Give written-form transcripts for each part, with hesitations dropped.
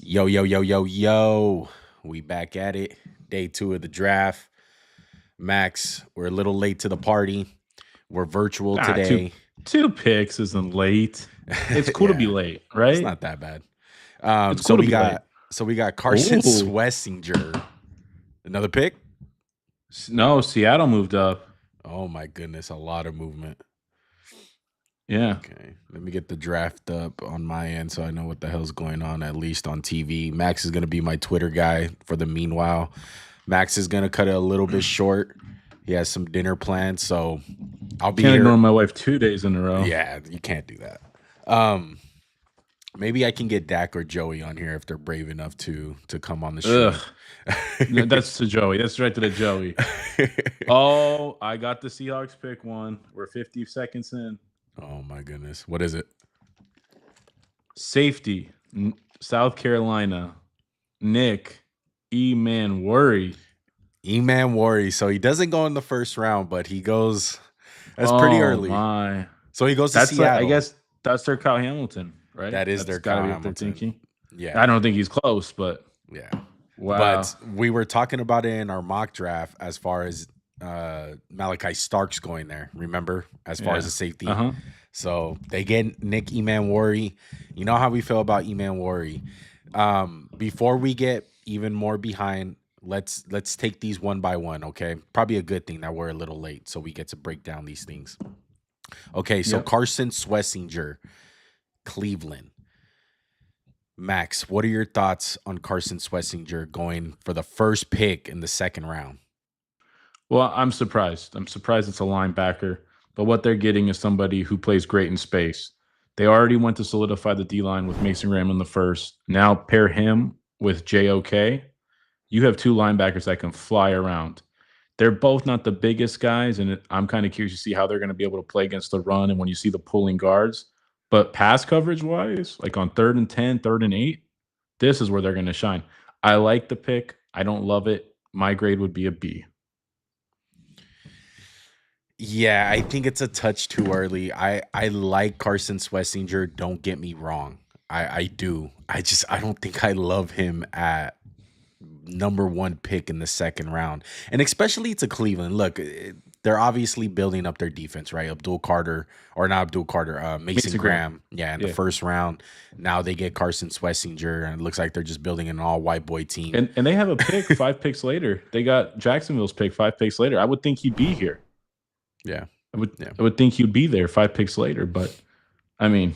Yo, yo, yo, yo, yo. We back at it. Day 2 of the draft. Max, we're a little late to the party. We're virtual Ah, two today. two picks isn't late. It's cool to be Yeah, late, it's right? not that bad. It's So cool to we be late. got so we got Carson Oh Swessinger. Another pick? no, Seattle moved up. Oh my goodness, a lot of movement. Yeah, Okay, let me get the draft up on my end so I know what the hell's going on, at least on TV. Max is going to be my Twitter guy for the meanwhile. Max is going to cut it a little bit short. He has some dinner plans, so I'll be can't ignore here. my wife 2 days in a row. Yeah, you can't do that. Um, Maybe I can get Dak or Joey on here if they're brave enough to come on the Ugh, stream. no, that's to Joey. That's right to the Joey. Oh, I got the Seahawks pick one. We're 50 seconds in. Oh my goodness, what is it? Safety, South Carolina. Nick E-Man Worry. E-Man Worry. So he doesn't go in the first round, but he goes. That's pretty Oh early. my, So he goes to that's I Seattle. guess that's their Kyle Hamilton, right? That is That's their got to Kyle be what they're Hamilton. thinking. Yeah, I don't think he's close, but yeah. wow. But we were talking about it in our mock draft as far as Malachi Starks going there. Remember, as far as Yeah. the safety. Uh-huh. So they get Nick Eman Worry. You know how we feel about Eman Worry. Before we get even more behind, let's take these one by one. Okay, probably a good thing that we're a little late, so we get to break down these things. Okay, so Yep. Carson Swessinger, Cleveland. Max, what are your thoughts on Carson Swessinger going for the first pick in the second round? Well, I'm surprised. I'm surprised it's a linebacker, but what they're getting is somebody who plays great in space. They already went to solidify the D line with Mason Graham in the first. Now pair him with JOK. You have two linebackers that can fly around. They're both not the biggest guys, and I'm kind of curious to see how they're going to be able to play against the run and when you see the pulling guards. But pass coverage wise, like on 3rd and 10, 3rd and 8, this is where they're going to shine. I like the pick. I don't love it. My grade would be a B. Yeah, I think it's a touch too early. I like Carson Swessinger. Don't get me wrong. I do. I don't think I love him at number one pick in the second round, and especially to Cleveland. Look, they're obviously building up their defense, right? Abdul Carter, or not Abdul Carter, Mason Mason Graham. Graham. Yeah, in the Yeah. first round. Now they get Carson Swessinger, and it looks like they're just building an all white boy team. And they have a pick 5 picks later. They got Jacksonville's pick 5 picks later. I would think he'd be here. Yeah, I would yeah. I would think he'd be there 5 picks later, but I mean,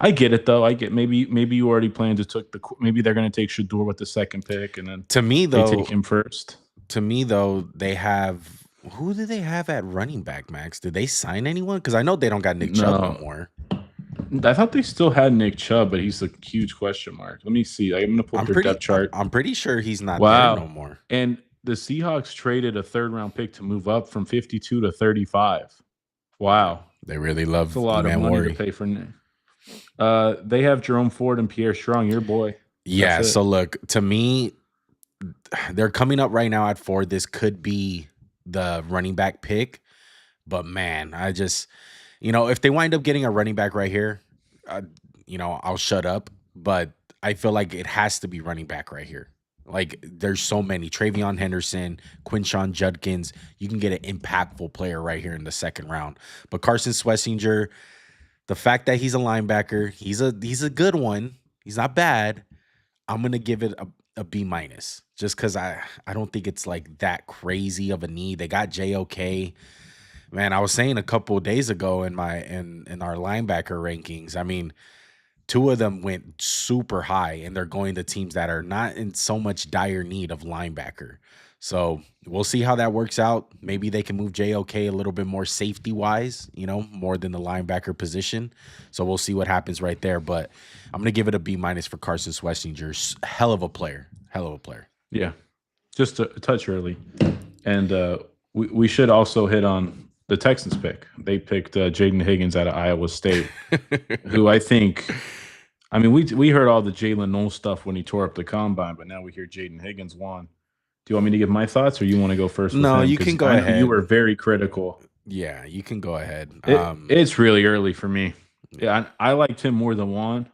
I get it though. I get maybe you already planned to took maybe they're going to take Shador with the second pick and then To me, they though, take him first. they have who do they have at running back, Max? Did they sign anyone? Because I know they don't got Nick Chubb no No, more. I thought they still had Nick Chubb, but he's a huge question mark. Let me see. I'm going to pull up their depth chart. I'm pretty sure he's not there no Wow. more. And the Seahawks traded a 3rd-round pick to move up from 52 to 35. Wow. They really love That's a lot of money to pay for Nick. They have Jerome Ford and Pierre Strong, your boy. Yeah, That's it. so look, to me, they're coming up right now at 4. This could be the running back pick, but man, I just, if they wind up getting a running back right here, I'll shut up. But I feel like it has to be running back right here. Like, there's so many. Travion Henderson, Quinshawn Judkins. You can get an impactful player right here in the second round. But Carson Swessinger, the fact that he's a linebacker, he's a good one. He's not bad. I'm gonna give it a B minus, just because I don't think it's like that crazy of a need. They got JOK. Man, I was saying a couple of days ago in our linebacker rankings. I mean, 2 of them went super high, and they're going to teams that are not in so much dire need of linebacker. So we'll see how that works out. Maybe they can move JOK a little bit more safety wise, more than the linebacker position. So we'll see what happens right there. But I'm gonna give it a B minus for Carson Swessinger. Hell of a player. Hell of a player. Yeah, just a touch early. And we should also hit on the Texans pick. They picked Jaden Higgins out of Iowa State, who I think, I mean, we heard all the Jalen Knoll stuff when he tore up the combine, but now we hear Jaden Higgins won. Do you want me to give my thoughts, or you want to go first? No, with him? you can go ahead. You were very critical. Yeah, you can go ahead. It's really early for me. Yeah, I liked him more than Juan.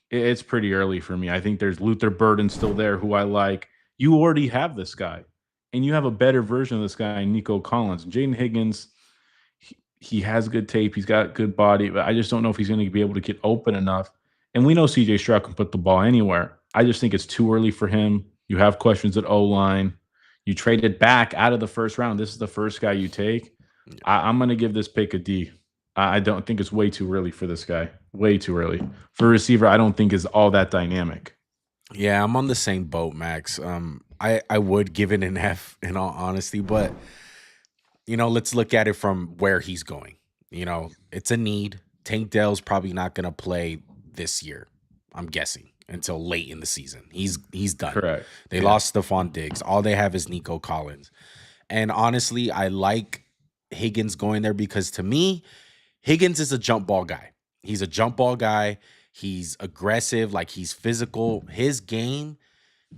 It's pretty early for me. I think there's Luther Burden still there, who I like. You already have this guy, and you have a better version of this guy, Nico Collins. Jaden Higgins, he has good tape. He's got good body, but I just don't know if he's going to be able to get open enough. And we know CJ Stroud can put the ball anywhere. I just think it's too early for him. You have questions at O line. You traded back out of the first round. This is the first guy you take. I'm going to give this pick a D. I don't think it's way too early for this guy. Way too early. For a receiver, I don't think is all that dynamic. Yeah, I'm on the same boat, Max. I would give it an F in all honesty, but let's look at it from where he's going. It's a need. Tank Dell's probably not gonna play this year, I'm guessing, until late in the season. He's done. Correct. They Yeah. lost Stephon Diggs. All they have is Nico Collins. And honestly, I like Higgins going there because to me, Higgins is a jump ball guy. He's a jump ball guy. He's aggressive, like he's physical. His game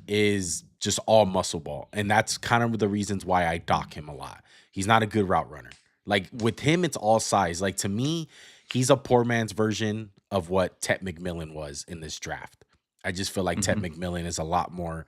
is just all muscle ball. And that's kind of the reasons why I dock him a lot. He's not a good route runner. Like with him, it's all size. Like to me, he's a poor man's version of what Ted McMillan was in this draft. I just feel like Ted Mhm. McMillan is a lot more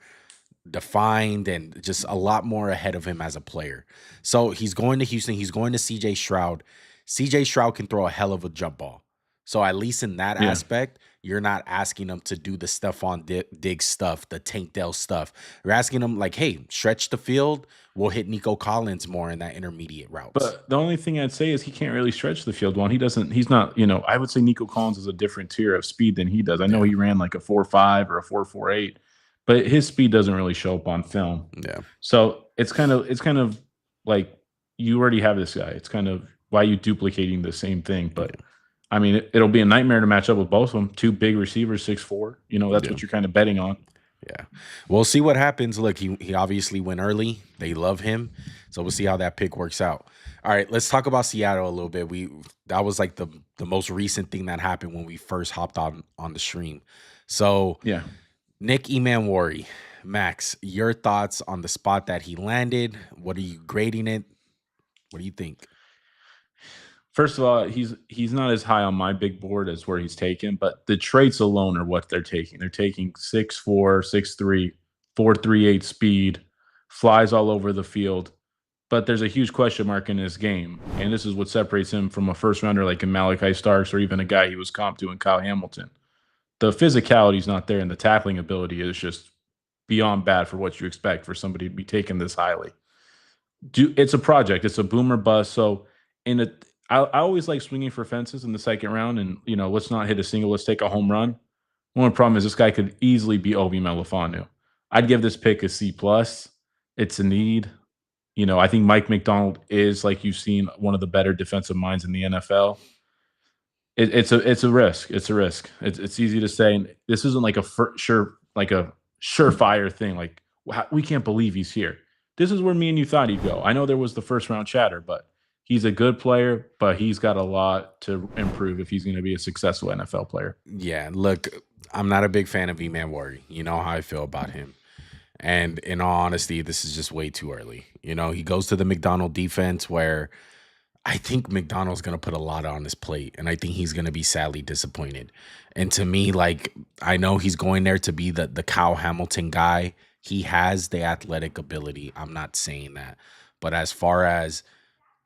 defined and just a lot more ahead of him as a player. So he's going to Houston. He's going to CJ Stroud. CJ Stroud can throw a hell of a jump ball. So at least in that Yeah. aspect, you're not asking him to do the stuff on Diggs stuff, the Tank Dell stuff. You're asking him like, hey, stretch the field. We'll hit Nico Collins more in that intermediate routes. But the only thing I'd say is he can't really stretch the field well. He's not, I would say Nico Collins is a different tier of speed than he does. I know Yeah. he ran like a 4.5 or a 4.48, but his speed doesn't really show up on film. Yeah. So it's kind of like you already have this guy. It's kind of why you duplicating the same thing. But I mean, it'll be a nightmare to match up with both of them. Two big receivers, 6'4". That's Yeah. what you're kind of betting on. Yeah. We'll see what happens. Look, he obviously went early. They love him. So we'll see how that pick works out. All right, let's talk about Seattle a little bit. That was like the most recent thing that happened when we first hopped on the stream. So Yeah. Nick Emanwari, Max, your thoughts on the spot that he landed? What are you grading it? What do you think? First of all, he's not as high on my big board as where he's taken, but the traits alone are what they're taking. They're taking 6'4", 6'3", 4.38 speed, flies all over the field. But there's a huge question mark in his game, and this is what separates him from a first rounder like in Malachi Starks or even a guy he was comped to in Kyle Hamilton. The physicality is not there, and the tackling ability is just beyond bad for what you expect for somebody to be taken this highly. It's a project. It's a boomer bust. So I always like swinging for fences in the second round, and let's not hit a single. Let's take a home run. One problem is this guy could easily be Obi Melifanu. I'd give this pick a C plus. It's a need. I think Mike McDonald is, like you've seen, one of the better defensive minds in the NFL. It's a risk. It's a risk. It's easy to say, and this isn't like a surefire thing. Like we can't believe he's here. This is where me and you thought he'd go. I know there was the first round chatter, but he's a good player, but he's got a lot to improve if he's going to be a successful NFL player. Yeah, look, I'm not a big fan of Emanwari. You know how I feel about him. And in all honesty, this is just way too early. He goes to the McDonald defense where I think McDonald's going to put a lot on his plate, and I think he's going to be sadly disappointed. And to me, like, I know he's going there to be the Kyle Hamilton guy. He has the athletic ability. I'm not saying that. But as far as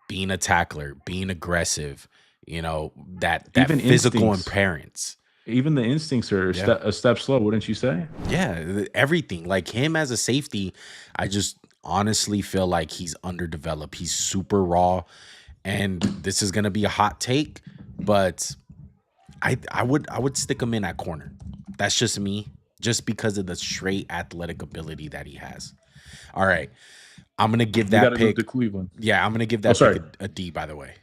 being a tackler, being aggressive, that Even physical instincts. impairance. Even the instincts are Yeah. a step slow, wouldn't you say? Yeah, everything. Like him as a safety, I just honestly feel like he's underdeveloped. He's super raw. And this is gonna be a hot take, but I would stick him in at corner. That's just me, just because of the straight athletic ability that he has. All right. I'm gonna give You that got to move pick. to Cleveland. Yeah, I'm gonna give Oh, that sorry. pick a D, by the way.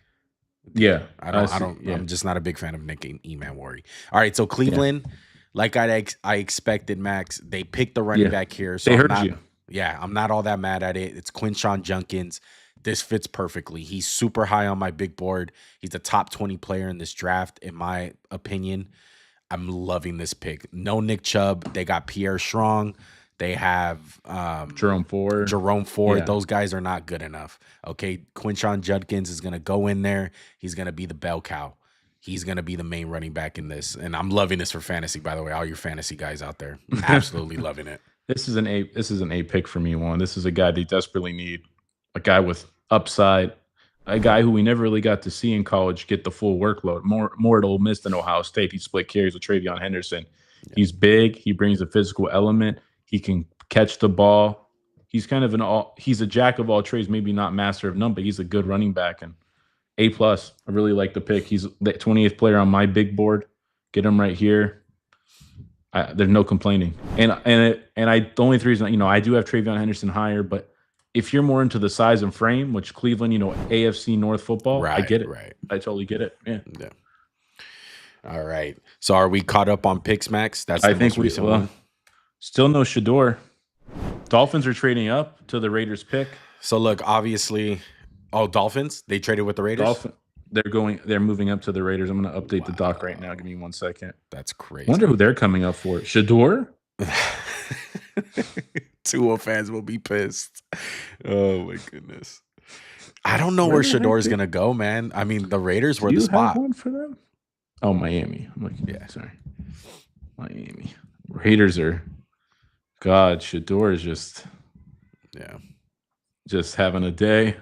Yeah, I see. don't. Yeah, I'm just not a big fan of Nick Emanwari. All right, so Cleveland, like I expected, Max. They picked the running Yeah. back here, so They I'm heard not. you. Yeah, I'm not all that mad at it. It's Quinshawn Junkins. This fits perfectly. He's super high on my big board. He's a top 20 player in this draft, in my opinion. I'm loving this pick. No Nick Chubb. They got Pierre Strong. They have Jerome Ford. Jerome Ford. Yeah. Those guys are not good enough. Okay, Quinshawn Judkins is gonna go in there. He's gonna be the bell cow. he's gonna be the main running back in this. And I'm loving this for fantasy, by the way. All your fantasy guys out there, absolutely loving it. This is an A. This is an A pick for me. One. This is a guy they desperately need. A guy with upside. A guy who we never really got to see in college get the full workload. More at Ole Miss than Ohio State. He split carries with Travion Henderson. Yeah. He's big. He brings a physical element. He can catch the ball. He's kind of he's a jack of all trades, maybe not master of none, but he's a good running back and A plus. I really like the pick. He's the 28th player on my big board. Get him right here. There's no complaining. The only reason, I do have Travion Henderson higher, but if you're more into the size and frame, which Cleveland, AFC North football, I get it. Right. I totally get it. Yeah. All right. So are we caught up on picks, Max? That's I think one. Still no Shador. Dolphins are trading up to the Raiders pick. So look, obviously, Dolphins, they traded with the Raiders. They're moving up to the Raiders. I'm going to update the doc right now. Give me 1 second. That's crazy. Wonder who they're coming up for. Shador? Tua fans will be pissed. Oh my goodness. I don't know where Shador is gonna go, man. I mean, the Raiders were the spot. Have one for them? Oh, Miami. I'm like, yeah, sorry. Miami. Raiders are God, Shador is just having a day.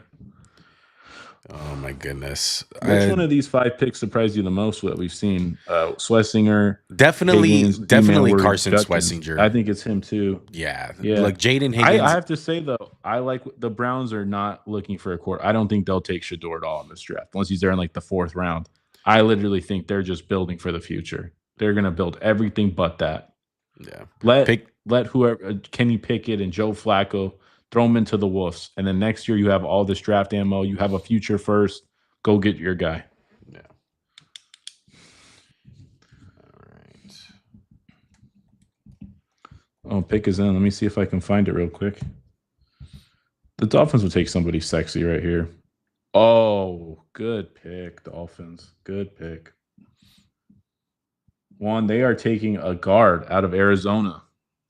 Oh my goodness. Which one of these 5 picks surprised you the most that we've seen? Schlesinger. Definitely Higgins, Carson Judkins. Schlesinger. I think it's him too. Yeah. Like Jaden Higgins. I have to say though, I like the Browns are not looking for a quarter. I don't think they'll take Shador at all in this draft unless he's there in like the 4th round. I literally think they're just building for the future. They're gonna build everything but that. Yeah. Let whoever Kenny Pickett and Joe Flacco throw them into the wolves, and then next year you have all this draft ammo. You have a future first. Go get your guy. Yeah. All right. Oh, pick is in. Let me see if I can find it real quick. The Dolphins will take somebody sexy right here. Oh, good pick, Dolphins. Good pick. They are taking a guard out of Arizona,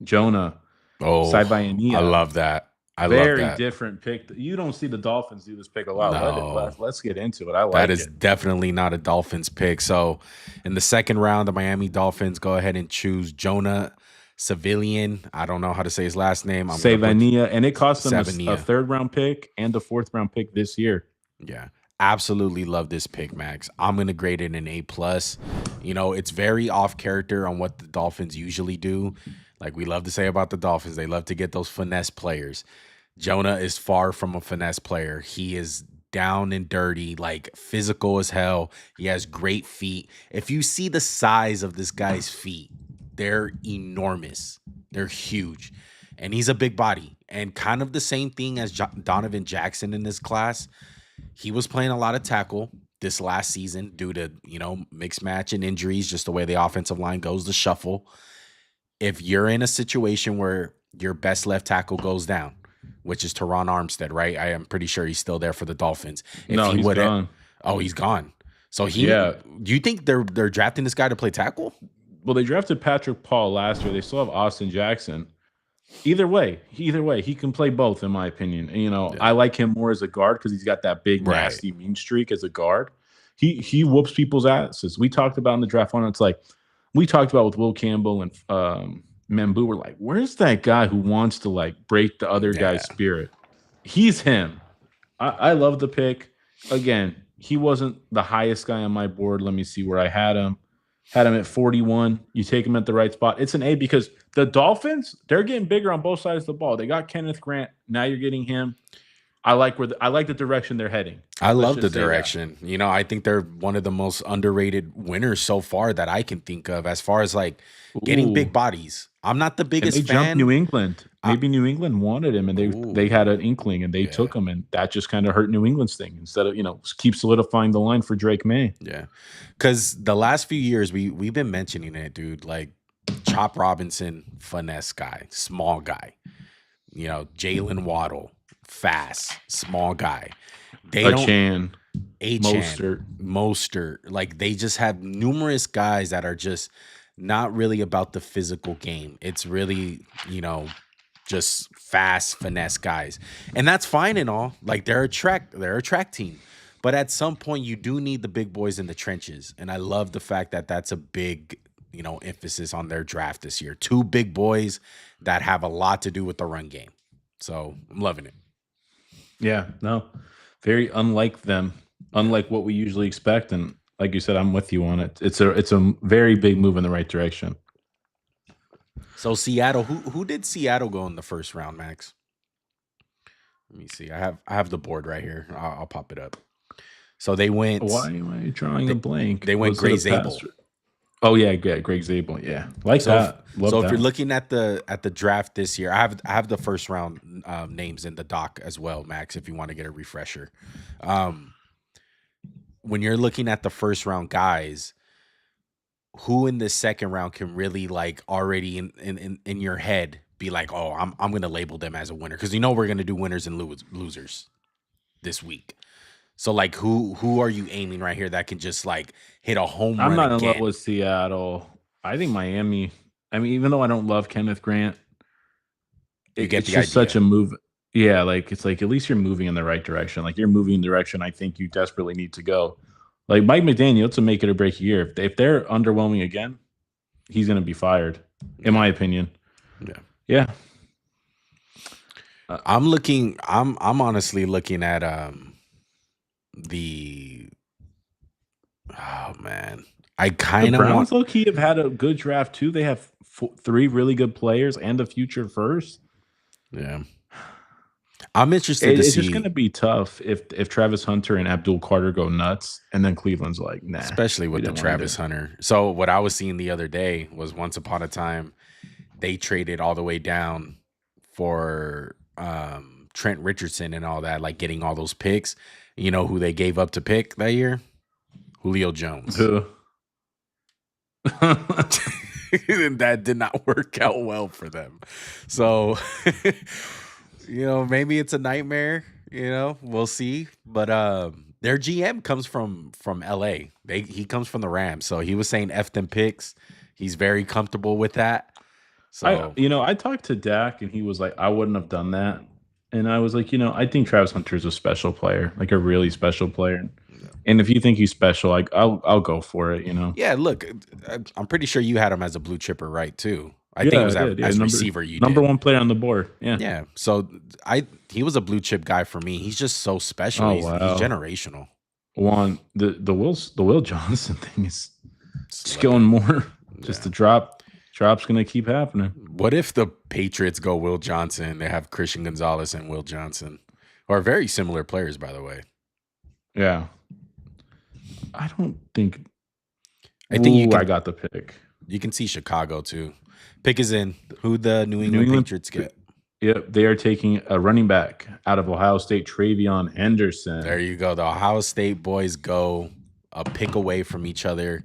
Jonah. Oh, Saibaiania. I love that. Very different pick. You don't see the Dolphins do this pick a lot. No. Let's get into it. I like that. That is definitely not a Dolphins pick. So in the 2nd round, the Miami Dolphins go ahead and choose Jonah Civilian. I don't know how to say his last name. Saibainia, and it cost them a 3rd round pick and a 4th round pick this year. Yeah. Absolutely love this pick, Max. I'm going to grade it an A+. It's very off character on what the Dolphins usually do. Like we love to say about the Dolphins, they love to get those finesse players. Jonah is far from a finesse player. He is down and dirty, like physical as hell. He has great feet. If you see the size of this guy's feet, they're enormous. They're huge. And he's a big body. And kind of the same thing as Donovan Jackson in this class. He was playing a lot of tackle this last season due to, mixed match and injuries, just the way the offensive line goes, the shuffle. If you're in a situation where your best left tackle goes down, which is Teron Armstead, right? I am pretty sure he's still there for the Dolphins. He's gone. Oh, he's gone. So do you think they're drafting this guy to play tackle? Well, they drafted Patrick Paul last year. They still have Austin Jackson. Either way, he can play both, in my opinion. And, I like him more as a guard because he's got that big, nasty, mean streak as a guard. He whoops people's asses. We talked about in the draft one. It's like we talked about with Will Campbell and Membu. We're like, where's that guy who wants to break the other guy's spirit? He's him. I love the pick. Again, he wasn't the highest guy on my board. Let me see where I had him. Had him at 41. You take him at the right spot. It's an A because the Dolphins, they're getting bigger on both sides of the ball. They got Kenneth Grant. Now you're getting him. I like the direction they're heading. I love the direction. I think they're one of the most underrated winners so far that I can think of as far as getting big bodies. I'm not the biggest fan. Jumped New England. Maybe New England wanted him, and they had an inkling, and they took him, and that just kind of hurt New England's thing. Instead of keep solidifying the line for Drake May. Yeah, because the last few years we've been mentioning it, dude. Like Chop Robinson, finesse guy, small guy. Jalen Waddle, fast, small guy. Achane. Mostert. Like they just have numerous guys that are just not really about the physical game. It's really, just fast finesse guys. And that's fine and all. Like they're a track team. But at some point, you do need the big boys in the trenches, and I love the fact that that's a big, emphasis on their draft this year. Two big boys that have a lot to do with the run game. So I'm loving it. Yeah, no, very unlike them, Yeah. unlike what we usually expect. And like you said, I'm with you on it. It's a very big move in the right direction. So Seattle, who did Seattle go in the first round, Max? Let me see. I have the board right here. I'll pop it up. So they Why went am I drawing a they, blank? they went Was it Gray a pass? Zabel. Oh yeah, Greg Zabel. Yeah, like So if that. Love so if you're that. looking at the draft this year, I have the first round names in the doc as well, Max. If you want to get a refresher, um, when you're looking at the first round guys, who in the second round can really like already in your head be like, oh, I'm gonna label them as a winner because we're gonna do winners and losers this week. So like, who are you aiming right here that can just like hit a home I'm run not in love again? with Seattle. I think Miami. I mean, even though I don't love Kenneth Grant, You get it's the just such idea. a move. Yeah, like it's like at least you're moving in the right direction. Like you're moving in the direction I think you desperately need to go. Like Mike McDaniel, it's a make it or break year. If they're underwhelming again, he's going to be fired, in Yeah, my opinion. yeah. Yeah. Uh, I'm honestly looking at the oh man. I the kind of want Browns, low key, have had a good draft too. They have three really good players and a future first. yeah. I'm interested to It's just going see, to be tough if Travis Hunter and Abdul Carter go nuts, and then Cleveland's like, nah, especially we with the didn't want to do Travis it. Hunter. So what I was seeing the other day was once upon a time they traded all the way down for Trent Richardson and all that, like getting all those picks. You know who they gave up to pick that year? Julio Jones. Who? And that did not work out well for them. So, maybe it's a nightmare, we'll see. But their GM comes from LA. He comes from the Rams. So he was saying F them picks. He's very comfortable with that. I So you know I talked to Dak and he was like, I wouldn't have done that, and I was like, I think Travis Hunter is a special player, like a really special player, and if you think he's special, like I'll go for it. yeah, look, I'm pretty sure you had him as a blue chipper, right? Too. I think it Yeah, I was did. Yeah, as number receiver you number did. one player on the board. Yeah. Yeah. So he was a blue chip guy for me. He's just so special. Oh He's wow. generational. One the Will Johnson thing is just going Slipping. more. Just Yeah. the drop's gonna keep happening. What if the Patriots go Will Johnson? They have Christian Gonzalez and Will Johnson, who are very similar players, by the way. Yeah. I don't think. I think you Ooh, I can got the pick. see Chicago too. Pick is in. Who the New New England England. Patriots get? Yep, they are taking a running back out of Ohio State, Travion There Henderson. you go. The Ohio State boys go a pick away from each other.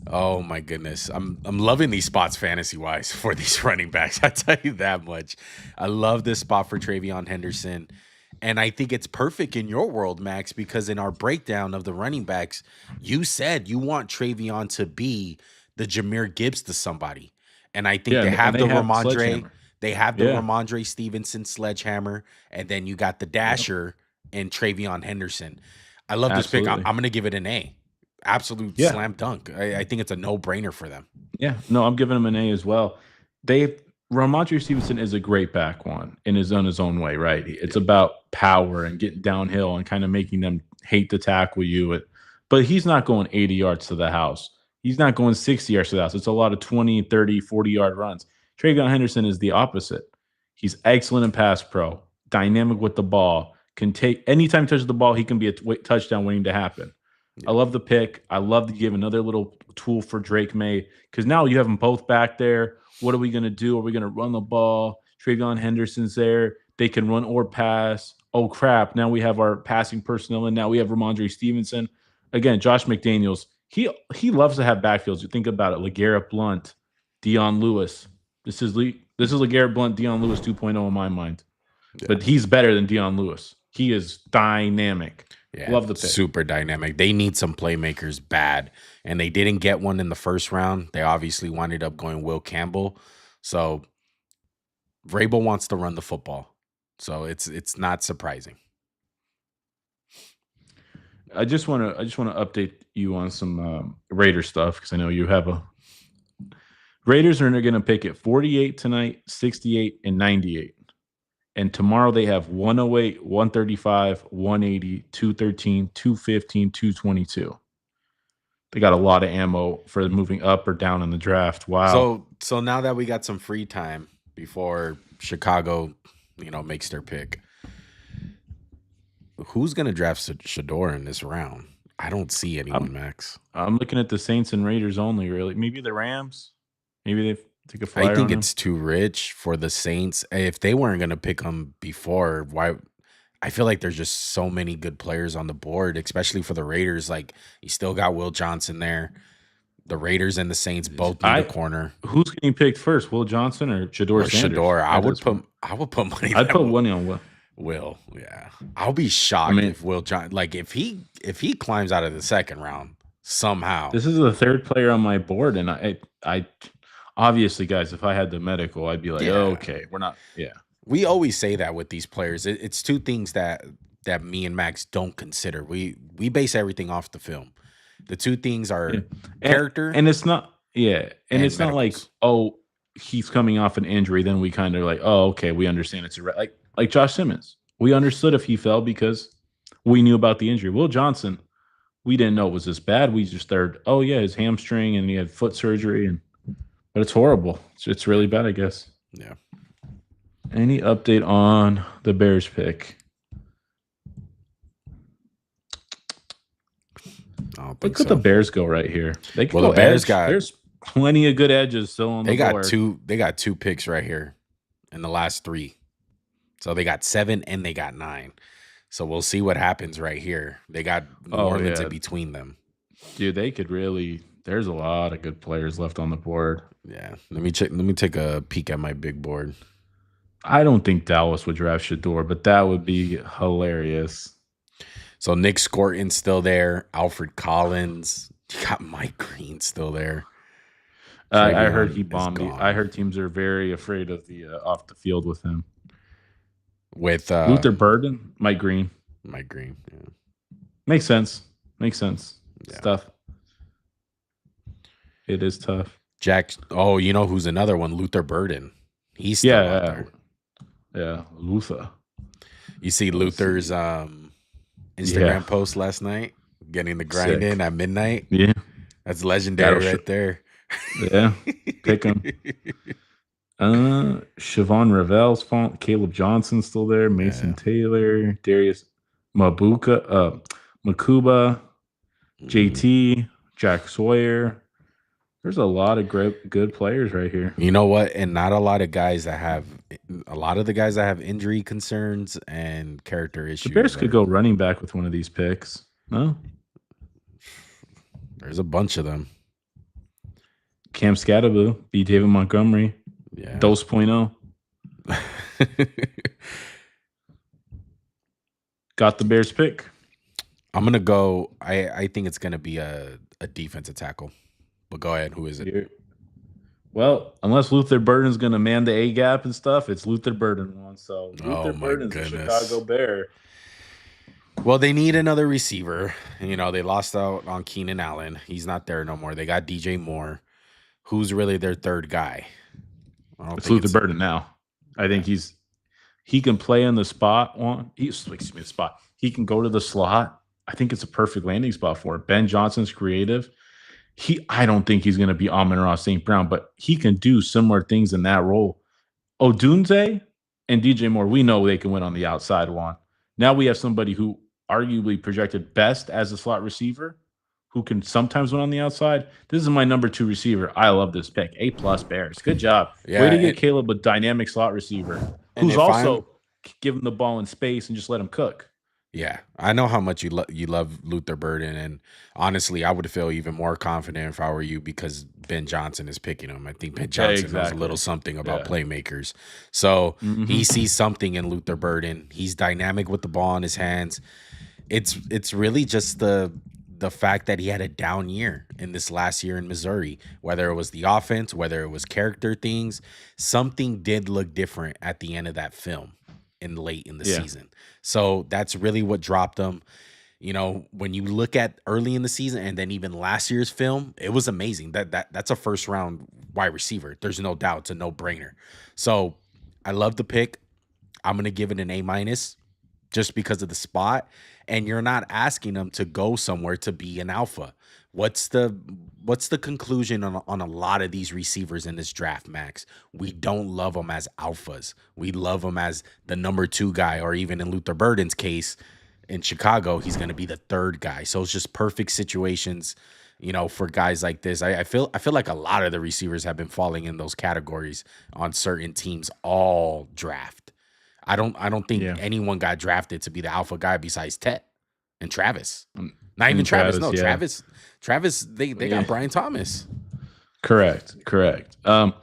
Oh my goodness. I'm loving these spots fantasy wise for these running backs. I tell you that much. I love this spot for Travion Henderson. And I think it's perfect in your world, Max, because in our breakdown of the running backs, you said you want Travion to be the Jameer Gibbs to somebody. And I think Yeah, they and have they the have Ramondre, Sledgehammer. Yeah. Stevenson sledgehammer, and then you got the Yep. Dasher and Travion Henderson. I love this pick. I'm Absolutely. going to give it an A. Absolute Yeah. slam dunk. I think it's a no brainer for them. Yeah. No, I'm giving him an A as well. They Ramondre Stevenson is a great back one in his own way, right? It's about power and getting downhill and kind of making them hate to tackle you. But he's not going 80 yards to the house. He's not going 60 yards to the house. It's a lot of 20, 30, 40-yard runs. Travion Henderson is the opposite. He's excellent in pass pro, dynamic with the ball, can take anytime he touches the ball, he can be a touchdown waiting to happen. I love the pick. I love to give another little tool for Drake May because now you have them both back there. What are we going to do? Are we going to run the ball? Travion Henderson's there. They can run or pass. Oh, crap. Now we have our passing personnel, and now we have Ramondre Stevenson. Again, Josh McDaniels, he loves to have backfields. You think about it, LeGarrette Blunt, Dion Lewis. This is LeGarrette Blunt, Dion Lewis 2.0 in my mind. Yeah. But he's better than Dion Lewis. He is dynamic. Yeah, Love the pick. super dynamic. They need some playmakers bad, and they didn't get one in the first round. They obviously winded up going Will Campbell. So Vrabel wants to run the football, so it's not surprising. I just want to update you on some Raider stuff because I know you have a Raiders are going to pick at 48 tonight, 68, and 98. And tomorrow they have 108, 135, 180, 213, 215, 222. They got a lot of ammo for moving up or down in the draft. Wow. So now that we got some free time before Chicago, makes their pick, who's gonna draft Shador in this round? I don't see anyone, I'm Max. I'm looking at the Saints and Raiders only, really. Maybe the Rams. Maybe they take a I flyer think on him. it's too rich for the Saints. If they weren't gonna pick him before, why? I feel like there's just so many good players on the board, especially for the Raiders. Like you still got Will Johnson there. The Raiders and the Saints both need a I corner. Who's getting picked first, Will Johnson or Shador Or Sanders Shador. at this point? I would put money I'd that put money on Will. Will. Yeah. I'll be I shocked mean, if Will John like if he climbs out of the second round somehow. this is the third player on my board, and I obviously, guys, if I had the medical, I'd be like, Yeah. oh, okay, we're not. Yeah, We always say that with these players. It's two things that me and Max don't consider. We base everything off the film. The two things are yeah. character And it's not. Yeah, and and it's not like, medicals. oh, he's coming off an injury. Then we kind of like, oh, okay, we understand it's like Josh Simmons. We understood if he fell because we knew about the injury. Will Johnson, we didn't know it was this bad. We just heard, oh yeah, his hamstring and he had foot surgery, but it's horrible. It's really bad, I guess. Yeah. Any update on the Bears pick? I don't think Look at so. the Bears go right here. They can Well, go the Bears edge. There's plenty of good edges still on They the got board. two picks right here in the last 3. So they got 7 and they got 9. So we'll see what happens right here. They got New Oh, Orleans yeah. in between them. Dude, they could really. There's a lot of good players left on the board. Yeah. Let me check. Let me take a peek at my big board. I don't think Dallas would draft Shador, but that would be hilarious. So Nick Scorton's still there. Alfred Collins. You got Mike Green still there. I heard Travion he is bombed. gone. I heard teams are very afraid of the off the field with him. With Luther Burden, Mike Green. Mike Green. Yeah. Makes sense. It's Yeah. tough. It is tough. Jack. Oh, you know who's another one? Luther Burden. He's still out there. Yeah, Luther. You see Luther's Instagram post last night, getting the grind Sick. in at midnight. Yeah, That's legendary That'll right there. yeah. Pick him. Siobhan Ravel's font. Caleb Johnson's still there. Mason Taylor, Darius Makuba, JT, Jack Sawyer. There's a lot of great, good players right here. You know what? And not a lot of guys that have injury concerns and character issues. The Bears could go running back with one of these picks. No, there's a bunch of them. Cam Scatterbu, B. David Montgomery, Yeah. Dos.0. Got the Bears pick. I'm gonna go. I think it's gonna be a defensive tackle. But go ahead. Who is it? Well, unless Luther Burden's going to man the A gap and stuff, it's Luther Burden one. So Luther my Burden's a goodness. Chicago Bear. Well, they need another receiver. They lost out on Keenan Allen. He's not there no more. They got DJ Moore. Who's really their third guy? It's Luther Burden now. I think he can play in the spot. The spot. He can go to the slot. I think it's a perfect landing spot for it. Ben Johnson's creative. I don't think he's going to be Amon-Ra St. Brown, but he can do similar things in that role. Odunze and DJ Moore, we know they can win on the outside one. Now we have somebody who arguably projected best as a slot receiver who can sometimes win on the outside. This is my number 2 receiver. I love this pick. A+ Bears. Good job. Yeah, way to get Caleb a dynamic slot receiver who's also give him the ball in space and just let him cook. Yeah, I know how much you love Luther Burden, and honestly, I would feel even more confident if I were you because Ben Johnson is picking him. I think Ben Johnson knows a little something about playmakers, so he sees something in Luther Burden. He's dynamic with the ball in his hands. It's really just the fact that he had a down year in this last year in Missouri, whether it was the offense, whether it was character things, something did look different at the end of that film late in the season. So that's really what dropped him. when you look at early in the season and then even last year's film, it was amazing. That's a first round wide receiver. There's no doubt. It's a no brainer. So I love the pick. I'm gonna give it an A minus just because of the spot. And you're not asking them to go somewhere to be an alpha. What's the conclusion on a lot of these receivers in this draft, Max? We don't love them as alphas. We love them as the number 2 guy, or even in Luther Burden's case in Chicago, he's going to be the 3rd guy. So it's just perfect situations, for guys like this. I feel like a lot of the receivers have been falling in those categories on certain teams all draft. I don't think Yeah. anyone got drafted to be the alpha guy besides Tet and Travis. Not even And Travis. Travis, No, yeah. Travis. They Yeah. got Brian Thomas. Correct. I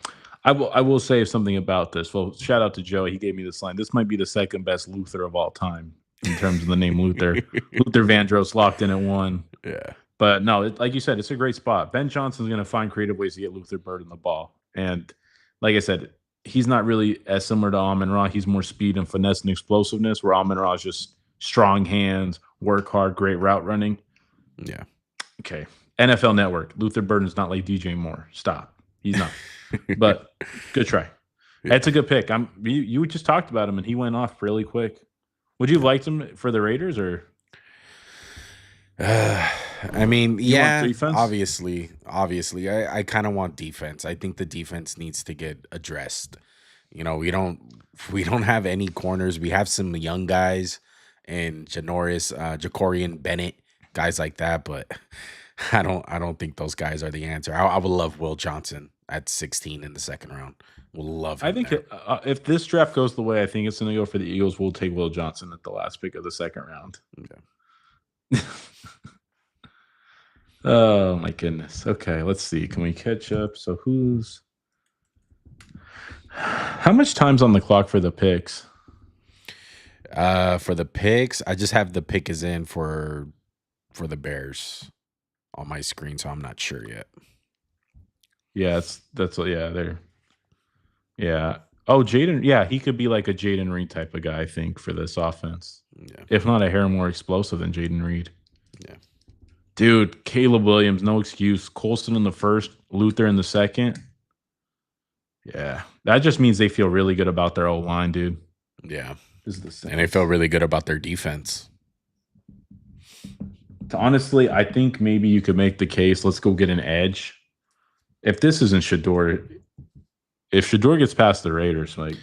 will say something about this. Well, shout out to Joey. He gave me this line. This might be the second best Luther of all time in terms of the name Luther. Luther Vandross locked in at 1. Yeah. But no, like you said, it's a great spot. Ben Johnson's going to find creative ways to get Luther Burden the ball. And like I said, he's not really as similar to Amon-Ra. He's more speed and finesse and explosiveness, where Amon-Ra is just strong hands, work hard, great route running. Yeah. Okay. NFL Network. Luther Burden's not like DJ Moore. Stop. He's not. But good try. That's a good pick. You just talked about him and he went off really quick. Would you have liked him for the Raiders or? I mean, You want yeah, defense? obviously, I kind of want defense. I think the defense needs to get addressed. We don't have any corners. We have some young guys and Jacorian Bennett, guys like that, but I don't think those guys are the answer. I would love Will Johnson at 16 in the 2nd round. We'll love him. I think there. if this draft goes the way I think it's going to go for the Eagles, we'll take Will Johnson at the last pick of the 2nd round. Okay. Oh my goodness. Okay, let's see. Can we catch up? So how much time's on the clock for the picks? For the picks, I just have the pick is in for the Bears on my screen, so I'm not sure yet. Yeah, there. Yeah. Oh, Jaden. Yeah, he could be like a Jaden Reed type of guy, I think, for this offense. Yeah. If not a hair more explosive than Jaden Reed. Yeah. Dude, Caleb Williams, no excuse. Colston in the 1st, Luther in the 2nd. Yeah. That just means they feel really good about their O-line, dude. Yeah. This is the same. And they feel really good about their defense. Honestly, I think maybe you could make the case, let's go get an edge. If this isn't Shedeur, if Shedeur gets past the Raiders, like,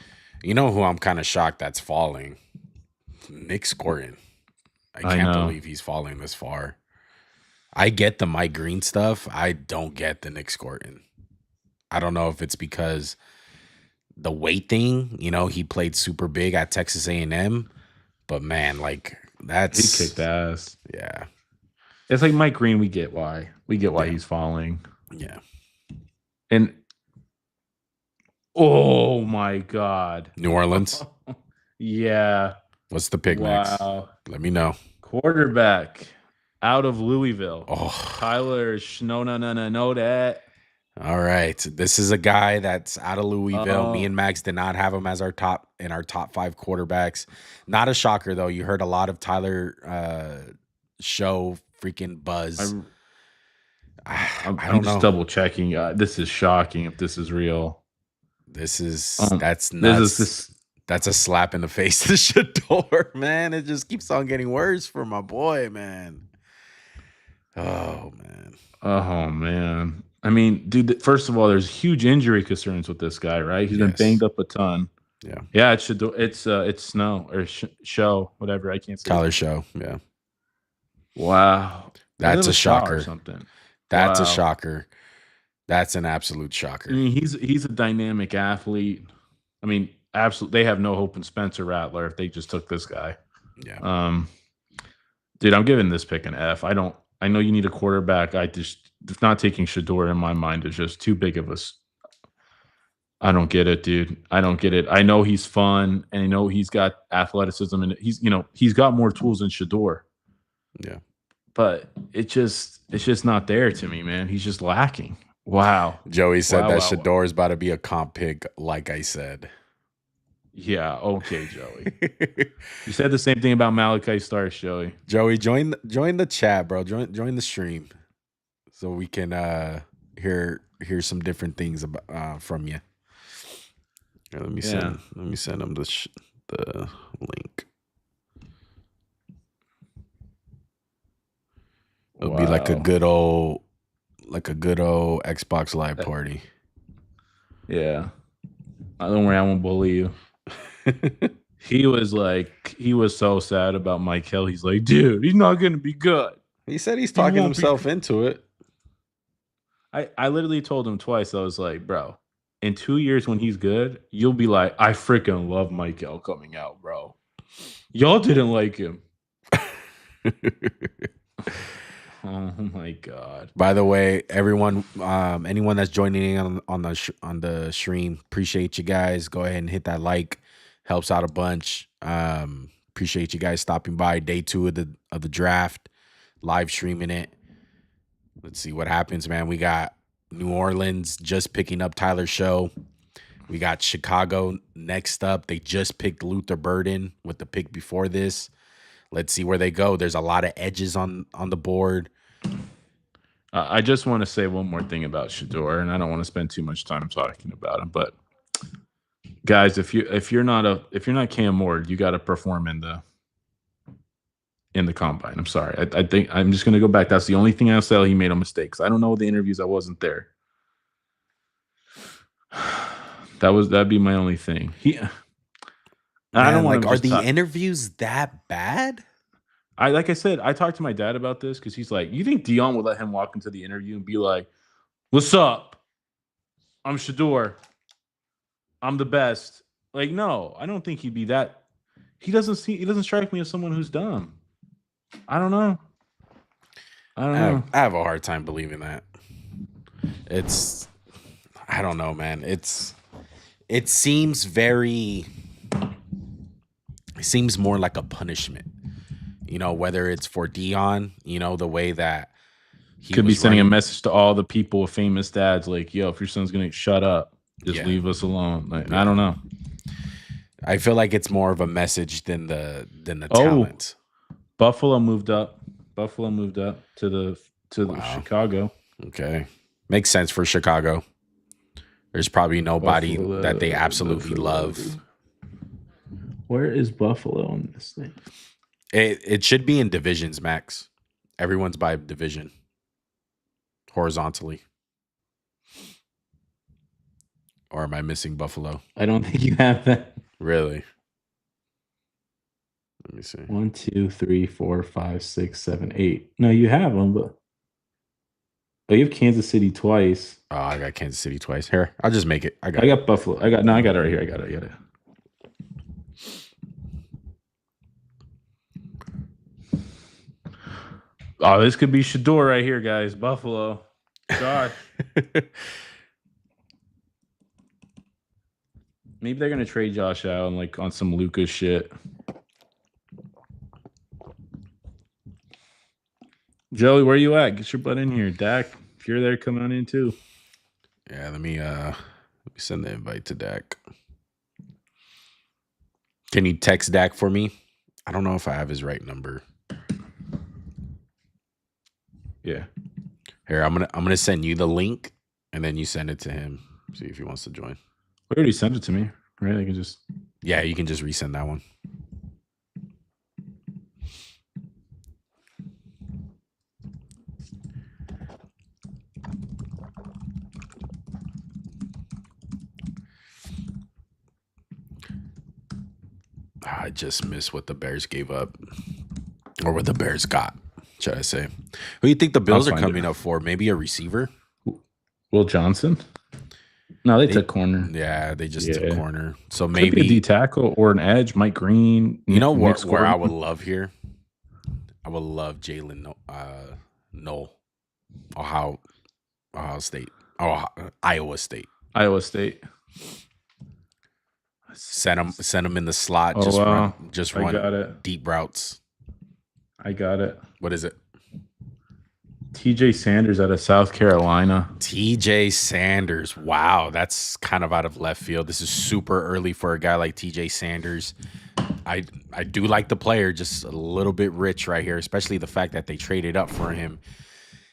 you know who I'm kind of shocked that's falling? Nick Scorton. I can't believe he's falling this far. I get the Mike Green stuff. I don't get the Nick Scorton. I don't know if it's because the weight thing, he played super big at Texas A&M, but man, like that's he kicked ass. Yeah. It's like Mike Green, we get why he's falling. Yeah. And oh my God. New Orleans. Yeah. What's the pick next? Let me know. Quarterback out of Louisville. Oh, Tyler know that. All right. This is a guy that's out of Louisville. Me and Max did not have him as our top 5 quarterbacks. Not a shocker though. You heard a lot of Tyler show freaking buzz. I'm just double checking. This is shocking if this is real. That's nuts. That's a slap in the face to Shedeur, man. It just keeps on getting worse for my boy, man. Oh, man. I mean, dude, first of all, there's huge injury concerns with this guy, right? He's been banged up a ton. Yeah. Yeah, it's Snow or Show, whatever. I can't say. Tyler Show, yeah. Wow. That's a shocker. Or something. That's a shocker. That's an absolute shocker. I mean, he's a dynamic athlete. I mean, absolutely, they have no hope in Spencer Rattler if they just took this guy. Yeah. Dude, I'm giving this pick an F. I know you need a quarterback. Not taking Shedeur in my mind is just too big of a. I don't get it, dude. I don't get it. I know he's fun, and I know he's got athleticism, and he's got more tools than Shedeur. Yeah. But it's just not there to me, man. He's just lacking. Wow. Joey said Shedeur is about to be a comp pick, like I said. Yeah, okay, Joey. You said the same thing about Malachi Starks, Joey. Joey, join the chat, bro. Join the stream so we can hear some different things about from you. Here, Yeah. let me send him the link. It'll be like a Wow. good old Xbox Live party. Yeah. Don't worry, I won't bully you. He was so sad about Michael. He's like, dude, he's not gonna be good. He said he's He talking won't be himself good. into it. I literally told him twice. I was like, bro, in 2 years when he's good, you'll be like, I freaking love Michael coming out, bro. Y'all didn't like him. Oh my god. By the way, everyone, anyone that's joining in on the stream, appreciate you guys. Go ahead and hit that like, helps out a bunch. Appreciate you guys stopping by. Day 2 of the draft, live streaming it. Let's see what happens, man. We got New Orleans just picking up Tyler Show. We got Chicago next up. They just picked Luther Burden with the pick before this. Let's see where they go. There's a lot of edges on the board. I just want to say one more thing about Shador, and I don't want to spend too much time talking about him. But guys, if you're not Cam Ward, you got to perform in the combine. I'm sorry. I think I'm just gonna go back. That's the only thing I'll say. He made a mistake. I don't know the interviews. I wasn't there. That'd be my only thing. I don't want like. Are the interviews that bad? Like I said, I talked to my dad about this because he's like, you think Dion would let him walk into the interview and be like, "What's up? I'm Shador. I'm the best." Like, no, I don't think he'd be that. He doesn't strike me as someone who's dumb. I don't know. I have a hard time believing that. I don't know, man. It seems more like a punishment. You know, whether it's for Dion, you know, the way that he could be sending a message to all the people with famous dads, like, yo, if your son's gonna shut up, just leave us alone. Like, I don't know. I feel like it's more of a message than the talent. Buffalo moved up to the Chicago. Okay. Makes sense for Chicago. There's probably nobody that they absolutely love. Where is Buffalo on this thing? It should be in divisions, Max. Everyone's by division. Horizontally. Or am I missing Buffalo? I don't think you have that. Really? Let me see. 1, 2, 3, 4, 5, 6, 7, 8. No, you have them, but you have Kansas City twice. Oh, I got Kansas City twice. Here, I'll just make it. I got Buffalo. I got it right here. I got it. Oh, this could be Shador right here, guys. Buffalo. Gosh. Maybe they're gonna trade Josh Allen like on some Lucas shit. Joey, where you at? Get your butt in here. Dak, if you're there, come on in too. Yeah, let me send the invite to Dak. Can you text Dak for me? I don't know if I have his right number. Yeah. Here, I'm gonna send you the link, and then you send it to him. See if he wants to join. I already sent it to me, right? I can just. Yeah, you can just resend that one. I just missed what the Bears gave up, or what the Bears got, should I say? Who do you think the Bills are coming up for? Maybe a receiver? Will Johnson? No, they took corner. Yeah, they just took corner. So could maybe be a D tackle or an edge. Mike Green. You know where I would love here? I would love Jalen Noel, Ohio State, Iowa State. Iowa State. Send him in the slot. Just run deep routes. I got it. What is it? TJ Sanders out of South Carolina. TJ Sanders. Wow, that's kind of out of left field. This is super early for a guy like TJ Sanders. I do like the player, just a little bit rich right here, especially the fact that they traded up for him.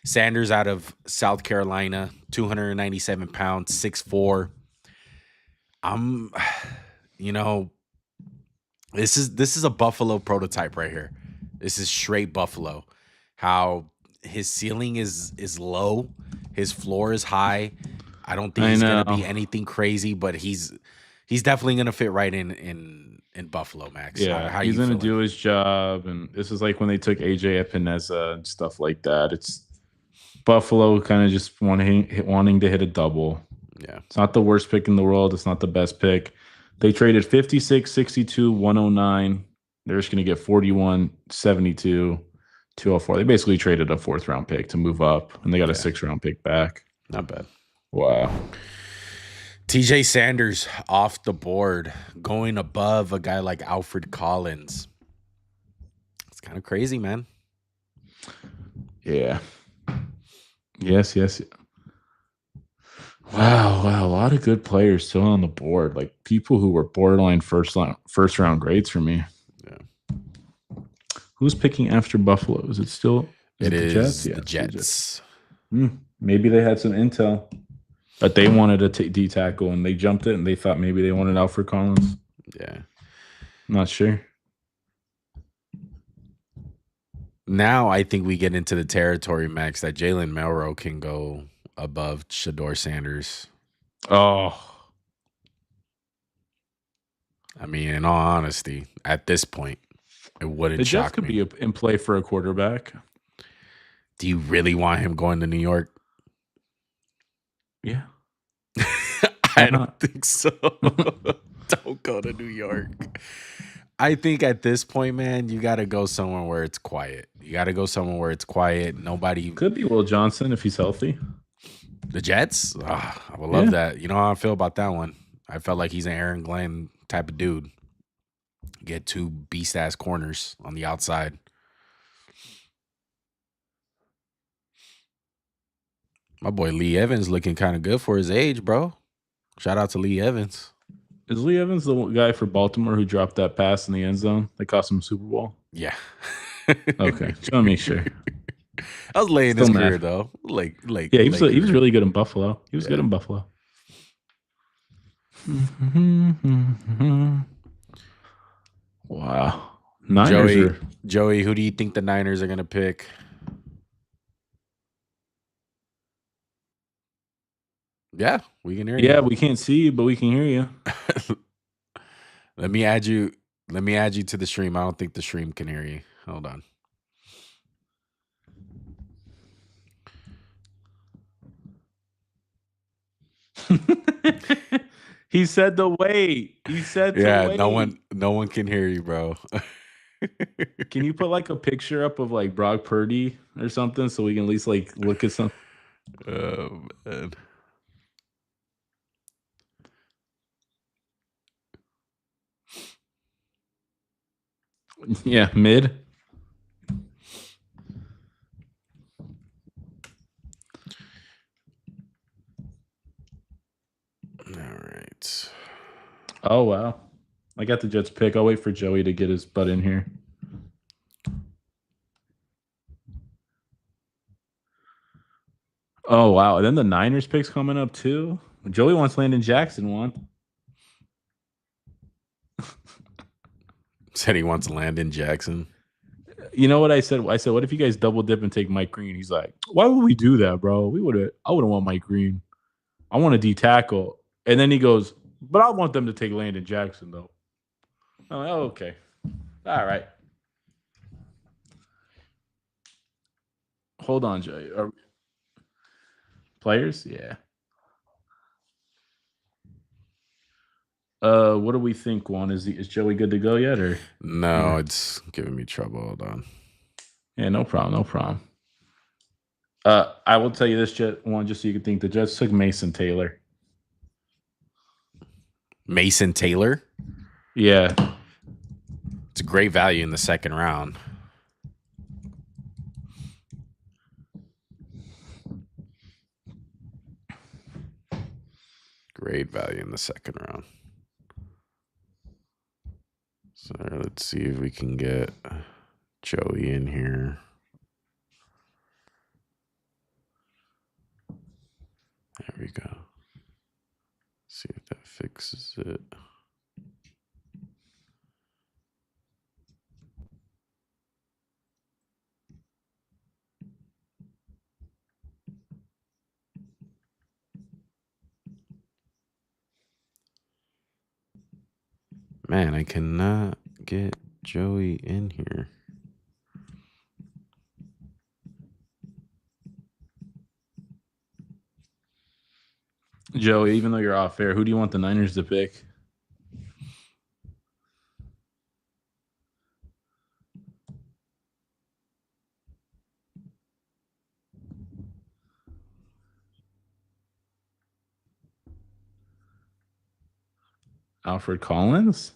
Sanders out of South Carolina, 297 pounds, 6'4". I'm, you know, this is a Buffalo prototype right here. This is straight Buffalo. How his ceiling is low, his floor is high. I don't think I he's know. gonna be anything crazy, but he's definitely gonna fit right in Buffalo, Max. Yeah, How he's you gonna feeling? do his job, and this is like when they took AJ Epineza and stuff like that. It's Buffalo kind of just wanting to hit a double. Yeah, It's not the worst pick in the world. It's not the best pick. They traded 56, 62, 109. They're just going to get 41, 72, 204. They basically traded a fourth round pick to move up, and they got a yeah, 6th round pick back. not bad. Wow. TJ Sanders off the board, going above a guy like Alfred Collins. It's kind of crazy, man. Yeah. Yes, yes. Wow. A lot of good players still on the board. Like people who were borderline first round grades for me. Yeah. Who's picking after Buffalo? Is it still It the is Jets? Yeah, the it's the Jets. Maybe they had some intel, but they wanted a D tackle and they jumped it and they thought maybe they wanted Alfred Collins. Yeah. Not sure. Now I think we get into the territory, Max, that Jalen Melro can go above Shador Sanders. Oh, I mean, in all honesty, at this point, it wouldn't the Jets shock could me. be in play for a quarterback. Do you really want him going to New York? Yeah. I don't think so. Don't go to New York. I think at this point, man, you got to go somewhere where it's quiet. You got to go somewhere where it's quiet. Nobody. Could be Will Johnson if he's healthy. The Jets? I would love that. You know how I feel about that one. I felt like he's an Aaron Glenn type of dude. Get 2 beast ass corners on the outside. My boy Lee Evans looking kind of good for his age, bro. Shout out to Lee Evans. Is Lee Evans the guy for Baltimore who dropped that pass in the end zone that cost him a Super Bowl? Yeah. Okay, just want to make sure. I was late in his career though. Like yeah, he was really good in Buffalo. He was good in Buffalo. Wow. Niners Joey, who do you think the Niners are gonna pick? Yeah, we can hear you. Yeah, we can't see you, but we can hear you. Let me add you to the stream. I don't think the stream can hear you. Hold on. He said the wait. He said yeah, no one can hear you, bro. Can you put like a picture up of like Brock Purdy or something so we can at least like look at some? Oh man. Yeah, mid. All right. Oh wow. I got the Jets pick. I'll wait for Joey to get his butt in here. Oh wow. And then the Niners picks coming up too. Joey wants Landon Jackson one. Said he wants Landon Jackson. You know what I said? I said, what if you guys double dip and take Mike Green? He's like, why would we do that, bro? I wouldn't want Mike Green. I want a D tackle. And then he goes, but I want them to take Landon Jackson, though. I'm like, oh, okay. All right. Hold on, Jay. Players? Yeah. What do we think, Juan? Is Joey good to go yet, or no? It's giving me trouble. Hold on. Yeah, no problem. I will tell you this, Jet one, just so you can think. The Jets took Mason Taylor. Mason Taylor? Yeah. It's a great value in the 2nd round. trade value in the second round. So let's see if we can get Joey in here. There we go. See if that fixes it. Man, I cannot get Joey in here. Joey, even though you're off air, who do you want the Niners to pick? Alfred Collins?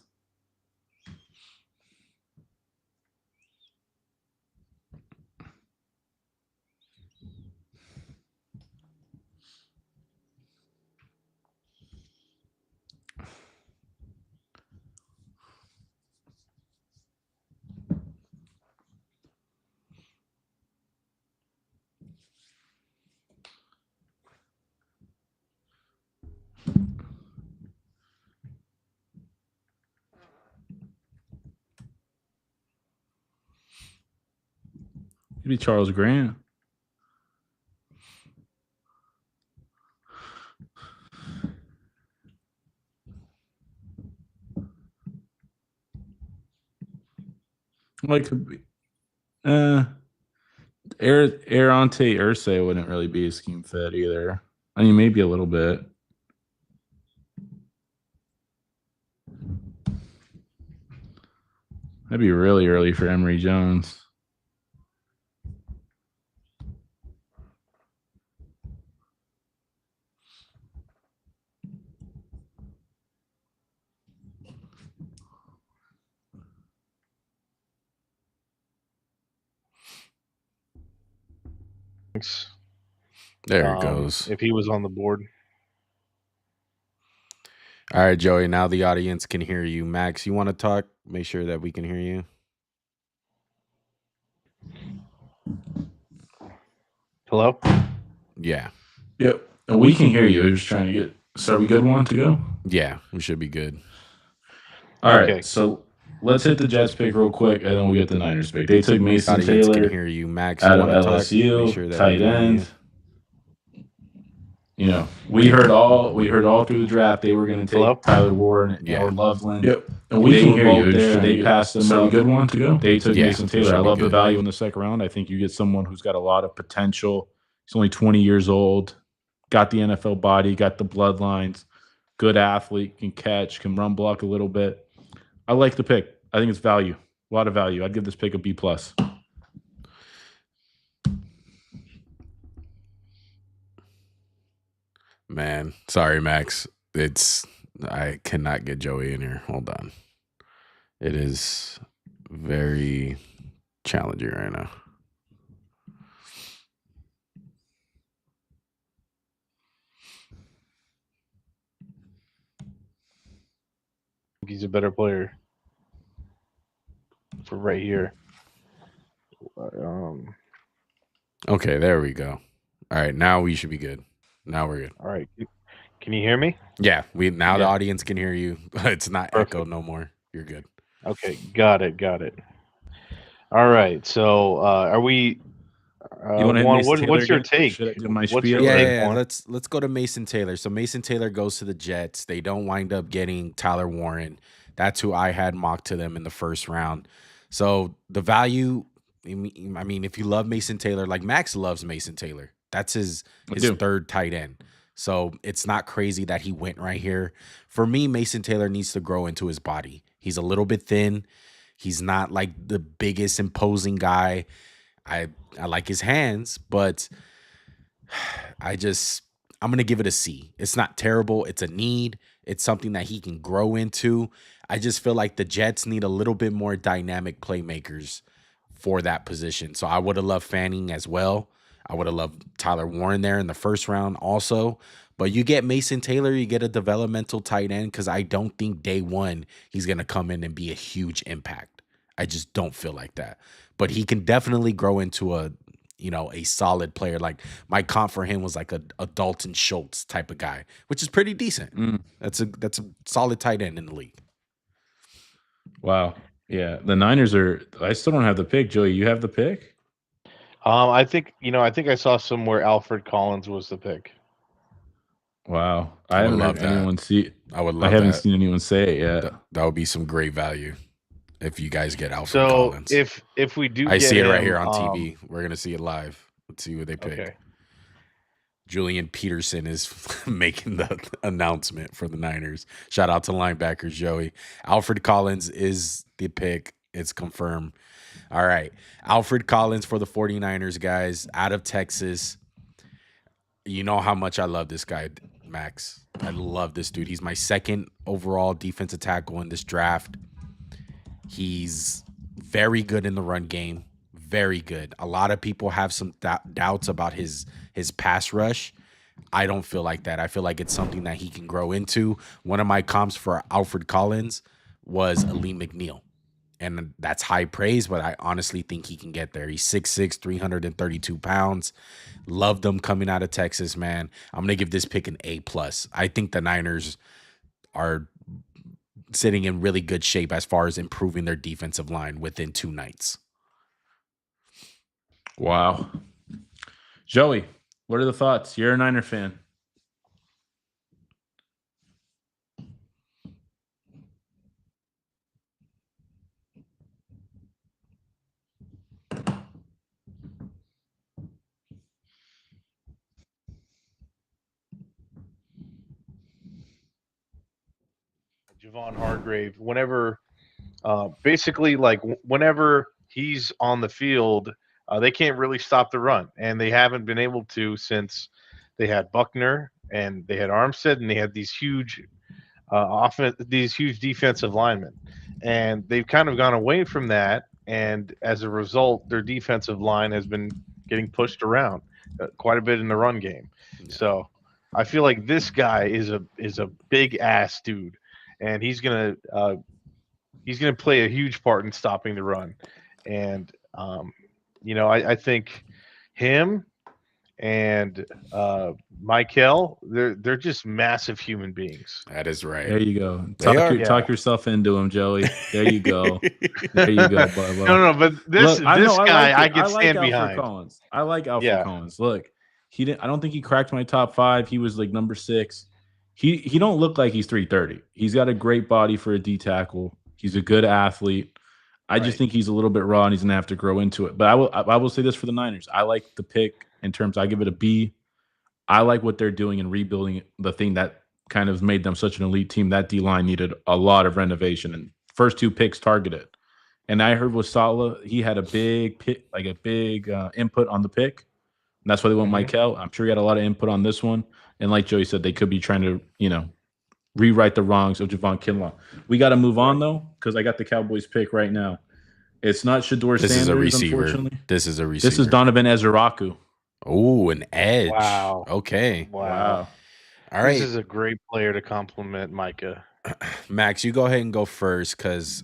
Maybe Charles Grant. Like, Aronte Ursay wouldn't really be a scheme fit either. I mean, maybe a little bit. That'd be really early for Emory Jones. There it goes. If he was on the board. All right, Joey, now the audience can hear you. Max, you want to talk? Make sure that we can hear you. Hello? Yeah. Yep. And we can hear you. We're just trying to get. So are we good one to go? Yeah, we should be good. All right. So let's hit the Jets pick real quick, and then we'll get the Niners pick. They took Mason Audience Taylor can hear you. Max, out you of wanna talk? LSU, Make sure that tight we can hear end. you. You know, we heard all through the draft they were going to take Hello? Tyler Warren Yeah. or Loveland. Yep. And we can hear you. They passed them. So good one to go. They took Yeah, Mason Taylor. should I be love the good. value in the second round. I think you get someone who's got a lot of potential. He's only 20 years old, got the NFL body, got the bloodlines, good athlete, can catch, can run block a little bit. I like the pick. I think it's value, a lot of value. I'd give this pick a B+. Man, sorry, Max. I cannot get Joey in here. Hold on. It is very challenging right now. He's a better player for right here. Okay, there we go. All right, now we should be good. Now we're good. All right. Can you hear me? Yeah, the Yeah. audience can hear you. It's not Perfect. echo no more. You're good. Okay, got it. All right. So are we You wanna hit Juan, Mason what's Taylor your again? take? Should I do my What's spiel? your Yeah, take, yeah, Juan? let's go to Mason Taylor. So Mason Taylor goes to the Jets. They don't wind up getting Tyler Warren. That's who I had mocked to them in the first round. So the value, I mean, if you love Mason Taylor, like Max loves Mason Taylor. That's his I do. third tight end. So it's not crazy that he went right here. For me, Mason Taylor needs to grow into his body. He's a little bit thin. He's not like the biggest imposing guy. I like his hands, but I'm going to give it a C. It's not terrible. It's a need. It's something that he can grow into. I just feel like the Jets need a little bit more dynamic playmakers for that position. So I would have loved Fanning as well. I would have loved Tyler Warren there in the first round also. But you get Mason Taylor, you get a developmental tight end, because I don't think day one he's going to come in and be a huge impact. I just don't feel like that. But he can definitely grow into a solid player. Like my comp for him was like a Dalton Schultz type of guy, which is pretty decent. That's a solid tight end in the league. Wow. Yeah. The Niners I still don't have the pick. Joey, you have the pick? I think I saw somewhere Alfred Collins was the pick. Wow. I haven't heard anyone see. I would love. I haven't seen anyone say it yet. That would be some great value if you guys get Alfred Collins. So if we do, I see it right here on TV. We're gonna see it live. Let's see what they pick. Okay. Julian Peterson is making the announcement for the Niners. Shout out to linebackers, Joey. Alfred Collins is the pick. It's confirmed. All right. Alfred Collins for the 49ers, guys, out of Texas. You know how much I love this guy, Max. I love this dude. He's my second overall defensive tackle in this draft. He's very good in the run game. Very good. A lot of people have some doubts about his pass rush. I don't feel like that. I feel like it's something that he can grow into. One of my comps for Alfred Collins was Aleem McNeil. And that's high praise, but I honestly think he can get there. He's 6'6", 332 pounds. Loved him coming out of Texas, man. I'm going to give this pick an A+. I think the Niners are sitting in really good shape as far as improving their defensive line within 2 nights. Wow. Joey, what are the thoughts? You're a Niner fan. Javon Hargrave, whenever he's on the field, they can't really stop the run, and they haven't been able to since they had Buckner and they had Armstead, and they had these huge defensive linemen, and they've kind of gone away from that, and as a result, their defensive line has been getting pushed around quite a bit in the run game. Yeah. So I feel like this guy is a big ass dude, and he's gonna play a huge part in stopping the run, and I think him and Michael, they're just massive human beings. That is right. There you go. Talk yourself into him, Joey. There you go. There you go, Bubba. No, but this guy I can stand behind. Collins. I like Alfred Collins. Look, I don't think he cracked my top 5. He was like number 6. He don't look like he's 330. He's got a great body for a D tackle. He's a good athlete. I just think he's a little bit raw, and he's gonna have to grow into it. But I will say this for the Niners. I like the pick in terms. I give it a B. I like what they're doing in rebuilding the thing that kind of made them such an elite team. That D line needed a lot of renovation, and first 2 picks targeted. And I heard with Saleh, he had a big pick, like a big input on the pick. And that's why they went Michael. I'm sure he had a lot of input on this one. And like Joey said, they could be trying to, rewrite the wrongs of Javon Kinlaw. We got to move on, though, because I got the Cowboys pick right now. It's not Shedeur Sanders, This is a receiver. Unfortunately. This is a receiver. This is Donovan Ezeraku. Oh, an edge. Wow. Okay. Wow. All right. This is a great player to compliment Micah. Max, you go ahead and go first, because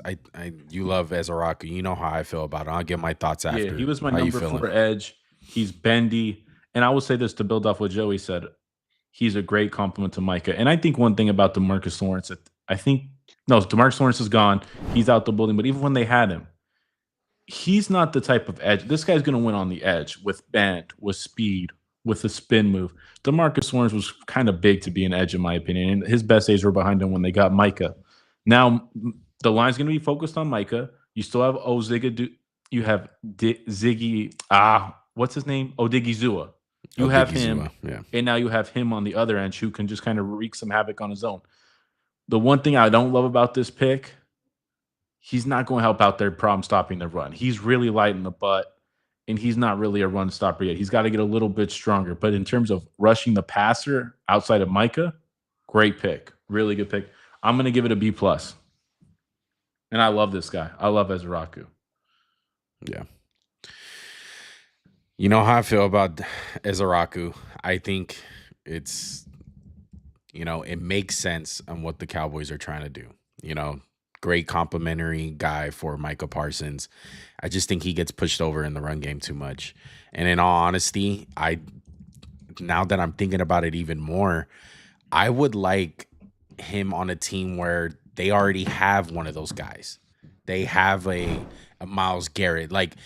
you love Ezeraku. You know how I feel about it. I'll get my thoughts after. Yeah, he was my number 4 edge. He's bendy. And I will say this to build off what Joey said. He's a great compliment to Micah. And I think one thing about DeMarcus Lawrence, DeMarcus Lawrence is gone. He's out the building. But even when they had him, he's not the type of edge. This guy's going to win on the edge with bend, with speed, with a spin move. DeMarcus Lawrence was kind of big to be an edge, in my opinion. And his best days were behind him when they got Micah. Now, the line's going to be focused on Micah. You still have Oziggy. You have Ziggy. What's his name? Odigizua. You have him, and now you have him on the other end who can just kind of wreak some havoc on his own. The one thing I don't love about this pick, he's not going to help out their problem stopping the run. He's really light in the butt, and he's not really a run stopper yet. He's got to get a little bit stronger. But in terms of rushing the passer outside of Micah, great pick. Really good pick. I'm going to give it a B+. And I love this guy. I love Ezeraku. Yeah. You know how I feel about Ezeraku. I think it's It makes sense on what the Cowboys are trying to do. You know, great complimentary guy for Micah Parsons. I just think he gets pushed over in the run game too much. And in all honesty, now that I'm thinking about it even more, I would like him on a team where they already have one of those guys. They have a Miles Garrett. Like,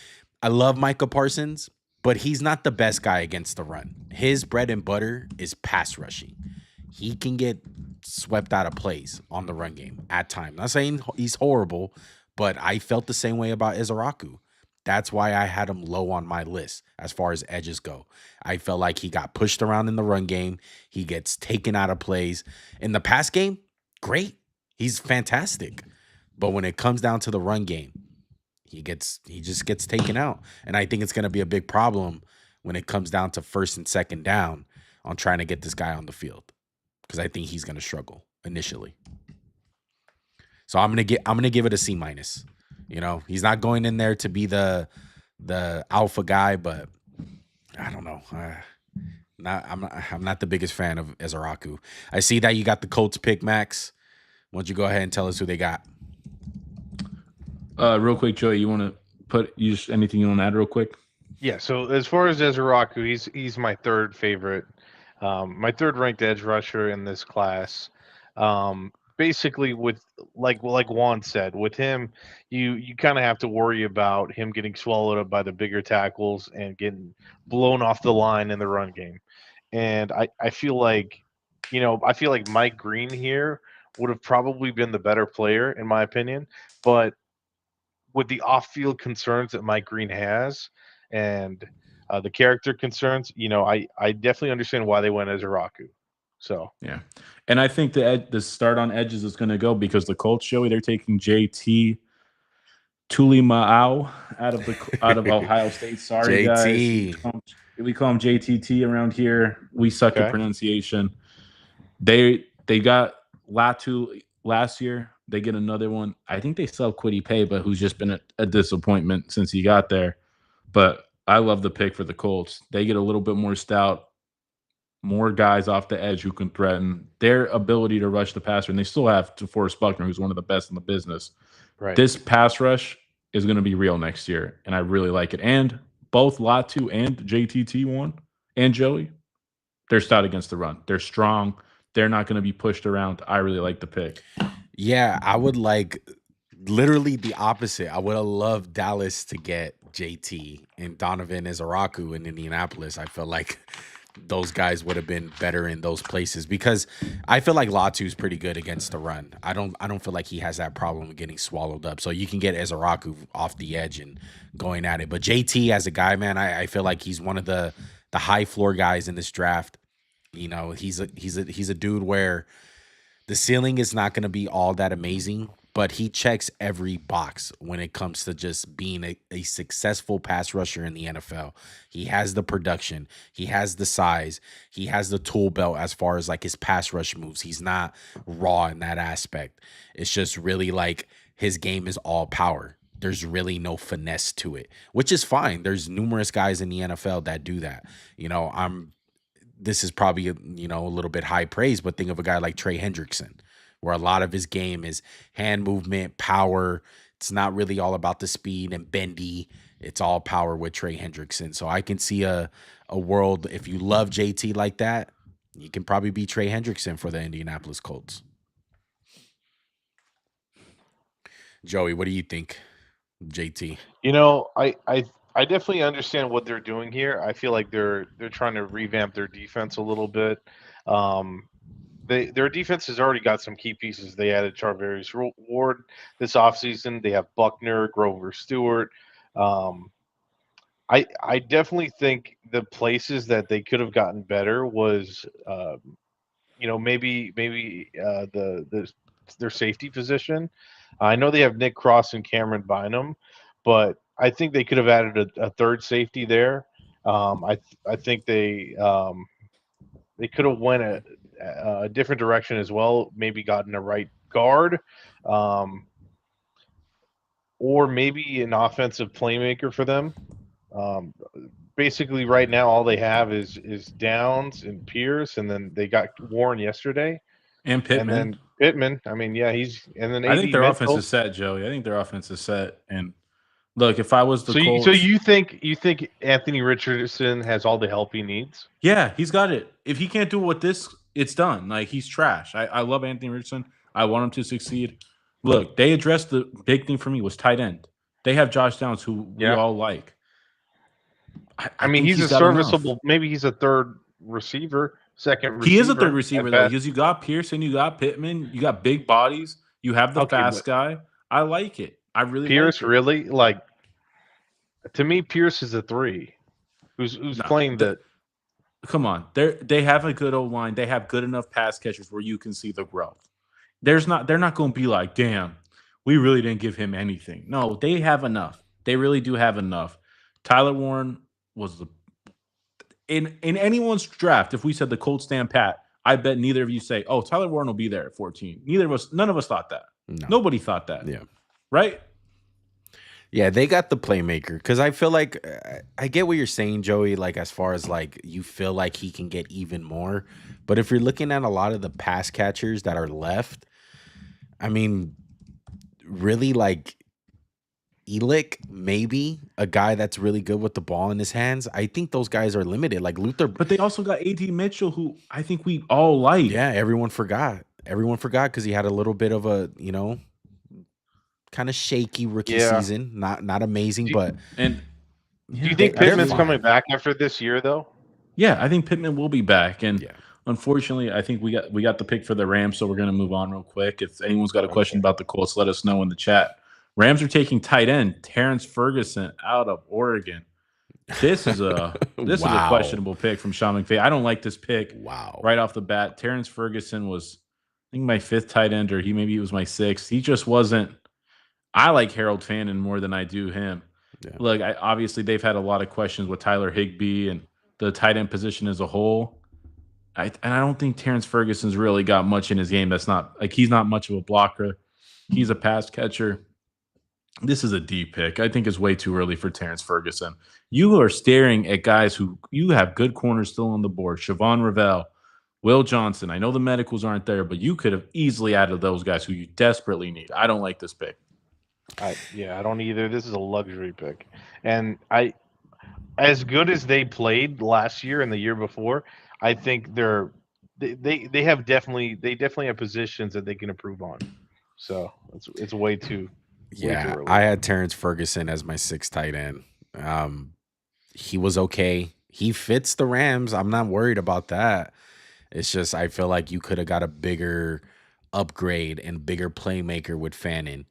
I love Micah Parsons, but he's not the best guy against the run. His bread and butter is pass rushing. He can get swept out of plays on the run game at times. Not saying he's horrible, but I felt the same way about Izaraku. That's why I had him low on my list as far as edges go. I felt like he got pushed around in the run game. He gets taken out of plays. In the pass game, great. He's fantastic. But when it comes down to the run game, he just gets taken out. And I think it's going to be a big problem when it comes down to first and second down on trying to get this guy on the field, because I think he's going to struggle initially. So I'm gonna give it a C minus. He's not going in there to be the alpha guy, but I don't know. I'm not the biggest fan of Ezaraku. I see that you got the Colts pick, Max. Why don't you go ahead and tell us who they got? Real quick, Joey, you want to anything you want to add real quick? Yeah. So as far as Ezraku, he's my third favorite, my third ranked edge rusher in this class. Basically, with like Juan said, with him, you kind of have to worry about him getting swallowed up by the bigger tackles and getting blown off the line in the run game. And I feel like, Mike Green here would have probably been the better player in my opinion, but with the off-field concerns that Mike Green has and the character concerns, I definitely understand why they went as Araku. So yeah, and I think the start on edges is going to go because the Colts, Joey, they're taking JT Tulimao out of Ohio State. Sorry, JT. guys, we call him JTT around here. We suck at pronunciation. They got Latu last year. They get another one. I think they still have Kwity Paye, but who's just been a disappointment since he got there. But I love the pick for the Colts. They get a little bit more stout, more guys off the edge who can threaten. Their ability to rush the passer, and they still have DeForest Buckner, who's one of the best in the business. Right. This pass rush is going to be real next year, and I really like it. And both Latu and JTT1 and Joey, they're stout against the run. They're strong. They're not going to be pushed around. I really like the pick. Yeah, I would like literally the opposite. I would have loved Dallas to get JT and Donovan Izaraku in Indianapolis. I feel like those guys would have been better in those places because I feel like Latu's pretty good against the run. I don't feel like he has that problem of getting swallowed up. So you can get Izaraku off the edge and going at it. But JT as a guy, man, I feel like he's one of the high floor guys in this draft. He's a dude where the ceiling is not going to be all that amazing, but he checks every box when it comes to just being a successful pass rusher in the NFL. He has the production, he has the size, he has the tool belt as far as like his pass rush moves. He's not raw in that aspect. It's just really like his game is all power. There's really no finesse to it, which is fine. There's numerous guys in the NFL that do that. This is probably a little bit high praise, but think of a guy like Trey Hendrickson, where a lot of his game is hand movement, power. It's not really all about the speed and bendy. It's all power with Trey Hendrickson. So I can see a world, if you love JT like that, you can probably be Trey Hendrickson for the Indianapolis Colts. Joey, what do you think, JT? I definitely understand what they're doing here. I feel like they're trying to revamp their defense a little bit. Their defense has already got some key pieces. They added Charvarius Ward this offseason. They have Buckner, Grover Stewart. I definitely think the places that they could have gotten better was, maybe their safety position. I know they have Nick Cross and Cameron Bynum, but I think they could have added a third safety there. I think they could have went a different direction as well. Maybe gotten a right guard, or maybe an offensive playmaker for them. basically right now all they have is Downs and Pierce, and then they got Warren yesterday, And and Pittman. then Pittman. I mean, yeah, he's and then I AD think their offense Mitchell. is set, Joey. I think their offense is set. And look, if I was the So Colts, you think Anthony Richardson has all the help he needs? yeah, he's got it. If he can't do it with this, it's done. Like, he's trash. I love Anthony Richardson. I want him to succeed. Look, they addressed the big thing for me was tight end. They have Josh Downs, who we Yeah. all like. I mean, think he's a got enough. serviceable. Maybe he's a third receiver, second receiver. He is a third receiver at though, best. because you got Pearson, you got Pittman, you got big bodies, you have the Okay, fast guy. I like it. I really Pierce, like it. really, like, to me, Pierce is a 3. Who's No, playing the? Come on, they have a good old line. They have good enough pass catchers where you can see the growth. They're not going to be like, damn, we really didn't give him anything. No, they have enough. They really do have enough. Tyler Warren was in anyone's draft. If we said the Colts stand pat, I bet neither of you say, "Oh, Tyler Warren will be there at 14." None of us thought that. No. Nobody thought that. Yeah. Right? Yeah, they got the playmaker because I feel like I get what you're saying, Joey. Like, as far as like you feel like he can get even more, but if you're looking at a lot of the pass catchers that are left, I mean, really, like Elick, maybe a guy that's really good with the ball in his hands. I think those guys are limited. Like Luther, But they also got AD Mitchell, who I think we all like. yeah, everyone forgot. Everyone forgot because he had a little bit of a, kind of shaky rookie season. Not amazing, but And Do you think they're Pittman's fine. coming back after this year, though? yeah, I think Pittman will be back. And Yeah. unfortunately, I think we got the pick for the Rams, so we're going to move on real quick. If anyone's got a question about the Colts, let us know in the chat. Rams are taking tight end Terrence Ferguson out of Oregon. This is a Wow. questionable pick from Sean McVay. I don't like this pick Wow. right off the bat. Terrence Ferguson was, I think, my 5th tight end, or he was my 6th. He just wasn't. I like Harold Fannin more than I do him. Yeah. Look, obviously they've had a lot of questions with Tyler Higbee and the tight end position as a whole. And I don't think Terrence Ferguson's really got much in his game. That's not like, he's not much of a blocker. He's a pass catcher. This is a deep pick. I think it's way too early for Terrence Ferguson. You are staring at guys who you have good corners still on the board. Siobhan Ravel, Will Johnson. I know the medicals aren't there, but you could have easily added those guys who you desperately need. I don't like this pick. I don't either. This is a luxury pick, and as good as they played last year and the year before, I think they definitely have positions that they can improve on. So it's way too. Yeah, early. I had Terrence Ferguson as my 6th tight end. He was okay. He fits the Rams. I'm not worried about that. It's just I feel like you could have got a bigger upgrade and bigger playmaker with Fannin.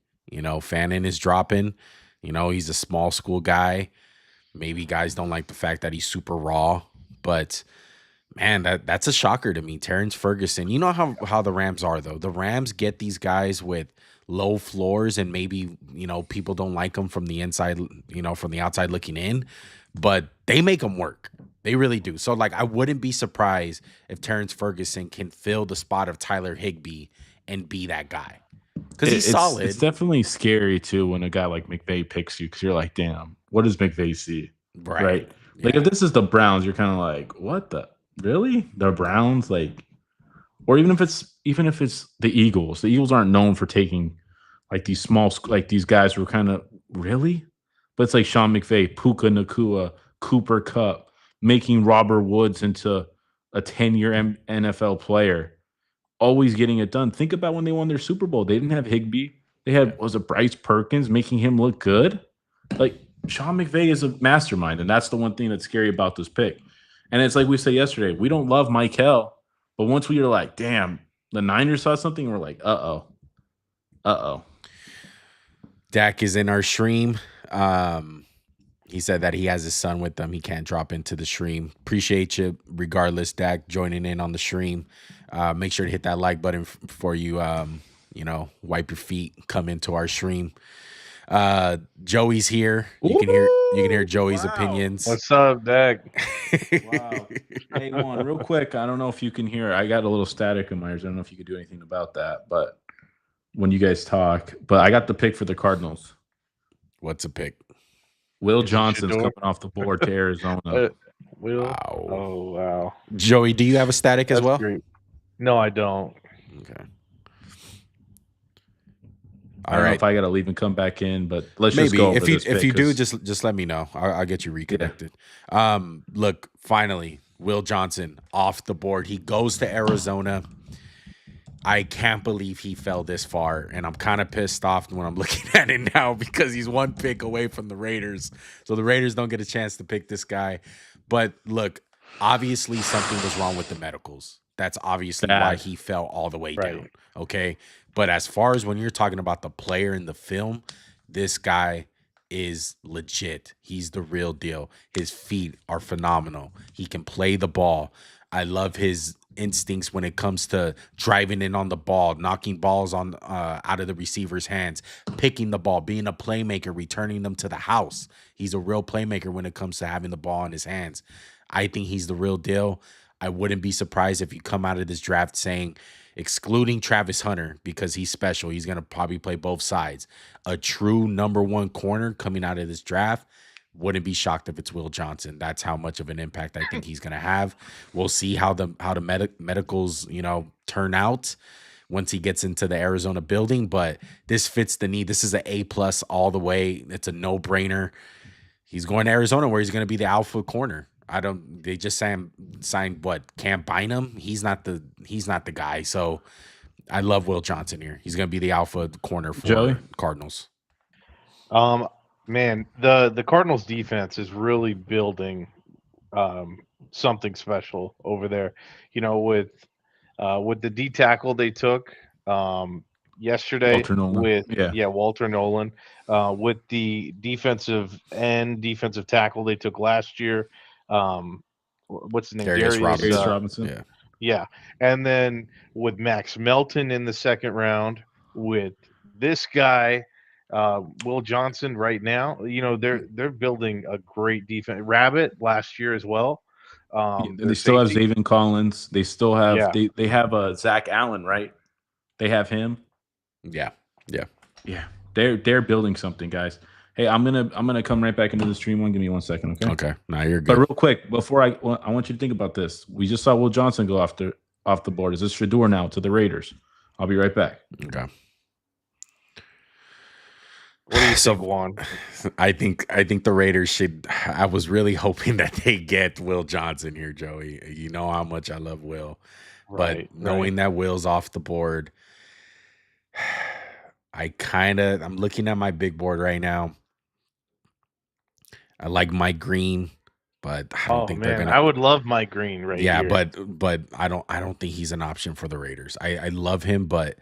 Fannin is dropping. He's a small school guy. Maybe guys don't like the fact that he's super raw, but man, that's a shocker to me. Terrence Ferguson. You know how the Rams are, though. The Rams get these guys with low floors, and maybe people don't like them from the inside, from the outside looking in, but they make them work. They really do. So like, I wouldn't be surprised if Terrence Ferguson can fill the spot of Tyler Higbee and be that guy because he's solid. It's definitely scary too when a guy like McVay picks you, because you're like, damn, what does McVay see? Right? Like, if this is the Browns, you're kind of like, what the really? The Browns? Like, or even if it's the Eagles aren't known for taking like these these guys who are kind of really, but it's like Sean McVay, Puka Nacua, Cooper Kupp, making Robert Woods into a 10-year NFL player, always getting it done. Think about when they won their Super Bowl. They didn't have Higbee. They had, was it Bryce Perkins, making him look good? Like, Sean McVay is a mastermind, and that's the one thing that's scary about this pick. And it's like we said yesterday, we don't love Michael, but once we are like, damn, the Niners saw something, we're like, uh-oh. Dak is in our stream. He said that he has his son with them. He can't drop into the stream. Appreciate you, regardless, Dak, joining in on the stream. Make sure to hit that like button before you, wipe your feet, come into our stream. Joey's here. You can hear Joey's opinions. What's up, Dak? Wow. Hey, Juan, real quick, I don't know if you can hear. I got a little static in my ears. I don't know if you could do anything about that, but when you guys talk. But I got the pick for the Cardinals. What's a pick? Will Is it Johnson's Shador? coming off the board to Arizona. Will? Wow. Oh, wow. Joey, do you have a static as That's well? great. No, I don't. Okay. I All don't know right. if I got to leave and come back in, but let's just Maybe go over if you this if pick, you do, 'cause just let me know. I'll get you reconnected. Look, finally, Will Johnson off the board. He goes to Arizona. I can't believe he fell this far, and I'm kind of pissed off when I'm looking at it now because he's one pick away from the Raiders. So the Raiders don't get a chance to pick this guy. But look, obviously something was wrong with the medicals. That's obviously why Bad. he fell all the way Right. down. Okay. But as far as when you're talking about the player in the film, this guy is legit. He's the real deal. His feet are phenomenal. He can play the ball. I love his instincts when it comes to driving in on the ball, knocking balls on out of the receiver's hands, picking the ball, being a playmaker, returning them to the house. He's a real playmaker when it comes to having the ball in his hands. I think he's the real deal. I wouldn't be surprised if you come out of this draft saying, excluding Travis Hunter because he's special, he's going to probably play both sides, a true number one corner coming out of this draft. Wouldn't be shocked if it's Will Johnson. That's how much of an impact I think he's going to have. We'll see how the medicals, turn out once he gets into the Arizona building, but this fits the need. This is an A+ all the way. It's a no-brainer. He's going to Arizona where he's going to be the alpha corner. They just signed what, Cam Bynum? He's not the guy. So I love Will Johnson here. He's going to be the alpha corner for Joey? Cardinals. Man, the Cardinals defense is really building something special over there. With the D tackle they took yesterday Walter Nolan. with Yeah. Walter Nolan, with the defensive tackle they took last year. What's his name? Darius Darius Robinson. Robinson. Yeah, and then with Max Melton in the second round, with this guy, Will Johnson right now, they're building a great defense. Rabbit last year as well. They still have safety- Zaven Collins. They still have Yeah. they have Zach Allen, right? They have him. Yeah. Yeah. They're building something, guys. Hey, I'm gonna come right back into the stream. Give me 1 second, okay? Okay. Now you're But good. real quick, before I want you to think about this. We just saw Will Johnson go off the board. Is this Shador now to the Raiders? I'll be right back. Okay. What do you So- think, Juan? I think the Raiders should. I was really hoping that they get Will Johnson here, Joey. You know how much I love Will, Right, but knowing that Will's off the board, I'm looking at my big board right now. I like Mike Green, but I don't think they're man, gonna. I would love Mike Green right Yeah, here. but I don't think he's an option for the Raiders. I love him, but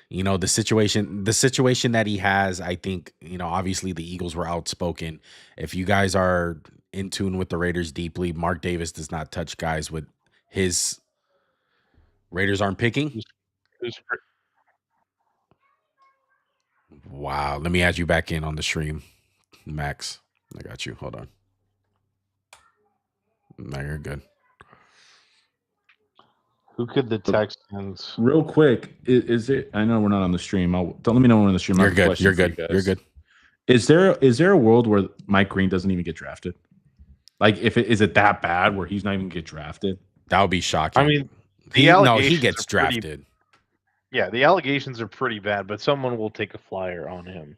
the situation that he has, I think, obviously the Eagles were outspoken. If you guys are in tune with the Raiders deeply, Mark Davis does not touch guys with his Raiders aren't picking. Who's- Wow. Let me add you back in on the stream, Max. I got you. Hold on. No, you're good. Who could the Texans? Real quick, is it? I know we're not on the stream. Don't let me know when we're on the stream. I You're have a good. question You're for you good. guys. You're good. Is there a world where Mike Green doesn't even get drafted? Like, is it that bad where he's not even get drafted? That would be shocking. I mean, the he allegations gets are pretty- drafted. Yeah, the allegations are pretty bad, but someone will take a flyer on him.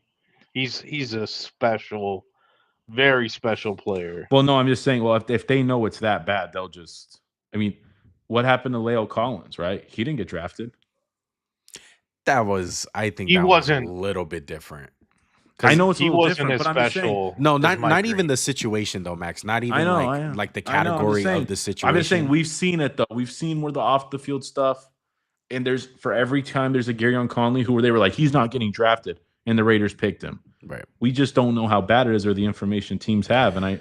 He's a special, very special player. Well, no, I'm just saying. Well, if they know it's that bad, they'll just. I mean, what happened to Leo Collins? Right, he didn't get drafted. I think He that wasn't- was a little bit different. I know it's a He little wasn't different, as but I'm just saying. special. No, as not Mike even Green. the situation though, Max. Not even I know, like I know. like the I know, I'm just category saying. of the situation. I'm just saying we've seen it though. We've seen where the off the field stuff, and there's for every time there's a Garyon Conley who they were like he's not getting drafted, and the Raiders picked him. Right. We just don't know how bad it is or the information teams have, and I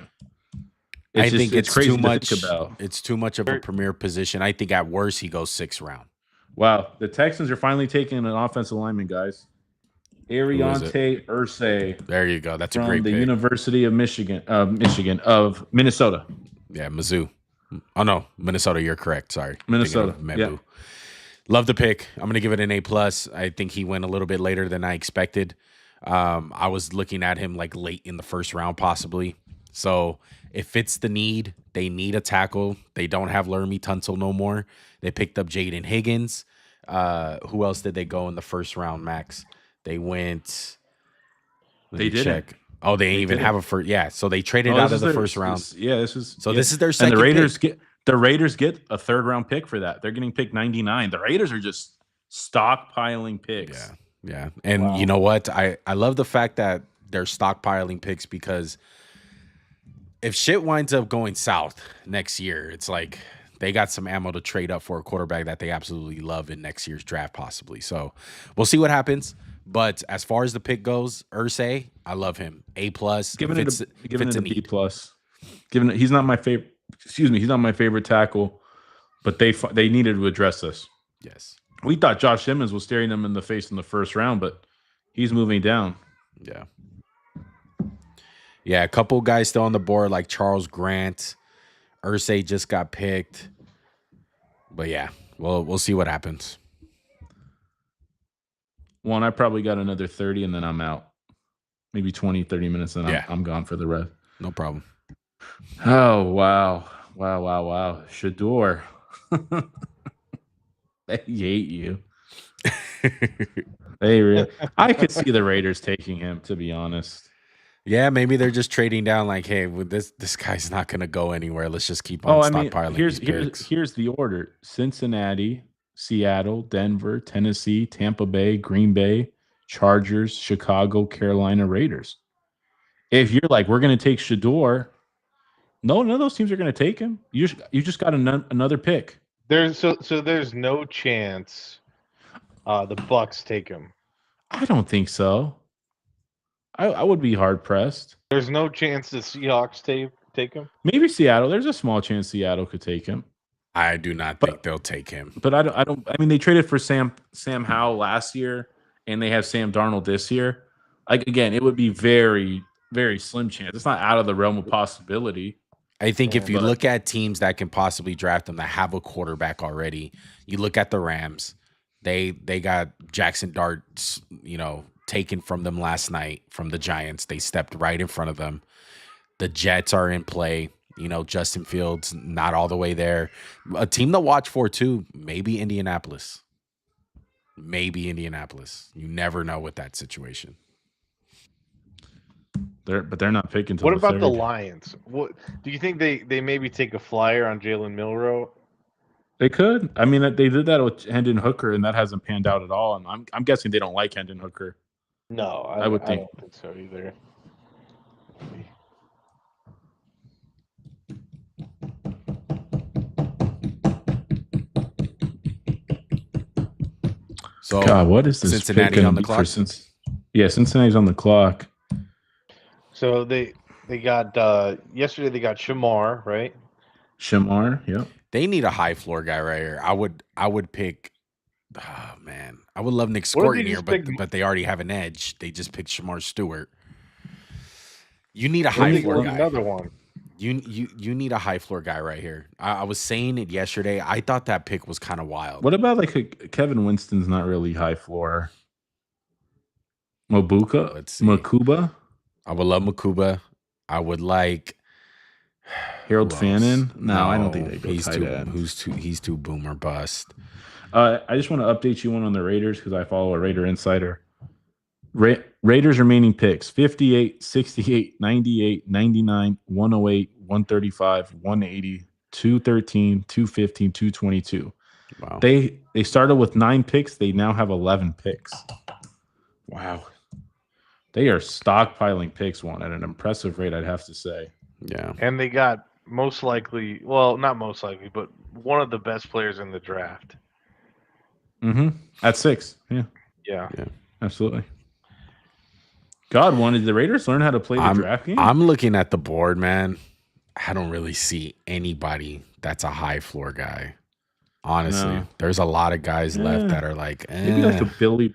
think it's crazy too to much. think about. It's too much of a premier position. I think at worst he goes 6th round. Wow, the Texans are finally taking an offensive lineman, guys. Ariante Ursay There you go. That's a from great the pick. University of Michigan of Minnesota. Yeah, Mizzou. Oh no, Minnesota. You're correct. Sorry, Minnesota, Thinking of yeah. Mebu. Love the pick. I'm gonna give it an A+. I think he went a little bit later than I expected. I was looking at him like late in the first round, possibly. So it fits the need. They need a tackle. They don't have Laramie Tunsil no more. They picked up Jaden Higgins. Who else did they go in the first round, Max? They went. Let They me didn't. check. Oh, they They didn't even didn't. have a first. Yeah, so they traded Oh, out this of is the their first round. this is So yeah. this is their And second the Raiders pick. get a third round pick for that. They're getting pick 99. The Raiders are just stockpiling picks. Yeah. And Wow. you know what? I love the fact that they're stockpiling picks because if shit winds up going south next year, it's like they got some ammo to trade up for a quarterback that they absolutely love in next year's draft, possibly. So we'll see what happens. But as far as the pick goes, Ursay, I love him. A plus. Giving it a B need. plus. He's not my favorite. Excuse me, he's not my favorite tackle. But they needed to address this. Yes. We thought Josh Simmons was staring them in the face in the first round, but he's moving down. Yeah. Yeah, a couple guys still on the board, like Charles Grant. Ursay just got picked. But yeah, we'll see what happens. One, I probably got another 30 and then I'm out. Maybe 20, 30 minutes and I'm gone for the rest. No problem. Oh, wow. Wow. Shador. They hate you. I could see the Raiders taking him, to be honest. Yeah, maybe they're just trading down like, hey, with this guy's not going to go anywhere. Let's just keep on stockpiling these picks. Here's the order. Cincinnati, Seattle, Denver, Tennessee, Tampa Bay, Green Bay, Chargers, Chicago, Carolina, Raiders. If you're like, we're going to take Shador, none of those teams are going to take him. You just got another pick. There's no chance the Bucks take him. I don't think so. I would be hard pressed. There's no chance the Seahawks take him. Maybe Seattle. There's a small chance Seattle could take him. I do not think they'll take him. But I don't. I mean, they traded for Sam Howell last year, and they have Sam Darnold this year. Like again, it would be very, very slim chance. It's not out of the realm of possibility. I think if you look at teams that can possibly draft them that have a quarterback already, you look at the Rams. They got Jackson Dart, taken from them last night from the Giants. They stepped right in front of them. The Jets are in play. Justin Fields not all the way there. A team to watch for too, maybe Indianapolis. You never know with that situation. They're not picking. What about the Lions? What do you think they maybe take a flyer on Jalen Milroe? They could. I mean, they did that with Hendon Hooker, and that hasn't panned out at all. And I'm guessing they don't like Hendon Hooker. No, I don't think so either. So, God, what is this? Cincinnati on the clock. Cincinnati's on the clock. So they got yesterday. They got Shamar, right? Shamar, yep. They need a high floor guy right here. I would pick. Oh man, I would love Nick Scorton here, but they already have an edge. They just picked Shamar Stewart. You need a high floor guy. Another one. You need a high floor guy right here. I was saying it yesterday. I thought that pick was kind of wild. What about Kevin Winston's not really high floor? Makuba. I would love Makuba. I would like Harold Fannin. No, I don't think they go tight end. He's too boomer bust. I just want to update you on the Raiders because I follow a Raider insider. Raiders remaining picks 58, 68, 98, 99, 108, 135, 180, 213, 215, 222. Wow. They started with 9 picks. They now have 11 picks. Wow. They are stockpiling picks at an impressive rate, I'd have to say. Yeah. And they got not most likely, but one of the best players in the draft. Mm-hmm. At 6. Yeah. Yeah. Absolutely. God, wanted the Raiders learn how to play the draft game? I'm looking at the board, man. I don't really see anybody that's a high floor guy. Honestly, there's a lot of guys left that are like, Maybe like a Billy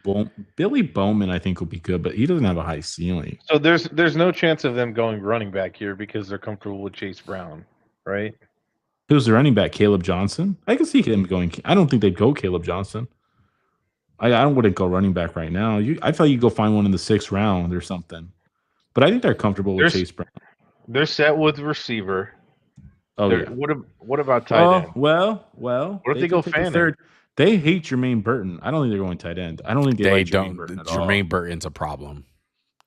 Bowman, I think, will be good, but he doesn't have a high ceiling. So there's no chance of them going running back here because they're comfortable with Chase Brown, right? Who's the running back? Caleb Johnson? I can see him going. I don't think they'd go Caleb Johnson. I wouldn't go running back right now. I feel you go find one in the 6th round or something. But I think they're comfortable with There's Chase Brown. they're set with receiver. Oh They're, yeah. what about tight end? Well. What if they go could take a Fanning? third. They hate Jermaine Burton. I don't think they're going tight end. I don't think they They like Jermaine don't. Burton at all. Jermaine Burton's a problem.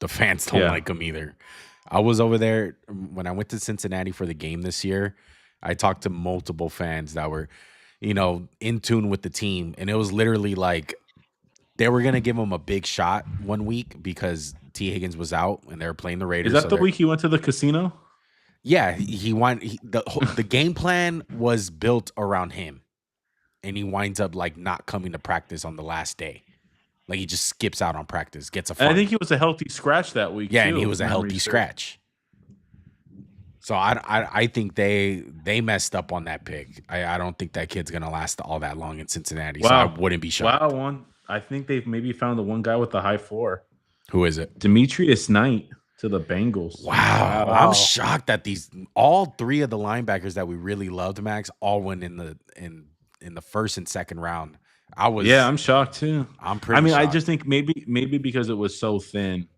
The fans don't Yeah. like him either. I was over there when I went to Cincinnati for the game this year. I talked to multiple fans that were, in tune with the team, and it was literally like they were gonna give him a big shot one week because T. Higgins was out and they were playing the Raiders. Is that the week he went to the casino? Yeah, the game plan was built around him, and he winds up like not coming to practice on the last day. Like he just skips out on practice, gets a And I fine. think he was a healthy scratch that week. Yeah, too, and he was a if memory healthy serves. scratch. So I think they messed up on that pick. I don't think that kid's gonna last all that long in Cincinnati. So I Wow. wouldn't be shocked. Wow, I think they've maybe found the one guy with the high floor. Who is it? Demetrius Knight to the Bengals. Wow. Wow. I'm shocked that all three of the linebackers that we really loved, Max, all went in the first and second round. I'm shocked too. I'm pretty I mean, I shocked. just think maybe because it was so thin,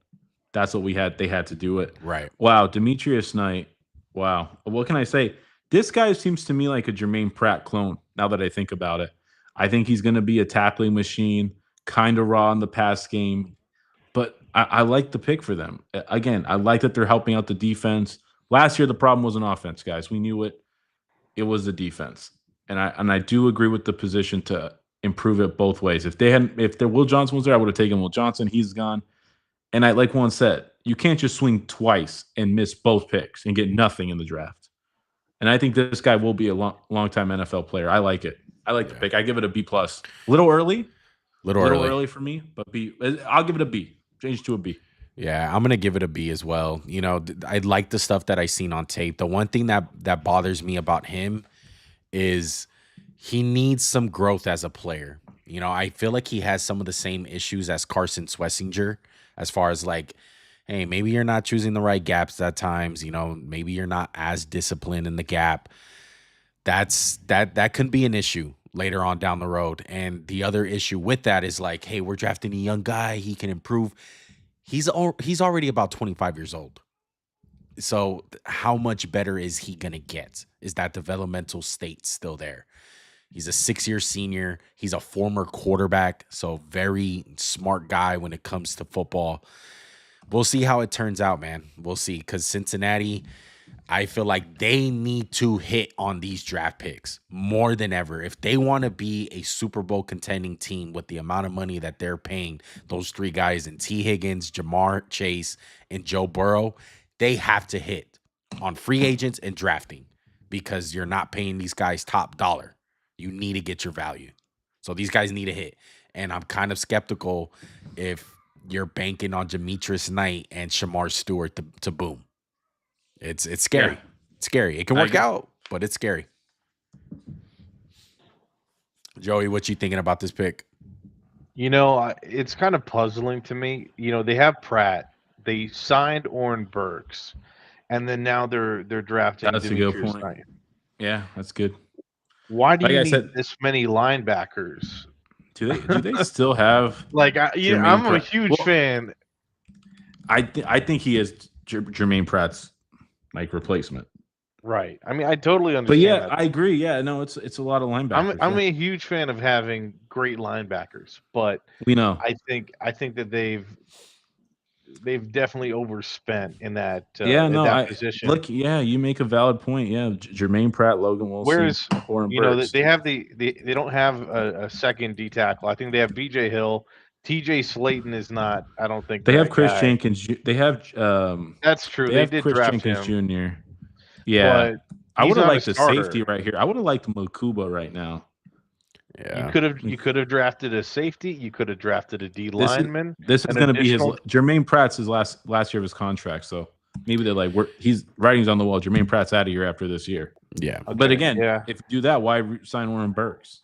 that's what they had to do it. Right. Wow, Demetrius Knight. Wow. What can I say? This guy seems to me like a Jermaine Pratt clone, now that I think about it. I think he's going to be a tackling machine, kind of raw in the pass game, but I like the pick for them. Again, I like that they're helping out the defense. Last year, the problem was an offense, guys. We knew it. It was the defense. And I do agree with the position to improve it both ways. If Will Johnson was there, I would have taken Will Johnson. He's gone. And like Juan said, you can't just swing twice and miss both picks and get nothing in the draft. And I think this guy will be a long-time NFL player. I like it. I like the pick. I give it a B+. Little early for me, but B. I'll give it a B. Change to a B. Yeah, I'm gonna give it a B as well. I like the stuff that I seen on tape. The one thing that bothers me about him is he needs some growth as a player. I feel like he has some of the same issues as Carson Swessinger, as far as like, hey, maybe you're not choosing the right gaps at times. Maybe you're not as disciplined in the gap. That could be an issue later on down the road. And the other issue with that is like, hey, we're drafting a young guy. He can improve. He's already about 25 years old. So how much better is he going to get? Is that developmental state still there? He's a 6-year senior. He's a former quarterback. So very smart guy when it comes to football. We'll see how it turns out, man. We'll see. Because Cincinnati, I feel like they need to hit on these draft picks more than ever. If they want to be a Super Bowl contending team with the amount of money that they're paying those three guys in T. Higgins, Jamar Chase, and Joe Burrow, they have to hit on free agents and drafting because you're not paying these guys top dollar. You need to get your value. So these guys need a hit. And I'm kind of skeptical if you're banking on Demetrius Knight and Shamar Stewart to boom. It's scary. Yeah. It's scary. It can work out, but it's scary. Joey, what you thinking about this pick? It's kind of puzzling to me. They have Pratt. They signed Oren Burks, and then now they're drafting That's a good Demetrius point. Knight. Yeah, that's good. Why do Like you I need said- this many linebackers? Do they still have? Like, I'm a Pratt. huge Well, fan. I think he is Jermaine Pratt's like replacement. Right. I mean, I totally understand. But yeah, that. I agree. Yeah, no, it's a lot of linebackers. I'm yeah. a huge fan of having great linebackers, but We know. I think that they've definitely overspent in that position. Look, yeah, you make a valid point. Yeah, Jermaine Pratt, Logan Wilson, Whereas, Oren you know, Burks. they have they don't have a second D tackle. I think they have B.J. Hill. T.J. Slayton is not. I don't think They have that Chris guy. Jenkins. They have That's true. they They have did Chris draft Jenkins him, Jr. Yeah, but I he's would have not a liked the starter. safety right here. I would have liked Makuba right now. Yeah. you could have drafted a safety. You could have drafted a D This is- lineman. This is An going to be his additional- Jermaine Pratt's his last year of his contract. So maybe they're like, he's writing's on the wall. Jermaine Pratt's out of here after this year. Yeah. But Okay, again, yeah. if you do that, why sign Warren Burks?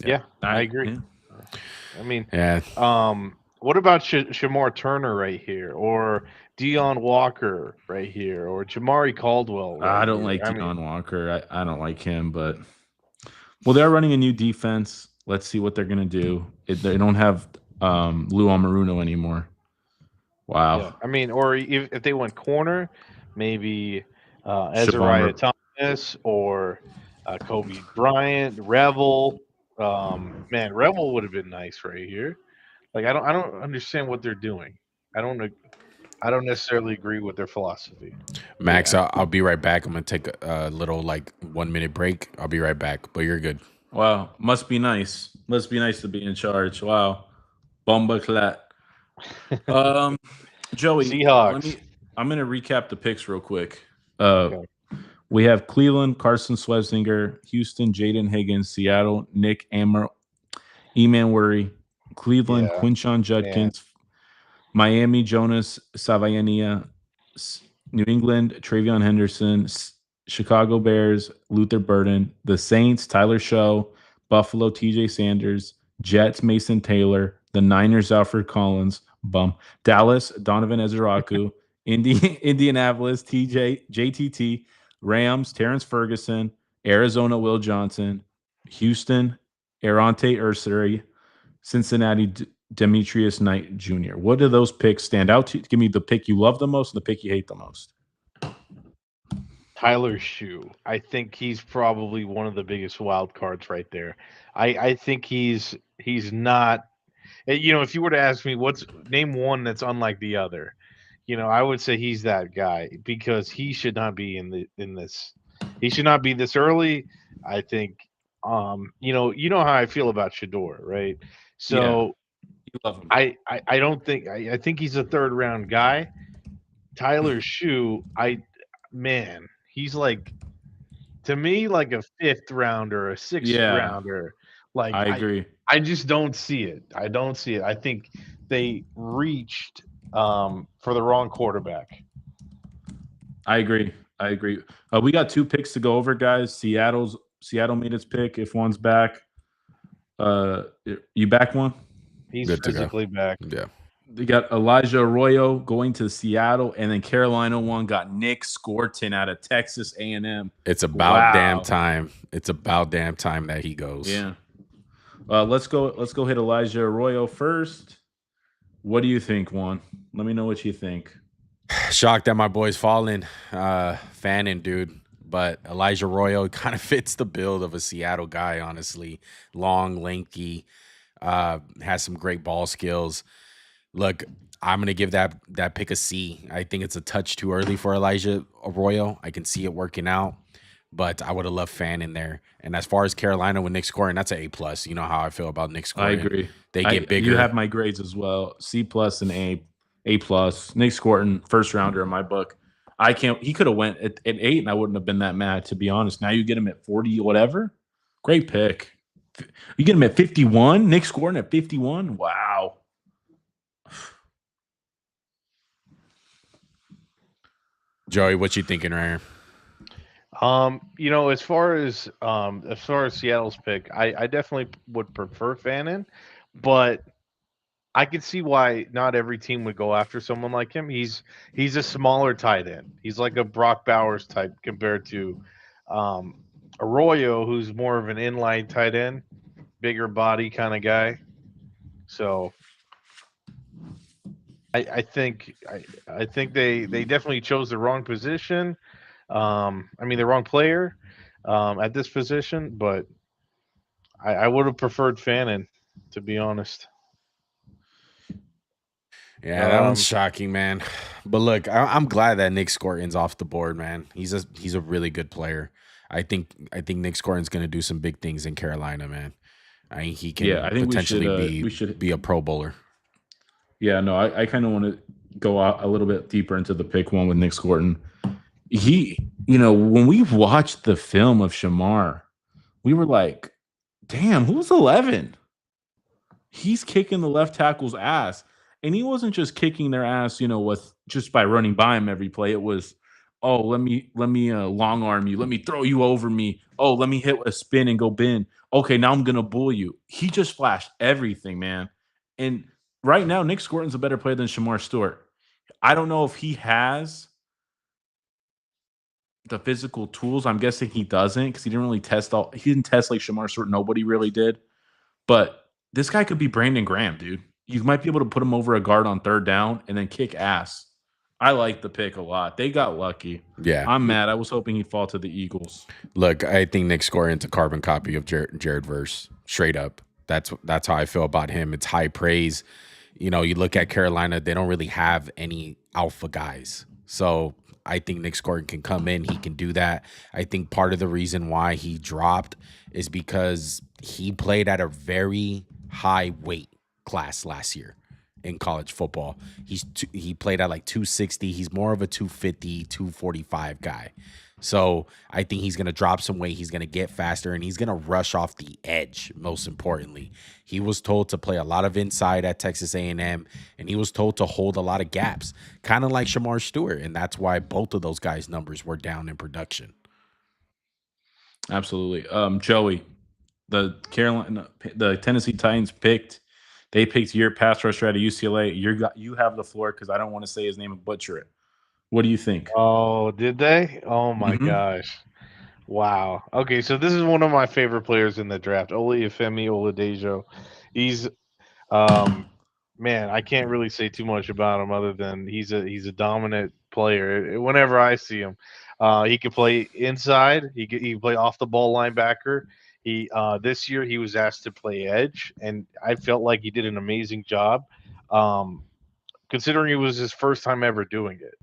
Yeah, I agree. yeah. I mean, Yeah. what about Shamar Turner right here, or Deion Walker right here, or Jamari Caldwell? Right I don't here? like I Deion mean, Walker. I don't like him, but they're running a new defense. Let's see what they're gonna do. They don't have Lou Almiruno anymore. Wow. Yeah, I mean, or if they went corner, maybe Siobhan Azariah Thomas or Kobe Bryant, Revel. Man, Revel would have been nice right here. Like I don't understand what they're doing. I don't necessarily agree with their philosophy. Max, Yeah. I'll be right back. I'm gonna take a little like 1 minute break. I'll be right back, but you're good. Wow. Must be nice. Must be nice to be in charge. Wow. Bomba clat. Joey, Seahawks. I'm gonna recap the picks real quick. Okay. We have Cleveland, Carson Swesinger, Houston, Jaden Higgins, Seattle, Nick Eman Worry, Cleveland, Yeah, Quinshon Judkins, Miami, Jonas Savaiania, New England, Travion Henderson, Chicago Bears, Luther Burden, the Saints, Tyler Show, Buffalo, TJ Sanders, Jets, Mason Taylor, the Niners, Alfred Collins, Dallas, Donovan Ezeraku, Indianapolis, JTT, Rams, Terrence Ferguson, Arizona, Will Johnson, Houston, Arante Ursary, Cincinnati, Demetrius Knight Jr. What do those picks stand out to? Give me the pick you love the most and the pick you hate the most. Tyler Shoe. I think he's probably one of the biggest wild cards right there. I think he's not. If you were to ask me what's name one that's unlike the other, I would say he's that guy because he should not be in this. He should not be this early. I think. You know how I feel about Shador, right? So You love him. I don't think I think he's a third round guy. Tyler Shoe, man, he's like to me like a fifth rounder, a sixth rounder. Like I agree. I just don't see it. I don't see it. I think they reached for the wrong quarterback. I agree. We got 2 picks to go over, guys. Seattle made its pick. If one's back, you back one? He's Good to go. physically back. Yeah. They got Elijah Arroyo going to Seattle, and then Carolina one got Nick Scorton out of Texas A&M. It's about damn time. It's about damn time that he goes. Yeah. Let's go hit Elijah Arroyo first. What do you think, Juan? Let me know what you think. Shocked that my boy's falling. Fanning, dude. But Elijah Arroyo kind of fits the build of a Seattle guy, honestly. Long, lanky, has some great ball skills. Look, I'm going to give that pick a C. I think it's a touch too early for Elijah Arroyo. I can see it working out, but I would have loved Fan in there. And as far as Carolina with Nick Scoring, that's an A+. You know how I feel about Nick Scoring. I agree. They get bigger. You have my grades as well. C+ and A+. Nick Scorton, first rounder in my book. He could have went at 8 and I wouldn't have been that mad, to be honest. Now you get him at 40, whatever. Great pick. You get him at 51. Nick Scorton at 51. Wow. Joey, what you thinking right here? As far as Seattle's pick, I definitely would prefer Fannin, but I could see why not every team would go after someone like him. He's a smaller tight end. He's like a Brock Bowers type compared to Arroyo, who's more of an inline tight end, bigger body kind of guy. So I think they definitely chose the wrong position. The wrong player at this position, but I would have preferred Fannin, to be honest. Yeah, that one's shocking, man. But look, I'm glad that Nick Scorton's off the board, man. He's a really good player. I think Nick Scorton's going to do some big things in Carolina, man. He can potentially be a Pro Bowler. Yeah, no, I kind of want to go out a little bit deeper into the pick one with Nick Scorton. When we watched the film of Shamar, we were like, damn, who's 11? He's kicking the left tackle's ass. And he wasn't just kicking their ass, with just by running by him every play. It was, oh, let me long arm you. Let me throw you over me. Oh, let me hit a spin and go bend. Okay, now I'm going to bull you. He just flashed everything, man. And right now, Nick Scorton's a better player than Shamar Stewart. I don't know if he has the physical tools. I'm guessing he doesn't because he didn't really test he didn't test like Shamar Stewart. Nobody really did. But this guy could be Brandon Graham, dude. You might be able to put him over a guard on third down and then kick ass. I like the pick a lot. They got lucky. Yeah. I'm mad. I was hoping he'd fall to the Eagles. Look, I think Nick Scorin's a carbon copy of Jared Verse, straight up. That's how I feel about him. It's high praise. You know, you look at Carolina, they don't really have any alpha guys. So I think Nick Scorin can come in. He can do that. I think part of the reason why he dropped is because he played at a very high weight class last year in college football. He played at like 260. He's more of a 250, 245 guy. So I think he's going to drop some weight. He's going to get faster, and he's going to rush off the edge. Most importantly, he was told to play a lot of inside at Texas A&M, and he was told to hold a lot of gaps, kind of like Shamar Stewart. And that's why both of those guys' numbers were down in production. Absolutely. Joey, the Tennessee Titans they picked your pass rusher out of UCLA. You have the floor because I don't want to say his name and butcher it. What do you think? Oh, did they? Oh my gosh. Wow. Okay, so this is one of my favorite players in the draft, Olufemi Oladejo. He's man, I can't really say too much about him other than he's a dominant player. Whenever I see him, he can play inside. He can play off the ball linebacker. He this year he was asked to play edge, and I felt like he did an amazing job, considering it was his first time ever doing it.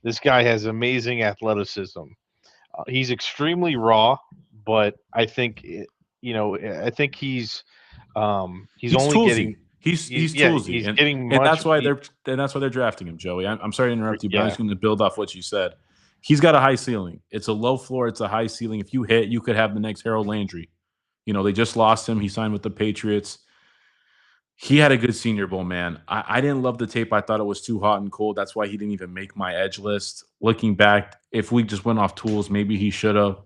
This guy has amazing athleticism. He's extremely raw, but I think I think he's only toolsy. getting he's toolsy. He's and, getting and that's why they're drafting him, Joey. I'm sorry to interrupt you, but I'm just going to build off what you said. He's got a high ceiling. It's a low floor. It's a high ceiling. If you hit, you could have the next Harold Landry. You know, they just lost him. He signed with the Patriots. He had a good Senior Bowl, man. I didn't love the tape. I thought it was too hot and cold. That's why he didn't even make my edge list. Looking back, if we just went off tools, maybe he should have.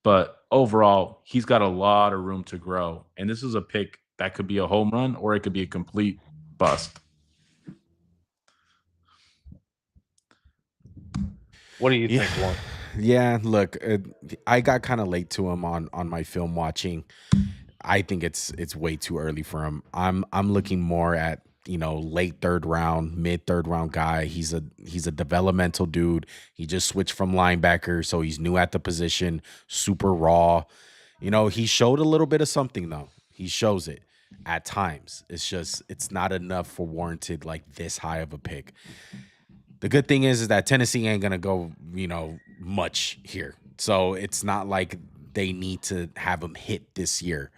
But overall, he's got a lot of room to grow. And this is a pick that could be a home run or it could be a complete bust. What do you think, Juan? Yeah, look, I got kind of late to him on my film watching. I think it's way too early for him. I'm looking more at, late third round, mid third round guy. He's a developmental dude. He just switched from linebacker, so he's new at the position, super raw. He showed a little bit of something though. He shows it at times. It's not enough for warranted like this high of a pick. The good thing is that Tennessee ain't gonna go, much here. So it's not like they need to have him hit this year.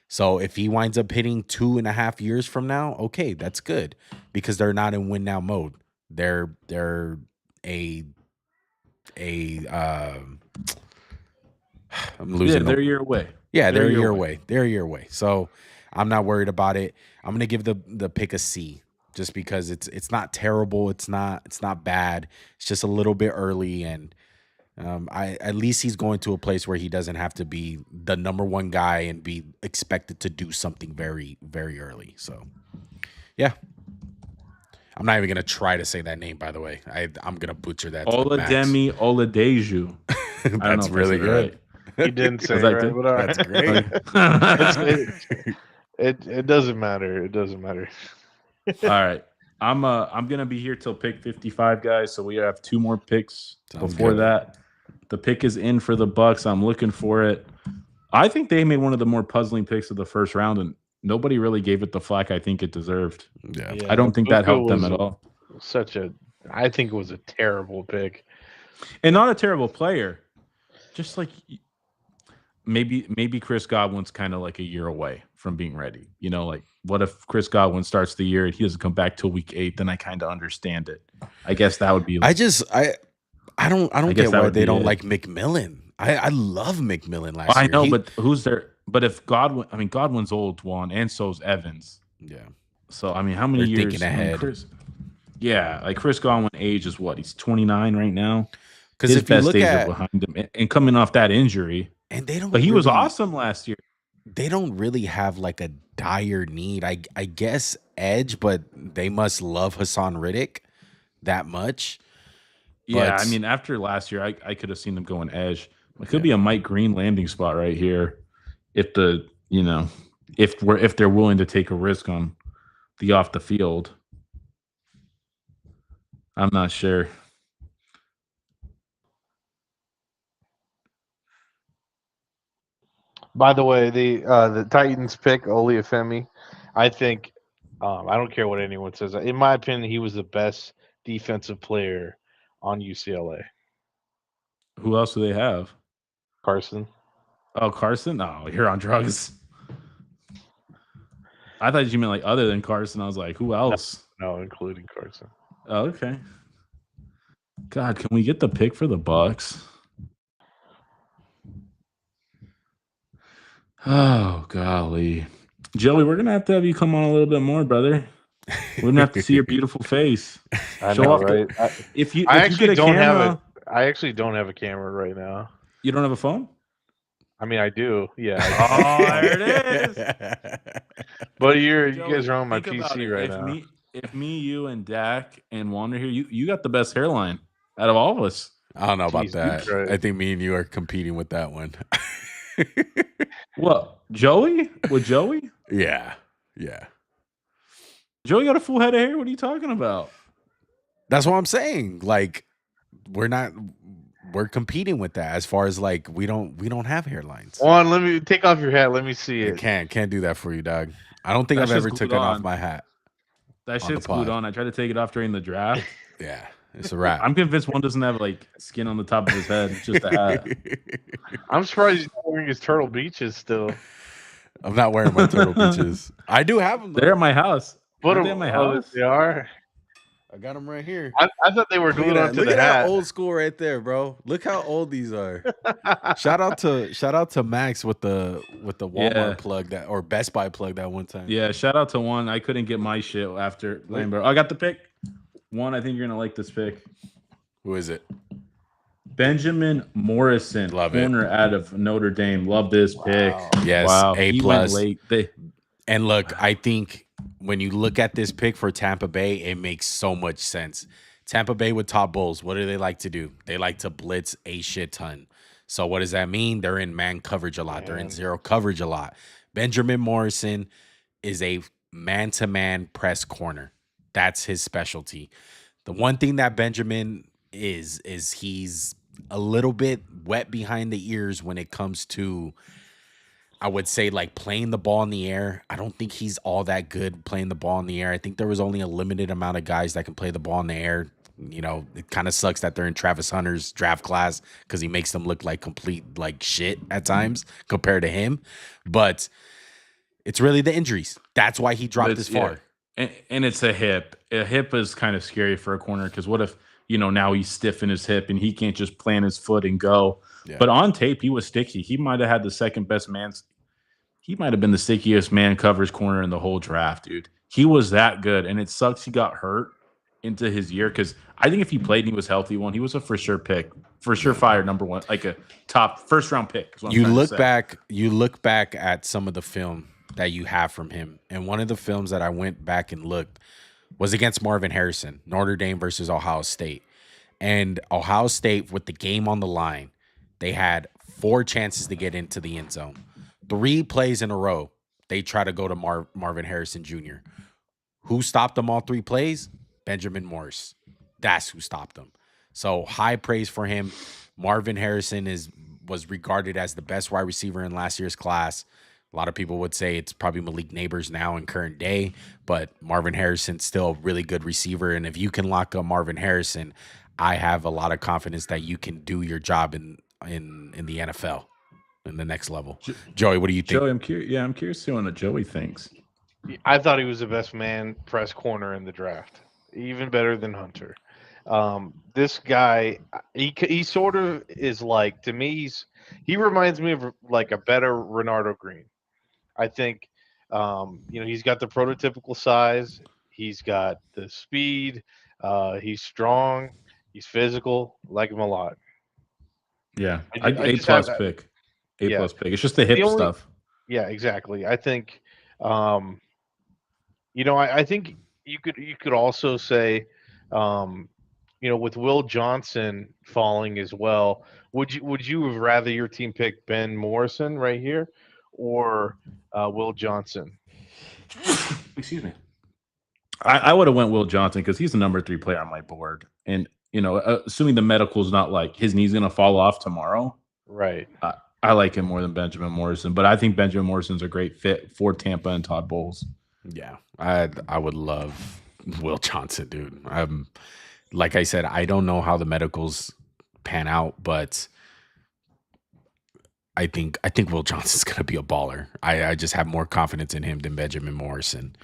So if he winds up hitting 2.5 years from now, okay, that's good because they're not in win now mode. They're I'm losing. They're a year away. Yeah, they're a year away. They're a year away. So I'm not worried about it. I'm gonna give the pick a C just because it's not terrible. It's not bad. It's just a little bit early, and at least he's going to a place where he doesn't have to be the number one guy and be expected to do something very, very early. So, yeah. I'm not even going to try to say that name, by the way. I'm going to butcher that. Olademi Oladeju. That's really good. Right. He didn't say it right, but all right. That's great. It doesn't matter. It doesn't matter. All right. I'm gonna be here till pick 55, guys. So we have 2 more picks before that. The pick is in for the Bucks. I'm looking for it. I think they made one of the more puzzling picks of the first round, and nobody really gave it the flack I think it deserved. Yeah. I don't think that helped them at all. I think it was a terrible pick, and not a terrible player. Just like maybe Chris Godwin's kind of like a year away from being ready. Like what if Chris Godwin starts the year and he doesn't come back till week 8? Then I kind of understand it. I guess that would be. I don't get why they don't like McMillan. I love McMillan last year. I know, but who's there? But if Godwin's old, Juan, and so's Evans. Yeah. So how many years? Thinking ahead. Chris Godwin age is what? He's 29 right now. Because if you look at behind him and coming off that injury, and they don't. But he was awesome last year. They don't really have like a dire need. I guess edge, but they must love Hassan Riddick that much. Yeah, after last year, I could have seen them going edge. It could be a Mike Green landing spot right here. If if they're willing to take a risk on the off the field. I'm not sure. By the way, the Titans pick Oliafemi. I think I don't care what anyone says. In my opinion, he was the best defensive player on UCLA. Who else do they have? Carson. Oh, Carson? No, you're on drugs. I thought you meant like other than Carson. I was like, who else? No, including Carson. Oh, okay. God, can we get the pick for the Bucks? Oh, golly. Joey, we're gonna have to have you come on a little bit more, brother. We're gonna have to see your beautiful face. I Show know, off right? If you I if you get actually a don't have camera, a. I actually don't have a camera right now. you don't have a phone? I mean, I do. Yeah. Oh, there it is. But you Joey, guys are on my think about PC it. right now. If me, you, and Dak and Wander here, you got the best hairline out of all of us. I don't know about Jeez, that. right. I think me and you are competing with that one. What, Joey? With Joey? Yeah. Joey got a full head of hair. What are you talking about? That's what I'm saying. Like, we're competing with that as far as like we don't have hairlines. Juan, let me take off your hat. Let me see I it. can't do that for you, dog. I don't think That I've shit's ever glued taken off on. my hat. That On shit's the pod. glued on. I tried to take it off during the draft. Yeah, it's a wrap. I'm convinced one doesn't have like skin on the top of his head. It's just a hat. I'm surprised he's not wearing his Turtle Beaches still. I'm not wearing my Turtle Beaches. I do have them. They're at my house. But Aren't they at my house? They are. I got them right here. I thought they were glued onto Look the at hat. that old school right there, bro. Look how old these are. Shout out to Max with the Walmart Yeah. plug that or Best Buy plug that one time. Yeah, shout out to one. I couldn't get my shit after Lambert. I got the pick. One, I think you're gonna like this pick. Who is it? Benjamin Morrison, Love it. corner out of Notre Dame. Love this pick. Yes, Wow, A he went plus. late. And look, I think when you look at this pick for Tampa Bay, it makes so much sense. Tampa Bay with top bulls, what do they like to do? They like to blitz a shit ton. So what does that mean? They're in man coverage a lot. They're in zero coverage a lot. Benjamin Morrison is a man-to-man press corner. That's his specialty. The one thing that Benjamin is he's a little bit wet behind the ears when it comes to, I would say, like playing the ball in the air. I don't think he's all that good playing the ball in the air. I think there was only a limited amount of guys that can play the ball in the air. You know, it kind of sucks that they're in Travis Hunter's draft class because he makes them look like complete like shit at times compared to him. But it's really the injuries. That's why he dropped this far. And it's a hip. A hip is kind of scary for a corner because what if, now he's stiff in his hip and he can't just plant his foot and go. Yeah. But on tape, he was sticky. He might have had the second best he might have been the stickiest man coverage corner in the whole draft, dude. He was that good. And it sucks he got hurt into his year because I think if he played and he was healthy, he was a for sure pick. For sure fire number one, like a top first round pick. You look back at some of the film that you have from him. And one of the films that I went back and looked was against Marvin Harrison, Notre Dame versus Ohio State. And Ohio State, with the game on the line, they had 4 chances to get into the end zone. 3 plays in a row, they try to go to Marvin Harrison Jr. Who stopped them all 3 plays? Benjamin Morris. That's who stopped them. So high praise for him. Marvin Harrison was regarded as the best wide receiver in last year's class. A lot of people would say it's probably Malik Neighbors now in current day, but Marvin Harrison's still a really good receiver. And if you can lock up Marvin Harrison, I have a lot of confidence that you can do your job in the NFL in the next level. Joey, what do you think? Joey, I'm curious. Yeah, I'm curious to see what Joey thinks. I thought he was the best man press corner in the draft, even better than Hunter. This guy, he sort of is like, to me, he reminds me of like a better Renardo Green. I think, he's got the prototypical size. He's got the speed. He's strong. He's physical. I like him a lot. Yeah, I A just plus have- pick. Yeah. Plus pick. It's just the hip The only- stuff. Yeah, exactly. I think, I think you could also say, with Will Johnson falling as well, would you have rather your team pick Ben Morrison right here, or Will Johnson? Excuse me. I would have went Will Johnson because he's the number 3 player on my board, and assuming the medical's not like his knee's gonna fall off tomorrow, Right. I like him more than Benjamin Morrison. But I think Benjamin Morrison's a great fit for Tampa and Todd Bowles. Yeah, I would love Will Johnson, dude. Like I said, I don't know how the medicals pan out, but I think Will Johnson's gonna be a baller. I just have more confidence in him than Benjamin Morrison.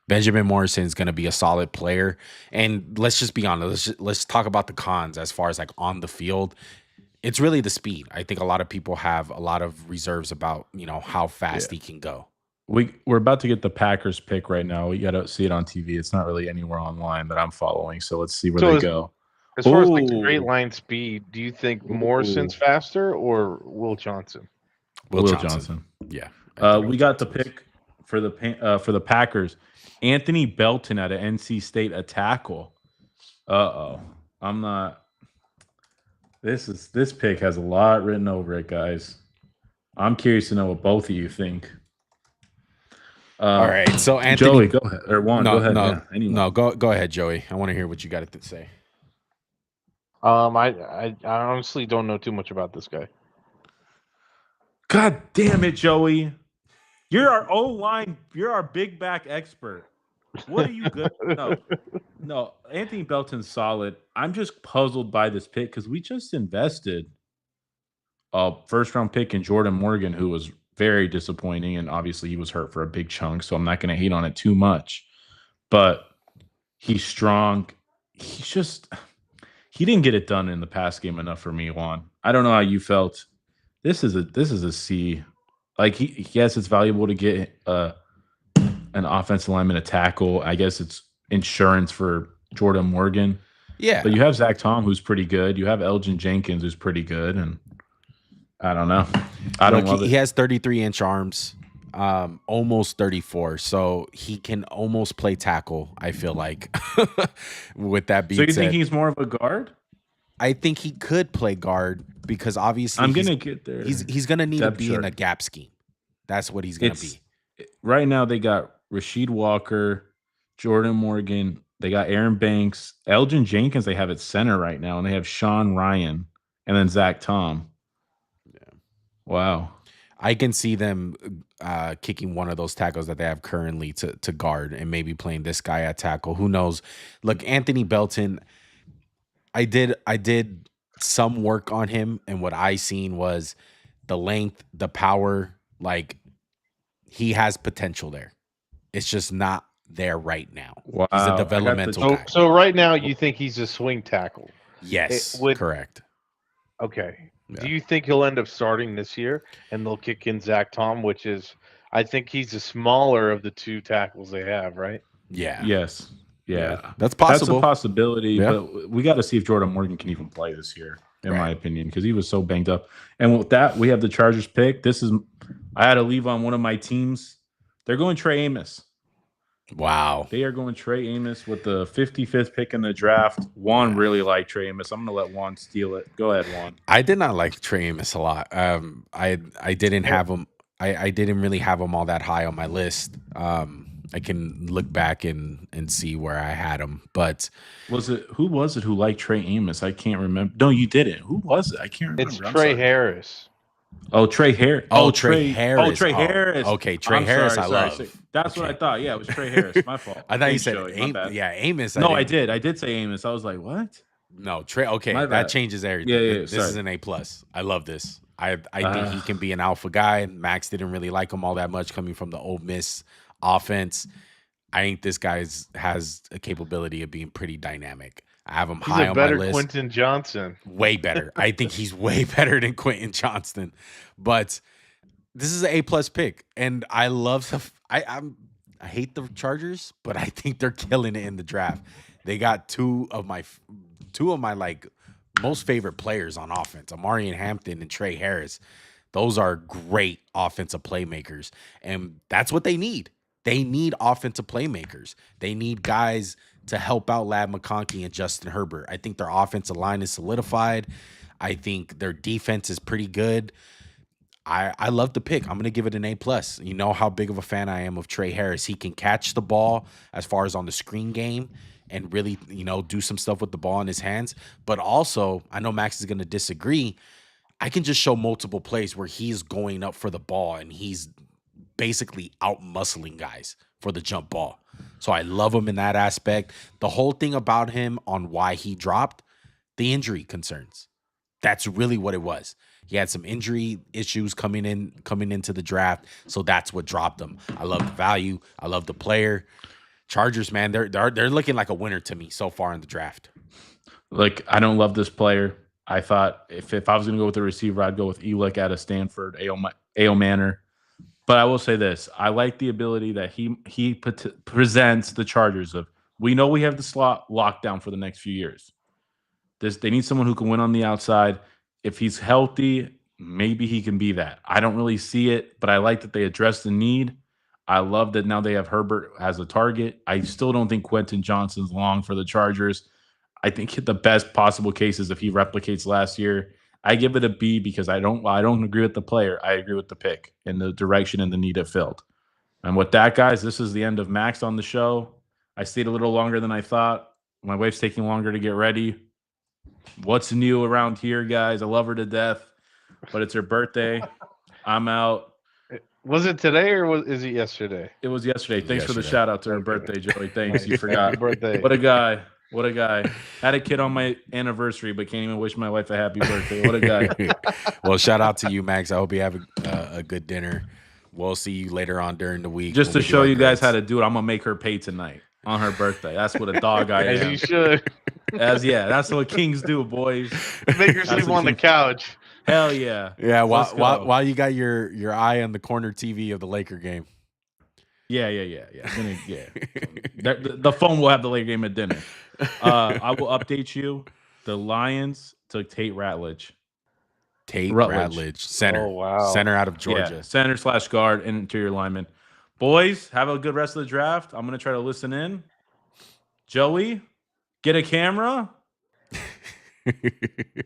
Benjamin Morrison is gonna be a solid player, and let's just be honest. Let's talk about the cons as far as like on the field. It's really the speed. I think a lot of people have a lot of reserves about how fast he can go. We're about to get the Packers pick right now. We got to see it on TV. It's not really anywhere online that I'm following. So let's see where they go. As far as like straight Ooh. line speed, do you think Morrison's faster or Will Johnson? Will Johnson. Yeah. We got the pick for the Packers. Anthony Belton out of NC State, a tackle. I'm not. This pick has a lot written over it, guys. I'm curious to know what both of you think. All right, so Anthony, Joey, go ahead, or Juan, go ahead. Go ahead, Joey. I want to hear what you got to say. I honestly don't know too much about this guy. God damn it, Joey! You're our O-line. You're our big back expert. What are you good? No. Anthony Belton's solid. I'm just puzzled by this pick because we just invested a first-round pick in Jordan Morgan, who was very disappointing, and obviously he was hurt for a big chunk, so I'm not going to hate on it too much. But he's strong. He didn't get it done in the pass game enough for me, Juan. I don't know how you felt. This is a C. Like yes, it's valuable to get an offensive lineman, a tackle. I guess it's insurance for Jordan Morgan. Yeah. But you have Zach Tom, who's pretty good. You have Elgin Jenkins, who's pretty good. And I don't know. I don't love it. He has 33-inch arms, almost 34. So he can almost play tackle, I feel like. With that being said. So you think he's more of a guard? I think he could play guard because obviously I'm going to get there. He's going to need to be in a gap scheme. That's what he's going to be. Right now they got Rasheed Walker, Jordan Morgan. They got Aaron Banks, Elgin Jenkins. They have at center right now, and they have Sean Ryan, and then Zach Tom. Yeah. Wow. I can see them kicking one of those tackles that they have currently to guard and maybe playing this guy at tackle. Who knows? Look, Anthony Belton, I did some work on him, and what I seen was the length, the power, like he has potential there. It's just not there right now. Wow. He's a developmental guy. So right now you think he's a swing tackle? Yes, correct. Okay. Yeah. Do you think he'll end up starting this year and they'll kick in Zach Tom, which is, I think he's the smaller of the two tackles they have, right? Yeah. Yes. Yeah. That's possible. That's a possibility, but we got to see if Jordan Morgan can even play this year, in my opinion, because he was so banged up. And with that, we have the Chargers pick. I had to leave on one of my teams. They're going Trey Amos. Wow. They are going Trey Amos with the 55th pick in the draft. Juan really liked Trey Amos. I'm going to let Juan steal it. Go ahead, Juan. I did not like Trey Amos a lot. I didn't have him. I didn't really have him all that high on my list. I can look back and see where I had him. But who was it who liked Trey Amos? I can't remember. No, you didn't. Who was it? I can't remember. It's Trey Harris. Oh, Trey Harris. Trey Harris. Oh, Trey Harris. Okay, Trey Harris. I love. That's what I thought. Yeah, it was Trey Harris. My fault. I thought you said Amos. No, I did. I did say Amos. I was like, what? No, Trey. Okay, that changes everything. Yeah. This is an A+. I love this. I think he can be an alpha guy. Max didn't really like him all that much coming from the Ole Miss offense. I think this guy has a capability of being pretty dynamic. I have him high on my list. Better Quentin Johnson. Way better. I think he's way better than Quentin Johnston. But this is an A+ pick, and I love I hate the Chargers, but I think they're killing it in the draft. They got two of my like most favorite players on offense, Amarian Hampton and Trey Harris. Those are great offensive playmakers, and that's what they need. They need offensive playmakers. They need guys to help out Ladd McConkey and Justin Herbert. I think their offensive line is solidified. I think their defense is pretty good. I love the pick. I'm gonna give it an A+. You know how big of a fan I am of Trey Harris. He can catch the ball as far as on the screen game and really, do some stuff with the ball in his hands. But also, I know Max is gonna disagree. I can just show multiple plays where he's going up for the ball and he's basically out muscling guys for the jump ball. So I love him in that aspect. The whole thing about him on why he dropped, the injury concerns. That's really what it was. He had some injury issues coming into the draft, so that's what dropped him. I love the value. I love the player. Chargers, man, they're looking like a winner to me so far in the draft. Like, I don't love this player. I thought if I was going to go with a receiver, I'd go with Elick out of Stanford, A.O. Manor. But I will say this: I like the ability that he presents the Chargers of. We know we have the slot locked down for the next few years. They need someone who can win on the outside. If he's healthy, maybe he can be that. I don't really see it, but I like that they address the need. I love that now they have Herbert as a target. I still don't think Quentin Johnston's long for the Chargers. I think the best possible case is if he replicates last year. I give it a B because I don't agree with the player. I agree with the pick and the direction and the need it filled. And with that, guys, this is the end of Max on the show. I stayed a little longer than I thought. My wife's taking longer to get ready. What's new around here, guys? I love her to death, but it's her birthday. I'm out. Was it today or is it yesterday? It was yesterday. Thanks for the Yesterday. shout out to her birthday, Joey. Thanks. You forgot. Happy birthday. What a guy. What a guy. Had a kid on my anniversary, but can't even wish my wife a happy birthday. What a guy. Well, shout out to you, Max. I hope you have a good dinner. We'll see you later on during the week. Just when to we do show our you guys how grades. to do it, I'm going to make her pay tonight on her birthday. That's what a dog I As am. you should. That's what kings do, boys. Make her That's sleep what on the you- couch. Hell yeah. Yeah, Let's go. while you got your eye on the corner TV of the Laker game. Yeah. The phone will have the late game at dinner. I will update you. The Lions took Tate Ratledge. Tate Rutledge. Ratledge, center. Oh, wow. Center out of Georgia. Yeah, center / guard and interior lineman. Boys, have a good rest of the draft. I'm going to try to listen in. Joey, get a camera.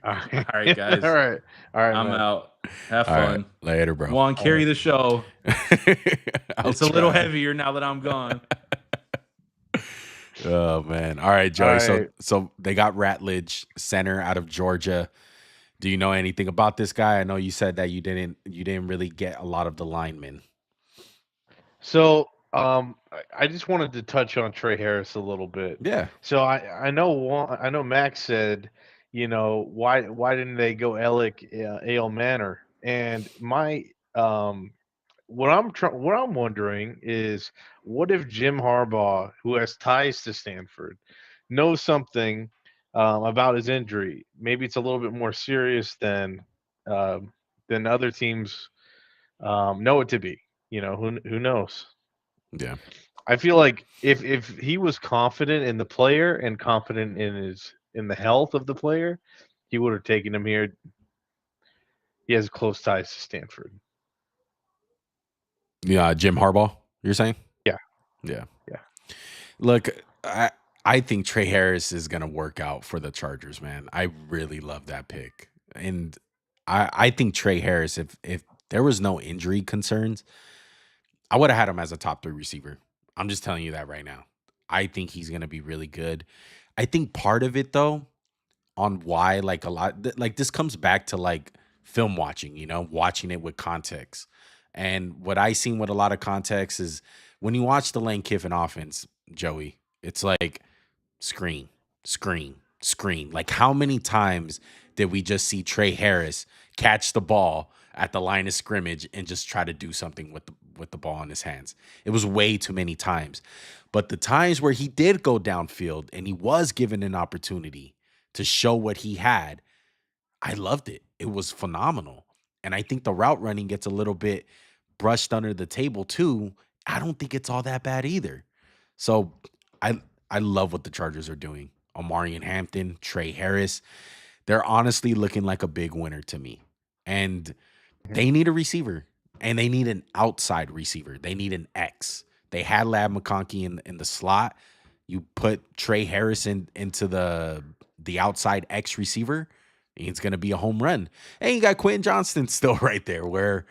All right, guys. All right. I'm man. out. Have All fun. right, later, bro. Juan, carry the show. I'll It's a little try. heavier now that I'm gone. Oh man. All right, Joey. All So right. so they got Ratledge, center out of Georgia. Do you know anything about this guy? I know you said that you didn't really get a lot of the linemen. So I just wanted to touch on Trey Harris a little bit. Yeah. So I know Max said, why didn't they go Elick, Ale Manor? And my what I'm wondering is, what if Jim Harbaugh, who has ties to Stanford, knows something about his injury? Maybe it's a little bit more serious than other teams know it to be. Who knows? Yeah. I feel like if he was confident in the player and confident in the health of the player, he would have taken him here. He has close ties to Stanford. Yeah, Jim Harbaugh, you're saying? Yeah. Yeah. Yeah. Look, I think Trey Harris is gonna work out for the Chargers, man. I really love that pick. And I think Trey Harris, if there was no injury concerns, I would have had him as a top 3 receiver. I'm just telling you that right now. I think he's gonna be really good. I think part of it though, on why like this comes back to like film watching, watching it with context. And what I seen with a lot of context is when you watch the Lane Kiffin offense, Joey, it's like screen, screen, screen. Like how many times did we just see Trey Harris catch the ball at the line of scrimmage and just try to do something with the ball in his hands? It was way too many times. But the times where he did go downfield and he was given an opportunity to show what he had, I loved it. It was phenomenal. And I think the route running gets a little bit brushed under the table too. I don't think it's all that bad either. So I love what the Chargers are doing. Omarion Hampton, Trey Harris, they're honestly looking like a big winner to me. And they need a receiver, and they need an outside receiver. They need an X. They had Lab McConkey in the slot. You put Trey Harris into the outside X receiver. It's going to be a home run. And you got Quentin Johnston still right there, where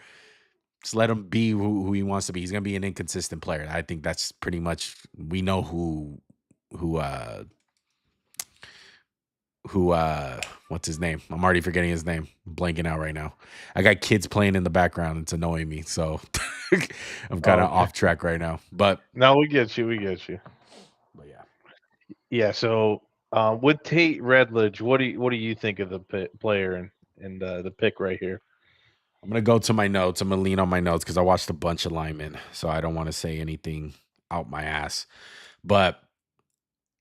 just let him be who he wants to be. He's going to be an inconsistent player. I think that's pretty much, we know who what's his name? I'm already forgetting his name. I'm blanking out right now. I got kids playing in the background. It's annoying me. So I'm kind of off track right now. But no, we get you. But yeah. Yeah. So with Tate Redledge, what do you think of the player and the pick right here? I'm going to go to my notes. I'm going to lean on my notes because I watched a bunch of linemen. So I don't want to say anything out my ass. But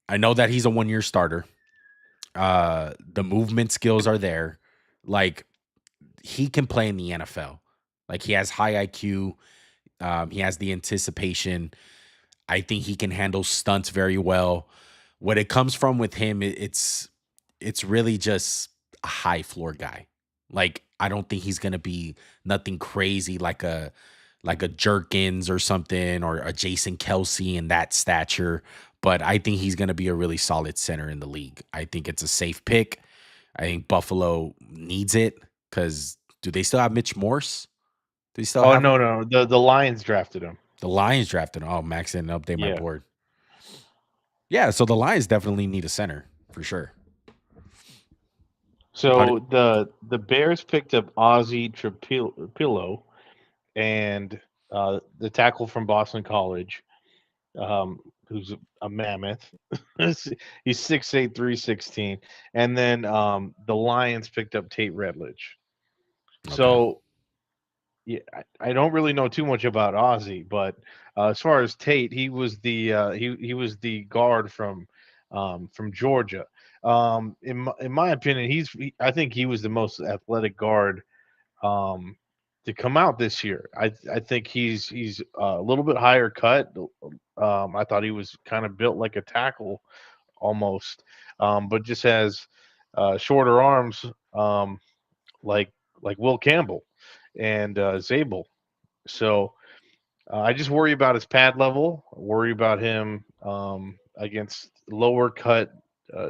I know that he's a 1-year starter. The movement skills are there. Like, he can play in the NFL. Like, he has high IQ. He has the anticipation. I think he can handle stunts very well. What it comes from with him, it's really just a high floor guy. Like, I don't think he's gonna be nothing crazy like a Jerkins or something, or a Jason Kelsey in that stature. But I think he's gonna be a really solid center in the league. I think it's a safe pick. I think Buffalo needs it because do they still have Mitch Morse? Do they still have him? No. The Lions drafted him. The Lions drafted him. Oh, Max didn't update my Yeah. board. Yeah, so the Lions definitely need a center for sure. So the Bears picked up Ozzie Trapillo and the tackle from Boston College, who's a mammoth. He's 6'8", 316. And then the Lions picked up Tate Redledge. Okay. So yeah, I don't really know too much about Ozzie, but as far as Tate, he was the he was the guard from Georgia. In my opinion, I think he was the most athletic guard to come out this year. I think he's a little bit higher cut. I thought he was kind of built like a tackle almost, but just has shorter arms, like Will Campbell and Zabel. So I just worry about his pad level. Worry about him against lower cut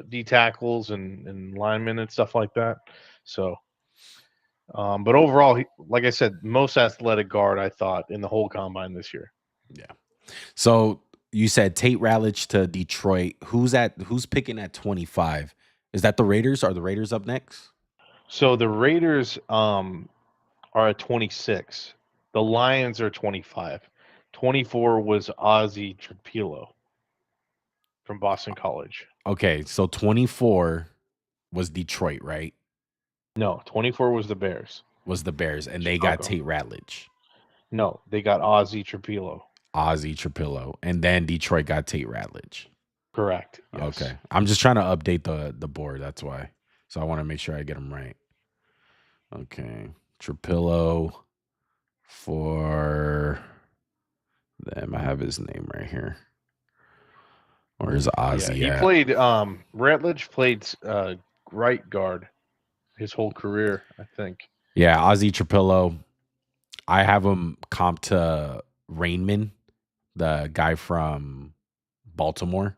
D tackles and linemen and stuff like that. So, but overall, like I said, most athletic guard I thought in the whole combine this year. Yeah. So you said Tate Redledge to Detroit. Who's picking at 25? Is that the Raiders? Are the Raiders up next? So the Raiders are at 26. The Lions are 25. 24 was Ozzie Trapillo from Boston College. Okay, so 24 was Detroit, right? No, 24 was the Bears. Was the Bears, and they got Chicago. Tate Redledge. No, they got Ozzie Trapillo. Ozzie Trapillo, and then Detroit got Tate Redledge. Correct. Yes. Okay, I'm just trying to update the board. That's why. So I want to make sure I get them right. Okay, Trapillo for them. I have his name right here. Where's Ozzie? Yeah, he played. Redledge played right guard his whole career, I think. Yeah, Ozzie Trapillo. I have him comped to Rainman, the guy from Baltimore.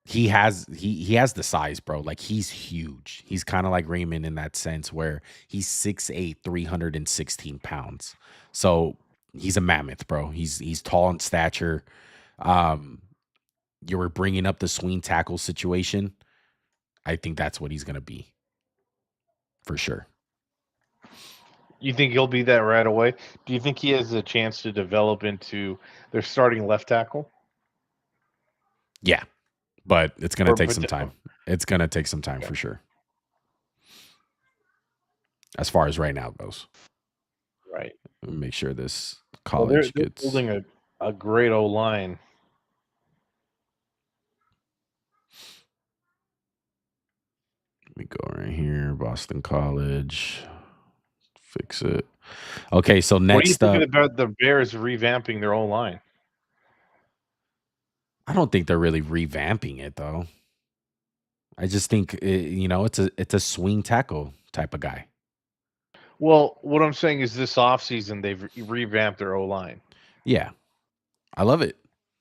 He has the size, bro. Like, he's huge. He's kind of like Raymond in that sense where he's 6'8", 316 pounds. So he's a mammoth, bro. He's tall in stature. You were bringing up the swing tackle situation. I think that's what he's going to be for sure. You think he'll be that right away? Do you think he has a chance to develop into their starting left tackle? Yeah, but it's going to take some potential. time. It's going to take some time for sure. As far as right now goes. Right. Let me make sure this Well, college they're gets. building a great O line. Let me go right here. Boston College. Fix it. Okay, so What do you next think up, about the Bears revamping their O line? I don't think they're really revamping it though. I just think it's a swing tackle type of guy. Well, what I'm saying is this offseason they've revamped their O line. Yeah, I love it.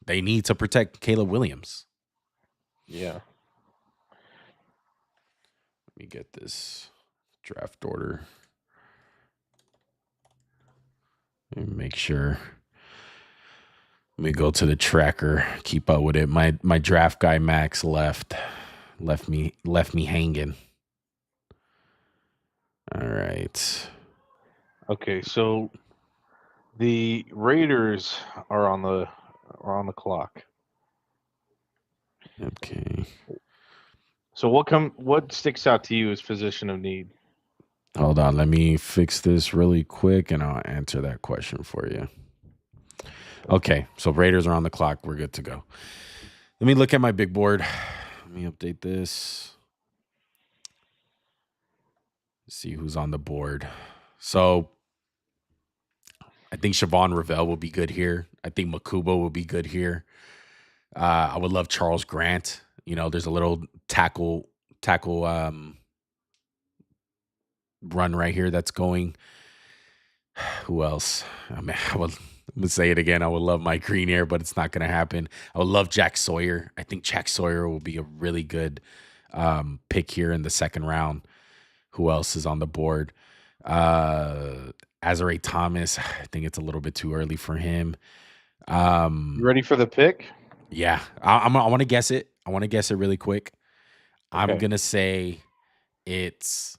They need to protect Caleb Williams. Yeah. Let me get this draft order. Let me make sure. Let me go to the tracker. Keep up with it. My draft guy Max left me hanging. All right. Okay, so the Raiders are on the clock. Okay. So what sticks out to you as position of need? Hold on. Let me fix this really quick and I'll answer that question for you. Okay. So Raiders are on the clock. We're good to go. Let me look at my big board. Let me update this. See who's on the board. So I think Siobhan Ravel will be good here. I think Makubo will be good here. I would love Charles Grant. You know, there's a little tackle run right here that's going. Who else? I mean, I'm gonna say it again. I would love Mike Green here, but it's not gonna happen. I would love Jack Sawyer. I think Jack Sawyer will be a really good pick here in the second round. Who else is on the board? Azare Thomas. I think it's a little bit too early for him. You ready for the pick? Yeah, I want to guess it. I want to guess it really quick. I'm Okay. gonna say it's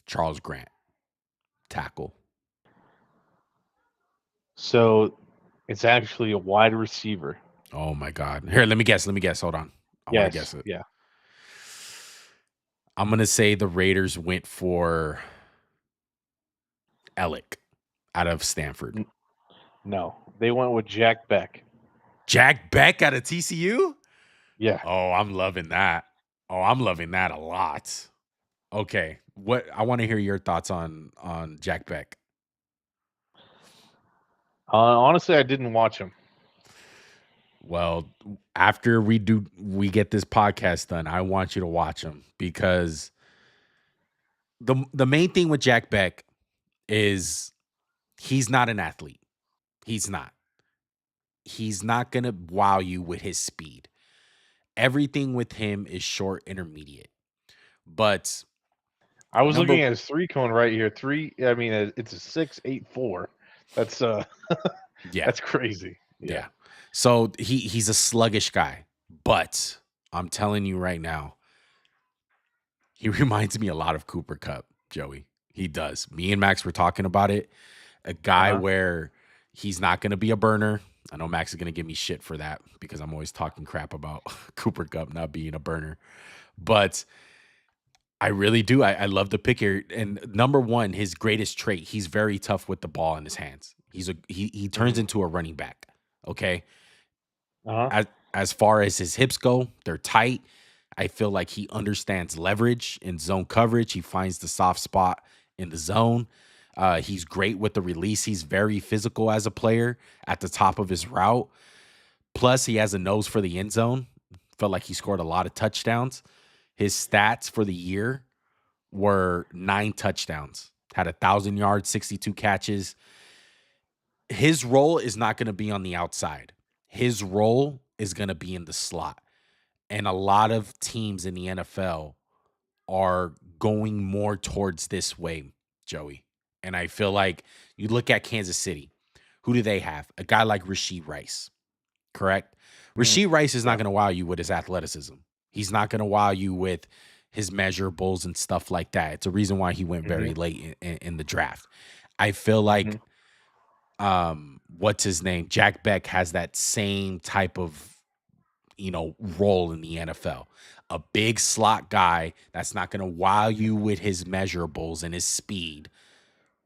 Charles Grant, tackle. So it's actually a wide receiver. Oh my God! Here, let me guess. Hold on. I want to guess it. Yeah. I'm gonna say the Raiders went for Alec out of Stanford. No, they went with Jack Beck. Jack Beck out of TCU? Yeah. Oh, I'm loving that. Oh, I'm loving that a lot. Okay. What I want to hear your thoughts on Jack Beck. Honestly, I didn't watch him. Well, after we get this podcast done, I want you to watch him because the main thing with Jack Beck is he's not an athlete. He's not. He's not going to wow you with his speed. Everything with him is short intermediate. But I was looking at his 3-cone right here. It's a 6.84. That's yeah. that's crazy. Yeah. So he's a sluggish guy, but I'm telling you right now, he reminds me a lot of Cooper Kupp, Joey. He does. Me and Max were talking about it. A guy where he's not going to be a burner. I know Max is going to give me shit for that because I'm always talking crap about Cooper Kupp not being a burner. But I really do. I love the pick here. And number one, his greatest trait, he's very tough with the ball in his hands. He turns into a running back. Okay. As far as his hips go, they're tight. I feel like he understands leverage in zone coverage. He finds the soft spot in the zone. He's great with the release. He's very physical as a player at the top of his route. Plus, he has a nose for the end zone. Felt like he scored a lot of touchdowns. His stats for the year were 9 touchdowns, had 1,000 yards, 62 catches. His role is not going to be on the outside. His role is going to be in the slot. And a lot of teams in the NFL are going more towards this way, Joey. And I feel like you look at Kansas City. Who do they have? A guy like Rashee Rice, correct? Rashee Rice is not going to wow you with his athleticism. He's not going to wow you with his measurables and stuff like that. It's a reason why he went very late in the draft. I feel like, what's his name? Jack Beck has that same type of, role in the NFL. A big slot guy that's not going to wow you with his measurables and his speed,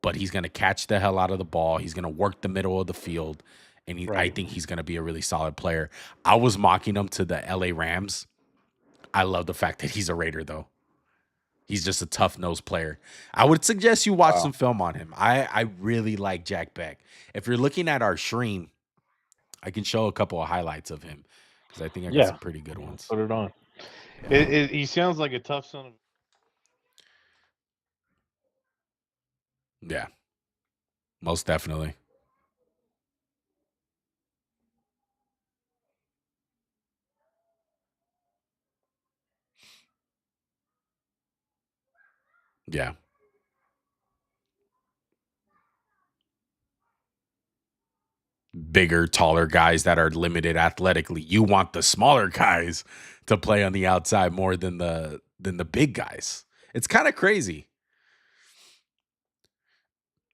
but he's going to catch the hell out of the ball. He's going to work the middle of the field, and I think he's going to be a really solid player. I was mocking him to the LA Rams. I love the fact that he's a Raider, though. He's just a tough-nosed player. I would suggest you watch some film on him. I really like Jack Beck. If you're looking at our stream, I can show a couple of highlights of him because I think I got some pretty good ones. Put it on. He sounds like a tough son of. Yeah, most definitely. Yeah. Bigger, taller guys that are limited athletically. You want the smaller guys to play on the outside more than the big guys. It's kind of crazy.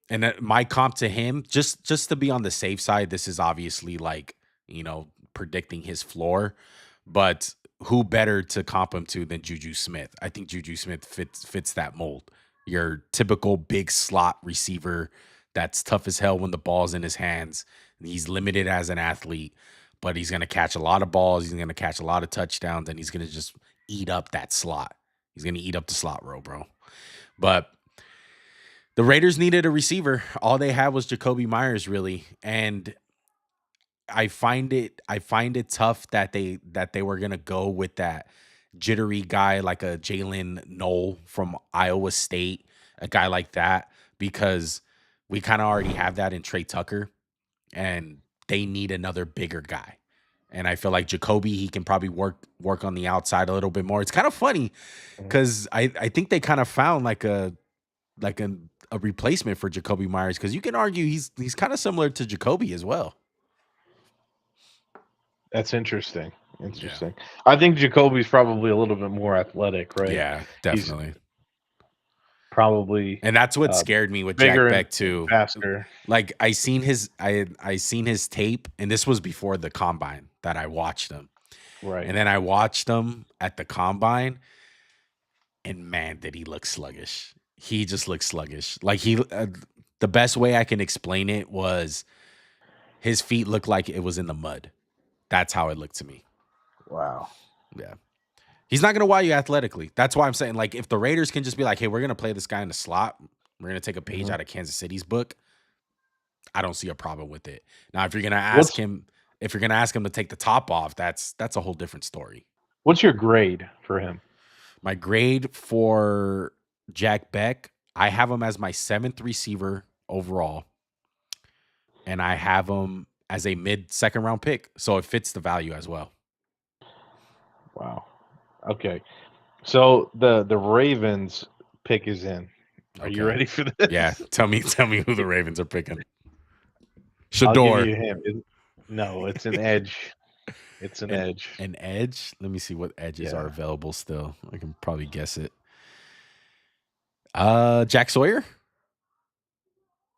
And my comp to him, just to be on the safe side, this is obviously like, predicting his floor, but who better to comp him to than Juju Smith? I think Juju Smith fits that mold. Your typical big slot receiver that's tough as hell when the ball's in his hands. He's limited as an athlete, but he's going to catch a lot of balls. He's going to catch a lot of touchdowns, and he's going to just eat up that slot. He's going to eat up the slot row, bro. But the Raiders needed a receiver. All they had was Jacoby Myers, really, and I find it tough that they were gonna go with that jittery guy like a Jalen Knoll from Iowa State, a guy like that, because we kind of already have that in Trey Tucker, and they need another bigger guy. And I feel like Jacoby, he can probably work on the outside a little bit more. It's kind of funny because I think they kind of found like a replacement for Jacoby Myers, because you can argue he's kind of similar to Jacoby as well. That's interesting. Interesting. Yeah. I think Jacoby's probably a little bit more athletic, right? Yeah, definitely. He's probably, and that's what scared me with Jack Beck too. Faster. Like I seen his tape, and this was before the combine that I watched him. Right. And then I watched him at the combine, and man, did he look sluggish. He just looked sluggish. Like the best way I can explain it was his feet looked like it was in the mud. That's how it looked to me. Wow. Yeah. He's not going to wow you athletically. That's why I'm saying, like, if the Raiders can just be like, hey, we're going to play this guy in the slot, we're going to take a page out of Kansas City's book, I don't see a problem with it. Now, if you're going to ask him to take the top off, that's a whole different story. What's your grade for him? My grade for Jack Beck, I have him as my 7th receiver overall, and I have him as a mid-second round pick, so it fits the value as well. Wow. Okay. So the Ravens pick is in. Are you ready for this? Yeah. Tell me who the Ravens are picking. Shador. I'll give you him. No, it's an edge. It's an edge. An edge? Let me see what edges are available still. I can probably guess it. Jack Sawyer?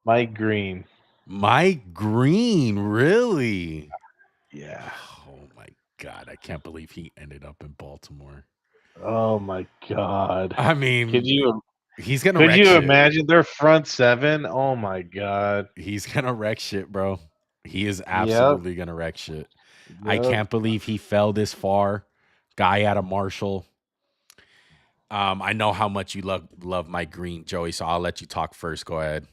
Mike Green. Mike Green, really? Yeah. Oh my God, I can't believe he ended up in Baltimore. Oh my God. I mean, he's gonna. Could you imagine their front seven? Oh my God. He's gonna wreck shit, bro. He is absolutely gonna wreck shit. Yep. I can't believe he fell this far. Guy out of Marshall. I know how much you love Mike Green, Joey, so I'll let you talk first. Go ahead.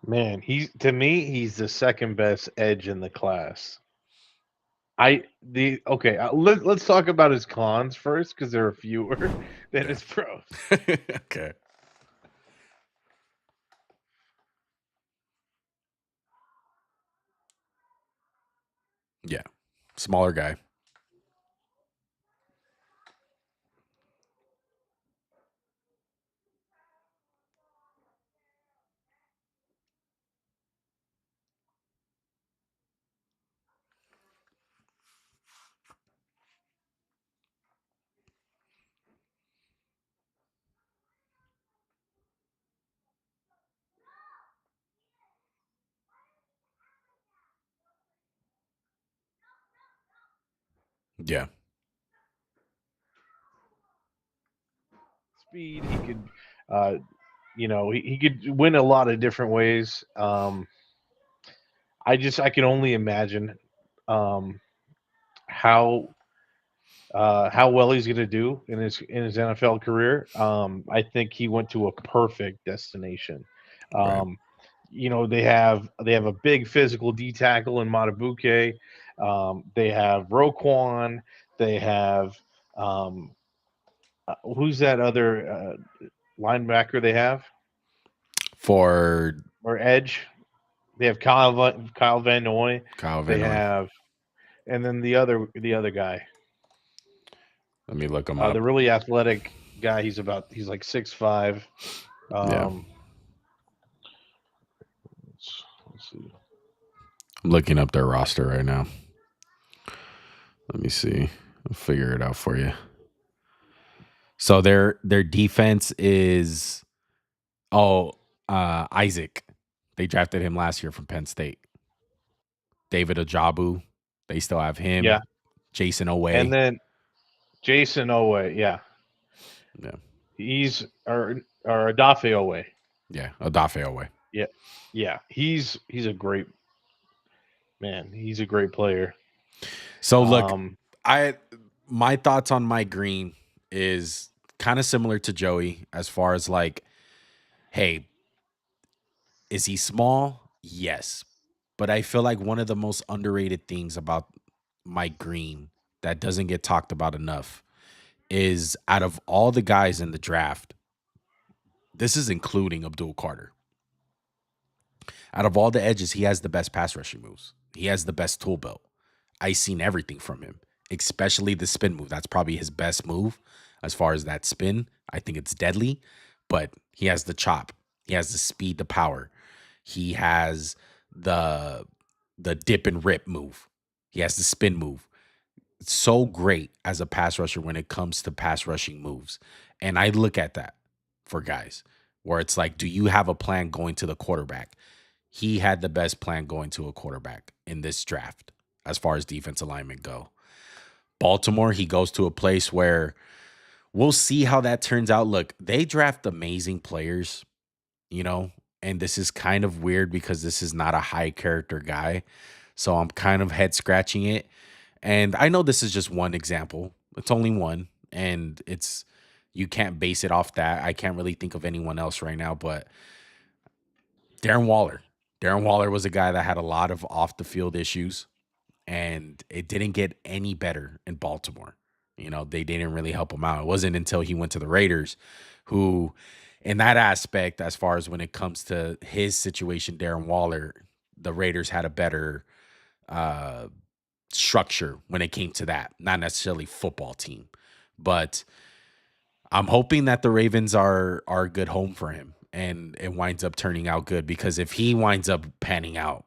Man, he's the second best edge in the class. Let's talk about his cons first, because there are fewer than his pros. Okay. Yeah. Smaller guy. Yeah. Speed, he could, he could win a lot of different ways. I can only imagine how well he's going to do in his NFL career. I think he went to a perfect destination. Right. They have a big physical D tackle in Matabuke. They have Roquan. They have who's that other linebacker they have or edge? They have Kyle Van Noy. They have, and then the other guy. Let me look him up. The really athletic guy. He's like 6'5". Yeah. Let's see. I'm looking up their roster right now. Let me see. I'll figure it out for you. So their defense is Isaac. They drafted him last year from Penn State. David Ajabu. They still have him. Yeah. Jason Owe. And then Jason Owe, yeah. Yeah. He's or Adafe Owe. Yeah, Adafe Owe. Yeah. He's a great man. He's a great player. So look, my thoughts on Mike Green is kind of similar to Joey as far as like, hey, is he small? Yes. But I feel like one of the most underrated things about Mike Green that doesn't get talked about enough is out of all the guys in the draft, this is including Abdul Carter. Out of all the edges, he has the best pass rushing moves. He has the best tool belt. I've seen everything from him, especially the spin move. That's probably his best move as far as that spin. I think it's deadly, but he has the chop. He has the speed, the power. He has the dip and rip move. He has the spin move. It's so great as a pass rusher when it comes to pass rushing moves. And I look at that for guys where it's like, do you have a plan going to the quarterback? He had the best plan going to a quarterback in this draft as far as defense alignment go. Baltimore, he goes to a place where we'll see how that turns out. Look, they draft amazing players, and this is kind of weird because this is not a high character guy. So I'm kind of head scratching it. And I know this is just one example. It's only one. And you can't base it off that. I can't really think of anyone else right now, but Darren Waller. Darren Waller was a guy that had a lot of off the field issues, and it didn't get any better in Baltimore. They didn't really help him out. It wasn't until he went to the Raiders who, in that aspect, as far as when it comes to his situation, Darren Waller, the Raiders had a better structure when it came to that. Not necessarily football team, but I'm hoping that the Ravens are a good home for him and it winds up turning out good, because if he winds up panning out,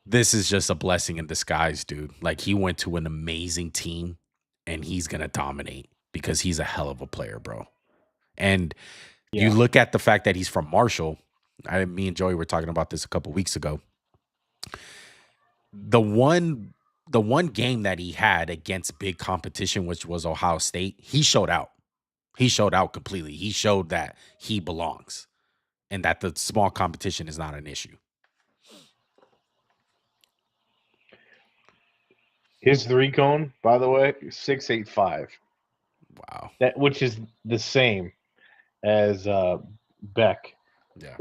this is just a blessing in disguise, dude. Like, he went to an amazing team and he's going to dominate because he's a hell of a player, bro. And you look at the fact that he's from Marshall. Me and Joey were talking about this a couple weeks ago. The one game that he had against big competition, which was Ohio State, he showed out. He showed out completely. He showed that he belongs and that the small competition is not an issue. His 3-cone, by the way, 6.85. Wow. Which is the same as Beck. Yeah.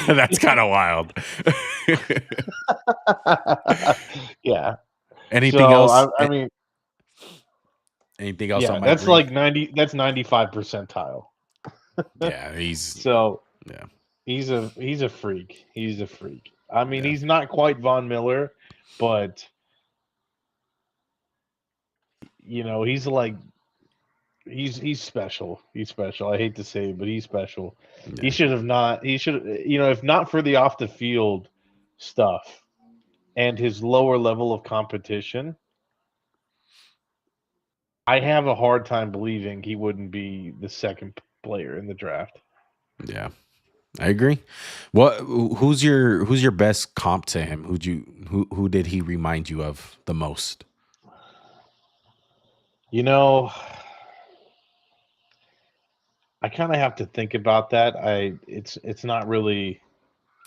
That's kind of wild. Yeah. Anything else? I mean, anything else? Yeah, on that's Green? like 90. That's 95 percentile. Yeah, he's a freak. He's a freak. I mean, he's not quite Von Miller, but he's like he's special. He's special. I hate to say it, but he's special. Yeah. He should, if not for the off the field stuff and his lower level of competition, I have a hard time believing he wouldn't be the second player in the draft. Yeah, I agree. Who's your best comp to him? Who did he remind you of the most? I kind of have to think about that. It's not really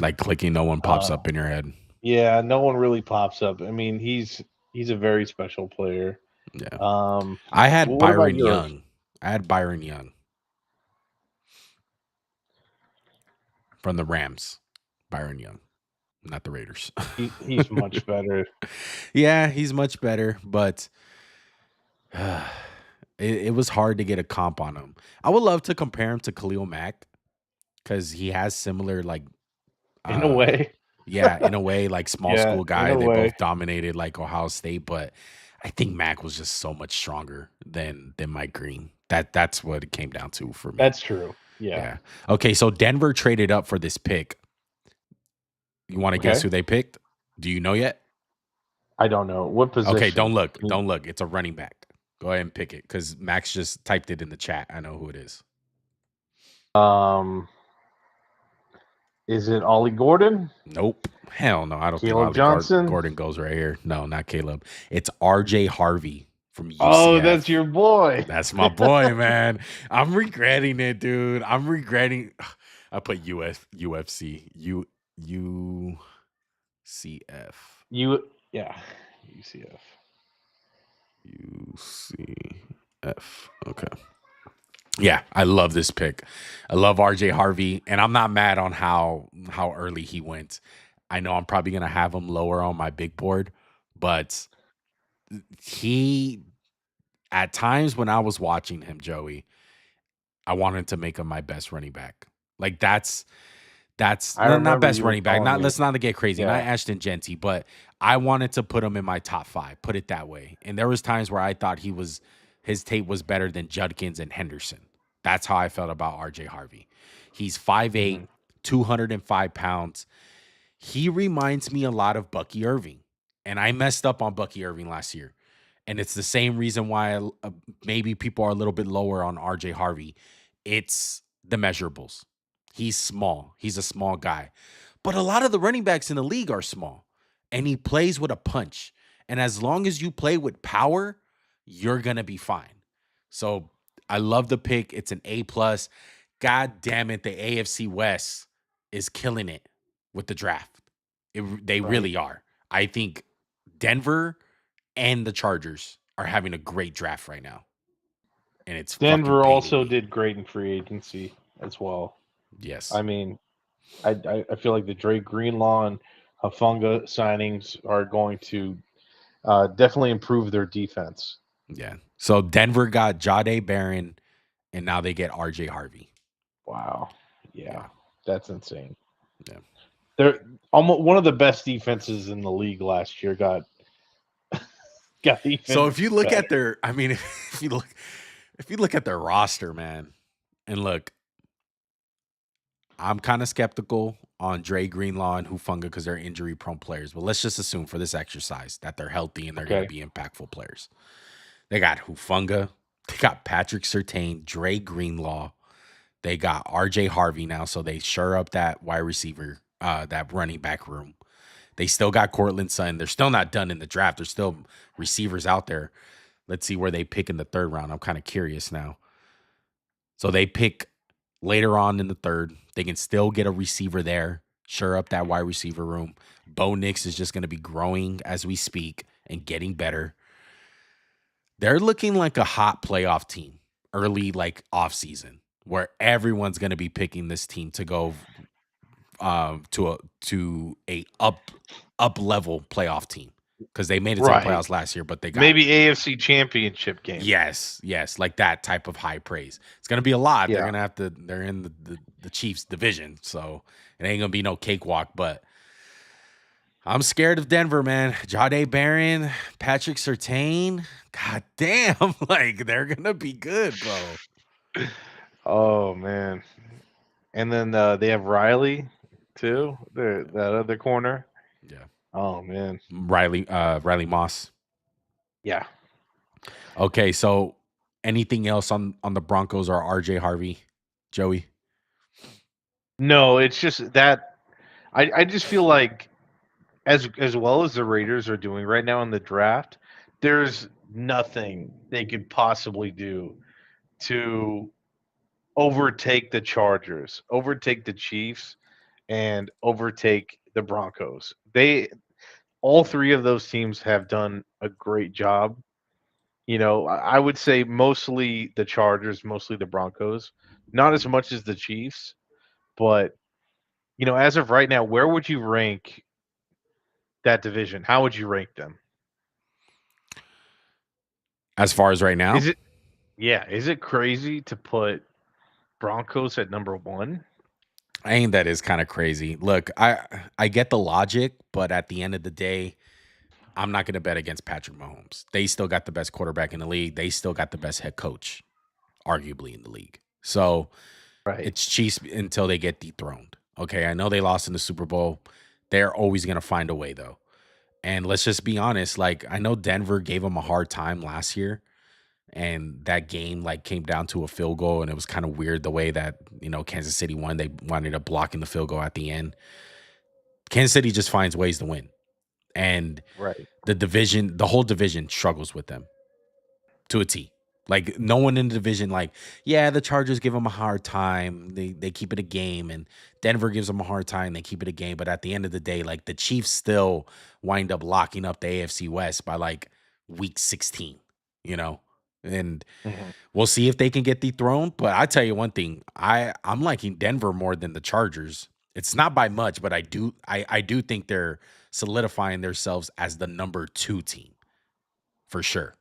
like clicking. No one pops up in your head. Yeah, no one really pops up. I mean, he's a very special player. Yeah. I had Byron Young. From the Rams. Byron Young, not the Raiders. He's much better. Yeah, he's much better, but it was hard to get a comp on him. I would love to compare him to Khalil Mack because he has similar, like, in a way. Yeah, in a way, like small school guy. They both dominated like Ohio State, but I think Mac was just so much stronger than Mike Green. That's what it came down to for me. That's true. Yeah. Yeah. Okay, so Denver traded up for this pick. You want to guess Okay. who they picked? Do you know yet? I don't know what position. Okay, don't look. Don't look. It's a running back. Go ahead and pick it because Max just typed it in the chat. I know who it is. Is it Ollie Gordon? Nope. Hell no. I don't Caleb think Ollie Johnson? Gordon goes right here. No, not Caleb. It's RJ Harvey from UCF. Oh, that's your boy. That's my boy, man. I'm regretting it, dude. I'm regretting. I put UFC. UCF. UCF. UCF. Okay. Yeah, I love this pick. I love RJ Harvey, and I'm not mad on how early he went. I know I'm probably gonna have him lower on my big board, but he at times when I was watching him, Joey, I wanted to make him my best running back. Like that's not best running back. Let's not get crazy. Not Ashton Genty, but I wanted to put him in my top 5. Put it that way. And there was times where I thought his tape was better than Judkins and Henderson. That's how I felt about RJ Harvey. He's 5'8", 205 pounds. He reminds me a lot of Bucky Irving. And I messed up on Bucky Irving last year. And it's the same reason why maybe people are a little bit lower on RJ Harvey. It's the measurables. He's small. He's a small guy. But a lot of the running backs in the league are small. And he plays with a punch. And as long as you play with power, you're going to be fine. So I love the pick. It's an A+. God damn it, the AFC West is killing it with the draft. They really are. I think Denver and the Chargers are having a great draft right now. And it's Denver also did great in free agency as well. Yes. I mean, I feel like the Dre Greenlaw and Hufanga signings are going to definitely improve their defense. Yeah. So Denver got Jahdae Barron, and now they get RJ Harvey. Wow. Yeah. That's insane. Yeah. They're almost one of the best defenses in the league last year got even So if you look better. at their, I mean, if you look at their roster, man, and look, I'm kind of skeptical on Dre Greenlaw and Hufanga because they're injury-prone players. But let's just assume for this exercise that they're healthy and they're going to be impactful players. They got Hufanga. They got Patrick Surtain, Dre Greenlaw. They got RJ Harvey now, so they shore up that wide receiver, that running back room. They still got Cortland Sutton. They're still not done in the draft. There's still receivers out there. Let's see where they pick in the 3rd round. I'm kind of curious now. So they pick later on in the 3rd. They can still get a receiver there, shore up that wide receiver room. Bo Nix is just going to be growing as we speak and getting better. They're looking like a hot playoff team early, like off season, where everyone's going to be picking this team to go to a up level playoff team because they made it to the playoffs last year, but they got maybe AFC Championship game. Yes, like that type of high praise. It's going to be a lot. They're going to have to. They're in the Chiefs division, so it ain't going to be no cakewalk. But I'm scared of Denver, man. Jahdae Barron, Patrick Surtain. God damn, like they're going to be good, bro. Oh man. And then they have Riley too. That other corner. Yeah. Oh man. Riley Moss. Yeah. Okay, so anything else on the Broncos or RJ Harvey, Joey? No, it's just that I just feel like as well as the Raiders are doing right now in the draft, there's nothing they could possibly do to overtake the Chargers, overtake the Chiefs, and overtake the Broncos. All 3 of those teams have done a great job. You know, I would say mostly the Chargers, mostly the Broncos, not as much as the Chiefs, but you know, as of right now, where would you rank that division? How would you rank them? As far as right now? Is it crazy to put Broncos at number 1? I think that is kind of crazy. Look, I get the logic, but at the end of the day, I'm not going to bet against Patrick Mahomes. They still got the best quarterback in the league. They still got the best head coach, arguably, in the league. So Right. it's Chiefs until they get dethroned. Okay, I know they lost in the Super Bowl. They're always going to find a way, though. And let's just be honest. Like, I know Denver gave them a hard time last year, and that game like came down to a field goal, and it was kind of weird the way that Kansas City won. They wanted up blocking the field goal at the end. Kansas City just finds ways to win, and Right. the whole division struggles with them to a T. Like, no one in the division, like, yeah, the Chargers give them a hard time. They keep it a game, and Denver gives them a hard time. They keep it a game. But at the end of the day, like, the Chiefs still wind up locking up the AFC West by like week 16, and Mhm. we'll see if they can get dethroned. But I tell you one thing, I'm liking Denver more than the Chargers. It's not by much, but I do think they're solidifying themselves as the number 2 team for sure.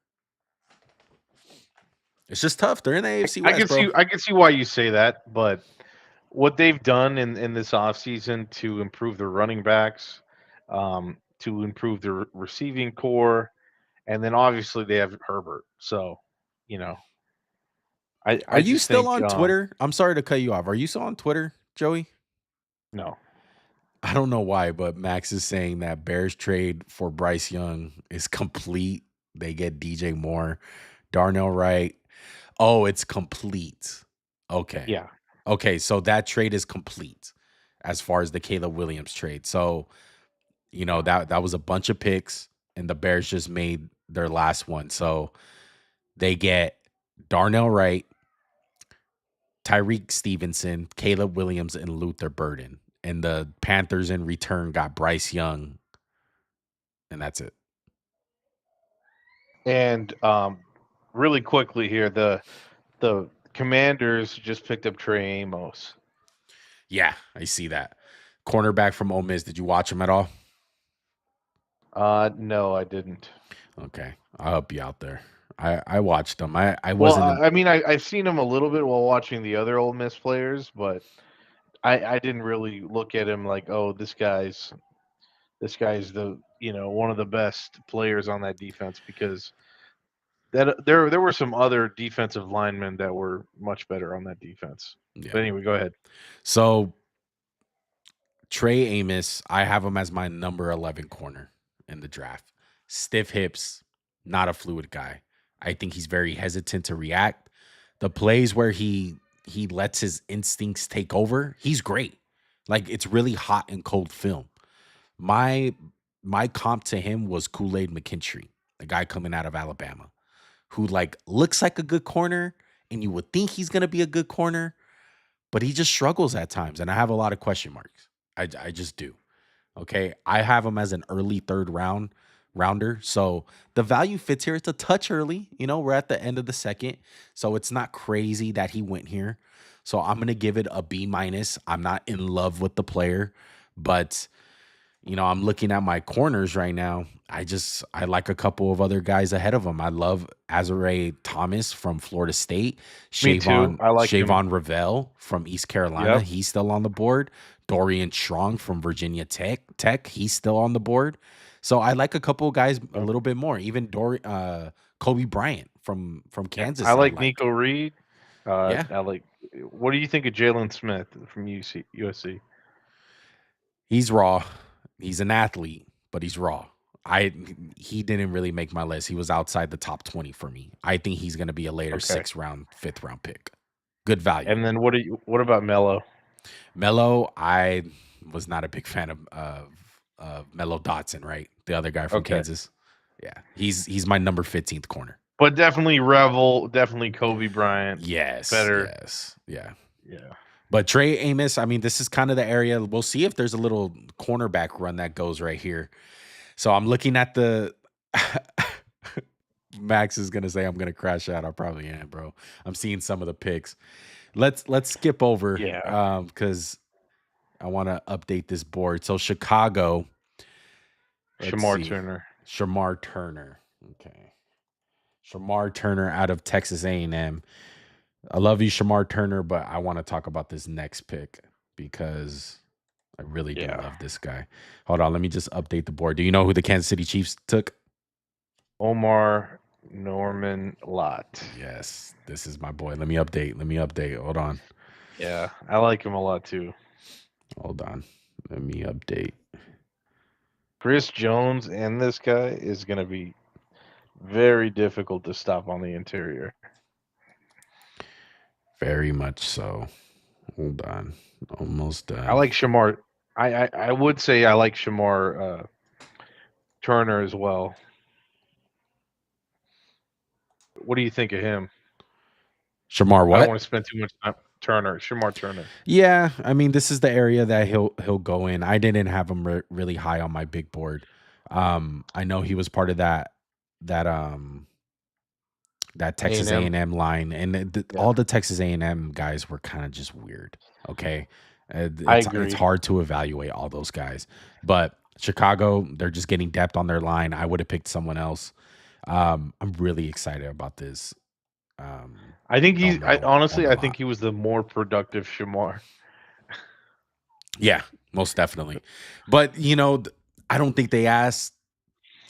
It's just tough. They're in the AFC I West, can bro. see I can see why you say that, but what they've done in this offseason to improve their running backs, to improve their receiving core, and then obviously they have Herbert. So, you know, I Are I you just still think on Twitter? I'm sorry to cut you off. Are you still on Twitter, Joey? no. I don't know why, but Max is saying that Bears trade for Bryce Young is complete. They get DJ Moore, Darnell Wright. Oh, it's complete. Okay. Yeah. Okay, so that trade is complete as far as the Caleb Williams trade. So, that was a bunch of picks, and the Bears just made their last one. So they get Darnell Wright, Tyreek Stevenson, Caleb Williams, and Luther Burden. And the Panthers in return got Bryce Young, and that's it. And really quickly here, the Commanders just picked up Trey Amos. Yeah, I see that. Cornerback from Ole Miss. Did you watch him at all? No, I didn't. Okay, I'll help you out there. I watched him. I Well, wasn't. I mean, I've seen him a little bit while watching the other Ole Miss players, but I didn't really look at him like, oh, this guy's the one of the best players on that defense, because that there were some other defensive linemen that were much better on that defense. Yeah. But anyway, go ahead. So Trey Amos, I have him as my number 11 corner in the draft. Stiff hips, not a fluid guy. I think he's very hesitant to react. The plays where he lets his instincts take over, he's great. Like, it's really hot and cold film. My comp to him was Kool-Aid McKinstry, the guy coming out of Alabama, who like looks like a good corner, and you would think he's gonna be a good corner, but he just struggles at times, and I have a lot of question marks. I just do. Okay, I have him as an early third rounder, so the value fits here. It's a touch early. We're at the end of the second, so it's not crazy that he went here. So I'm gonna give it a B minus. I'm not in love with the player, but I'm looking at my corners right now. I like a couple of other guys ahead of him. I love Azare Thomas from Florida State. Me too. I like him. Shavon Ravel from East Carolina. Yep. He's still on the board. Dorian Strong from Virginia Tech. He's still on the board. So I like a couple of guys a little bit more. Even Kobe Bryant from Kansas. I like Nico Reed. Yeah. I like. What do you think of Jalen Smith from USC? He's raw. He's an athlete, but he's raw. He didn't really make my list. He was outside the top 20 for me. I think he's going to be a later 6th round, 5th round pick. Good value. And then what about Melo? Melo, I was not a big fan of Melo Dotson, right? The other guy from Kansas. Yeah. He's my number 15th corner. But definitely Revel, definitely Kobe Bryant. Yes. Better. Yes. Yeah. Yeah. But Trey Amos, I mean, this is kind of the area. We'll see if there's a little cornerback run that goes right here. So I'm looking at the Max is gonna say I'm gonna crash out. I probably am, bro. I'm seeing some of the picks. Let's skip over, because I want to update this board. So Chicago, Shamar Turner. Shamar Turner. Okay, Shamar Turner out of Texas A&M. I love you, Shamar Turner, but I want to talk about this next pick because I really do Yeah. love this guy. Hold on, let me just update the board. Do you know who the Kansas City Chiefs took? Omar Norman Lott. Yes, this is my boy. Let me update. Let me update. Hold on. Yeah, I like him a lot too. Hold on. Let me update. Chris Jones and this guy is going to be very difficult to stop on the interior. Very much so. Hold on. Almost done. I like Shamar. I would say I like Shamar Turner as well. What do you think of him? Shamar I don't what? want to spend too much time. Shamar Turner. Yeah, I mean, this is the area that he'll go in. I didn't have him really high on my big board. I know he was part of that that Texas A&M. A&M line, and Yeah. all the Texas A&M guys were kind of just weird. Okay, I it's agree. hard to evaluate all those guys, but Chicago, they're just getting depth on their line. I would have picked someone else. I'm really excited about this. I think he's. Honestly, I Norman think Lott. he was the more productive Shamar. Yeah, most definitely. But I don't think they asked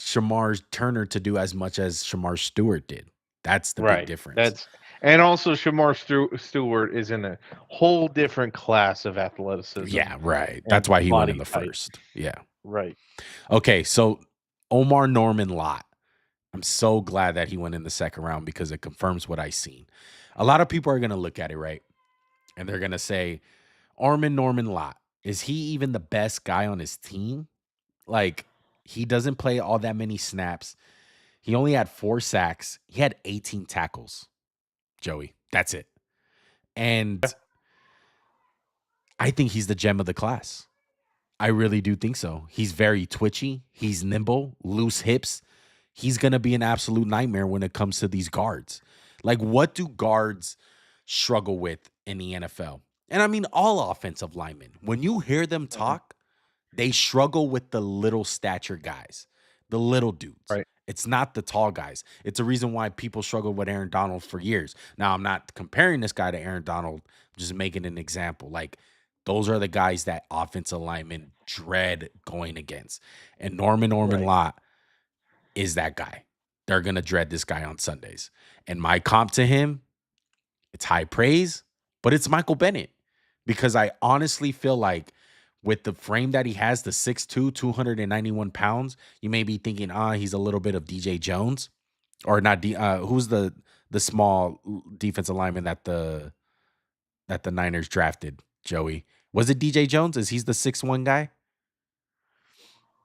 Shamar Turner to do as much as Shamar Stewart did. That's the big Right. difference. And also Shamar Stewart is in a whole different class of athleticism Yeah, right. That's and why he went in body the type. first. Yeah. Right. Okay, so Omar Norman Lott. I'm so glad that he went in the second round because it confirms what I seen. A lot of people are going to look at it, right? And they're going to say, Armin Norman Lott, is he even the best guy on his team? Like, he doesn't play all that many snaps. He only had 4 sacks. He had 18 tackles, Joey. That's it. And I think he's the gem of the class. I really do think so. He's very twitchy. He's nimble, loose hips. He's going to be an absolute nightmare when it comes to these guards. Like, what do guards struggle with in the NFL? And I mean, all offensive linemen. When you hear them talk, they struggle with the little stature guys, the little dudes. Right. It's not the tall guys. It's a reason why people struggled with Aaron Donald for years. Now, I'm not comparing this guy to Aaron Donald, I'm just making an example. Like, those are the guys that offensive linemen dread going against. And Norman Right. Lott is that guy. They're going to dread this guy on Sundays. And my comp to him, it's high praise, but it's Michael Bennett. Because I honestly feel like with the frame that he has, the 6'2", 291 pounds, you may be thinking, he's a little bit of DJ Jones. Or not, who's the small defensive lineman that the Niners drafted, Joey? Was it DJ Jones? Is he's the 6'1" guy?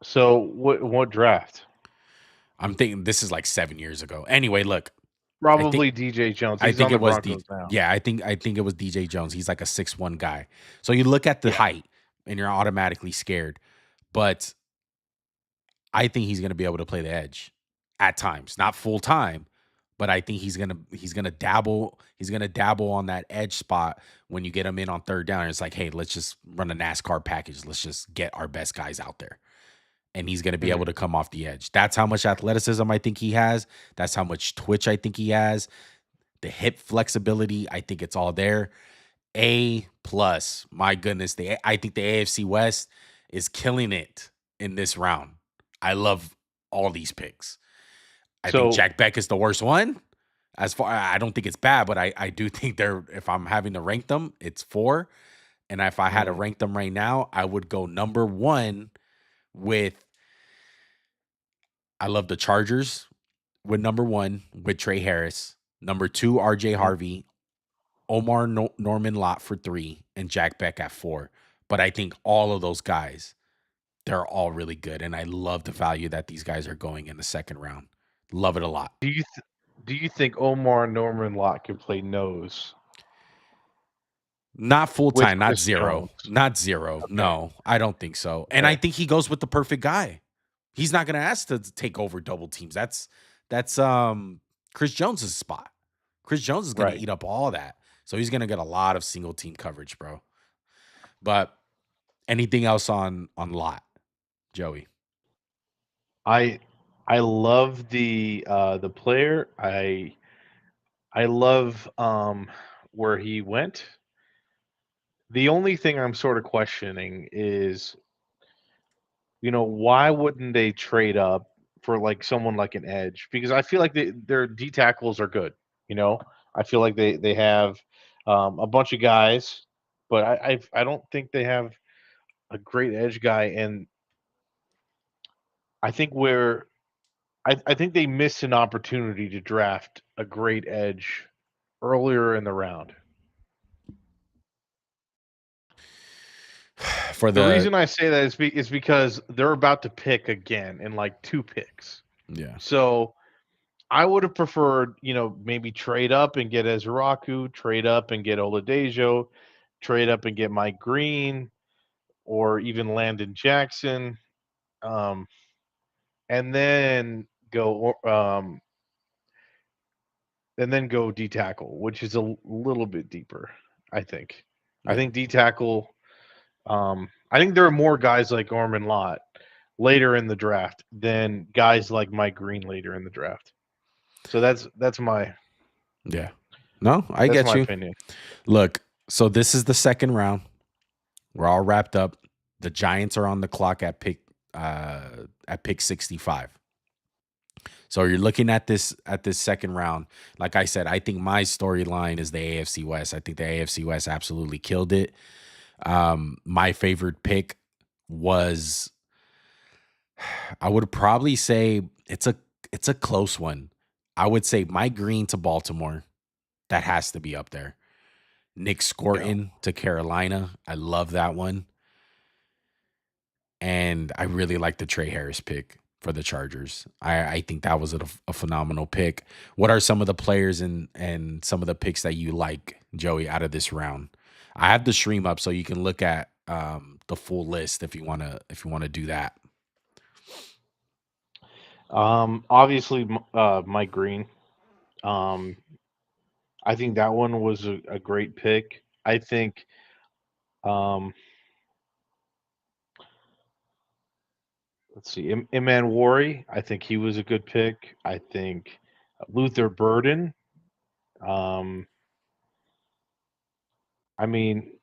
So what draft? I'm thinking this is like 7 years ago. Anyway, look. Probably DJ Jones. He's on the Broncos now. Yeah, I think it was DJ Jones. He's like a 6'1" guy. So you look at the height and you're automatically scared. But I think he's going to be able to play the edge at times, not full time, but I think he's going to dabble on that edge spot when you get him in on third down. It's like, hey, let's just run a NASCAR package. Let's just get our best guys out there. And he's going to be able to come off the edge. That's how much athleticism I think he has. That's how much twitch I think he has. The hip flexibility, I think it's all there. A+. My goodness, I think the AFC West is killing it in this round. I love all these picks. I think Jack Beck is the worst one. I don't think it's bad, but I do think if I'm having to rank them, it's 4. And if I had to rank them right now, I would go number 1 with, I love the Chargers with number 1 with Trey Harris. Number 2, RJ Harvey. Omar Norman Lott for 3, and Jack Beck at 4. But I think all of those guys, they're all really good. And I love the value that these guys are going in the second round. Love it a lot. Do you think Omar Norman Lott can play nose? Not full time, not Chris zero. Jones? Not zero. Okay. No, I don't think so. And I think he goes with the perfect guy. He's not going to ask to take over double teams. That's Chris Jones's spot. Chris Jones is going to eat up all that. So he's going to get a lot of single team coverage, bro. But anything else on Lott, Joey? I love the player. I love where he went. The only thing I'm sort of questioning is, why wouldn't they trade up for like someone like an edge? Because I feel like their D tackles are good. You know, I feel like they have a bunch of guys, but I don't think they have a great edge guy, and I think where I think they missed an opportunity to draft a great edge earlier in the round. For The the reason I say that is because they're about to pick again in like 2 picks. yeah. So I would have preferred, maybe trade up and get Ezraku, trade up and get Oladejo, trade up and get Mike Green, or even Landon Jackson, um, and then go D tackle, which is a little bit deeper. I think. I Yeah. think D tackle. I think there are more guys like Orman Lott later in the draft than guys like Mike Green later in the draft. So that's my Yeah. No, I that's get my you. opinion. Look, so this is the second round. We're all wrapped up. The Giants are on the clock at pick 65. So you're looking at this second round. Like I said, I think my storyline is the AFC West. I think the AFC West absolutely killed it. My favorite pick was, I would probably say it's a close one. I would say Mike Green to Baltimore. That has to be up there. Nick Yeah. Scorton to Carolina. I love that one. And I really like the Trey Harris pick for the Chargers. I think that was a phenomenal pick. What are some of the players and some of the picks that you like, Joey, out of this round? I have the stream up so you can look at the full list if you wanna do that. Obviously, Mike Green. Um, I think that one was a great pick. I think, um, let's see, Iman Wari. I think he was a good pick. I think Luther Burden. Um, I mean,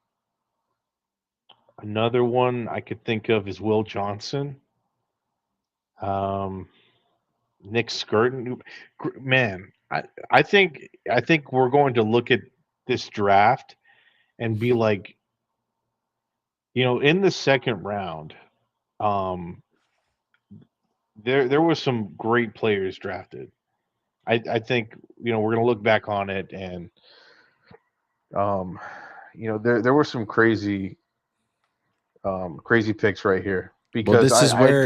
another one I could think of is Will Johnson. Um, Nick Skirton. Man, I think we're going to look at this draft and be like, in the second round, um, there was some great players drafted. I think we're gonna look back on it, and um, there were some crazy picks right here Well, because I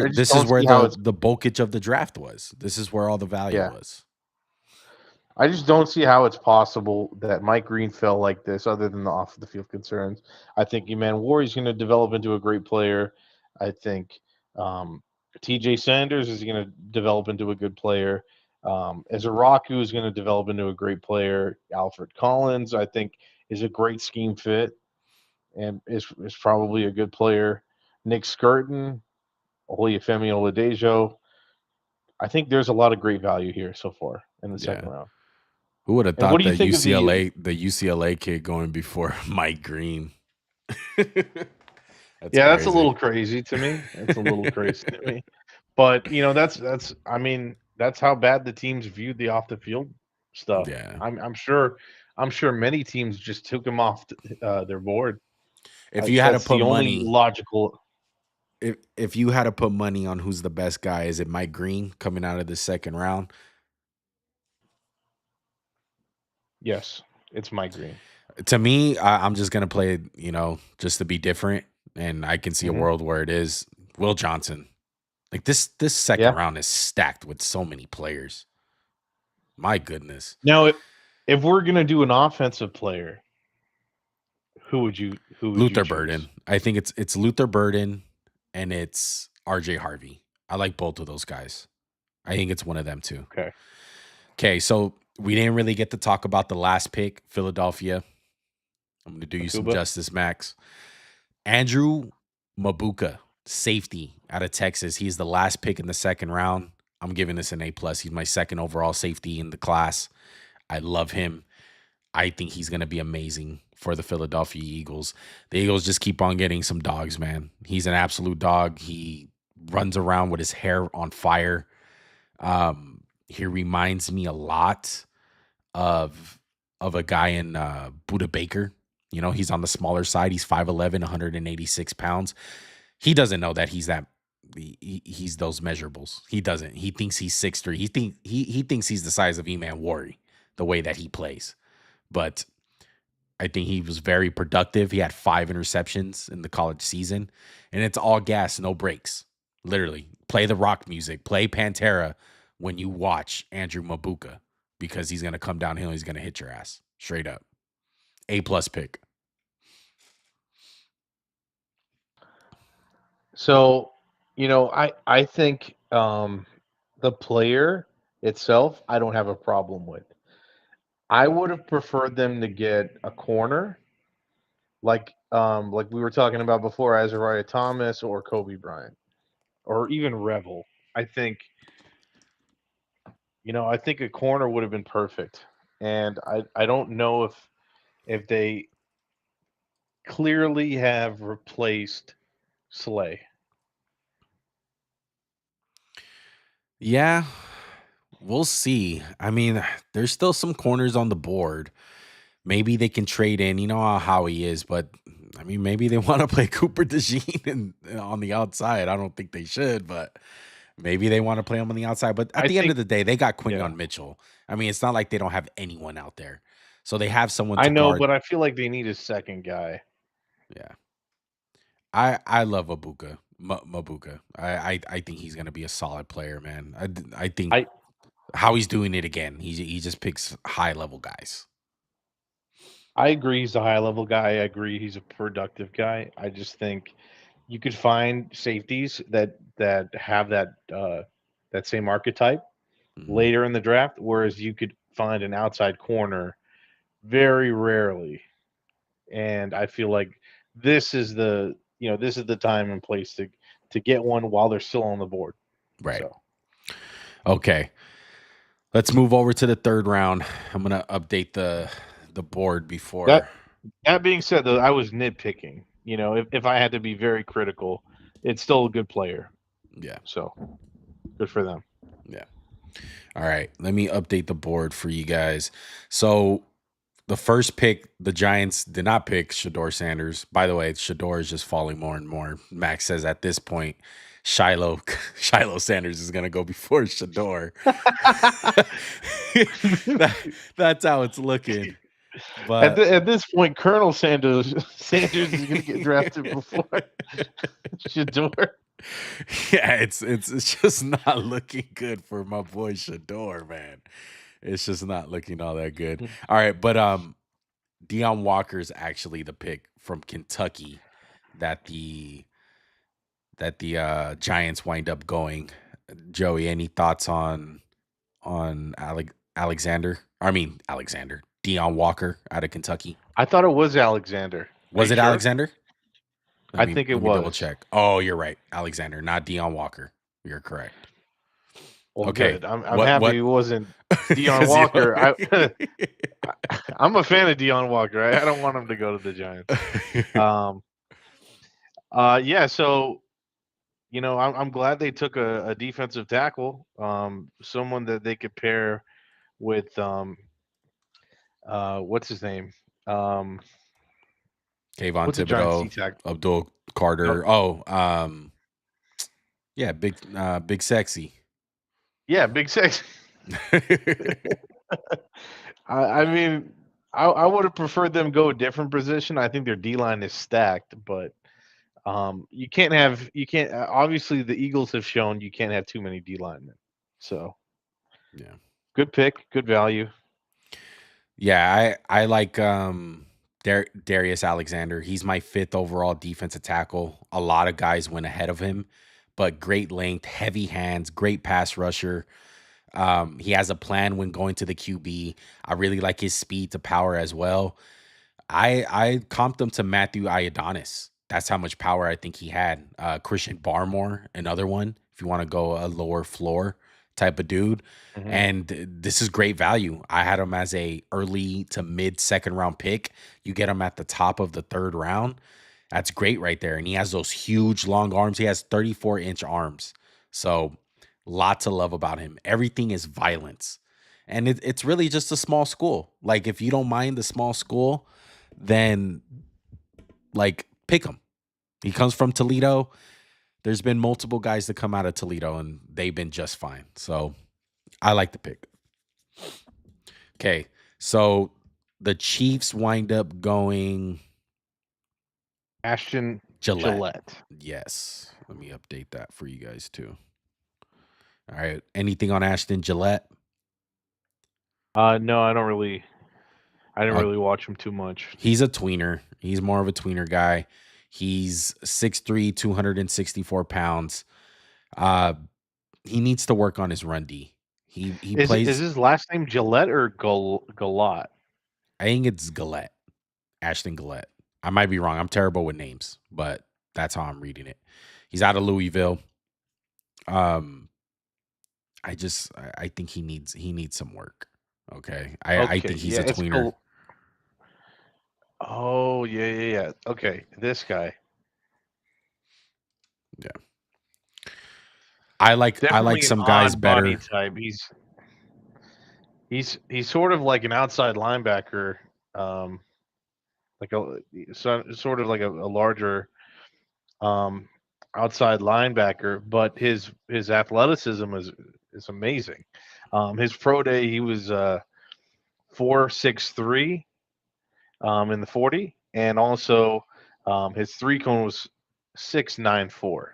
just this is don't where see how it's the bulkage of the draft was. This is where all the value yeah. was. I just don't see how it's possible that Mike Green fell like this, other than the off the field concerns. I think Eman Ward is going to develop into a great player. I think um, T.J. Sanders is going to develop into a good player. Ezraku is going to develop into a great player. Alfred Collins, I think, is a great scheme fit and is probably a good player. Nick Skirton, Olufemi Oladejo. I think there's a lot of great value here so far in the second Yeah. round. Who would have And what thought do you that think of UCLA kid going before Mike Green? That's Yeah, that's a crazy. little crazy to me. That's a little crazy to me. But that's I mean, that's how bad the teams viewed the off the field stuff. Yeah. I'm sure many teams just took him off their board. If you had to That's put the only money, logical. if you had to put money on who's the best guy, is it Mike Green coming out of the second round? Yes, it's Mike Green. To me, I'm just gonna play, just to be different, and I can see a Hmm. world where it is Will Johnson. Like this second Yeah. round is stacked with so many players. My goodness. Now, if we're gonna do an offensive player, who would you Luther choose? Burden. I think it's Luther Burden and it's RJ Harvey. I like both of those guys. I think it's one of them too. Okay. Okay, so we didn't really get to talk about the last pick, Philadelphia. I'm going to do you some Akuba. justice, Max. Andrew Mabuka, safety out of Texas. He's the last pick in the second round. I'm giving this an A plus. He's my second overall safety in the class. I love him. I think he's going to be amazing for the Philadelphia Eagles. The Eagles just keep on getting some dogs, man. He's an absolute dog. He runs around with his hair on fire. He reminds me a lot of a guy in Buda Baker. You know, he's on the smaller side. He's 5'11", 186 pounds. He doesn't know that he's those measurables. He doesn't. He thinks he's 6'3". He thinks he's the size of Eman Wari, the way that he plays. But I think he was very productive. He had 5 interceptions in the college season, and it's all gas, no breaks. Literally, play the rock music, play Pantera when you watch Andrew Mabuka, because he's gonna come downhill. He's gonna hit your ass straight up. A+ pick. So, I think the player itself, I don't have a problem with. I would have preferred them to get a corner, like we were talking about before, Azariah Thomas or Kobe Bryant, or even Revel. I think, I think a corner would have been perfect, and I don't know if they clearly have replaced Slay. Yeah, we'll see. I mean, there's still some corners on the board. Maybe they can trade in. You know how he is, but I mean, maybe they want to play Cooper DeJean on the outside. I don't think they should, but maybe they want to play him on the outside. But at I the end of think, the day, they got yeah, Quinion Mitchell. I mean, it's not like they don't have anyone out there. So they have someone I to know, guard. but I feel like they need a second guy. Yeah. I love Mabuka. I think he's gonna be a solid player, man. I think I how he's doing it again. He just picks high level guys. I agree he's a high level guy. I agree he's a productive guy. I just think you could find safeties that have that same archetype Mhm. later in the draft, whereas you could find an outside corner very rarely. And I feel like this is the time and place to get one while they're still on the board. Right. So Okay. Let's move over to the third round. I'm gonna update the board that before. that being said, though, I was nitpicking. If I had to be very critical, it's still a good player. Yeah. So good for them. Yeah. All right. Let me update the board for you guys. So the first pick, the Giants did not pick Shador Sanders. By the way, Shador is just falling more and more. Max says at this point, Shiloh Shiloh Sanders is gonna go before Shador. That's how it's looking. At, But the, at this point, Colonel Sanders is going to get drafted before Shador. yeah, it's just not looking good for my boy Shador, man. It's just not looking all that good. All right, but Deion Walker is actually the pick from Kentucky that the Giants wind up going. Joey, any thoughts on Alexander? I mean Alexander. Deion Walker out of Kentucky. I thought it was Alexander. Are Was you it sure? Alexander? I think it Let me double was. check. Oh, you're right. Alexander, not Deion Walker. You're correct. Well, Okay. good. I'm What happy it wasn't Deion 'Cause you Walker. I'm a fan of Deion Walker. I don't want him to go to the Giants. Um, yeah. So I'm glad they took a defensive tackle, someone that they could pair with what's his name? Um, Kayvon what's the Giants D Thibodeau, tackle? Abdul No, Carter. Oh, yeah, big sexy. yeah, Big Six. I mean, I would have preferred them go a different position. I think their D line is stacked, but you can't obviously the Eagles have shown you can't have too many D linemen. So Yeah. good pick, good value. Yeah, I like Darius Alexander. He's my 5th overall defensive tackle. A lot of guys went ahead of him, but great length, heavy hands, great pass rusher. He has a plan when going to the QB. I really like his speed to power as well. I comped him to Matthew Iodonis. That's how much power I think he had. Christian Barmore, another one. If you want to go a lower floor, type of dude. Mhm. And this is great value. I had him as a early to mid second round pick. You get him at the top of the third round. That's great right there. And he has those huge long arms. He has 34-inch arms. So lots of love about him. Everything is violence. And it's really just a small school. Like if you don't mind the small school, then like pick him. He comes from Toledo. There's been multiple guys that come out of Toledo and they've been just fine. So I like the pick. Okay. So the Chiefs wind up going Ashton Gillette. Gillette. Yes. Let me update that for you guys too. All right. Anything on Ashton Gillette? No, I didn't really watch him too much. He's a tweener. He's more of a tweener guy. He's 6'3", 264 pounds. He needs to work on his run D. He Is plays. his last name Gillette or Galat? I think it's Gillette. Ashton Gillette. I might be wrong. I'm terrible with names, but that's how I'm reading it. He's out of Louisville. I think he needs some work. Okay. I think he's a tweener. Oh yeah. Okay, this guy. Yeah. I like Definitely some an guys odd better. body type. He's sort of like an outside linebacker, like sort of like a larger outside linebacker, but his athleticism is amazing. His pro day he was 4.63 in the 40, and also his 3-cone was 6.94.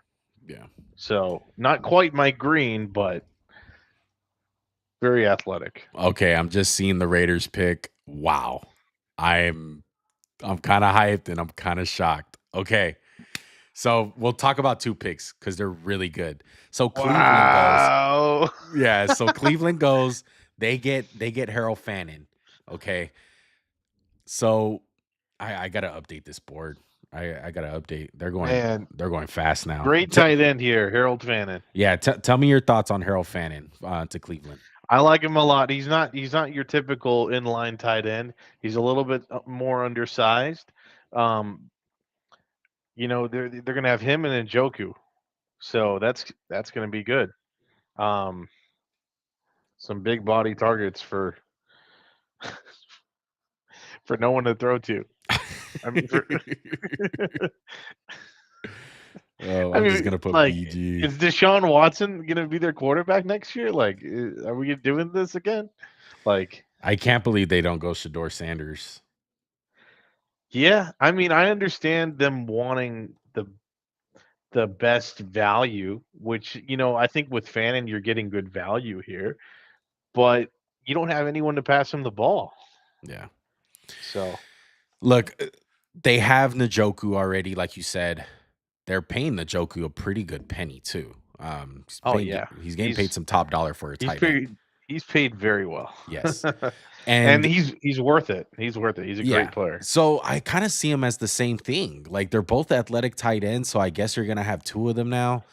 Yeah. So not quite Mike Green, but very athletic. Okay, I'm just seeing the Raiders pick. Wow. I'm kind of hyped and I'm kind of shocked. Okay. So we'll talk about two picks because they're really good. So Cleveland goes. Yeah, so Cleveland goes. They get Harold Fannin. Okay. So I gotta update this board. I gotta update. They're going fast now. Great tight end here, Harold Fannin. Yeah, tell me your thoughts on Harold Fannin to Cleveland. I like him a lot. He's not your typical inline tight end. He's a little bit more undersized. They're gonna have him and Njoku, so that's gonna be good. Some big body targets for for no one to throw to. I mean, I'm just gonna put BG. Is Deshaun Watson gonna be their quarterback next year? Like, are we doing this again? Like, I can't believe they don't go Shador Sanders. Yeah, I mean, I understand them wanting the best value, which I think with Fannin you're getting good value here, but you don't have anyone to pass him the ball. Yeah. So, look, they have Njoku already, like you said. They're paying Njoku a pretty good penny too. He's getting paid some top dollar for a tight end. He's paid very well. Yes. And he's worth it. He's worth it. He's a great player. So I kind of see him as the same thing. Like they're both athletic tight ends, so I guess you're gonna have two of them now.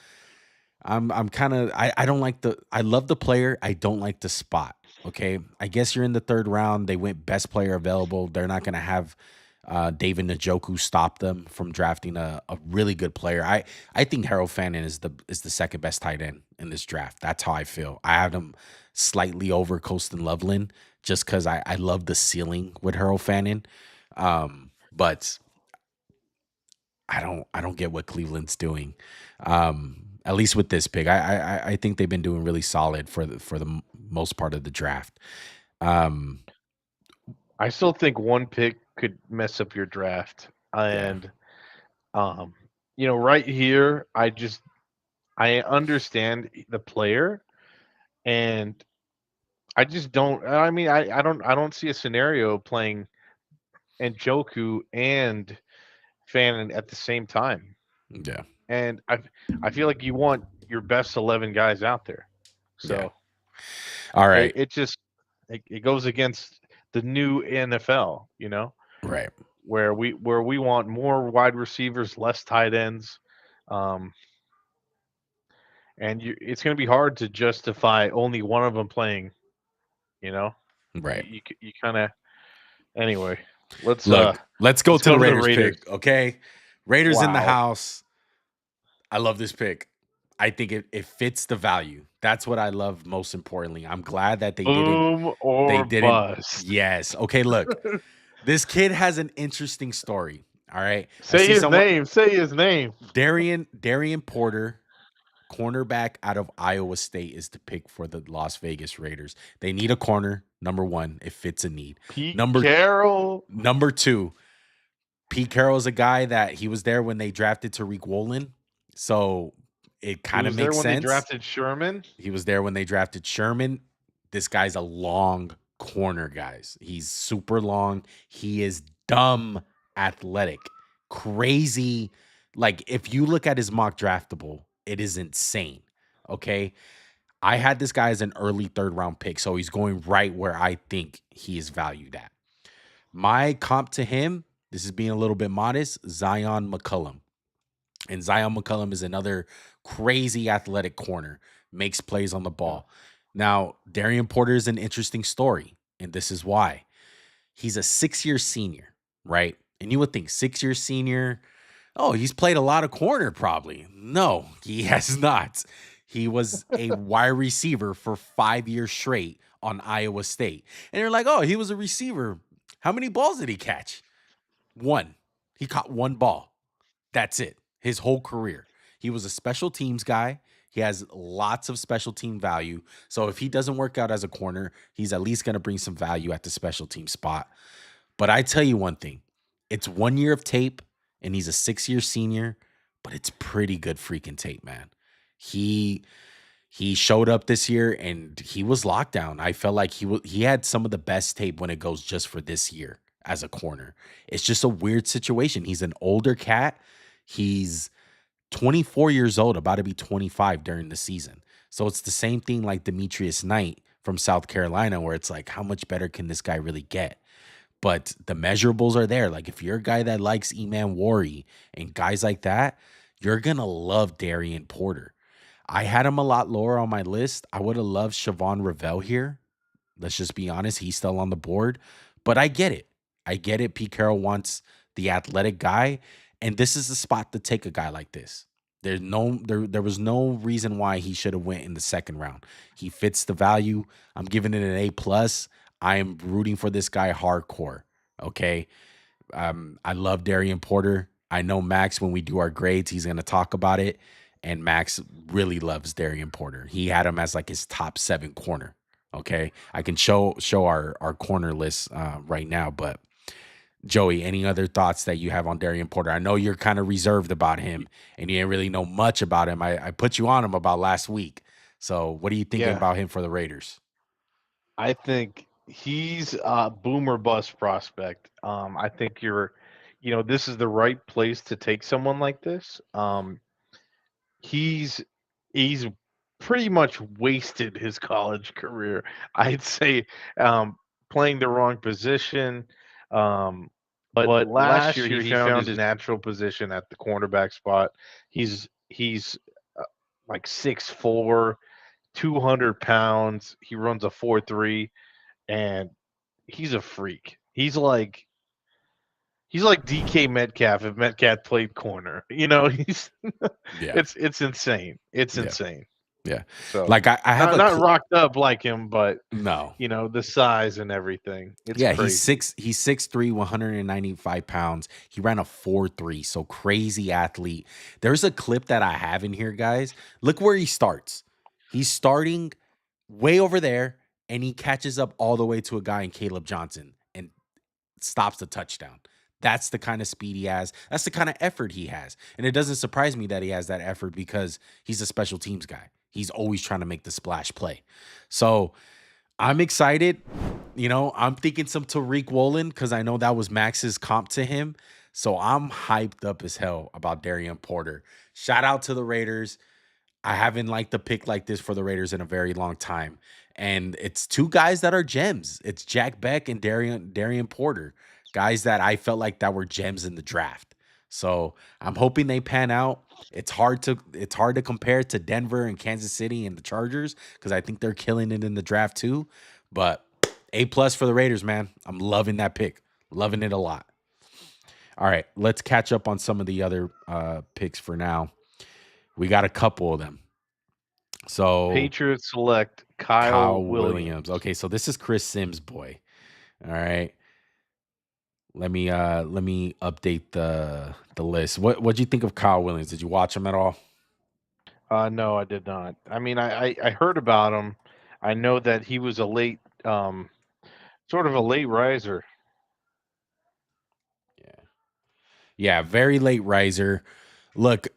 I'm kind of I don't like I love the player. I don't like the spot. Okay. I guess you're in the third round. They went best player available. They're not gonna have David Njoku stop them from drafting a really good player. I think Harold Fannin is the second best tight end in this draft. That's how I feel. I have him slightly over Colston Loveland just because I love the ceiling with Harold Fannin. But I don't get what Cleveland's doing. At least with this pick. I think they've been doing really solid for the most part of the draft. I still think one pick could mess up your draft. And right here, I understand the player, and I just don't. I mean, I don't see a scenario playing Njoku and Fannin at the same time. Yeah, and I feel like you want your best 11 guys out there. So, all right, it goes against the new NFL, right? Where we want more wide receivers, less tight ends. and it's going to be hard to justify only one of them playing. You know, Right. you kind of anyway. Let's Look, let's go let's to go the to the Raiders Raiders. pick, okay? Raiders in the Wow. house. I love this pick. I think it fits the value. That's what I love most importantly. I'm glad that they Boom or didn't. bust. Yes. Okay, look. This kid has an interesting story. All right. I Say see his someone name. Say his name. Darian Porter, cornerback out of Iowa State, is the pick for the Las Vegas Raiders. They need a corner. Number one, it fits a need. Pete Number Carroll. Number two, Pete Carroll is a guy that he was there when they drafted Tariq Woolen. So it He kind of was there makes when they sense. drafted Sherman. He was there when they drafted Sherman. This guy's a long corner, guys. He's super long. He is dumb athletic. Crazy. Like, if you look at his mock draftable, it is insane. Okay. I had this guy as an early third round pick, so he's going right where I think he is valued at. My comp to him, this is being a little bit modest, Zion McCullum. And Zion McCullum is another crazy athletic corner, makes plays on the ball. Now, Darian Porter is an interesting story, and this is why. He's a 6-year senior, right? And you would think 6-year senior, oh, he's played a lot of corner probably. No, he has not. He was a wide receiver for 5 years straight on Iowa State. And you're like, oh, he was a receiver. How many balls did he catch? One. He caught one ball. That's it. His whole career. He was a special teams guy. He has lots of special team value. So if he doesn't work out as a corner, he's at least going to bring some value at the special team spot. But I tell you one thing. It's 1 year of tape, and he's a 6-year senior, but it's pretty good freaking tape, man. He showed up this year, and he was locked down. I felt like he had some of the best tape when it goes just for this year as a corner. It's just a weird situation. He's an older cat. He's 24 years old, about to be 25 during the season. So it's the same thing like Demetrius Knight from South Carolina, where it's like, how much better can this guy really get? But the measurables are there. Like, if you're a guy that likes Eman Wari and guys like that, you're going to love Darian Porter. I had him a lot lower on my list. I would have loved Siobhan Ravel here. Let's just be honest. He's still on the board. But I get it. I get it. Pete Carroll wants the athletic guy. And this is the spot to take a guy like this. There was no reason why he should have went in the second round. He fits the value. I'm giving it an A+. I am rooting for this guy hardcore. Okay. I love Darian Porter. I know Max, when we do our grades, he's going to talk about it. And Max really loves Darian Porter. He had him as like his top 7 corner. Okay. I can show our corner list right now, but Joey, any other thoughts that you have on Darian Porter? I know you're kind of reserved about him and you didn't really know much about him. I put you on him about last week. So what are you thinking about him for the Raiders? I think he's a boomer bust prospect. I think this is the right place to take someone like this. He's pretty much wasted his college career. I'd say playing the wrong position. But last year he found his natural position at the cornerback spot. He's like 6'4", 200 pounds. He runs a 4.3, and he's a freak. He's like DK Metcalf if Metcalf played corner. He's it's insane. It's insane. Yeah. So like I have not rocked up like him, but no, the size and everything. It's crazy. He's 6'3", 195 pounds. He ran a 4.3, so crazy athlete. There's a clip that I have in here, guys. Look where he starts. He's starting way over there, and he catches up all the way to a guy in Caleb Johnson and stops the touchdown. That's the kind of speed he has. That's the kind of effort he has. And it doesn't surprise me that he has that effort because he's a special teams guy. He's always trying to make the splash play. So I'm excited. I'm thinking some Tariq Woolen because I know that was Max's comp to him. So I'm hyped up as hell about Darian Porter. Shout out to the Raiders. I haven't liked a pick like this for the Raiders in a very long time. And it's 2 guys that are gems. It's Jack Beck and Darian Porter. Guys that I felt like that were gems in the draft. So I'm hoping they pan out. It's hard to compare to Denver and Kansas City and the Chargers because I think they're killing it in the draft too. But A+ for the Raiders, man. I'm loving that pick. Loving it a lot. All right, let's catch up on some of the other picks for now. We got a couple of them. So Patriots select Kyle Kyle Williams. Williams. Okay, so this is Chris Sims' boy. All right. Let me update the list. What'd you think of Kyle Williams? Did you watch him at all? No, I did not. I mean, I heard about him. I know that he was a late, sort of a late riser. Yeah, very late riser. Look,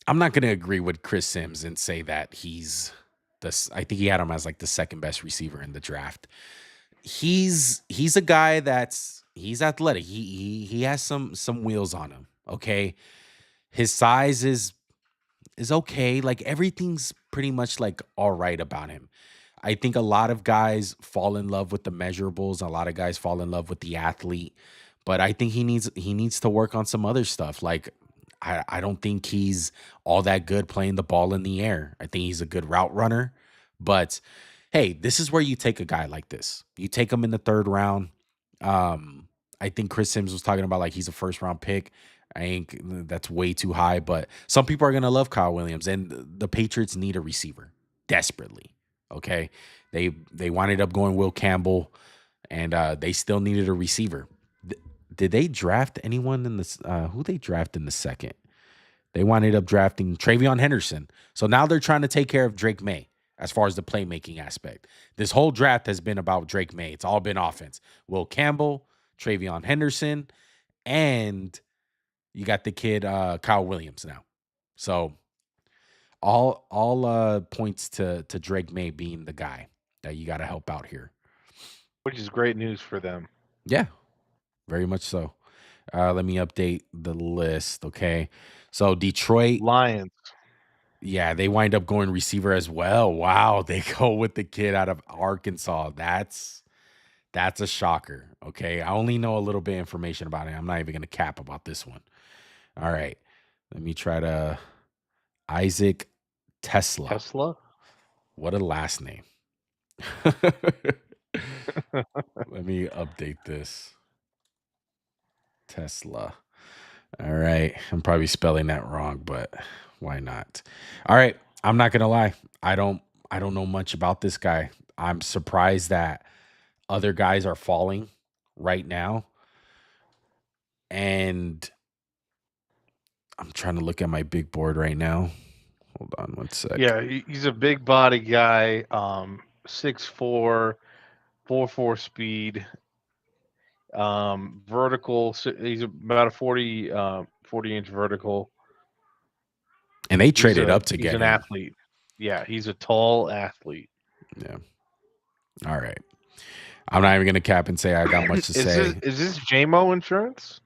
I'm not gonna agree with Chris Sims and say that he's I think he had him as like the second best receiver in the draft. He's a guy he's athletic. He has some wheels on him. Okay. His size is okay. Like everything's pretty much like all right about him. I think a lot of guys fall in love with the measurables. A lot of guys fall in love with the athlete, but I think he needs to work on some other stuff. Like I don't think he's all that good playing the ball in the air. I think he's a good route runner, but hey, this is where you take a guy like this. You take him in the third round. I think Chris Sims was talking about like he's a first round pick. I think that's way too high, but some people are gonna love Kyle Williams, and the Patriots need a receiver desperately. Okay, they winded up going Will Campbell, and they still needed a receiver. Did they draft anyone in this? Who they draft in the second? They winded up drafting Travion Henderson. So now they're trying to take care of Drake May as far as the playmaking aspect. This whole draft has been about Drake May. It's all been offense. Will Campbell, Travion Henderson, and you got the kid Kyle Williams now. So all points to Drake May being the guy that you got to help out here. Which is great news for them. Yeah, very much so. Let me update the list. Okay. So Detroit, Lions. yeah, they wind up going receiver as well. Wow, they go with the kid out of Arkansas. That's a shocker. Okay. I only know a little bit of information about it. I'm not even gonna cap about this one. All right. Let me try to Isaac Tesla. Tesla? What a last name. Let me update this. Tesla. All right. I'm probably spelling that wrong, but why not? All right. I'm not gonna lie. I don't know much about this guy. I'm surprised that other guys are falling right now. And I'm trying to look at my big board right now. Hold on one sec. Yeah, he's a big body guy. 6'4", 4.4 speed. Vertical. He's about a 40-inch vertical. And they traded up to He's get an him. athlete. Yeah, he's a tall athlete. Yeah. All right. I'm not even gonna cap and say I got much to say. Is this JMO insurance?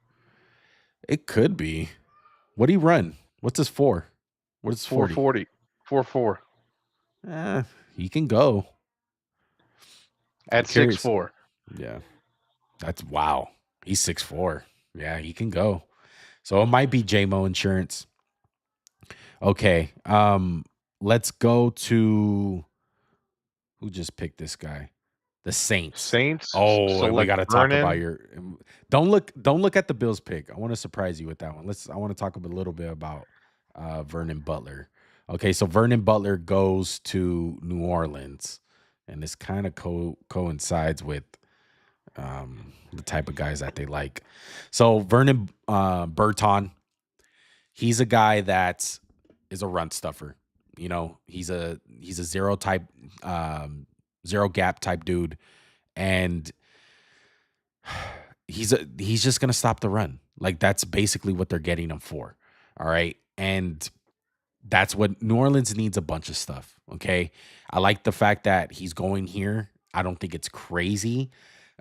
It could be. What do you run? What's his 4? What is 40? 440. 4.4. He can go. At curious. 6'4". Yeah. That's wow. He's 6'4". Yeah, he can go. So it might be JMO insurance. Okay. Let's go to who just picked this guy? The Saints. Saints. Oh, and we got to talk Vernon. about your. Don't look at the Bills pick. I want to surprise you with that one. I want to talk a little bit about Vernon Butler. Okay, so Vernon Butler goes to New Orleans, and this kind of coincides with the type of guys that they like. So Vernon Burton, he's a guy that is a run stuffer. You know, he's a zero type, zero gap type dude, and he's just gonna stop the run. Like that's basically what they're getting him for. All right, and that's what New Orleans needs, a bunch of stuff. Okay, I like the fact that he's going here. I don't think it's crazy.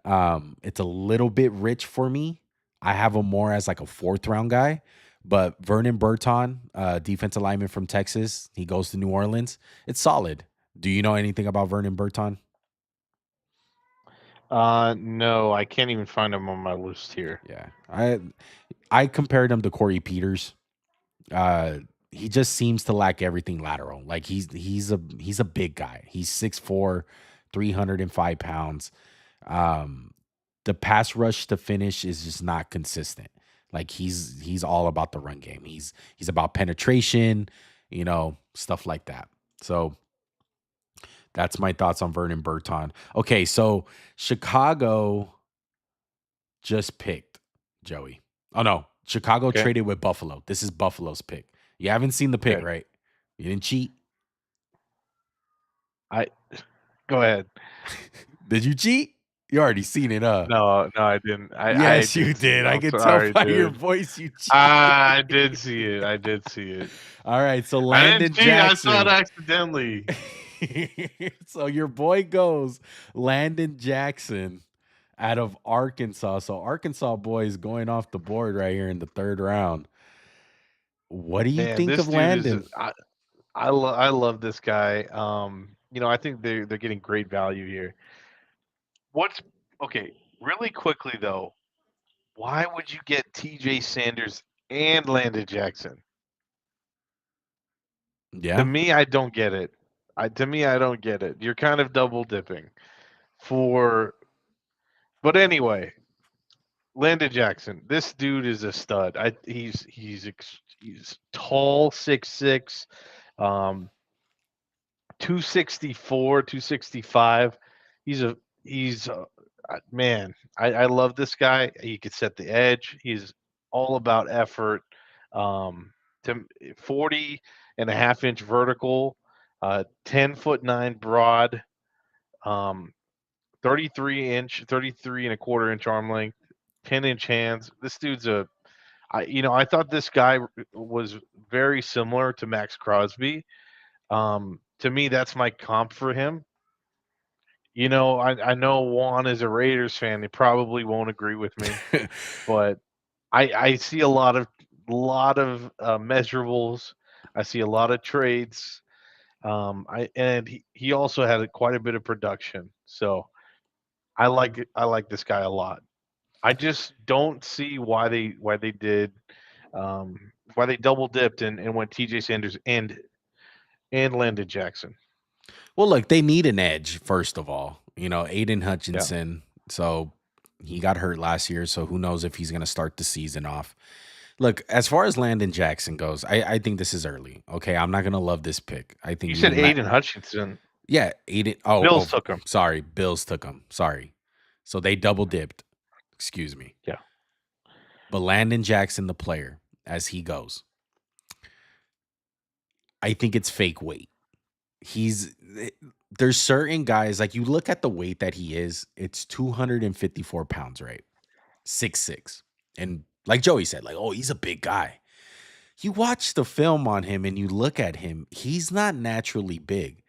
It's a little bit rich for me. I have him more as like a 4th round guy. But Vernon Burton, defensive lineman from Texas, he goes to New Orleans. It's solid. Do you know anything about Vernon Burton? No, I can't even find him on my list here. Yeah, I compared him to Corey Peters. Uh, he just seems to lack everything lateral. Like he's a big guy. He's 6'4", 305 pounds. Um, the pass rush to finish is just not consistent. Like he's all about the run game. He's about penetration, stuff like that. So that's my thoughts on Vernon Burton. Okay, so Chicago just picked Joey. Oh no, Chicago Okay. traded with Buffalo. This is Buffalo's pick. You haven't seen the pick, Okay. right? You didn't cheat. I Go ahead. Did you cheat? You already seen it, huh? No, I didn't. I Yes, you did see did. it. I I'm can tell sorry, by your dude. voice you cheated. I did see it. I did see it. All right, so I Landon didn't cheat. I saw it Jackson. accidentally. So your boy goes Landon Jackson out of Arkansas. So Arkansas boys going off the board right here in the third round. What do you Man, think this of dude is. Landon? I love this guy. I think they're getting great value here. What's okay? Really quickly though, why would you get T.J. Sanders and Landon Jackson? To Yeah. me, I don't get it. I don't get it. You're kind of double dipping for. But anyway, Landon Jackson. This dude is a stud. He's tall, 6'6", 264, 265. He's man. I love this guy. He could set the edge. He's all about effort. To 40.5-inch vertical, 10'9" broad, 33 and a quarter inch arm length, 10-inch hands. This dude's I thought this guy was very similar to Max Crosby. To me, that's my comp for him. I know Juan is a Raiders fan. He probably won't agree with me, but I see a lot of measurables. I see a lot of trades. He also had quite a bit of production. So I like this guy a lot. I just don't see why they did why they double dipped and went T.J. Sanders and Landon Jackson. Well, look, they need an edge, first of all. Aiden Yeah. Hutchinson. So he got hurt last year. So who knows if he's going to start the season off. Look, as far as Landon Jackson goes, I think this is early. Okay. I'm not going to love this pick. I think You me said and Matt. Aiden Hutchinson. Yeah. Aiden. Oh, Bills took him. sorry. Bills took him. Sorry. So they double dipped. Excuse me. Yeah. But Landon Jackson, the player, as he goes, I think it's fake weight. There's certain guys, like you look at the weight that he is, it's 254 pounds, right? 6'6". And like Joey said, like, oh, he's a big guy. You watch the film on him and you look at him, he's not naturally big.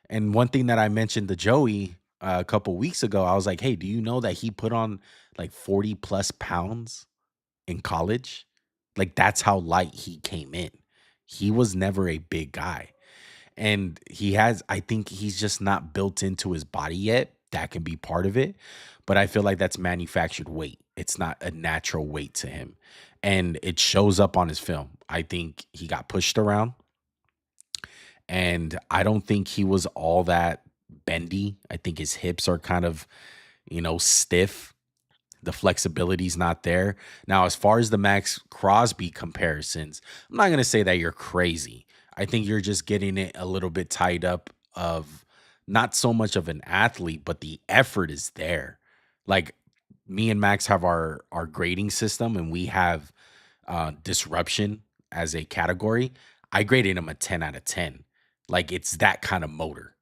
And one thing that I mentioned to Joey a couple weeks ago, I was like, hey, do you know that he put on like 40 plus pounds in college? Like that's how light he came in. He was never a big guy. And I think he's just not built into his body yet. That can be part of it. But I feel like that's manufactured weight. It's not a natural weight to him. And it shows up on his film. I think he got pushed around. And I don't think he was all that bendy. I think his hips are kind of, stiff. The flexibility's not there. Now, as far as the Max Crosby comparisons, I'm not going to say that you're crazy. I think you're just getting it a little bit tied up of not so much of an athlete, but the effort is there. Like me and Max have our grading system and we have disruption as a category. I graded him a 10 out of 10. Like it's that kind of motor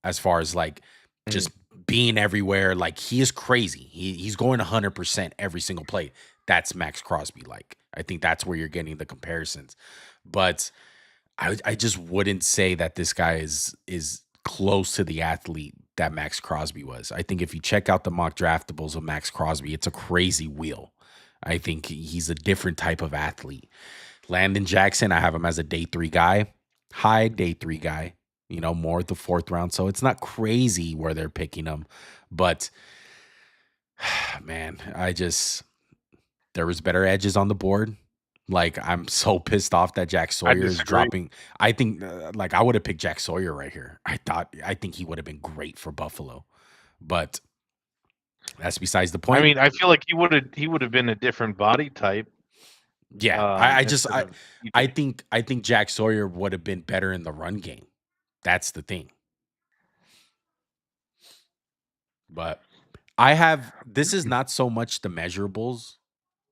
as far as like just being everywhere. Like he is crazy. He's going 100% every single play. That's Max Crosby. Like I think that's where you're getting the comparisons. But I just wouldn't say that this guy is close to the athlete that Max Crosby was. I think if you check out the mock draftables of Max Crosby, it's a crazy wheel. I think he's a different type of athlete. Landon Jackson, I have him as a day 3 guy, high day 3 guy, more at the 4th round. So it's not crazy where they're picking him, but Man, there was better edges on the board. Like, I'm so pissed off that Jack I Sawyer is disagree. dropping. I think, like, I would have picked Jack Sawyer right here. I think he would have been great for Buffalo, but that's besides the I point. mean, I feel like he would have been a different body type Yeah, I just, instead of I think Jack Sawyer would have been better in the run game. That's the thing. But this is not so much the measurables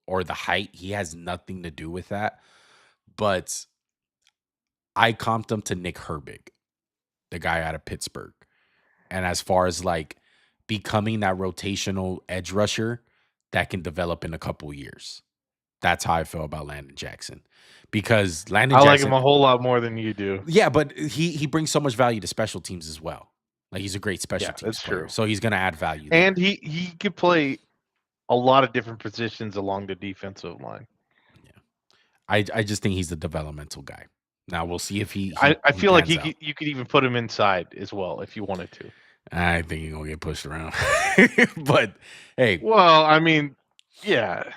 or the height. He has nothing to do with that. But I comped him to Nick Herbig, the guy out of Pittsburgh. And as far as like becoming that rotational edge rusher that can develop in a couple years, that's how I feel about Landon Jackson. Because Landon I like Jackson, him a whole lot more than you do. yeah, but he brings so much value to special teams as well. Like, he's a great special Yeah, teams that's player, true. so he's going to add value there. And he could play a lot of different positions along the defensive line. I just think he's a developmental guy. Now we'll see if he I feel like pans out. you could even put him inside as well if you wanted to. I think he's gonna get pushed around. But hey, Well, I mean, yeah.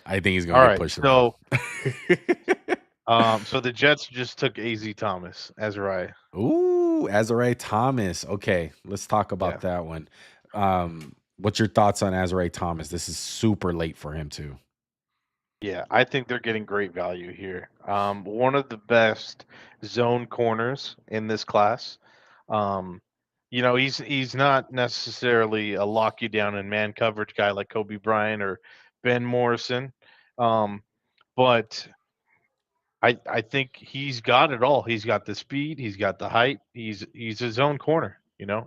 I think he's All gonna get right. pushed So, around. so the Jets just took Az Thomas, Azariah. Ooh, Azariah Thomas. Okay, let's talk about that one. What's your thoughts on Azariah Thomas? This is super late for him too. Yeah, I think they're getting great value here. One of the best zone corners in this class. He's not necessarily a lock you down in man coverage guy like Kobe Bryant or Ben Morrison, but I think he's got it all. He's got the speed, he's got the height. He's a zone corner.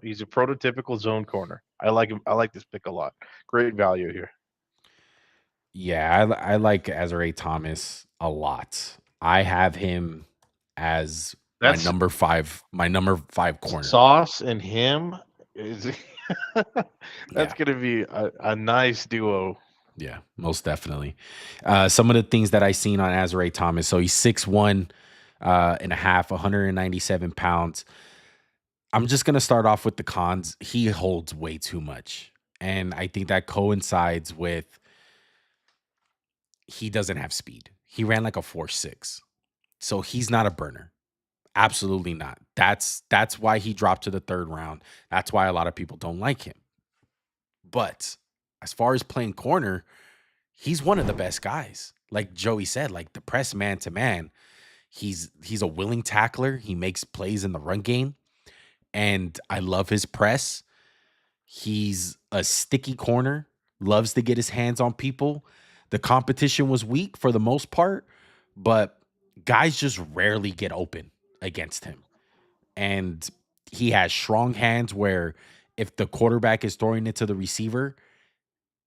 He's a prototypical zone corner. I like him. I like this pick a lot. Great value here. Yeah, I like Azariah Thomas a lot. I have him as That's my number 5 corner. Sauce and him is that's Yeah. gonna be a nice duo. Yeah, most definitely. Some of the things that I seen on Azariah Thomas. So he's 6'1" and a half, 197 pounds. I'm just gonna start off with the cons. He holds way too much. And I think that coincides with he doesn't have speed. He ran like a 4.6. So he's not a burner. Absolutely not. That's why he dropped to the 3rd round. That's why a lot of people don't like him. But as far as playing corner, he's one of the best guys. Like Joey said, like the press man to man, he's a willing tackler. He makes plays in the run game, and I love his press. He's a sticky corner, loves to get his hands on people. The competition was weak for the most part, but guys just rarely get open against him. And he has strong hands where if the quarterback is throwing it to the receiver,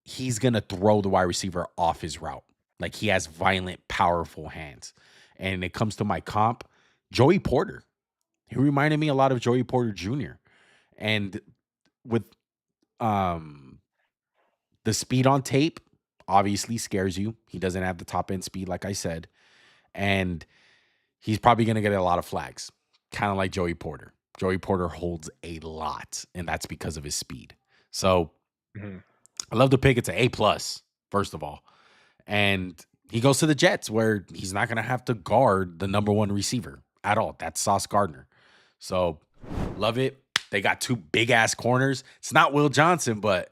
he's going to throw the wide receiver off his route. Like, he has violent, powerful hands. And it comes to my comp, Joey Porter. He reminded me a lot of Joey Porter Jr. And with the speed on tape, obviously scares you. He doesn't have the top end speed, like I said. And he's probably going to get a lot of flags, kind of like Joey Porter. Joey Porter holds a lot, and that's because of his speed. So I love to pick it to A+, first of all. And he goes to the Jets, where he's not going to have to guard the number 1 receiver at all. That's Sauce Gardner. So love it. They got 2 big-ass corners. It's not Will Johnson, but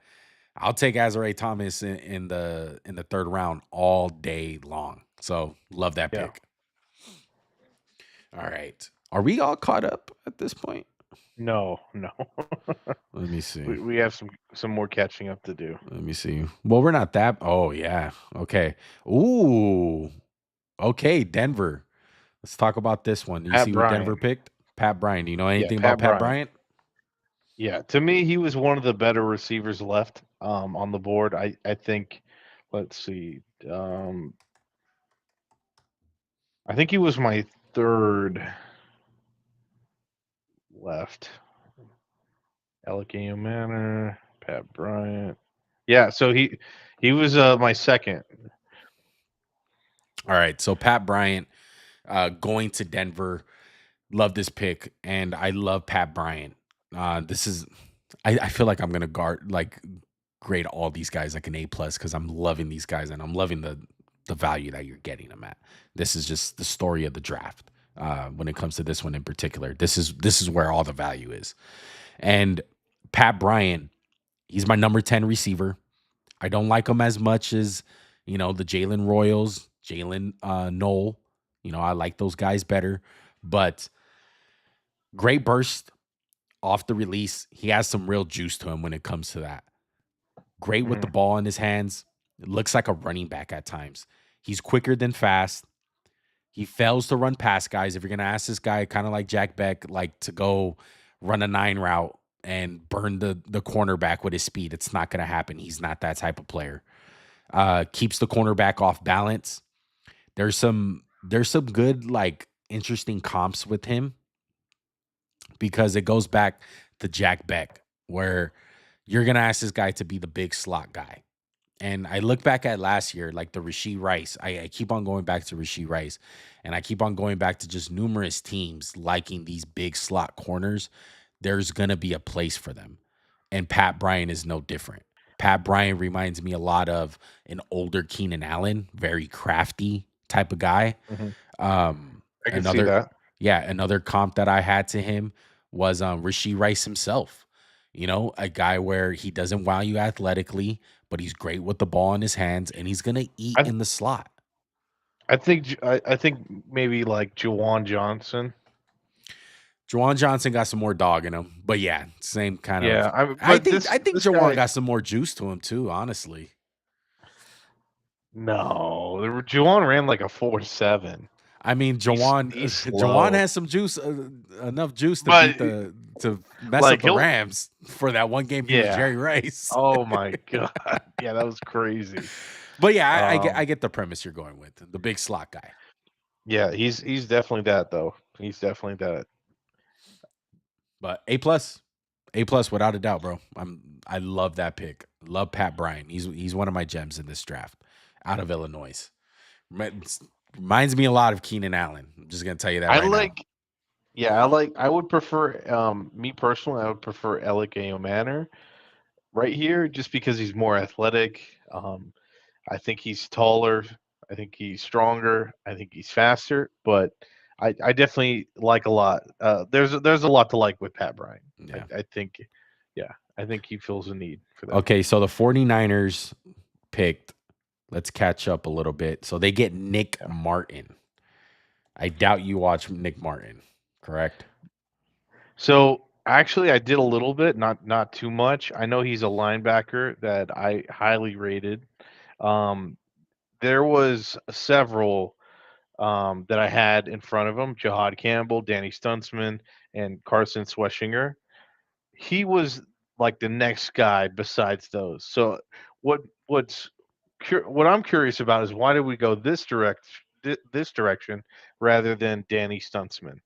I'll take Azariah Thomas in the 3rd round all day long. So love that pick. All right. Are we all caught up at this point? No. Let me see. We have some more catching up to do. Let me see. Well, we're not that. Oh, yeah. Okay. Ooh. Okay, Denver. Let's talk about this one. Do you see what Denver picked? Pat Bryant. Do you know anything about Pat Bryant? Yeah, to me, he was one of the better receivers left on the board. I think, let's see. I think he was my 3rd left. Alakio Manor, Pat Bryant. Yeah, so he was my 2nd. All right, so Pat Bryant going to Denver. Love this pick, and I love Pat Bryant. This is, I feel like I'm gonna grade all these guys like an A plus because I'm loving these guys and I'm loving the value that you're getting them at. This is just the story of the draft. When it comes to this one in particular, this is where all the value is. And Pat Bryant, he's my number 10 receiver. I don't like him as much as, the Jalen Royals, Jalen Knoll. I like those guys better. But great burst off the release. He has some real juice to him when it comes to that. Great with the ball in his hands. It looks like a running back at times. He's quicker than fast. He fails to run past guys. If you're going to ask this guy, kind of like Jack Beck, like to go run a 9 route and burn the cornerback with his speed, it's not going to happen. He's not that type of player. Keeps the cornerback off balance. There's some good, like, interesting comps with him because it goes back to Jack Beck, where you're going to ask this guy to be the big slot guy. And I look back at last year, like the Rashee Rice. I keep on going back to Rashee Rice, and I keep on going back to just numerous teams liking these big slot corners. There's going to be a place for them. And Pat Bryant is no different. Pat Bryant reminds me a lot of an older Keenan Allen, very crafty type of guy. I can see that. Yeah, another comp that I had to him was Rashee Rice himself. A guy where he doesn't wow you athletically, but he's great with the ball in his hands, and he's gonna eat I, in the slot. I think I think maybe like Juwan Johnson. Juwan Johnson got some more dog in him, but yeah, same kind of. Yeah, I think this Juwan guy. got some more juice to him too. Honestly, No, Juwan ran like a 4.7. I mean, He's Juwan slow, has some juice, enough juice to but to mess up like the he'll. Rams for that one game he was Yeah. Jerry Rice. Oh my god. Yeah, that was crazy. But yeah, I Um, get the premise you're going with, the big slot guy. yeah, he's definitely that though. He's definitely that. But A plus, without a doubt, bro. I love that pick. Love Pat Bryant. He's one of my gems in this draft, out of Illinois. Reminds me a lot of Keenan Allen. I'm just gonna tell you that I right now. like. Yeah, I would prefer. Me personally, I would prefer Alec Manor right here, just because he's more athletic. I think he's taller. I think he's stronger. I think he's faster. But I definitely like a lot. There's a lot to like with Pat Bryant. Yeah. I think, yeah, I think he feels a need for that. Okay, so the 49ers picked. Let's catch up a little bit. So they get Nick Martin. I doubt you watch Nick Martin, correct? So actually, I did a little bit, not too much. I know he's a linebacker that I highly rated. Um, there was several that I had in front of him: Jahad Campbell, Danny Stuntsman, and Carson Sweshinger. He was like the next guy besides those. So what what's what I'm curious about is why did we go this direction rather than Danny Stuntsman?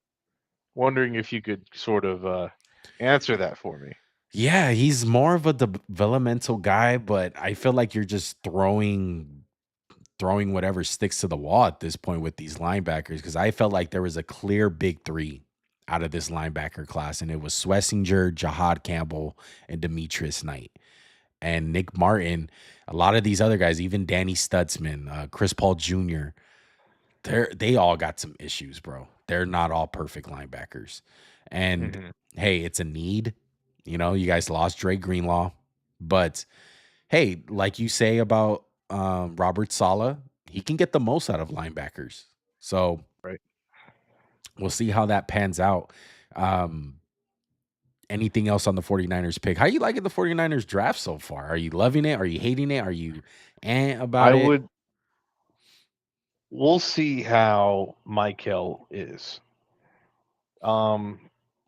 Wondering if you could sort of answer that for me. Yeah, he's more of a developmental guy, but I feel like you're just throwing whatever sticks to the wall at this point with these linebackers because I felt like there was a clear big three out of this linebacker class, and it was Swessinger, Jahad Campbell, and Demetrius Knight. And Nick Martin, a lot of these other guys, even Danny Stutzman, Chris Paul Jr., they all got some issues, bro. They're not all perfect linebackers. And Mhm. hey, it's a need. You guys lost Dre Greenlaw, but hey, like you say about Robert Sala, he can get the most out of linebackers. So Right. we'll see how that pans out. Um, Anything else on the 49ers pick? How you liking the 49ers draft so far? Are you loving it? Are you hating it? Are you about I it? would. We'll see how Michael is. Um,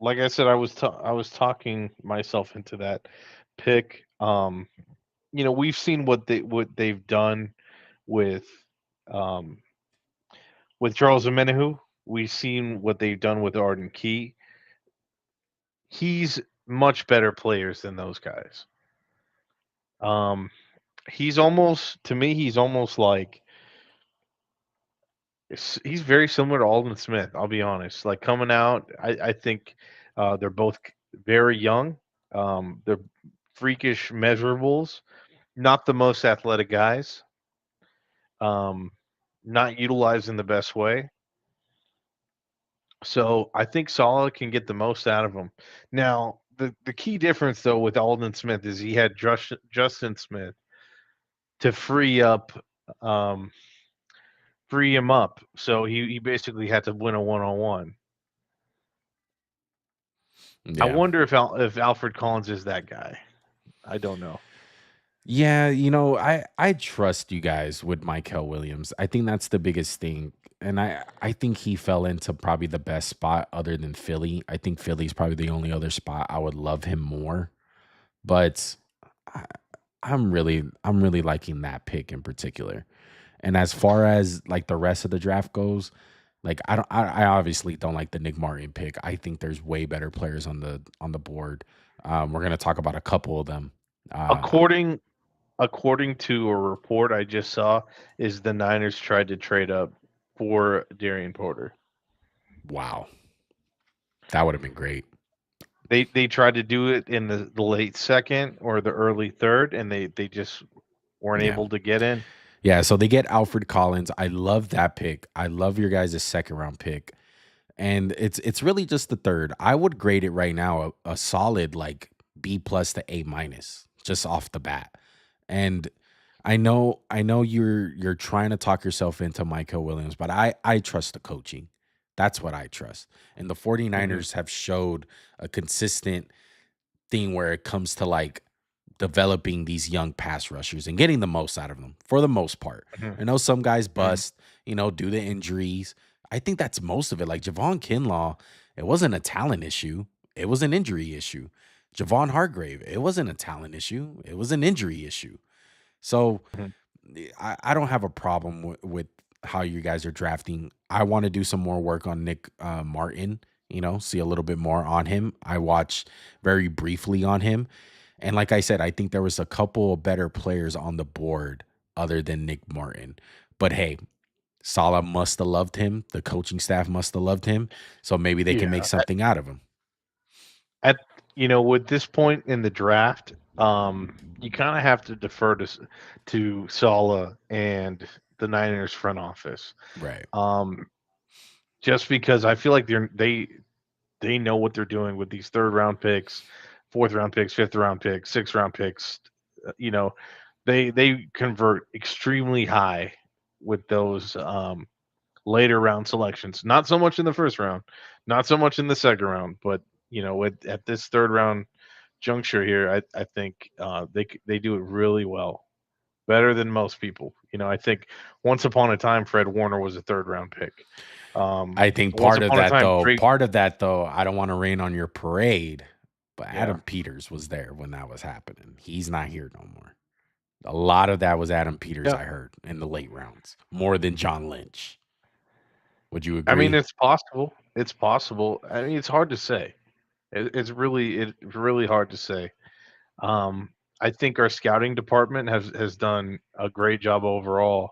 like I said, I was talking myself into that pick. We've seen what they've done with um with Charles Omenihu. We've seen what they've done with Arden Key. He's much better players than those guys. Um, he's almost to me. He's almost like he's very similar to Alden Smith. I'll be honest. Like coming out, I think they're both very young. They're freakish measurables, not the most athletic guys, um, not utilized in the best way. So I think Salah can get the most out of him. Now, the key difference though with Aldon Smith is he had Justin Smith to um, free him up. So he basically had to win a one-on-one. I Yeah. wonder if Alfred Collins is that guy. I don't know. Yeah, I trust you guys with Michael Williams. I think that's the biggest thing. And I think he fell into probably the best spot other than Philly. I think Philly's probably the only other spot I would love him more. But I, I'm really liking that pick in particular. And as far as like the rest of the draft goes, like I obviously don't like the Nick Martin pick. I think there's way better players on the board. We're gonna talk about a couple of them. Uh, According to a report I just saw, is the Niners tried to trade up for Darian Porter. wow, that would have been great. They tried to do it in the late second or the early third, and they just weren't Yeah. able to get in. Yeah, so they get Alfred Collins. I love that pick. I love your guys' second round pick. And it's really just the third. I would grade it right now a solid like B plus to A minus just off the bat. And I know you're trying to talk yourself into Michael Williams, but I trust the coaching. That's what I trust. And the Mhm. 49ers have showed a consistent thing where it comes to like developing these young pass rushers and getting the most out of them for the most part. Mhm. I know some guys Mhm. bust, due to injuries. I think that's most of it. Like Javon Kinlaw, it wasn't a talent issue, it was an injury issue. Javon Hargrave, it wasn't a talent issue, it was an injury issue. So Mhm. I don't have a problem with how you guys are drafting. I want to do some more work on Nick Martin, see a little bit more on him. I watched very briefly on him. And like I said, I think there was a couple of better players on the board other than Nick Martin. But hey, Salah must have loved him. The coaching staff must have loved him. So maybe they can make Yeah. something out of him. At with this point in the draft, you kind of have to defer to Sala and the Niners front office. Right. Um, just because I feel like they know what they're doing with these third round picks, fourth round picks, fifth round picks, sixth round picks. You know, they convert extremely high with those later round selections. Not so much in the first round, not so much in the second round, but at this third round juncture here, I think they do it really well, better than most people. I think once upon a time Fred Warner was a third round pick. I think Once upon a time Drake. part of that though, I don't want to rain on your parade, but Yeah, Adam Peters was there when that was happening. He's not here no more. A lot of that was Adam Peters, yeah. I heard, in the late rounds, more than John Lynch. Would you I mean, agree? it's possible. It's possible. I mean, it's hard to say. It's really hard to say. Um, I think our scouting department has done a great job overall.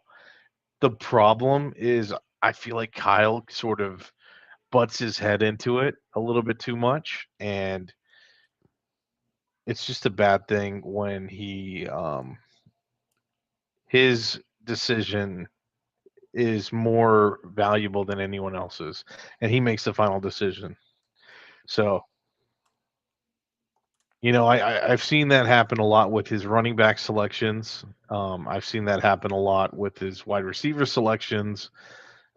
The problem is, I feel like Kyle sort of butts his head into it a little bit too much, and it's just a bad thing when his decision is more valuable than anyone else's, and he makes the final decision. So, I've seen that happen a lot with his running back selections. I've seen that happen a lot with his wide receiver selections.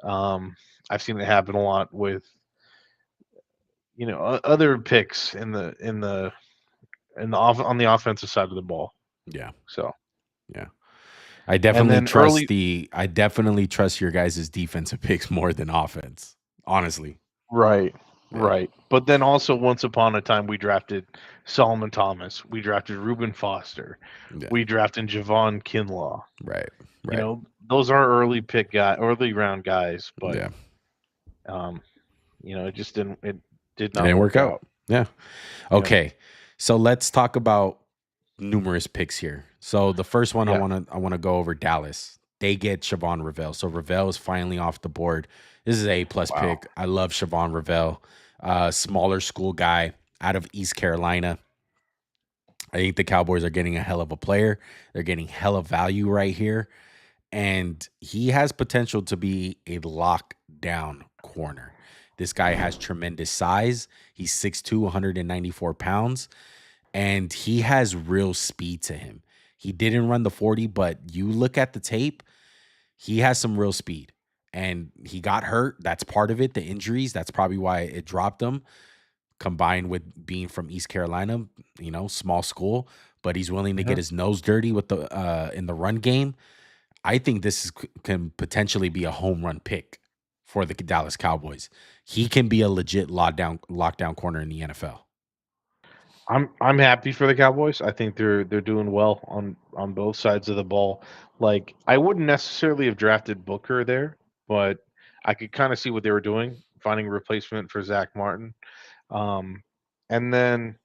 Um, I've seen it happen a lot with other picks on the offensive side of the ball. Yeah. So, Yeah. and then early, I definitely trust your guys' defensive picks more than offense. Honestly. right, Yeah. right. But then also, once upon a time, we drafted Solomon Thomas. We drafted Reuben Foster. Yeah. We drafted Javon Kinlaw. Right. Right. Those are early round guys, but Yeah. um, it just didn't. It did It not didn't work work out. out. Yeah. Yep. Okay. So let's talk about numerous picks here. So the first one Yeah. I want to go over Dallas. They get Siobhan Ravel. So Ravel is finally off the board. This is a plus Wow. pick. I love Siobhan Ravel. Smaller school guy out of East Carolina. I think the Cowboys are getting a hell of a player. They're getting hell of value right here. And he has potential to be a lockdown corner. This guy has tremendous size. He's 6'2", 194 pounds, and he has real speed to him. He didn't run the 40, but you look at the tape, he has some real speed. And he got hurt. That's part of it. The injuries, that's probably why it dropped him, combined with being from East Carolina, small school, but he's willing to Yeah. get his nose dirty with the in the run game. I think can potentially be a home run pick for the Dallas Cowboys. He can be a legit lockdown corner in the NFL. I'm happy for the Cowboys. I think they're doing well on both sides of the ball. Like I wouldn't necessarily have drafted Booker there, but I could kind of see what they were doing, finding a replacement for Zach Martin. And then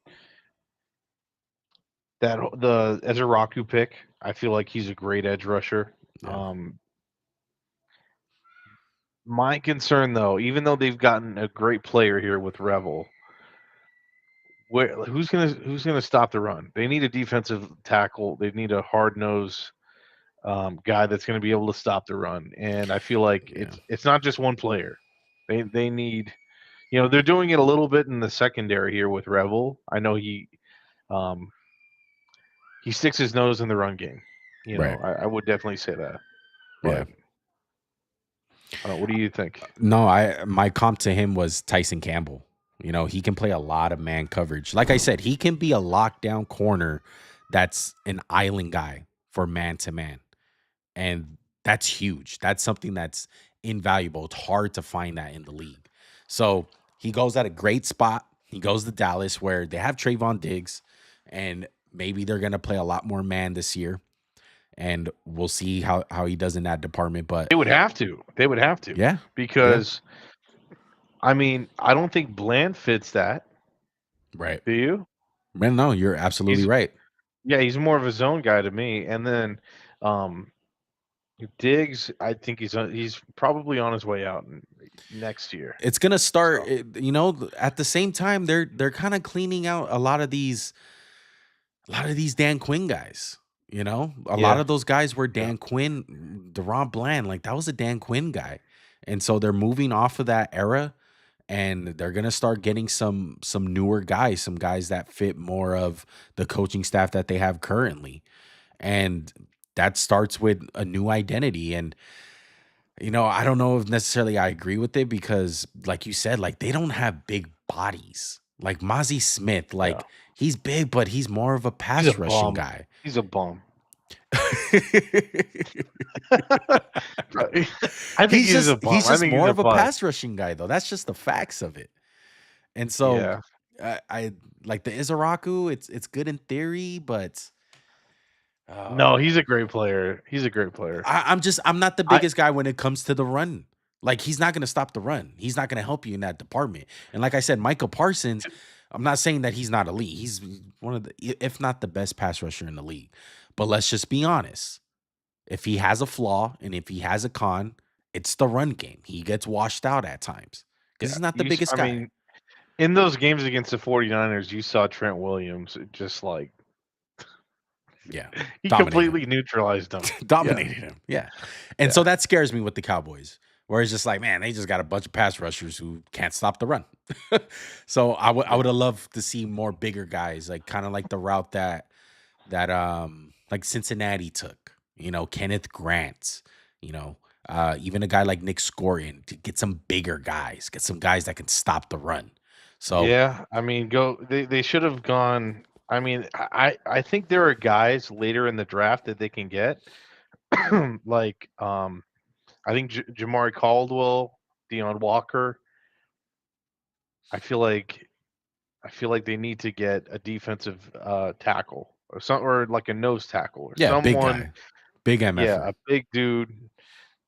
the Ezeraku pick, I feel like he's a great edge rusher. Yeah. My concern though, even though they've gotten a great player here with Revel, who's gonna stop the run? They need a defensive tackle. They need a hard nose guy that's going to be able to stop the run. And I feel like Yeah. it's not just one player. They need, they're doing it a little bit in the secondary here with Revel. I know he sticks his nose in the run game. Right. I would definitely say that. Yeah. But, what do you think? No, my comp to him was Tyson Campbell. He can play a lot of man coverage. Like I said, he can be a lockdown corner that's an island guy for man to man. And that's huge. That's something that's invaluable. It's hard to find that in the league. So he goes at a great spot. He goes to Dallas where they have Trayvon Diggs, and maybe they're going to play a lot more man this year. And we'll see how he does in that department. But They would have to. yeah, Because, I mean, I don't think Bland fits that. right. Do you? Man, no, you're absolutely right. Yeah, he's more of a zone guy to me. And then Diggs, I think he's probably on his way out next year. It's gonna start. So. At the same time, they're kind of cleaning out a lot of these Dan Quinn guys. A lot of those guys were Dan Quinn, DeRon Bland. Like that was a Dan Quinn guy, and so they're moving off of that era, and they're gonna start getting some newer guys, some guys that fit more of the coaching staff that they have currently, and that starts with a new identity. And I don't know if necessarily I agree with it because, like you said, like they don't have big bodies. Like Mozzie Smith, like he's big, but he's more of a pass rushing guy. He's a bum. I think he's a bum. He's just more of a pass rushing guy, though. That's just the facts of it. And so, I like the Ezeraku. It's good in theory, but no, he's a great player. I'm not the biggest guy when it comes to the run. Like he's not going to stop the run. He's not going to help you in that department. And like I said, Micah Parsons, I'm not saying that he's not elite. He's one of the, if not the best pass rusher in the league. But let's just be honest. If he has a flaw and if he has a con, it's the run game. He gets washed out at times because he's not the biggest guy. I mean, in those games against the 49ers, you saw Trent Williams just like, he completely neutralized him. Dominated him. Yeah. And so that scares me with the Cowboys, where it's just like, man, they just got a bunch of pass rushers who can't stop the run. So I would have loved to see more bigger guys, like kind of like the route that like Cincinnati took, Kenneth Grant, even a guy like Nick Scorton, to get some bigger guys, get some guys that can stop the run. So yeah, I mean, they should have gone. I mean, I think there are guys later in the draft that they can get, like I think Jamari Caldwell, Deion Walker. I feel like they need to get a defensive tackle or like a nose tackle or someone. Big guy, big MF. Yeah, a big dude,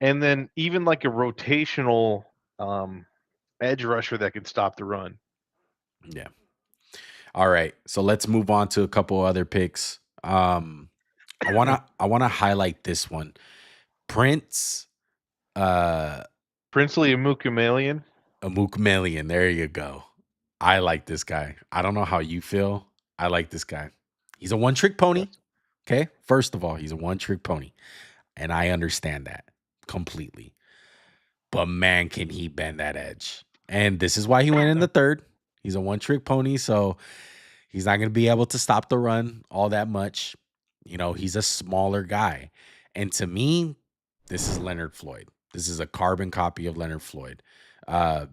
and then even like a rotational edge rusher that can stop the run. Yeah. All right, so let's move on to a couple other picks. I wanna highlight this one, Princely Amukamelian. There you go. I like this guy. I don't know how you feel. I like this guy. He's a one-trick pony. Yes. Okay. First of all, he's a one-trick pony. And I understand that completely. But man, can he bend that edge. And this is why he went in the third. He's a one-trick pony, so he's not going to be able to stop the run all that much. He's a smaller guy. And to me, this is Leonard Floyd. This is a carbon copy of Leonard Floyd. I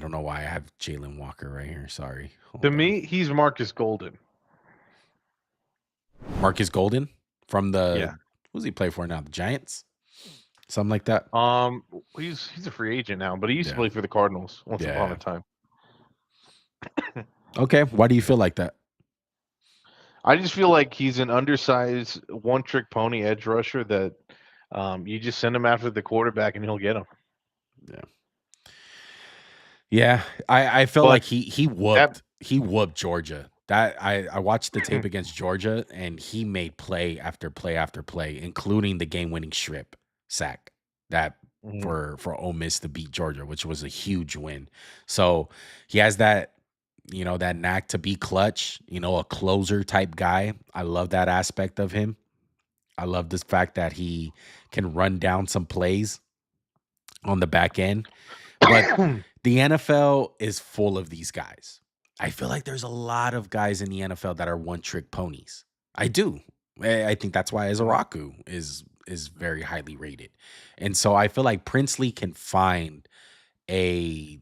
don't know why I have Jalen Walker right here. Sorry. Hold To on. me, he's Marcus Golden. Marcus Golden from the Yeah. who's he play for now? The Giants? Something like that. He's a free agent now, but he used to Yeah. play for the Cardinals once upon Yeah. a time. Okay. Why do you feel like that? I just feel like he's an undersized one-trick pony edge rusher that you just send him after the quarterback and he'll get him. Yeah. I feel But like he whooped Georgia. That I watched the tape against Georgia, and he made play after play after play, including the game-winning strip sack that Mhm. for Ole Miss to beat Georgia, which was a huge win. So he has that, that knack to be clutch, a closer type guy. I love that aspect of him. I love this fact that he can run down some plays on the back end. But the NFL is full of these guys. I feel like there's a lot of guys in the NFL that are one-trick ponies. I do. I think that's why Izaraku is very highly rated. And so I feel like Princely can find a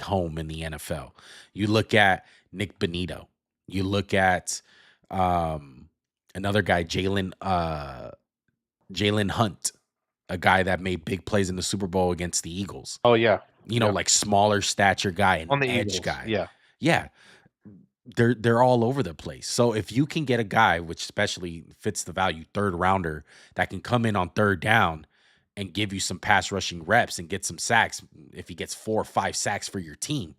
home in the NFL. You look at Nick Benito. You look at another guy, Jalen Hunt, a guy that made big plays in the Super Bowl against the Eagles. Oh yeah. Yeah. Like smaller stature guy, an On the edge Eagles. guy. Yeah. Yeah. They're all over the place. So if you can get a guy, which especially fits the value, third rounder, that can come in on third down and give you some pass rushing reps and get some sacks, if he gets 4 or 5 sacks for your team,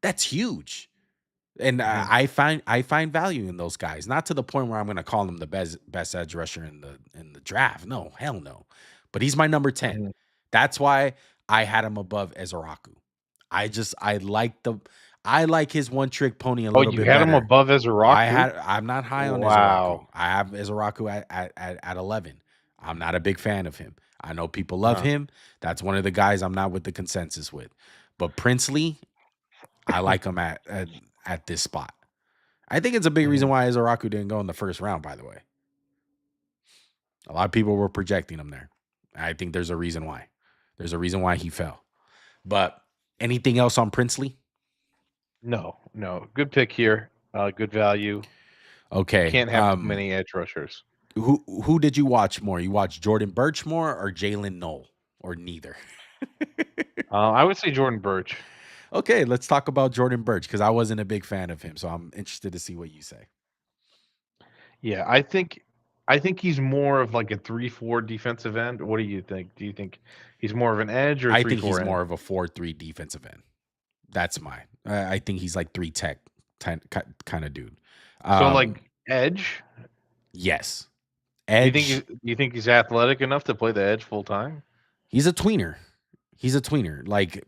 that's huge. And Mhm. I find value in those guys. Not to the point where I'm going to call him the best edge rusher in the draft. No, hell no. But he's my number 10. Mhm. That's why I had him above Ezaraku. I like his one-trick pony a Oh, little you bit had better. him above Ezaraku? I'm not high on Wow. Ezaraku. I have Ezaraku at 11. I'm not a big fan of him. I know people love him. That's one of the guys I'm not with the consensus with. But Princely, I like him at this spot. I think it's a big reason why Ezaraku didn't go in the first round, by the way. A lot of people were projecting him there. I think there's a reason why. There's a reason why he fell. But anything else on Princely? No. Good pick here. Good value. Okay. Can't have too many edge rushers. Who did you watch more? You watched Jordan Birch more or Jalen Knoll, or neither? I would say Jordan Birch. Okay, let's talk about Jordan Birch, because I wasn't a big fan of him, so I'm interested to see what you say. Yeah, I think he's more of like a 3-4 defensive end. What do you think? Do you think he's more of an edge or a 3-4 I think he's end? more of a 4-3 defensive end. That's mine. I think he's like 3 tech kind of dude. So like edge? Yes. Do Edge. you think he's athletic enough to play the edge full time? He's a tweener. Like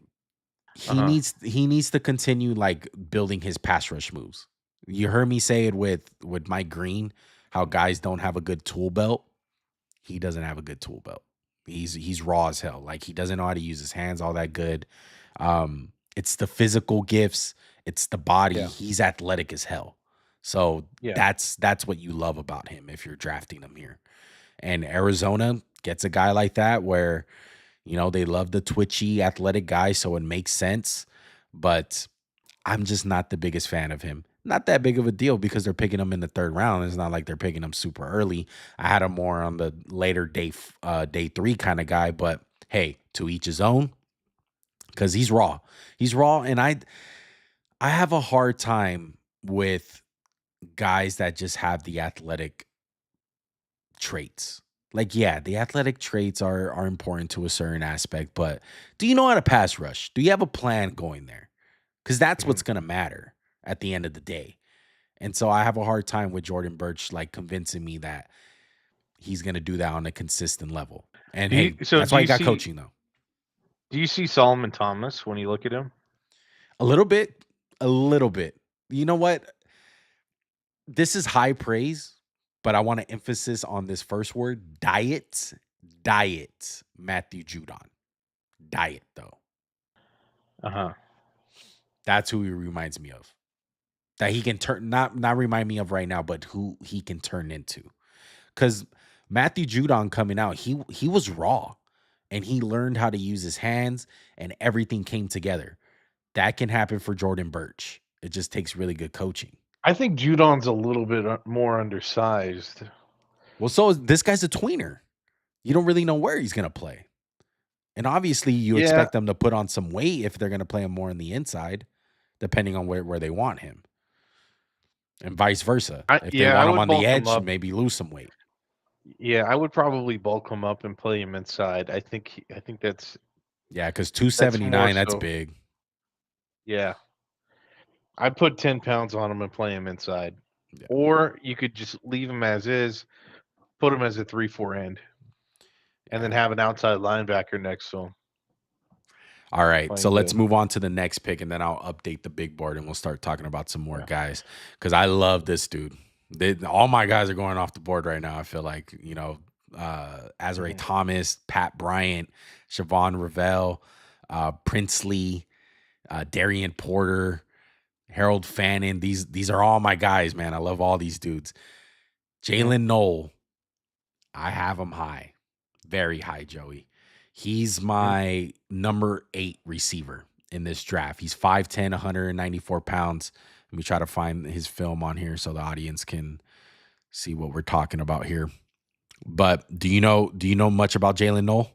he needs to continue like building his pass rush moves. You heard me say it with Mike Green, how guys don't have a good tool belt. He doesn't have a good tool belt. He's raw as hell. Like he doesn't know how to use his hands all that good. It's the physical gifts, it's the body. Yeah. He's athletic as hell. So Yeah. that's what you love about him if you're drafting him here. And Arizona gets a guy like that where, they love the twitchy athletic guy, so it makes sense. But I'm just not the biggest fan of him. Not that big of a deal because they're picking him in the third round. It's not like they're picking him super early. I had him more on the later day 3 kind of guy. But hey, to each his own, because he's raw. He's raw, and I have a hard time with guys that just have the athletic traits. Like, yeah, the athletic traits are important to a certain aspect, but do you know how to pass rush? Do you have a plan going there? Because that's what's going to matter at the end of the day. And so I have a hard time with Jordan Birch, like, convincing me that he's going to do that on a consistent level. And that's why he got coaching, though. Do you see Solomon Thomas when you look at him? A little bit. You know what? this is high praise, but I want to emphasis on this first word, diet. Diet, Matthew Judon. Diet, though. Uh-huh. That's who he reminds me of. That he can turn not remind me of right now, but who he can turn into. Because Matthew Judon coming out, he was raw and he learned how to use his hands and everything came together. That can happen for Jordan Birch. It just takes really good coaching. I think Judon's a little bit more undersized. Well, so this guy's a tweener. You don't really know where he's going to play. And obviously, you Yeah, expect them to put on some weight if they're going to play him more on the inside, depending on where they want him. And vice versa. If they I want him would on bulk the him edge, up. maybe lose some weight. Yeah, I would probably bulk him up and play him inside. I think that's Yeah, because more 279, that's so. big. Yeah, I'd put 10 pounds on him and play him inside. Yeah. Or you could just leave him as is, put him as a 3-4 end, and then have an outside linebacker next to him. All right, so playing let's the- move on to the next pick, and then I'll update the big board, and we'll start talking about some more guys because I love this dude. All my guys are going off the board right now. I feel like Azare Thomas, Pat Bryant, Siobhan Ravel, Princely, Darian Porter, Harold Fannin. These are all my guys, man. I love all these dudes. Jalen Knoll, I have him high, very high, Joey. He's my number 8 receiver in this draft. He's 5'10", 194 pounds. Let me try to find his film on here so the audience can see what we're talking about here. But do you know much about Jalen Knoll?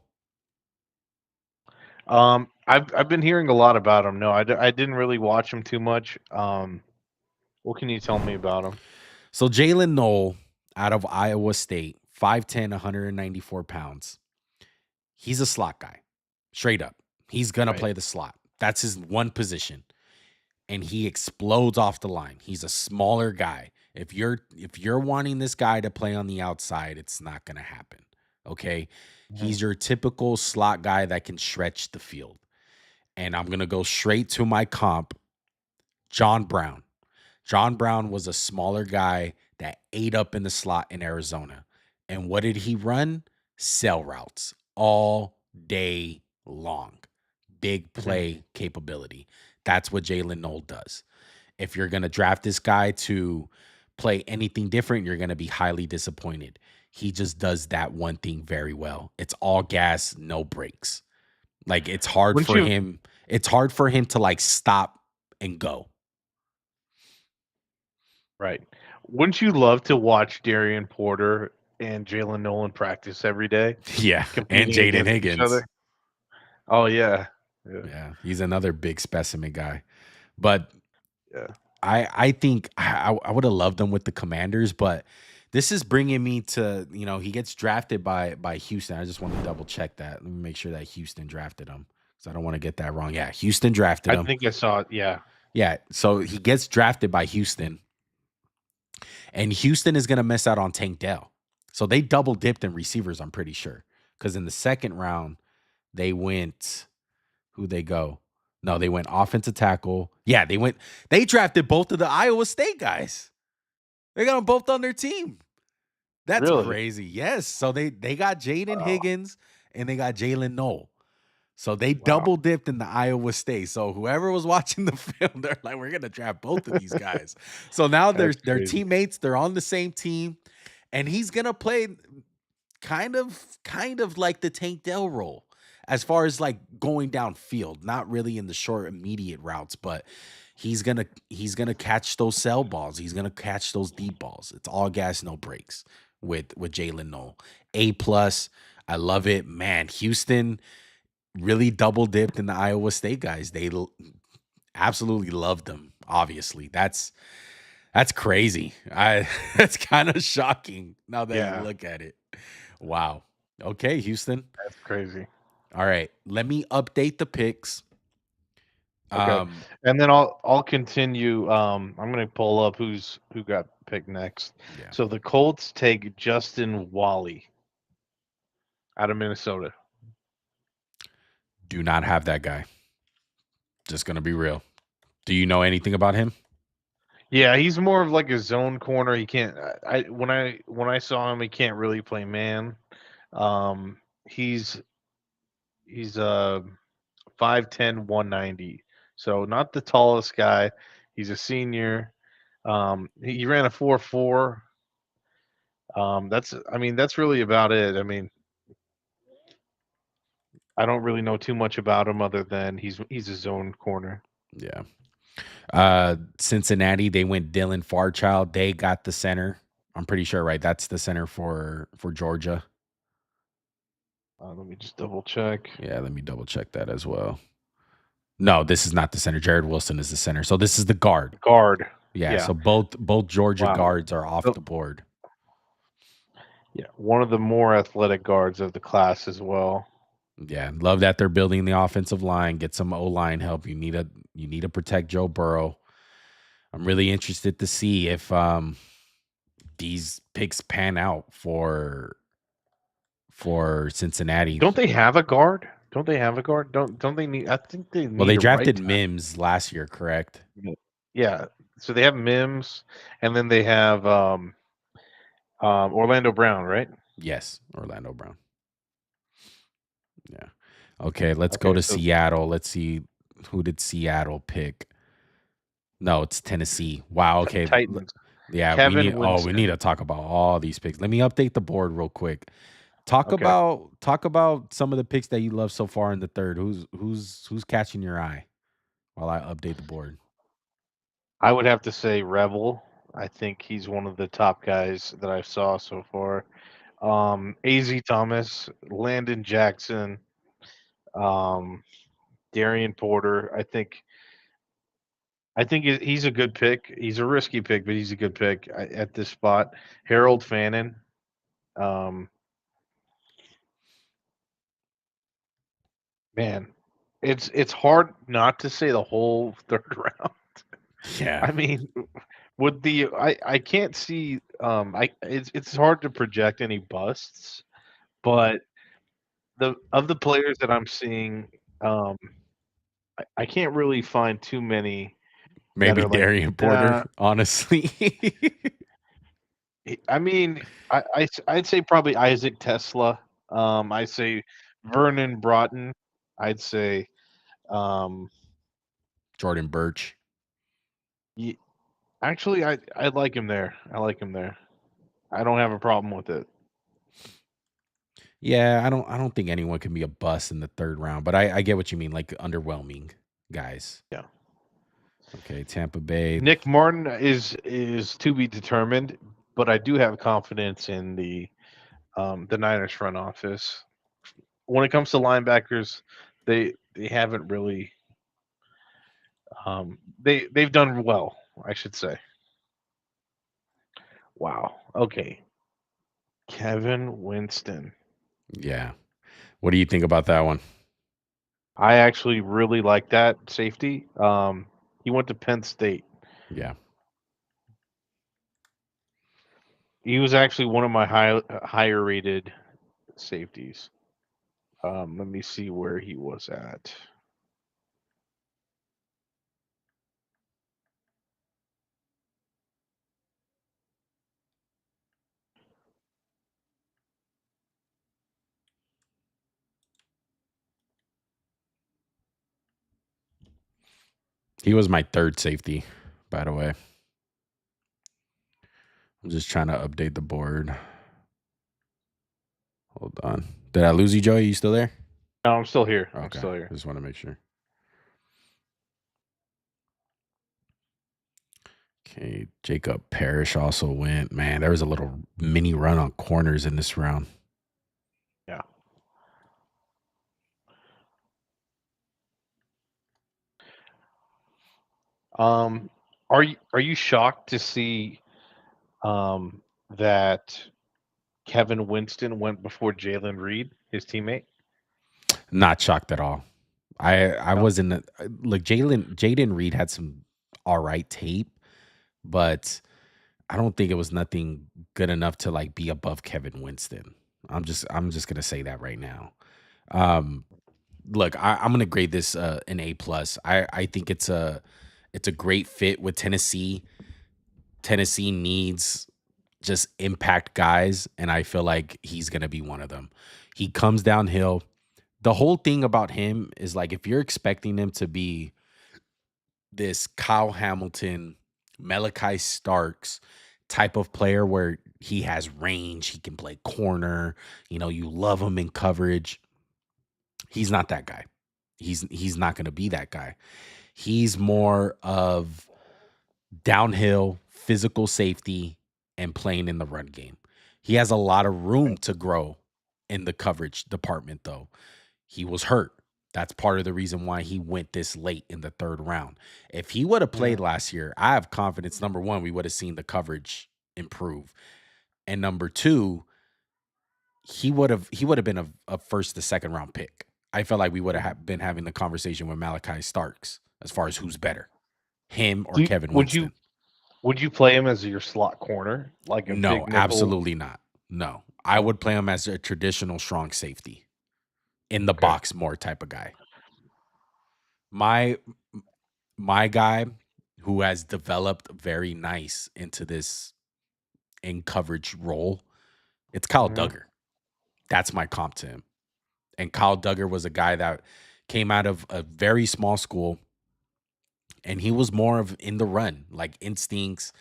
I've been hearing a lot about him. No, I didn't really watch him too much. What can you tell me about him? So Jalen Knoll out of Iowa State, 5'10", 194 pounds. He's a slot guy, straight up. He's going to play the slot. That's his one position. And he explodes off the line. He's a smaller guy. If you're wanting this guy to play on the outside, it's not going to happen. Okay? He's your typical slot guy that can stretch the field. And I'm going to go straight to my comp, John Brown. John Brown was a smaller guy that ate up in the slot in Arizona. And what did he run? Cell routes all day long. Big play capability. That's what Jalen Knoll does. If you're going to draft this guy to play anything different, you're going to be highly disappointed. He just does that one thing very well. It's all gas, no brakes. Like it's hard for him. It's hard for him to like stop and go. Right. Wouldn't you love to watch Darian Porter and Jalen Knoll practice every day? Yeah. And Jaden Higgins. Oh, yeah. Yeah. He's another big specimen guy. But I think I would have loved him with the Commanders, but this is bringing me to, he gets drafted by Houston. I just want to double check that. Let me make sure that Houston drafted him because I don't want to get that wrong. Yeah, Houston drafted him. I think I saw it. Yeah. Yeah. So he gets drafted by Houston. And Houston is going to miss out on Tank Dell. So they double dipped in receivers, I'm pretty sure. Because in the second round, they went, who'd they go? No, they went offensive tackle. Yeah, they drafted both of the Iowa State guys. They got them both on their team. That's crazy. Yes. So they got Jaden Higgins and they got Jalen Knoll. So they double dipped in the Iowa State. So whoever was watching the film, they're like, we're going to draft both of these guys. So now they're teammates. They're on the same team. And he's going to play kind of like the Tank Dell role as far as like going downfield, not really in the short immediate routes, but he's going to catch those cell balls. He's going to catch those deep balls. It's all gas, no brakes with Jalen Knoll. A+. I love it. Man, Houston really double dipped in the Iowa State guys. They absolutely loved them. Obviously, that's crazy. That's kind of shocking now that you look at it. Wow. Okay, Houston. That's crazy. All right, let me update the picks. Okay, and then I'll continue. I'm going to pull up who got picked next. Yeah. So the Colts take Justin Wally out of Minnesota. Do not have that guy. Just going to be real. Do you know anything about him? Yeah, he's more of like a zone corner. He can't. When I saw him, he can't really play man. Um, he's he's 5'10", 190. So not the tallest guy. He's a senior. He ran a 4.4. That's really about it. I mean, I don't really know too much about him other than he's a zone corner. Yeah. Cincinnati, they went Dylan Farchild. They got the center. I'm pretty sure, right? That's the center for Georgia. Let me just double check. Yeah, let me double check that as well. No, this is not the center. Jared Wilson is the center. So this is the guard. Guard. Yeah. Yeah. So both Georgia Wow. guards are off So- the board. Yeah, one of the more athletic guards of the class as well. Yeah, love that they're building the offensive line. Get some O line help. You need to protect Joe Burrow. I'm really interested to see if these picks pan out for Cincinnati. Don't they have a guard? Don't they have a guard? Don't they need? I think they need. Well, they a drafted right Mims last year, correct? tackle. Yeah, so they have Mims, and then they have Orlando Brown, right? Yes, Orlando Brown. Yeah. Okay, let's go Okay, to so- Seattle. Let's see, who did Seattle pick? No, it's Tennessee. Wow. Okay. Titans. Yeah, Kevin we Winston. need to talk about all these picks. Let me update the board real quick. Talk Okay. about some of the picks that you love so far in the third. Who's catching your eye while I update the board? I would have to say Rebel. I think he's one of the top guys that I saw so far. Az Thomas, Landon Jackson, Darian Porter. I think he's a good pick. He's a risky pick, but he's a good pick at this spot. Harold Fannin. Man, it's hard not to say the whole third round. Yeah. I mean, I can't see it's hard to project any busts, but the players that I'm seeing, I can't really find too many. Maybe are like, Darian Porter, nah. honestly. I mean, I'd say probably Isaac Tesla. I'd say Vernon Broughton. I'd say Jordan Birch. actually I like him there. I like him there. I don't have a problem with it. Yeah, I don't think anyone can be a bust in the third round, but I get what you mean, like underwhelming guys. Yeah. Okay, Tampa Bay. Nick Martin is to be determined, but I do have confidence in the Niners front office. When it comes to linebackers, they haven't really they've done well, I should say. Wow. Okay. Kevin Winston. Yeah. What do you think about that one? I actually really like that safety. He went to Penn State. Yeah. He was actually one of my higher rated safeties. Let me see where he was at. He was my third safety, by the way. I'm just trying to update the board. Hold on. Did I lose you, Joey? You still there? No, I'm still here. Okay. I'm still here. Just want to make sure. Okay, Jacob Parrish also went. Man, there was a little mini run on corners in this round. Yeah. Are you shocked to see that Kevin Winston went before Jalen Reed, his teammate? Not shocked at all. I No. wasn't like Jaden Reed had some all right tape, but I don't think it was nothing good enough to like be above Kevin Winston. I'm just gonna say that right now. Look, I'm gonna grade this an A plus. I think it's a great fit with Tennessee. Tennessee needs just impact guys, and I feel like he's going to be one of them. He comes downhill. The whole thing about him is like if you're expecting him to be this Kyle Hamilton, Malachi Starks type of player where he has range, he can play corner, you love him in coverage. He's not that guy. He's not going to be that guy. He's more of downhill, physical safety, and playing in the run game. He has a lot of room to grow in the coverage department, though. He was hurt. That's part of the reason why he went this late in the third round. If he would have played last year, I have confidence, number one, we would have seen the coverage improve. And number two, he would have been a first to second round pick. I felt like we would have been having the conversation with Malachi Starks as far as who's better, him or Kevin Winston. Would you play him as your slot corner? Like a No, big nickel? absolutely not. No, I would play him as a traditional strong safety, in the box more type of guy. My guy who has developed very nice into this in coverage role, it's Kyle Duggar. That's my comp to him. And Kyle Duggar was a guy that came out of a very small school, and he was more of in the run, like instincts,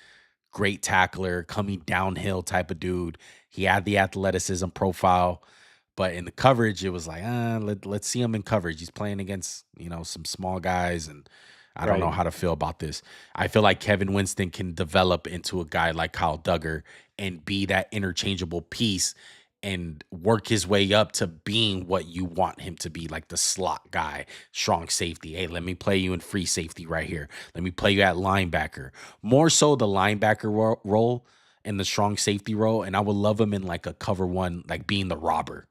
great tackler, coming downhill type of dude. He had the athleticism profile, but in the coverage, it was like, let's see him in coverage. He's playing against, some small guys, and I don't know how to feel about this. I feel like Kevin Winston can develop into a guy like Kyle Duggar and be that interchangeable piece and work his way up to being what you want him to be, like the slot guy, strong safety. Hey, let me play you in free safety right here. Let me play you at linebacker. More so the linebacker role and the strong safety role, and I would love him in like a cover one, like being the robber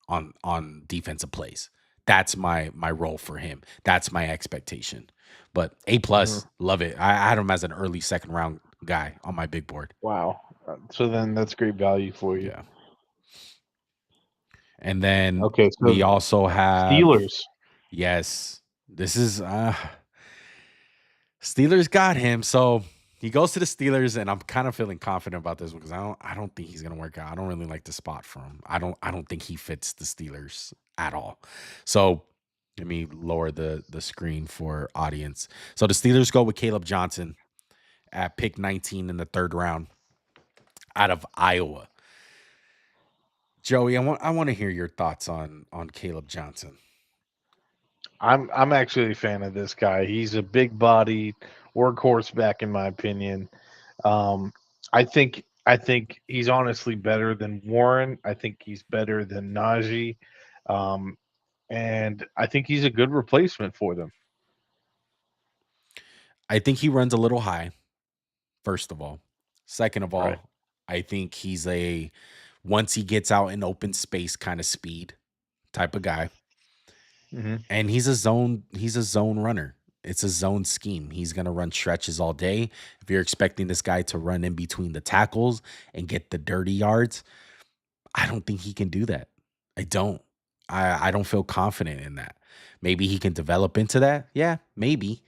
on defensive plays. That's my role for him. That's my expectation. But A+, love it. I had him as an early second round guy on my big board. Wow. So then that's great value for you. Yeah. And then so we also have Steelers. Yes. This is Steelers got him. So he goes to the Steelers, and I'm kind of feeling confident about this because I don't think he's gonna work out. I don't really like the spot for him. I don't think he fits the Steelers at all. So let me lower the screen for audience. So the Steelers go with Caleb Johnson at pick 19 in the third round out of Iowa. Joey, I want to hear your thoughts on Caleb Johnson. I'm actually a fan of this guy. He's a big body workhorse back, in my opinion. I think he's honestly better than Warren. I think he's better than Najee. And I think he's a good replacement for them. I think he runs a little high, first of all. Second of all, I think he's once he gets out in open space kind of speed type of guy. And he's a zone runner. It's a zone scheme. He's going to run stretches all day. If you're expecting this guy to run in between the tackles and get the dirty yards, I don't think he can do that. I don't. I don't feel confident in that. Maybe he can develop into that. Yeah, maybe.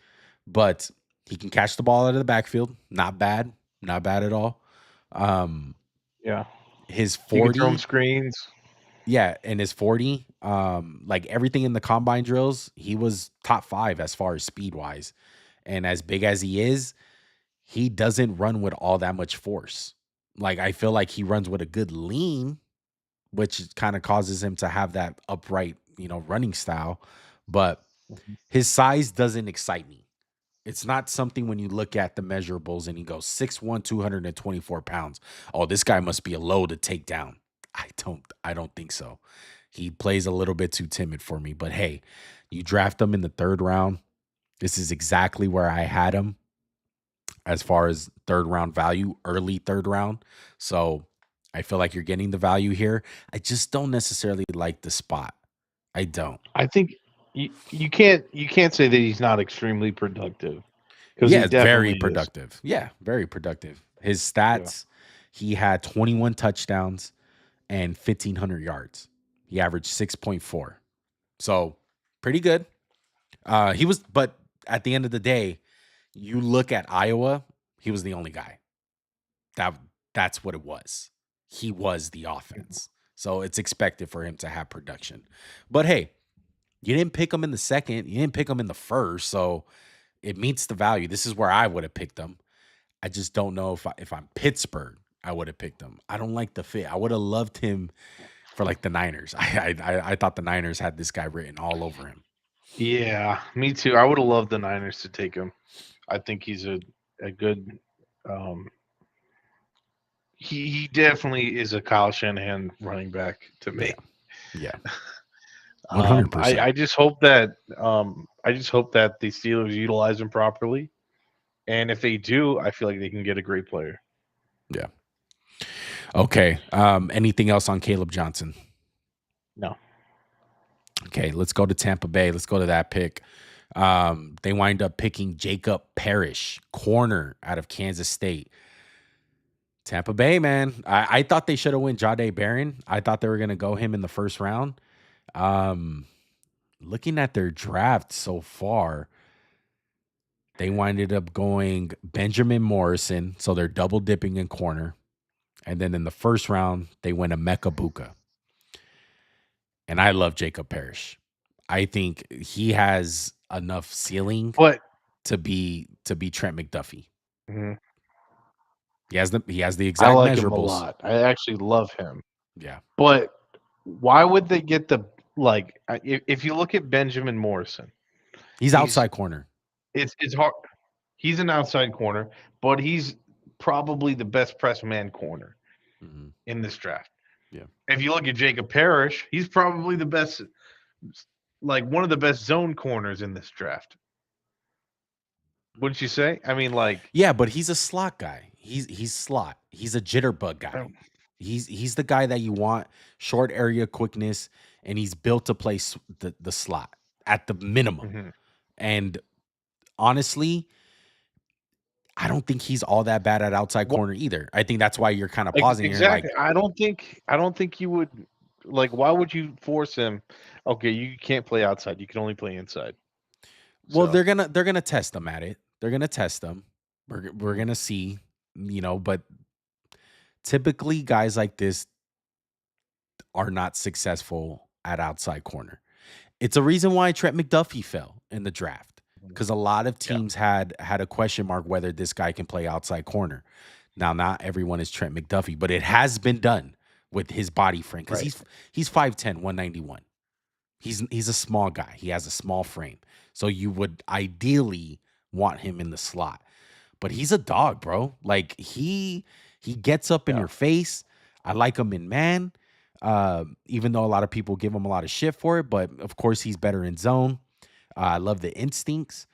But he can catch the ball out of the backfield. Not bad. Not bad at all. Yeah. His 40. He can throw screens. Yeah, and his 40, like everything in the combine drills, he was top 5 as far as speed-wise. And as big as he is, he doesn't run with all that much force. Like, I feel like he runs with a good lean, which kind of causes him to have that upright, running style. But his size doesn't excite me. It's not something when you look at the measurables and he goes 6'1", 224 pounds. Oh, this guy must be a load to take down. I don't think so. He plays a little bit too timid for me. But hey, you draft him in the third round. This is exactly where I had him as far as third round value, early third round. So I feel like you're getting the value here. I just don't necessarily like the spot. I don't. I think you can't say that he's not extremely productive. Yeah, very productive. Is. Yeah, very productive. His stats, he had 21 touchdowns and 1,500 yards. He averaged 6.4. So pretty good. But at the end of the day, you look at Iowa, he was the only guy. that's what it was. He was the offense. So it's expected for him to have production. But hey, you didn't pick him in the second, you didn't pick him in the first, so it meets the value. This is where I would have picked him. I just don't know if I'm Pittsburgh, I would have picked him. I don't like the fit. I would have loved him for like the Niners. I thought the Niners had this guy written all over him. Yeah, me too. I would have loved the Niners to take him. I think he's a good. He definitely is a Kyle Shanahan running back to me. Yeah. 100%. I just hope that the Steelers utilize him properly, and if they do, I feel like they can get a great player. Yeah. Okay. Anything else on Caleb Johnson? No. Okay, let's go to Tampa Bay. Let's go to that pick. They wind up picking Jacob Parrish, corner out of Kansas State. Tampa Bay, man. I thought they should have went Jahdae Barron. I thought they were going to go him in the first round. Looking at their draft so far, they winded up going Benjamin Morrison. So they're double dipping in corner. And then in the first round, they went Emeka Buka. And I love Jacob Parrish. I think he has enough ceiling to be Trent McDuffie. Mm-hmm. He has the exact I like measurables. him a lot. I actually love him. Yeah. But why would they get if you look at Benjamin Morrison, he's outside corner. It's hard. He's an outside corner, but he's probably the best press man corner in this draft. Yeah. If you look at Jacob Parrish, he's probably the best, one of the best zone corners in this draft. Wouldn't you say? I mean, yeah, but he's a slot guy. He's slot. He's a jitterbug guy. He's the guy that you want, short area quickness, and he's built to play the slot at the minimum. Mm-hmm. And honestly, I don't think he's all that bad at outside corner either. I think that's why you're kind of pausing. Exactly. I don't think you would why would you force him? Okay, you can't play outside. You can only play inside. Well, they're gonna test them at it. They're gonna test them. We're gonna see, but typically guys like this are not successful at outside corner. It's a reason why Trent McDuffie fell in the draft, because a lot of teams had a question mark whether this guy can play outside corner. Now, not everyone is Trent McDuffie, but it has been done with his body frame, because he's 5'10", 191. He's a small guy. He has a small frame. So you would ideally want him in the slot. But he's a dog, bro. He gets up in your face. I like him in man. Even though a lot of people give him a lot of shit for it, but of course he's better in zone. I love the instincts,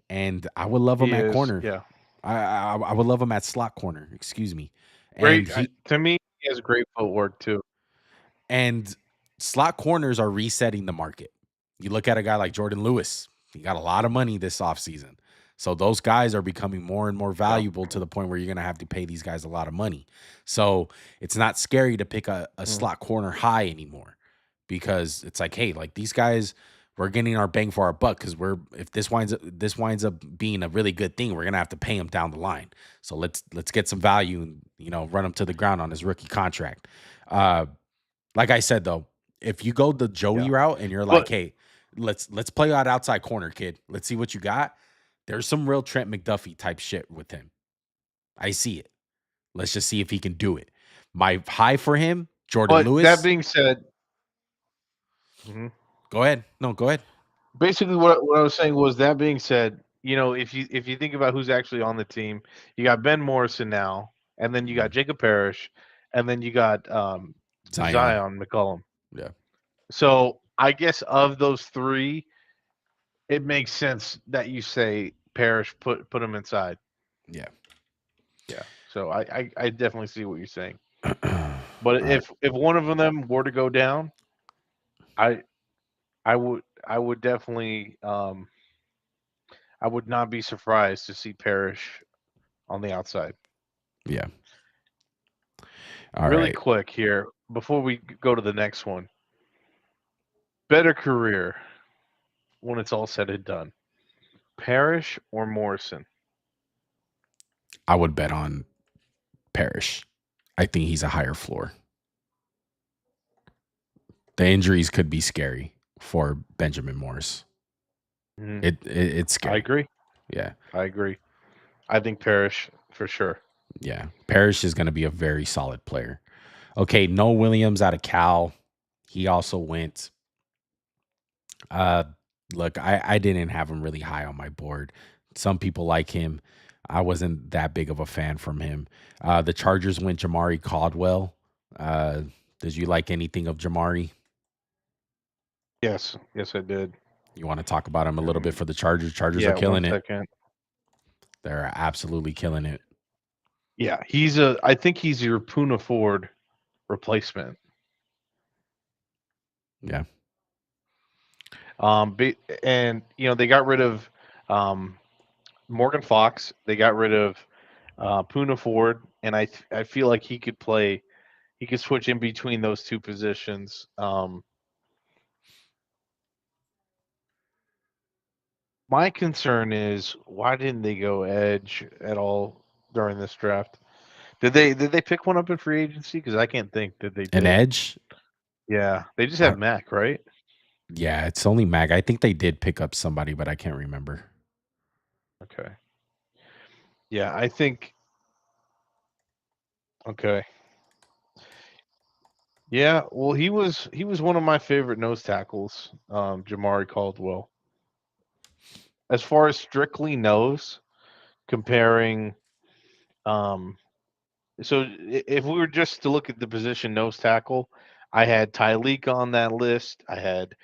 and I would love him at corner. Yeah, I would love him at slot corner. Excuse me. Great. To me, he has great footwork too. And slot corners are resetting the market. You look at a guy like Jordan Lewis. He got a lot of money this offseason. So those guys are becoming more and more valuable to the point where you're going to have to pay these guys a lot of money. So it's not scary to pick a slot corner high anymore, because it's like, hey, these guys, we're getting our bang for our buck, because if this winds up being a really good thing, we're going to have to pay him down the line. So let's get some value and, run him to the ground on his rookie contract. Like I said, though, if you go the Joey route and you're hey, let's play out outside corner, kid. Let's see what you got. There's some real Trent McDuffie type shit with him. I see it. Let's just see if he can do it. My high for him, Jordan Lewis. That being said, go ahead. No, go ahead. Basically, what I was saying was, that being said, if you think about who's actually on the team, you got Ben Morrison now, and then you got Jacob Parrish, and then you got Zion McCollum. Yeah. So I guess of those three, it makes sense that you say Parrish put him inside. Yeah. Yeah. So I definitely see what you're saying. But if one of them were to go down, I would definitely I would not be surprised to see Parrish on the outside. Yeah. Really quick here before we go to the next one. Better career when it's all said and done, Parrish or Morrison? I would bet on Parrish. I think he's a higher floor. The injuries could be scary for Benjamin Morris. It's scary. I agree. Yeah. I agree. I think Parrish for sure. Yeah. Parrish is going to be a very solid player. Okay. Noah Williams out of Cal. He also went. Look, I didn't have him really high on my board. Some people like him. I wasn't that big of a fan from him. The Chargers went Jamari Caldwell. Did you like anything of Jamari? Yes, I did. You want to talk about him a little bit for the Chargers? Chargers Yeah, are killing it. 1 second. They're absolutely killing it. Yeah, I think he's your Poona Ford replacement. Yeah. And they got rid of Morgan Fox. They got rid of Poona Ford, and I feel like he could play. He could switch in between those two positions. My concern is why didn't they go edge at all during this draft? Did they pick one up in free agency? Because I can't think that they did. An edge? Yeah, they just have Mac, right? Yeah, it's only Mac. I think they did pick up somebody, but I can't remember. Okay. Yeah, I think. Okay. Yeah, well, he was one of my favorite nose tackles, Jamari Caldwell. As far as strictly nose, comparing, so if we were just to look at the position nose tackle, I had Tyleek on that list. I had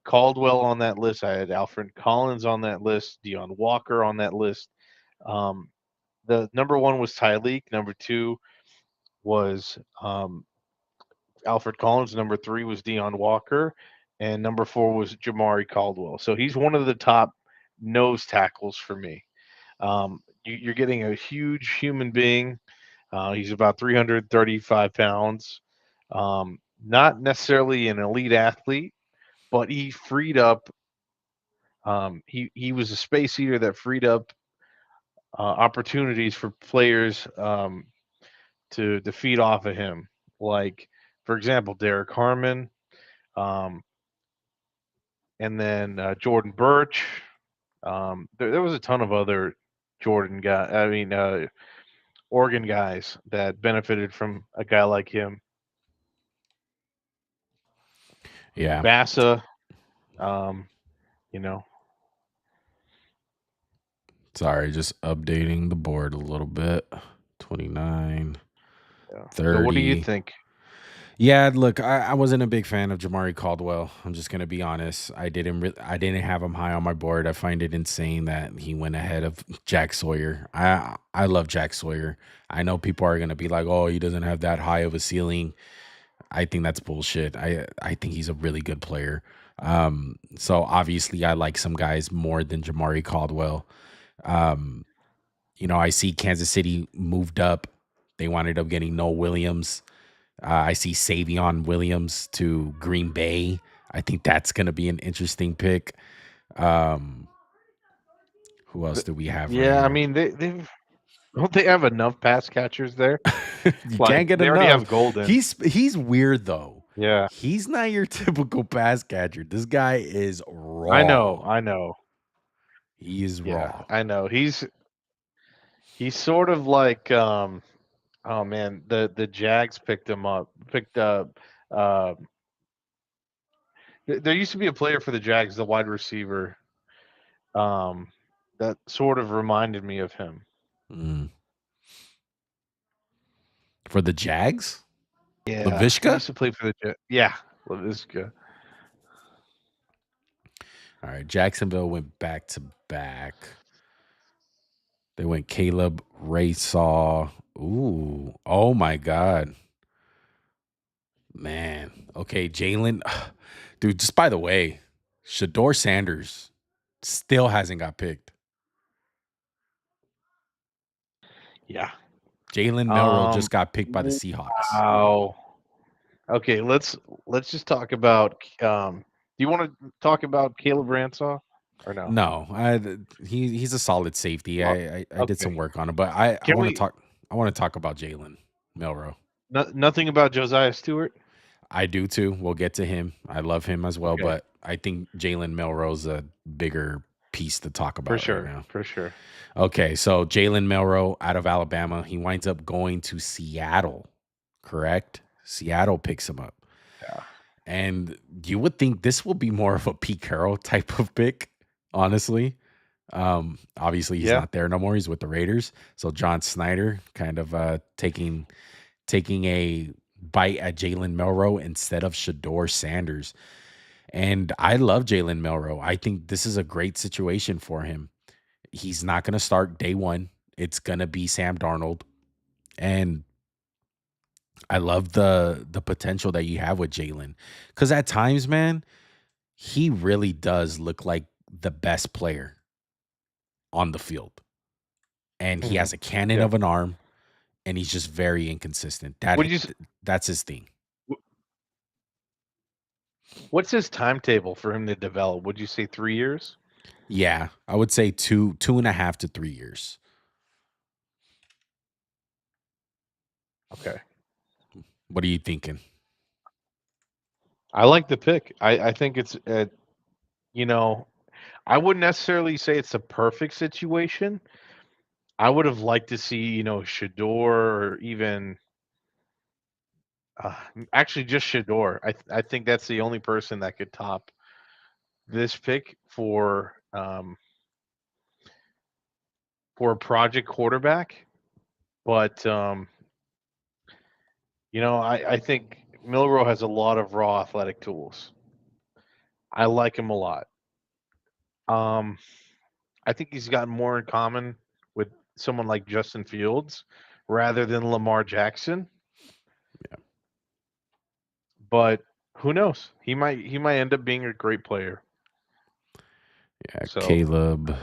Caldwell on that list. I had Alfred Collins on that list. Deion Walker on that list. The number one was Tyleek. Number two was Alfred Collins. Number three was Deion Walker. And number four was Jamari Caldwell. So he's one of the top nose tackles for me. You're getting a huge human being. He's about 335 pounds. Not necessarily an elite athlete, but he freed up. He was a space eater that freed up opportunities for players to feed off of him. Like, for example, Derek Harmon, and then Jordan Birch. There was a ton of other Oregon guys that benefited from a guy like him. Yeah. Bassa, Sorry, just updating the board a little bit. 29, Yeah. 30. So what do you think? Yeah, look, I wasn't a big fan of Jamari Caldwell. I'm just gonna be honest. I didn't have him high on my board. I find it insane that he went ahead of Jack Sawyer. I love Jack Sawyer. I know people are gonna be like, "Oh, he doesn't have that high of a ceiling." I think that's bullshit. I think he's a really good player. So obviously I like some guys more than Jamari Caldwell. I see Kansas City moved up. They wound up getting Noah Williams. I see Savion Williams to Green Bay. I think that's going to be an interesting pick. Who else do we have? Yeah, right I mean don't they have enough pass catchers there? You can't get they enough. already have Golden. He's weird though. Yeah, He's not your typical pass catcher. This guy is raw. I know. He is raw. I know. He's sort of like oh man, the Jags picked up. There used to be a player for the Jags, the wide receiver, that sort of reminded me of him. For the Jags? Yeah, Laviska? He used to play for the Jags. Yeah, Laviska. All right, Jacksonville went back to back. They went Caleb Raysaw. Ooh, oh my God. Man. Okay, Jalen. Dude, just by the way, Shador Sanders still hasn't got picked. Yeah. Jalen Milroe just got picked by the Seahawks. Wow. Okay, let's just talk about. Do you want to talk about Caleb Raysaw or no? No, he's a solid safety. I did some work on him, but I want I want to talk about Jalen Milroe. Nothing about Josiah Stewart. I do too. We'll get to him. I love him as well, Okay, but I think Jalen Milroe's a bigger piece to talk for about right sure, now. for sure. Okay, so Jalen Milroe out of Alabama, he winds up going to Seattle, correct? Seattle picks him up. Yeah. And you would think this will be more of a Pete Carroll type of pick, honestly. Obviously he's Yeah. not there no more. He's with the Raiders. So John Snyder kind of taking a bite at Jalen Milroe instead of Shador Sanders. And I love Jalen Milroe. I think this is a great situation for him. He's not going to start day one. It's going to be Sam Darnold. And I love the potential that you have with Jalen. Because at times, man, he really does look like the best player on the field. And he Mhm. has a cannon Yeah. of an arm, and he's just very inconsistent. Would you? That's his thing. What's his timetable for him to develop? Would you say 3 years? Yeah, I would say 2.5 to 3 years. Okay. What are you thinking? I like the pick. I think it's you know, I wouldn't necessarily say it's a perfect situation. I would have liked to see, Shador or even actually just Shador. I think that's the only person that could top this pick for a project quarterback. But I think Milroe has a lot of raw athletic tools. I like him a lot. Um, I think he's got more in common with someone like Justin Fields rather than Lamar Jackson. Yeah. But who knows? He might end up being a great player. Yeah, So Caleb.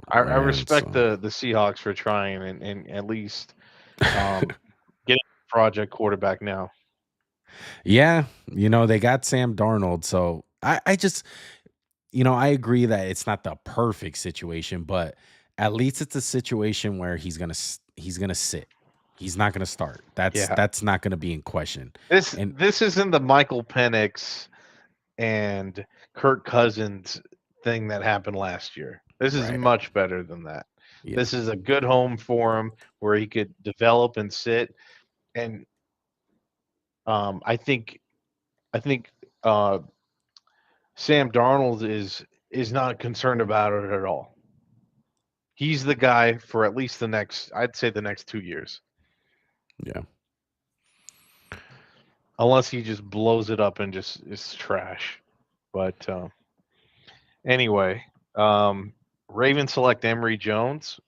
I respect Ransom. the Seahawks for trying and at least getting a project quarterback now. Yeah, they got Sam Darnold, so I just I agree that it's not the perfect situation, but at least it's a situation where he's gonna sit. He's not gonna start. Yeah. That's not gonna be in question. And This isn't the Michael Penix and Kirk Cousins thing that happened last year. This is right, much better than that. yeah, This is a good home for him where he could develop and sit. And I think uh, Sam Darnold is not concerned about it at all. He's the guy for at least I'd say the next 2 years, yeah. unless he just blows it up and just is trash. But anyway, Ravens select Emory Jones.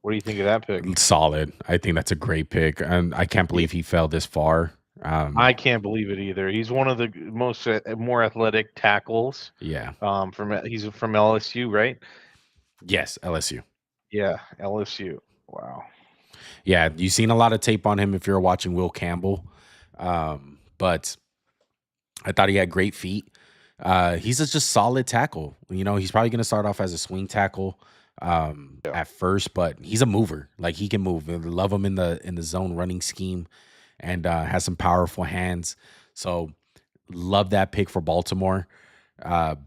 What do you think of that pick? Solid. I think that's a great pick, and I can't believe he fell this far. I can't believe it either. He's one of the more athletic tackles. Yeah. He's from LSU, right? Yes, LSU. Yeah, LSU. Wow. Yeah, you've seen a lot of tape on him if you're watching Will Campbell. But I thought he had great feet. He's just solid tackle. He's probably going to start off as a swing tackle at first, but he's a mover. Like, he can move. I love him in the zone running scheme, and has some powerful hands. So love that pick for Baltimore.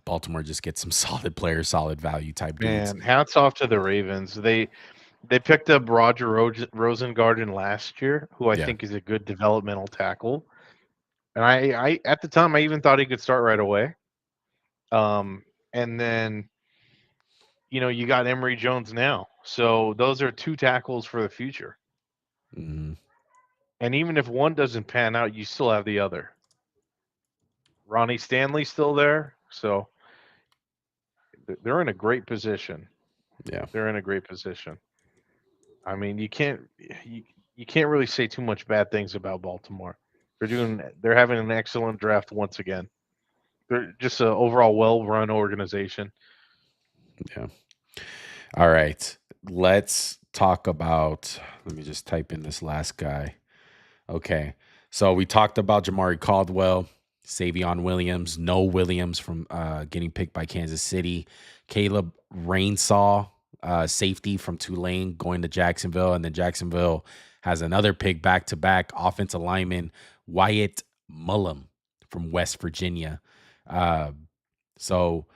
Baltimore just gets some solid players, solid value type dudes. Man, hats off to the Ravens. They picked up Roger Rosengarten last year, who I Yeah. think is a good developmental tackle. And I at the time I even thought he could start right away. And then you got Emory Jones now. So those are two tackles for the future. Mhm. And even if one doesn't pan out, you still have the other. Ronnie Stanley's still there, so they're in a great position. Yeah. They're in a great position. I mean, you can't really say too much bad things about Baltimore. They're having an excellent draft once again. They're just an overall well-run organization. Yeah. All right. Let's talk about, let me just type in this last guy. Okay. So we talked about Jamari Caldwell, Savion Williams, Noah Williams from getting picked by Kansas City, Caleb Rainsaw safety from Tulane going to Jacksonville, and then Jacksonville has another pick back to back offensive lineman Wyatt Mullum from West Virginia. Uh, so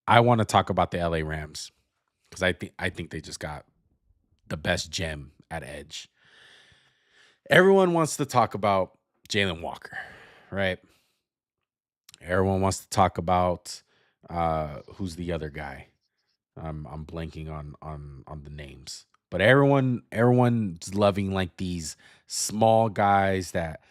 I want to talk about the LA Rams because I think they just got the best gem at edge. Everyone wants to talk about Jalen Walker, right? Everyone wants to talk about who's the other guy. I'm blanking on the names, but everyone's loving like these small guys that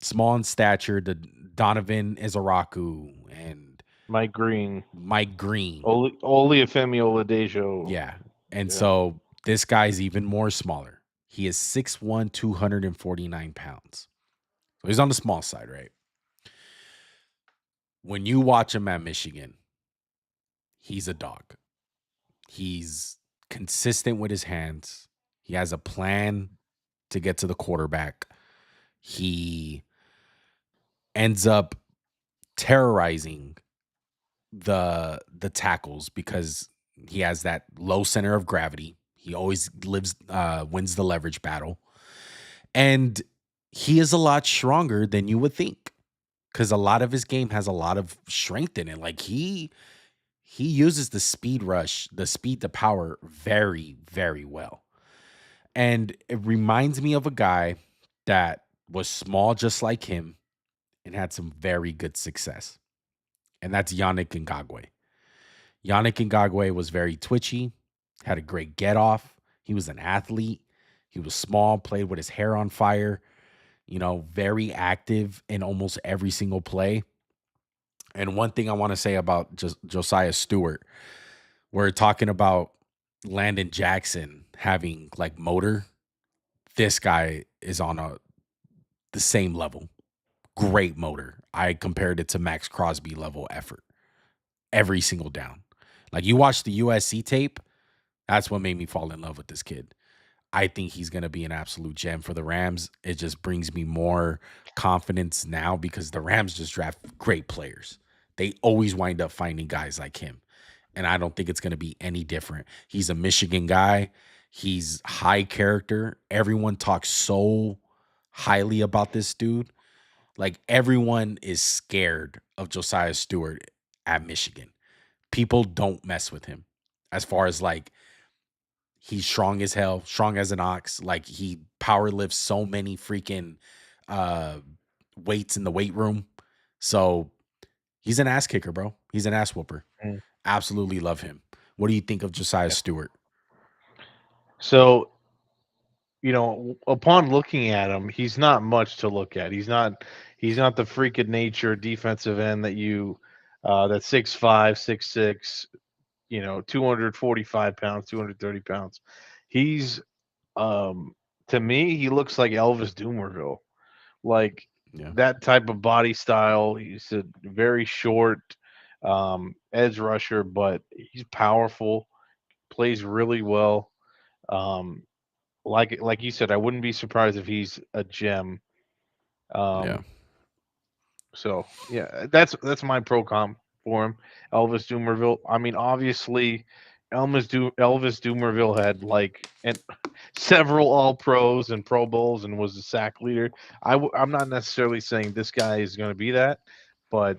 small in stature. The Donovan Izaraku and Mike Green, Mike Green, Olufemi Oladejo. yeah, and Yeah. so this guy's even more smaller. He is 6'1", 249 pounds. So he's on the small side, right? When you watch him at Michigan, he's a dog. He's consistent with his hands. He has a plan to get to the quarterback. He ends up terrorizing the tackles because he has that low center of gravity. He always wins the leverage battle. And he is a lot stronger than you would think because a lot of his game has a lot of strength in it. Like he uses the speed rush, the speed to power very, very well. And it reminds me of a guy that was small just like him and had some very good success. And that's Yannick Ngakwe. Yannick Ngakwe was very twitchy, had a great get off. He was an athlete. He was small, played with his hair on fire, very active in almost every single play. And one thing I want to say about Josiah Stewart, we're talking about Landon Jackson having like motor. This guy is on the same level. Great motor. I compared it to Max Crosby level effort every single down. Like you watch the USC tape, that's what made me fall in love with this kid. I think he's going to be an absolute gem for the Rams. It just brings me more confidence now because the Rams just draft great players. They always wind up finding guys like him. And I don't think it's going to be any different. He's a Michigan guy. He's high character. Everyone talks so highly about this dude. Like everyone is scared of Josiah Stewart at Michigan. People don't mess with him as far as like he's strong as hell, strong as an ox. Like he power lifts so many freaking uh weights in the weight room. So he's an ass kicker, bro. He's an ass whooper. Mm. Absolutely love him. What do you think of Josiah Stewart? So, upon looking at him, he's not much to look at. He's not the freak of nature defensive end that that's 6'5", 6'6", 245 pounds, 230 pounds. He's to me, he looks like Elvis Doomerville. Like that type of body style. He's a very short edge rusher, but he's powerful, plays really well. Like you said, I wouldn't be surprised if he's a gem. So yeah, that's my pro comp for him. Elvis Doomerville. I mean, obviously, Elvis Doomerville had several All Pros and Pro Bowls and was a sack leader. I'm not necessarily saying this guy is going to be that, but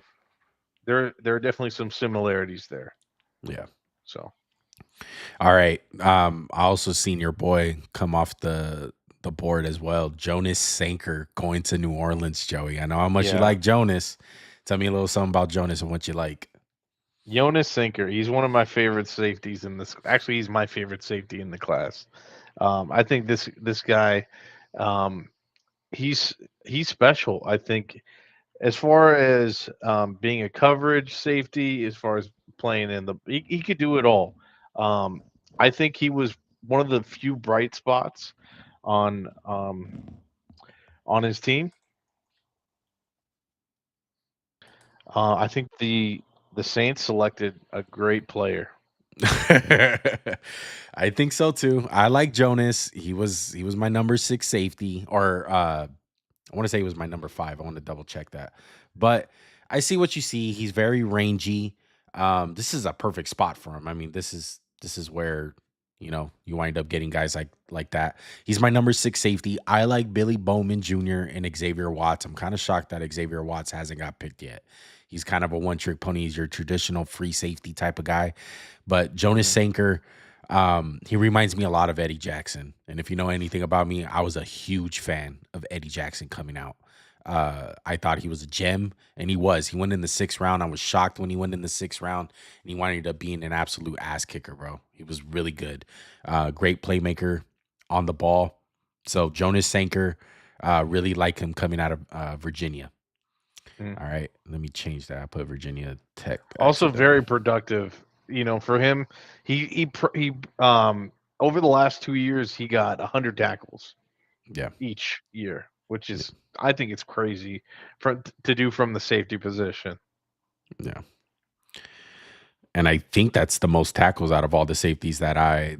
there are definitely some similarities there. Yeah. So. All right. I also seen your boy come off the board as well. Jonas Sanker going to New Orleans, Joey. I know how much you like Jonas. Tell me a little something about Jonas and what you like. Jonas Sanker. He's one of my favorite safeties in this. Actually, he's my favorite safety in the class. I think this guy, he's special. I think as far as being a coverage safety, as far as playing he could do it all. I think he was one of the few bright spots on his team. I think the Saints selected a great player. I think so too. I like Jonas. He was my number 6 safety, or I want to say he was my number 5. I want to double check that. But I see what you see. He's very rangy. This is a perfect spot for him. I mean, this is This is where you wind up getting guys like that. He's my number 6 safety. I like Billy Bowman Jr. and Xavier Watts. I'm kind of shocked that Xavier Watts hasn't got picked yet. He's kind of a one-trick pony. He's your traditional free safety type of guy. But Jonas Sanker, he reminds me a lot of Eddie Jackson. And if you know anything about me, I was a huge fan of Eddie Jackson coming out. I thought he was a gem, and he was. He went in the 6th round. I was shocked when he went in the 6th round, and he wound up being an absolute ass kicker, bro. He was really good. Great playmaker on the ball. So Jonas Sanker, really like him coming out of Virginia. All right, let me change that. I put Virginia Tech. Also very productive. For him, he over the last 2 years he got 100 tackles. Yeah, each year, which is I think it's crazy to do from the safety position. Yeah, and I think that's the most tackles out of all the safeties that I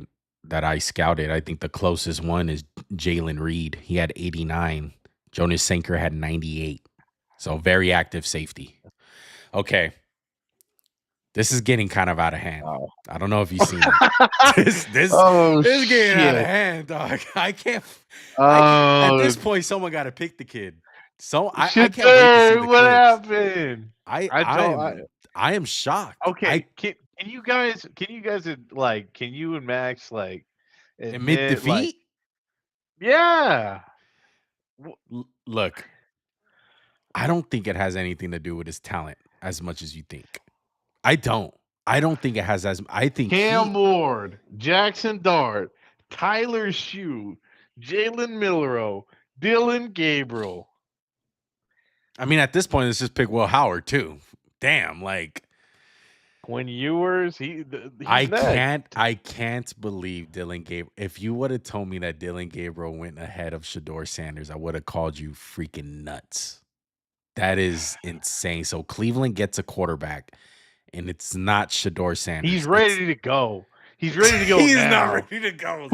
scouted. I think the closest one is Jalen Reed. He had 89. Jonas Sanker had 98. So very active safety. Okay. This is getting kind of out of hand. Wow. I don't know if you've seen it. This is getting out of hand, dog. I can't. At this point, someone got to pick the kid. So I can't wait to see the what clips. happened? I am shocked. Okay, can you guys like can you and Max like admit defeat? Like, yeah. Look, I don't think it has anything to do with his talent as much as you think. I don't think it has I think Cam Ward, Jackson Dart, Tyler Shue, Jalen Milroe, Dylan Gabriel. I mean, at this point, let's just pick Will Howard too. Damn, like Quinn Ewers, I can't believe Dylan Gabriel. If you would have told me that Dylan Gabriel went ahead of Shedeur Sanders, I would have called you freaking nuts. That is insane. So Cleveland gets a quarterback, and it's not Shedeur Sanders. He's ready to go. He's ready to go. He's now. not ready to go.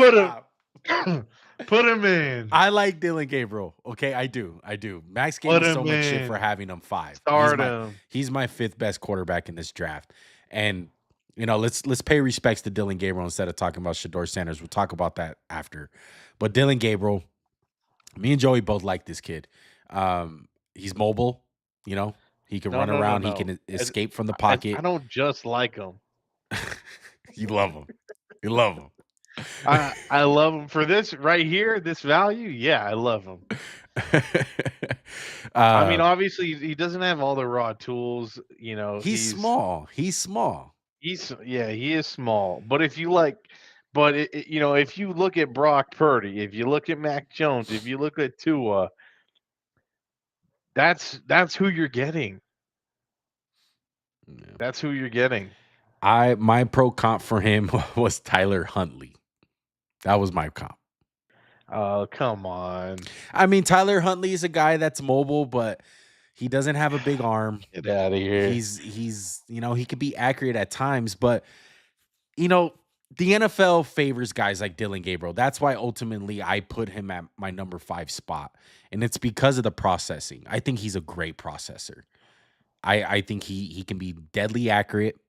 Put him in. I like Dylan Gabriel. Okay, I do. Max gave me so much shit for having him 5. Start him. He's my 5th best quarterback in this draft. And let's pay respects to Dylan Gabriel instead of talking about Shedeur Sanders. We'll talk about that after. But Dylan Gabriel, me and Joey both like this kid. He's mobile. He can run around. He can escape from the pocket. I don't just like him. You love him. You love him. I love him for this right here, this value. Yeah, I love him. I mean, obviously, he doesn't have all the raw tools. He's small. He is small. But if you if you look at Brock Purdy, if you look at Mac Jones, if you look at Tua, that's who you're getting. Yeah. That's who you're getting. My pro comp for him was Tyler Huntley. That was my comp. Oh, come on. I mean, Tyler Huntley is a guy that's mobile, but he doesn't have a big arm. Get out of here. He's he can be accurate at times, but the NFL favors guys like Dylan Gabriel. That's why ultimately I put him at my number 5 spot. And it's because of the processing. I think he's a great processor. I think he can be deadly accurate.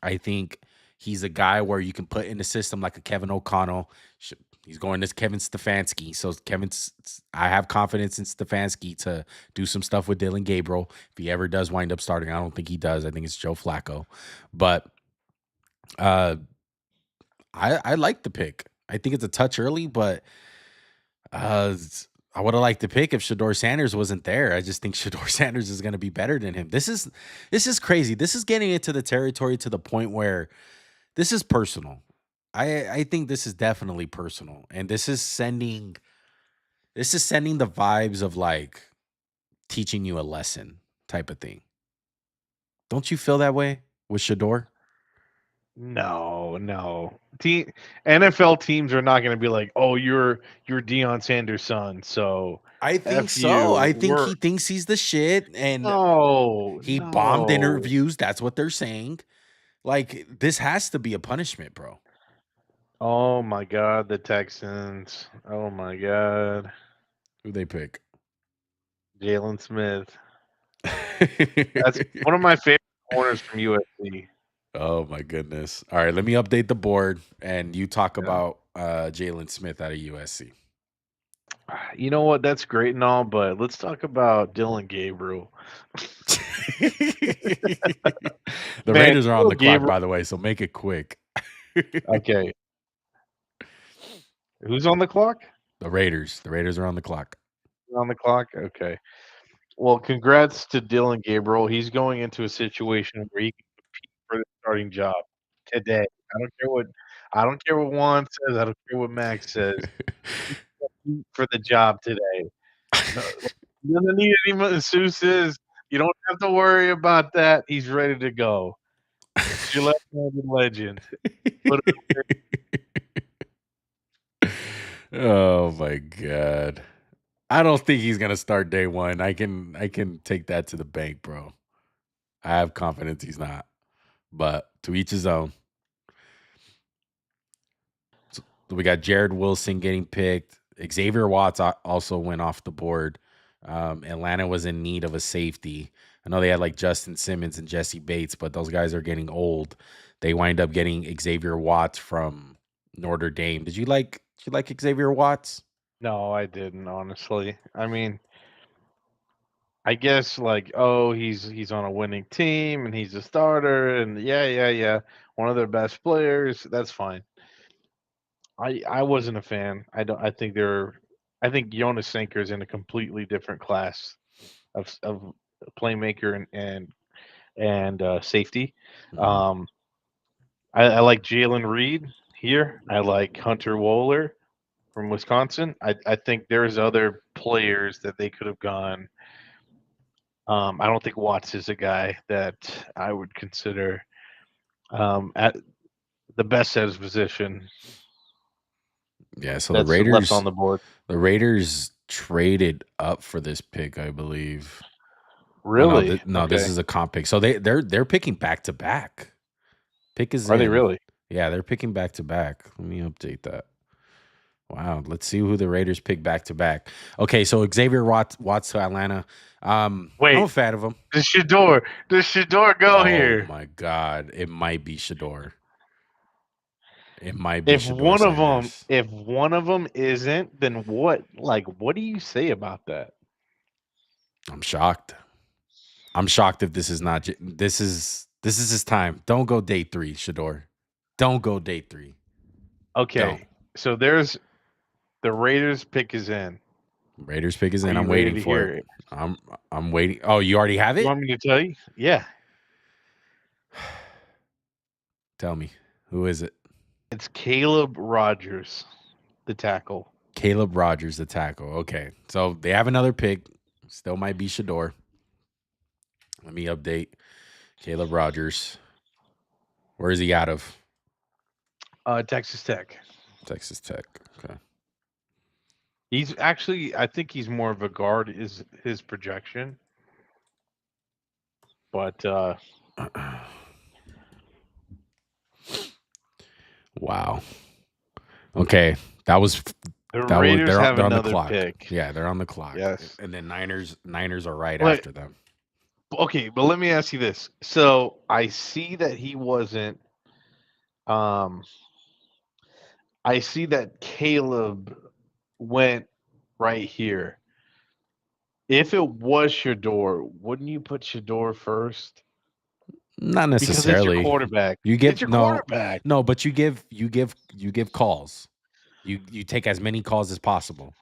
I think he's a guy where you can put in a system like a Kevin O'Connell. He's going to Kevin Stefanski. So I have confidence in Stefanski to do some stuff with Dylan Gabriel. If he ever does wind up starting, I don't think he does. I think it's Joe Flacco. But I like the pick. I think it's a touch early, but I would have liked to pick if Shedeur Sanders wasn't there. I just think Shedeur Sanders is going to be better than him. This is crazy. This is getting into the territory to the point where this is personal. I think this is definitely personal, and this is sending the vibes of like teaching you a lesson type of thing. Don't you feel that way with Shedeur? No. NFL teams are not going to be like, "Oh, you're Deion Sanders' son." So I think so. I think he thinks he's the shit, and he bombed interviews. That's what they're saying. Like, this has to be a punishment, bro. Oh my God, the Texans! Oh my God, who they pick? Jalen Smith. That's one of my favorite corners from USC. Oh my goodness. All right, let me update the board and you talk Yeah. about Jalen Smith out of USC. You know what? That's great and all, but let's talk about Dylan Gabriel. The Man, Raiders are on Dylan the clock, Gabriel. by the way, so make it quick. Okay, who's on the clock? The Raiders. The Raiders are on the clock. On the clock. Okay. Well, congrats to Dylan Gabriel. He's going into a situation where he can compete for the starting job today. I don't care what Juan says. I don't care what Max says. Compete for the job today. No, he doesn't need any masseuses. You don't have to worry about that. He's ready to go. It's your left-handed legend. Put Oh my god. I don't think he's gonna start day one. I can take that to the bank, bro. I have confidence he's not. But to each his own. So we got Jared Wilson getting picked. Xavier Watts also went off the board. Atlanta was in need of a safety. I know they had like Justin Simmons and Jesse Bates, but those guys are getting old. They wind up getting Xavier Watts from Notre Dame. Did you like Xavier Watts? No, I didn't, honestly. I mean, I guess like, oh, he's on a winning team and he's a starter and yeah, one of their best players. That's fine. I wasn't a fan. I think Jonas Sinker is in a completely different class of playmaker and safety. Mhm. Um, I like Jalen Reed here. I like Hunter Wohler from Wisconsin. I think there's other players that they could have gone. I don't think Watts is a guy that I would consider at the best at his position Yeah, so the that's left on Raiders the board. the Raiders traded up for this pick, I believe. Oh no, Really? no, this Okay. is a comp pick. So they're picking back to back. Pick is Are they in. really? Yeah, they're picking back to back. Let me update that. Wow, let's see who the Raiders pick back to back. Okay, so Xavier Watts to Atlanta. I'm a Wait, fan of him. does Shador go Oh here? my God, it might be Shador. It might be If Shador one of them, Sanders. if one of them isn't, then what? Like, what do you say about that? I'm shocked. I'm shocked if this is not. This is his time. Don't go day three, Shador. Don't go day three. Don't. Okay, so there's the Raiders pick is in. Raiders pick is Are in. you I'm ready waiting to for hear it. it? I'm waiting. Oh, you already have You it? want me to tell you? Yeah, Tell me. Who is it? it's Caleb Rogers, the tackle. Caleb Rogers, the tackle. Okay. So they have another pick. Still might be Shador. Let me update. Caleb Rogers. Where is he out of? Texas Tech. Texas Tech. Okay. He's actually, I think he's more of a guard. Is his projection? But Wow. Okay. That was the that was Raiders they're on, have they're on the another clock. pick. Yeah, they're on the clock. Yes. And then Niners are right But after them. okay, but let me ask you this. So I see that he wasn't. Um, I see that Caleb went right here. If it was Shador, wouldn't you put Shador first? Not Because it's your necessarily. quarterback. You It's give your no quarterback. no, but you give calls. You take as many calls as possible.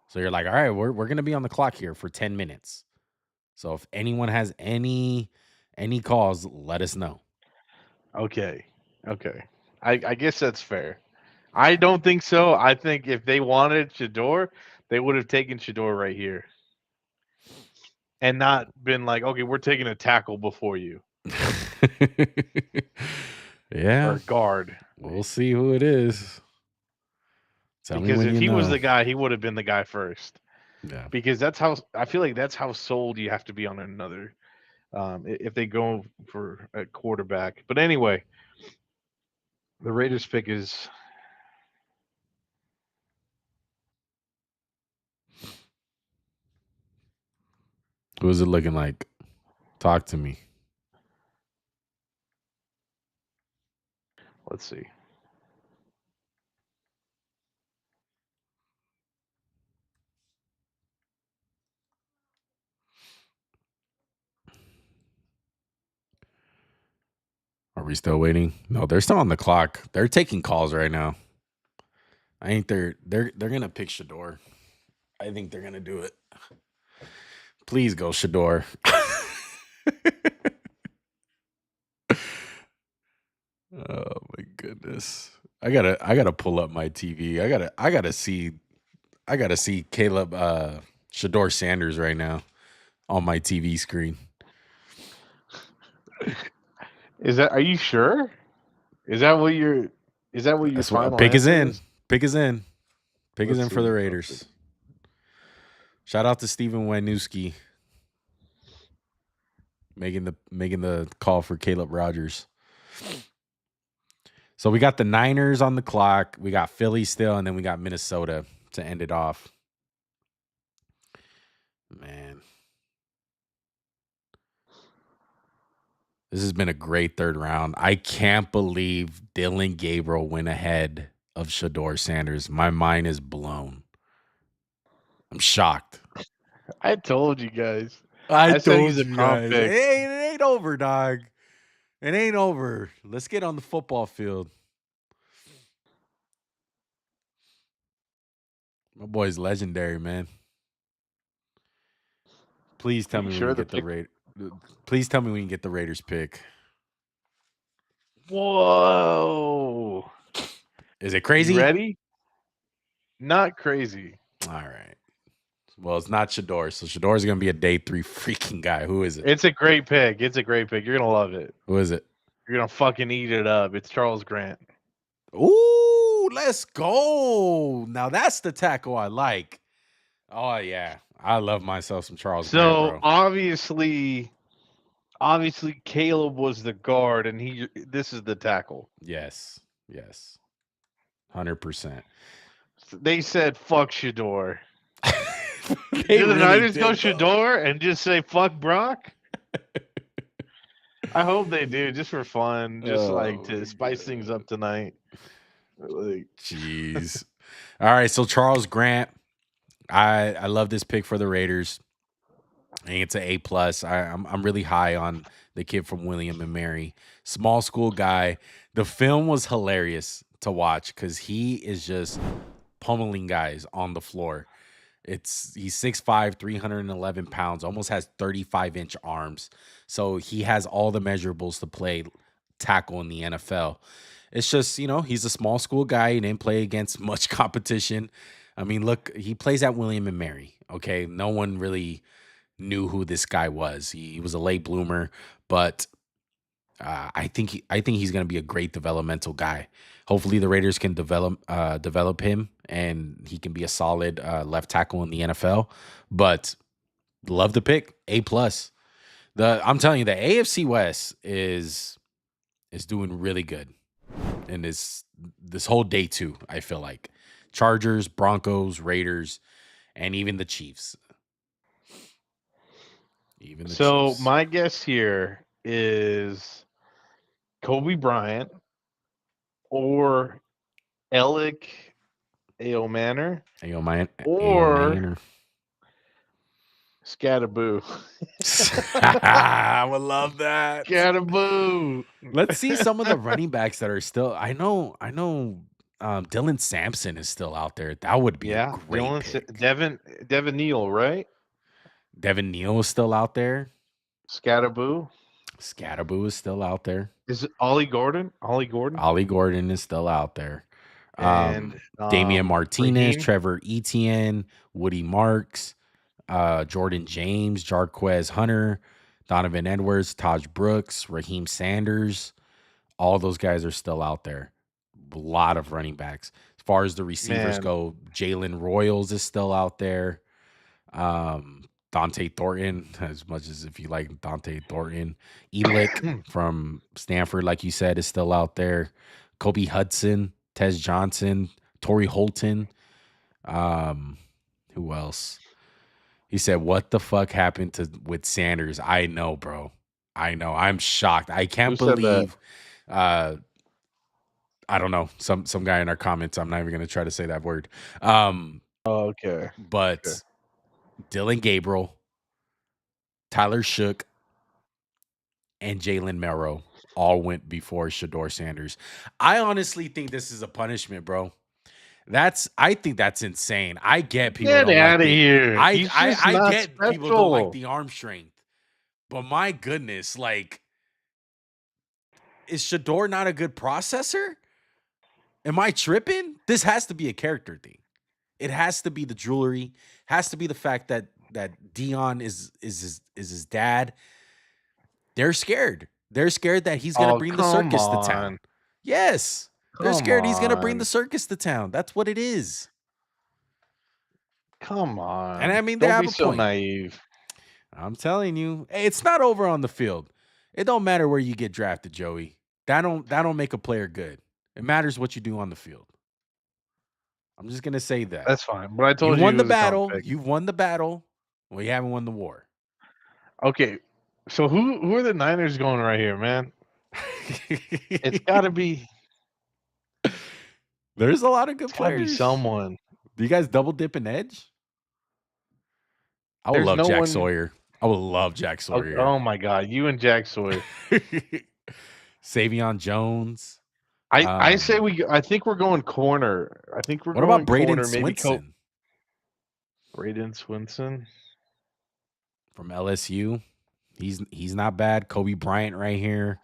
So you're like, all right, we're gonna be on the clock here for 10 minutes. So if anyone has any calls, let us know. Okay. Okay. I guess that's fair. I don't think so. I think if they wanted Shador, they would have taken Shador right here and not been like, okay, we're taking a tackle before you Yeah, or guard. we'll see who it is. Tell me Because when if you he was know. the guy, he would have been the guy first. Yeah. Because that's how I feel like that's how sold you have to be on another. If they go for a quarterback. But anyway, the Raiders pick is Who is it looking like? Talk to me. Let's see. Are we still waiting? No, they're still on the clock. They're taking calls right now. I think they're gonna pick Shador. I think they're gonna do it. Please go Shador. Oh my goodness. I gotta pull up my TV. I gotta see Caleb Shador Sanders right now on my TV screen. Are you sure? Is that what your That's what final pick is answer in. is? Pick is in. Pick is Let's in for the see. Raiders. Shout out to Steven Wisniewski making the call for Caleb Rogers. So we got the Niners on the clock. We got Philly still, and then we got Minnesota to end it off. Man. This has been a great third round. I can't believe Dylan Gabriel went ahead of Shador Sanders. My mind is blown. I'm shocked. I told you guys. I said told he's a you comp guys. pick. It ain't over, dog. It ain't over. Let's get on the football field. My boy's legendary, man. Please tell You me sure when you the get the pick- Raiders. Please tell me when you get the Raiders pick. Whoa! Is it crazy? You ready? Not crazy. All right. Well, it's not Shador, so Shador's gonna be a day 3 freaking guy. Who is it? It's a great pick. It's a great pick. You're gonna love it. Who is it? You're gonna fucking eat it up. It's Charles Grant. Ooh, let's go. Now that's the tackle I like. Oh yeah, I love myself some Charles Grant, So bro. obviously Caleb was the guard, and this is the tackle. Yes, 100%. They said fuck Shador. They Did the really Niners did, go though. Shador and just say fuck Brock? I hope they do, just for fun, just like Oh, to spice things up tonight. Like, Jeez. All right, so Charles Grant, I love this pick for the Raiders. I think it's an A plus. I'm really high on the kid from William and Mary. Small school guy. The film was hilarious to watch because he is just pummeling guys on the floor. He's 6'5", 311 pounds, almost has 35-inch arms. So he has all the measurables to play tackle in the NFL. It's just, he's a small school guy. He didn't play against much competition. I mean, look, he plays at William and Mary. Okay. No one really knew who this guy was. He was a late bloomer, but I think he's going to be a great developmental guy. Hopefully, the Raiders can develop him, and he can be a solid left tackle in the NFL. But love the pick, A plus. I'm telling you, the AFC West is doing really good, and this whole day 2, I feel like Chargers, Broncos, Raiders, and even the Chiefs. so my guess here is Kobe Bryant or Alec Manor or Scatterboo. I would love that. Scatterboo. Let's see some of the running backs that are still. I know. Dylan Sampson is still out there. That would be a great pick. Devin Neal, right? Devin Neal is still out there. Scatterboo is still out there. Is it Ollie Gordon? Ollie Gordon is still out there. And Damian Martinez, Raheem? Trevor Etienne, Woody Marks, Jordan James, Jarquez Hunter, Donovan Edwards, Taj Brooks, Raheem Sanders. All those guys are still out there. A lot of running backs. As far as the receivers go, Jalen Royals is still out there. Dante Thornton, as much as if you like Dante Thornton. Elick from Stanford, like you said, is still out there. Kobe Hudson, Tez Johnson, Torrey Holton. Who else? He said, what the fuck happened with Sanders? I know, bro. I know. I'm shocked. I can't Who said that? believe I don't know. Some guy in our comments. I'm not even gonna try to say that word. Okay. But Okay. Dylan Gabriel, Tyler Shook, and Jalen Melro all went before Shador Sanders. I honestly think this is a punishment, bro. I think that's insane. I get people Get don't like out of the here. He's just I not get people don't like special. the arm strength. But my goodness, like, is Shador not a good processor? Am I tripping? This has to be a character thing. It has to be the jewelry. Has to be the fact that Dion is his dad. They're scared. They're scared that he's gonna Oh, bring the come circus to town. on. Yes, they're Come scared he's gonna bring the on. circus to town. That's what it is. Come And I on. mean, they Don't have be a so point. naive. I'm telling you, hey, it's not over on the field. It don't matter where you get drafted, Joey. That don't make a player good. It matters what you do on the field. I'm just gonna say that. That's fine. But I You told you won he the was a dumb battle. pick. You've won the battle. Well, you haven't won the war. Okay. So who are the Niners going right here, man? It's gotta be There's a lot of good players. someone. Do you guys double dip and edge? I would There's love no Jack one- Sawyer. I would love Jack Okay, Sawyer. oh my god, you and Jack Sawyer. Savion Jones. I say I think we're going corner. I think we're What going about Braden corner, maybe Swinson Braden Swinson. from LSU? He's not bad. Kobe Bryant right here.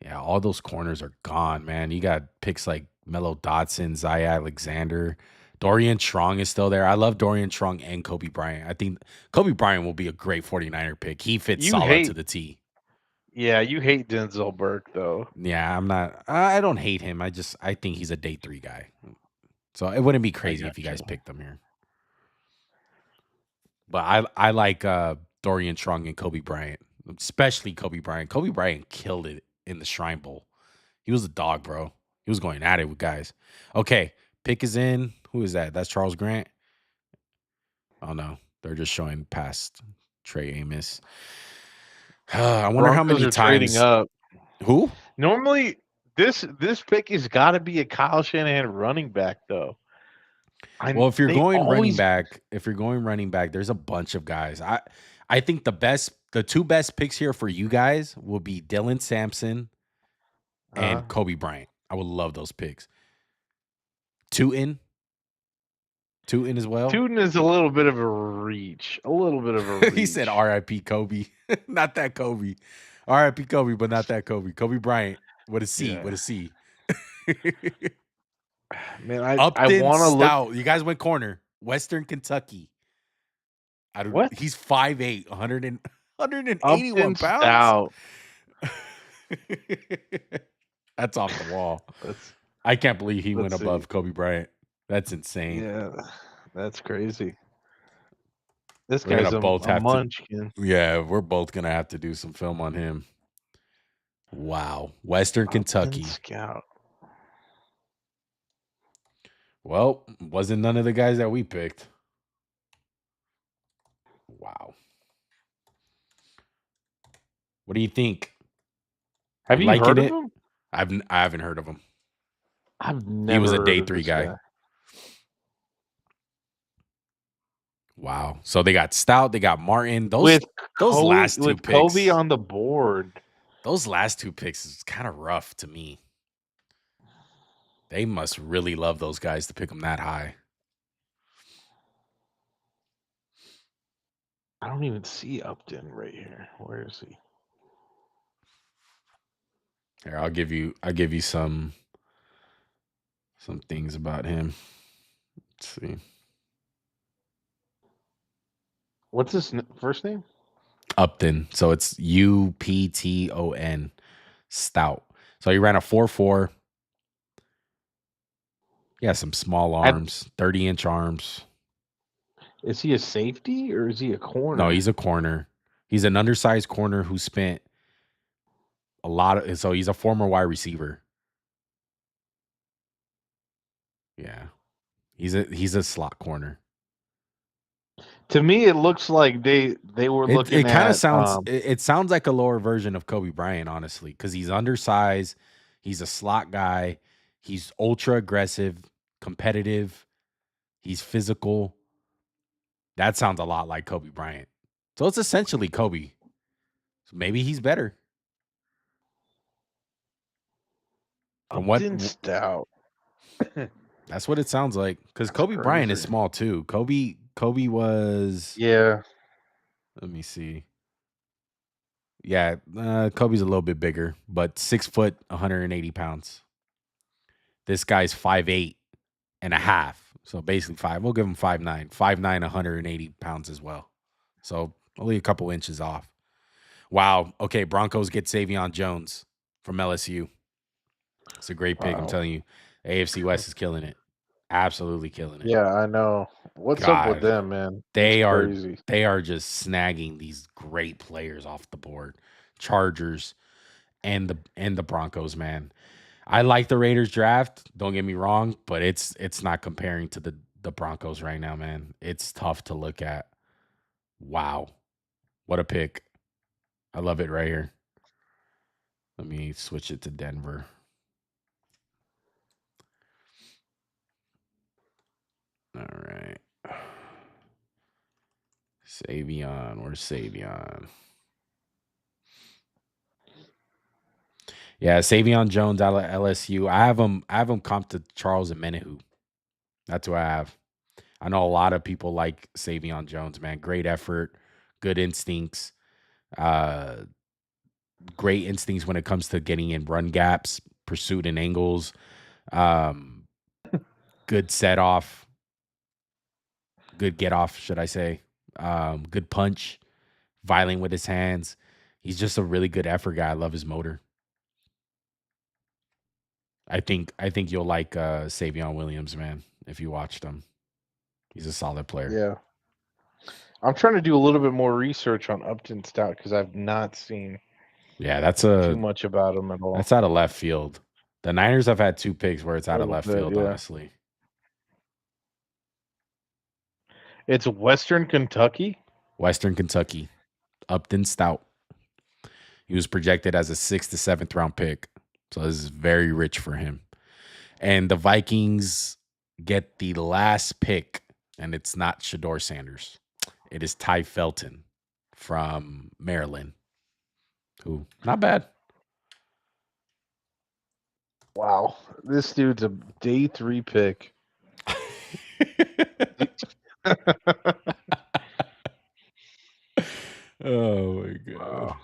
Yeah, all those corners are gone, man. You got picks like Melo Dotson, Zaya Alexander. Dorian Strong is still there. I love Dorian Strong and Kobe Bryant. I think Kobe Bryant will be a great 49er pick. He fits solid to the T. Yeah, you hate Denzel Burke though. Yeah, I don't hate him. I think he's a day 3 guy. So it wouldn't be crazy if you guys picked him here. But I like Dorian Strong and Kobe Bryant, especially Kobe Bryant. Kobe Bryant killed it in the Shrine Bowl. He was a dog, bro. He was going at it with guys. Okay, pick is in. Who is that? That's Charles Grant. Oh no, they're just showing past Trey Amos. I wonder how many are times. trading up. Who? Normally, this pick has got to be a Kyle Shanahan running back though. Well, if you're going running back, there's a bunch of guys. I think the 2 best picks here for you guys will be Dylan Sampson and Kobe Bryant. I would love those picks. Tootin as well. Tootin is a little bit of a reach. He said R.I.P. Kobe. Not that Kobe. R.I.P. Kobe, but not that Kobe. Kobe Bryant. What a C. Yeah. What a C. Man, I Upton want to Stout. look. You guys went corner. Western Kentucky. What? He's 5'8", 181 Upton pounds. Stout. That's off the wall. I can't believe he went above Kobe Bryant. That's insane. Yeah, that's crazy. This We're guy's gonna both have munchkin. Yeah, we're both gonna have to do some film on him. Wow, Western Kentucky. Scout. Well, wasn't none of the guys that we picked. Wow. What do you think? Have you heard of him? I haven't heard of him. I've never. He was a day 3 guy. Wow. So they got Stout, they got Martin. Those last 2 picks. Kobe on the board. Those last 2 picks is kind of rough to me. They must really love those guys to pick them that high. I don't even see Upton right here. Where is he? Here, I'll give you some things about him. Let's see. What's his first name? Upton. So it's Upton. Stout. So he ran a 4.4. Yeah, some small arms, 30-inch arms. Is he a safety or is he a corner? No, he's a corner. He's an undersized corner who spent a lot of. So he's a former wide receiver. Yeah, he's a slot corner. To me, it looks like they were looking. It kind of sounds. It sounds like a lower version of Kobe Bryant, honestly, because he's undersized. He's a slot guy. He's ultra aggressive, competitive. He's physical. That sounds a lot like Kobe Bryant. So it's essentially Kobe. So maybe he's better. From what Upton Stout. that's what it sounds like. Because Kobe Bryant is crazy. small too. Kobe was. Yeah. Let me see. Yeah, Kobe's a little bit bigger, but 6 foot, 180 pounds. This guy's 5'8" and a half. So basically five. We'll give him 5'9". 5'9", 180 pounds as well. So only a couple inches off. Wow. Okay, Broncos get Savion Jones from LSU. It's a great pick. I'm Wow. telling you. AFC West is killing it. Absolutely killing it. Yeah, I know. What's up with God. them, man? They It's are crazy. they are just snagging these great players off the board. Chargers and the Broncos, man. I like the Raiders draft, don't get me wrong, but it's not comparing to the Broncos right now, man. It's tough to look at. Wow. What a pick. I love it right here. Let me switch it to Denver. All right. Savion. Where's Savion? Yeah, Savion Jones out of LSU. I have him comped to Charles Omenihu. That's who I have. I know a lot of people like Savion Jones, man. Great effort, good instincts, great instincts when it comes to getting in run gaps, pursuit and angles, good set off, good get off, should I say? Good punch, violent with his hands. He's just a really good effort guy. I love his motor. I think you'll like Savion Williams, man, if you watched him. He's a solid player. Yeah. I'm trying to do a little bit more research on Upton Stout because I've not seen Yeah, that's too much about him at all. that's out of left field. The Niners have had 2 picks where it's out of Little left bit, field, yeah. honestly. It's Western Kentucky. Western Kentucky, Upton Stout. He was projected as a 6th to 7th round pick. So this is very rich for him. And the Vikings get the last pick, and it's not Shador Sanders. It is Ty Felton from Maryland. Who, not bad. Wow. This dude's a day 3 pick. Oh my god. Wow.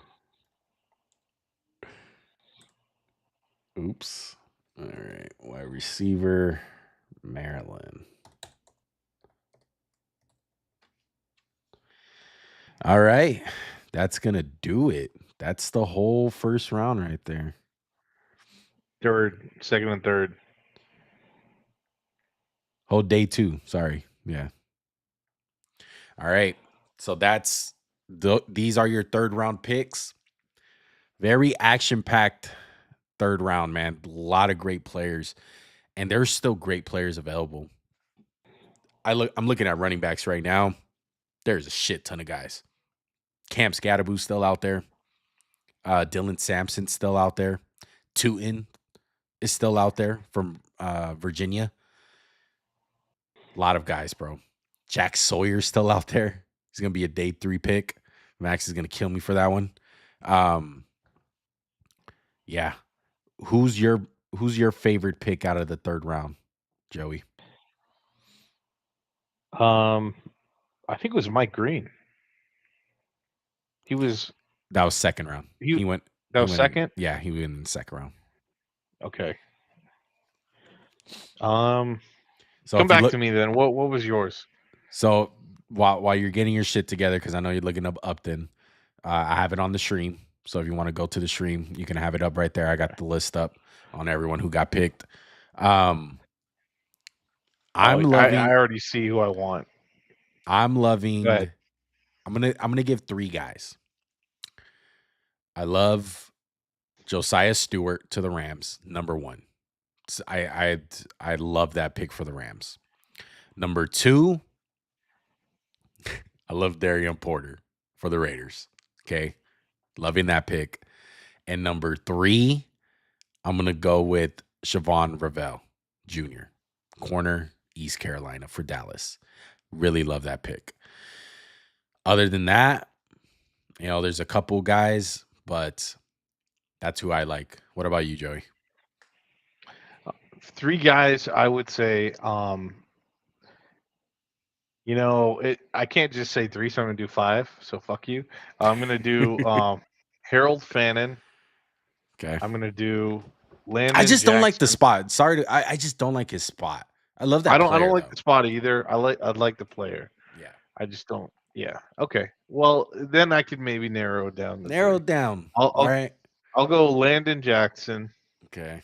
Oops. All right. Wide receiver, Maryland. All right. That's going to do it. That's the whole first round right there. Third, second, and third. Whole day 2. Sorry. Yeah. All right. So that's these are your third round picks. Very action packed third round, man. A lot of great players, and there's still great players available. I'm looking at running backs right now. There's a shit ton of guys. Cam Scadaboo's still out there. Dylan Sampson's still out there. Tootin is still out there from Virginia. A lot of guys, bro. Jack Sawyer's still out there. He's gonna be a day 3 pick. Max is gonna kill me for that one. Yeah. Who's your favorite pick out of the third round, Joey? I think it was Mike Green. That was second round. He went. That was went second? Yeah, he went in the second round. Okay. So come back to me then. What was yours? So while you're getting your shit together, because I know you're looking up Upton, I have it on the stream. So if you want to go to the stream, you can have it up right there. I got the list up on everyone who got picked. I'm loving. I already see who I want. I'm loving. Go ahead. I'm gonna give 3 guys. I love Josiah Stewart to the Rams, number 1. I love that pick for the Rams. Number 2, I love Darian Porter for the Raiders. Okay, loving that pick. And number 3, I'm gonna go with Siobhan Ravel Jr., corner, East Carolina for Dallas. Really love that pick. Other than that, there's a couple guys, but that's who I like. What about you, Joey? 3 guys, I would say. I can't just say 3, so I'm gonna do 5. So fuck you. I'm gonna do Harold Fannin. Okay. I'm gonna do I Landon just don't like the Jackson. spot. Sorry, I just don't like his spot. I love that I don't player, like though. the spot either. I like the player. Yeah. I just don't. Yeah. Okay. Well, then I could maybe narrow it down to Narrow 3. it down. I'll All I'll, right. I'll go Landon Jackson. Okay.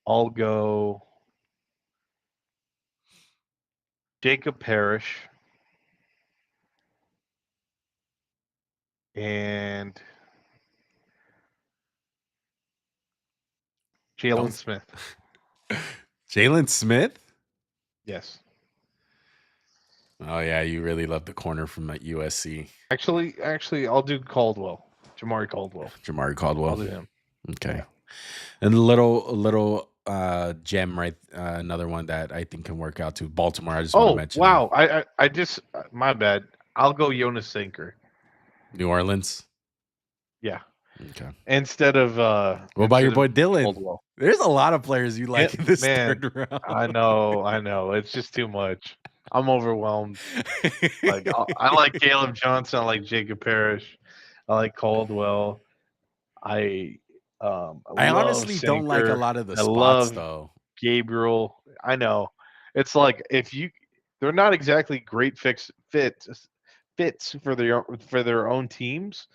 I'll go Jacob Parrish and Jalen Don't- Smith. Jalen Smith? Yes. Oh, yeah. You really love the corner from USC. Actually, I'll do Caldwell. Jamari Caldwell. Jamari I'll Caldwell. do him. Okay. Yeah. And a little gem, right? Another one that I think can work out too. Baltimore. I just want to mention. Wow! I just my bad. I'll go Jonas Sinker. New Orleans. Yeah. Okay. Instead of What about your boy Dylan? Caldwell. There's a lot of players you like in this man, third round. I know. It's just too much. I'm overwhelmed. Like I like Caleb Johnson. I like Jacob Parrish. I like Caldwell. I honestly don't like a lot of the I spots love though. Gabriel. I know. It's like they're not exactly great fits for their own teams,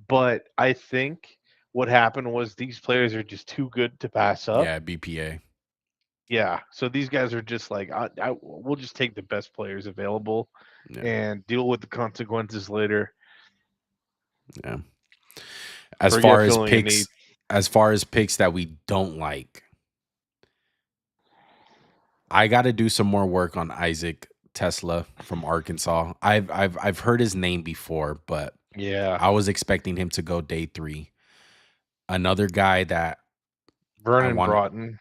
but I think what happened was these players are just too good to pass up. Yeah, BPA. Yeah, so these guys are just like, we'll just take the best players available and deal with the consequences later. Yeah. As far as picks that we don't like, I got to do some more work on Isaac Tesla from Arkansas. I've heard his name before, but yeah, I was expecting him to go day 3. Another guy that Vernon Broughton.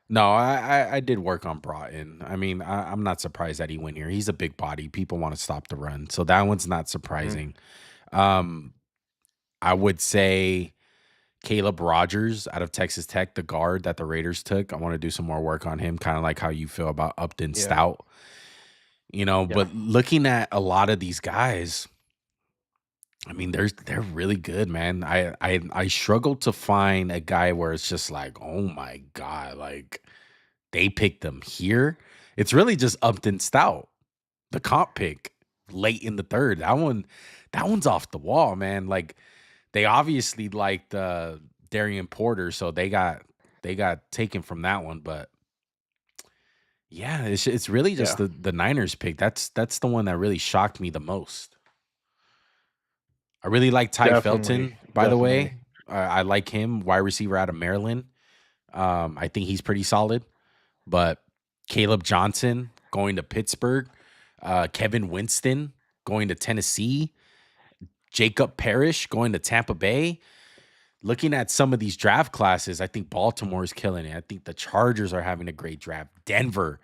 No, I did work on Broughton. I mean, I'm not surprised that he went here. He's a big body. People want to stop the run, so that one's not surprising. I would say Caleb Rogers out of Texas Tech, the guard that the Raiders took. I want to do some more work on him, kind of like how you feel about Upton Stout. But looking at a lot of these guys, I mean, they're really good, man. I struggle to find a guy where it's just like, oh my God, like they picked them here. It's really just Upton Stout, the comp pick late in the third. That one's off the wall, man. Like they obviously liked Darian Porter, so they got taken from that one. But yeah, it's really just the Niners pick. That's the one that really shocked me the most. I really like Ty Felton, by the way. I like him, wide receiver out of Maryland. I think he's pretty solid. But Caleb Johnson going to Pittsburgh, Kevin Winston going to Tennessee, Jacob Parrish going to Tampa Bay. Looking at some of these draft classes, I think Baltimore is killing it. I think the Chargers are having a great draft. Denver,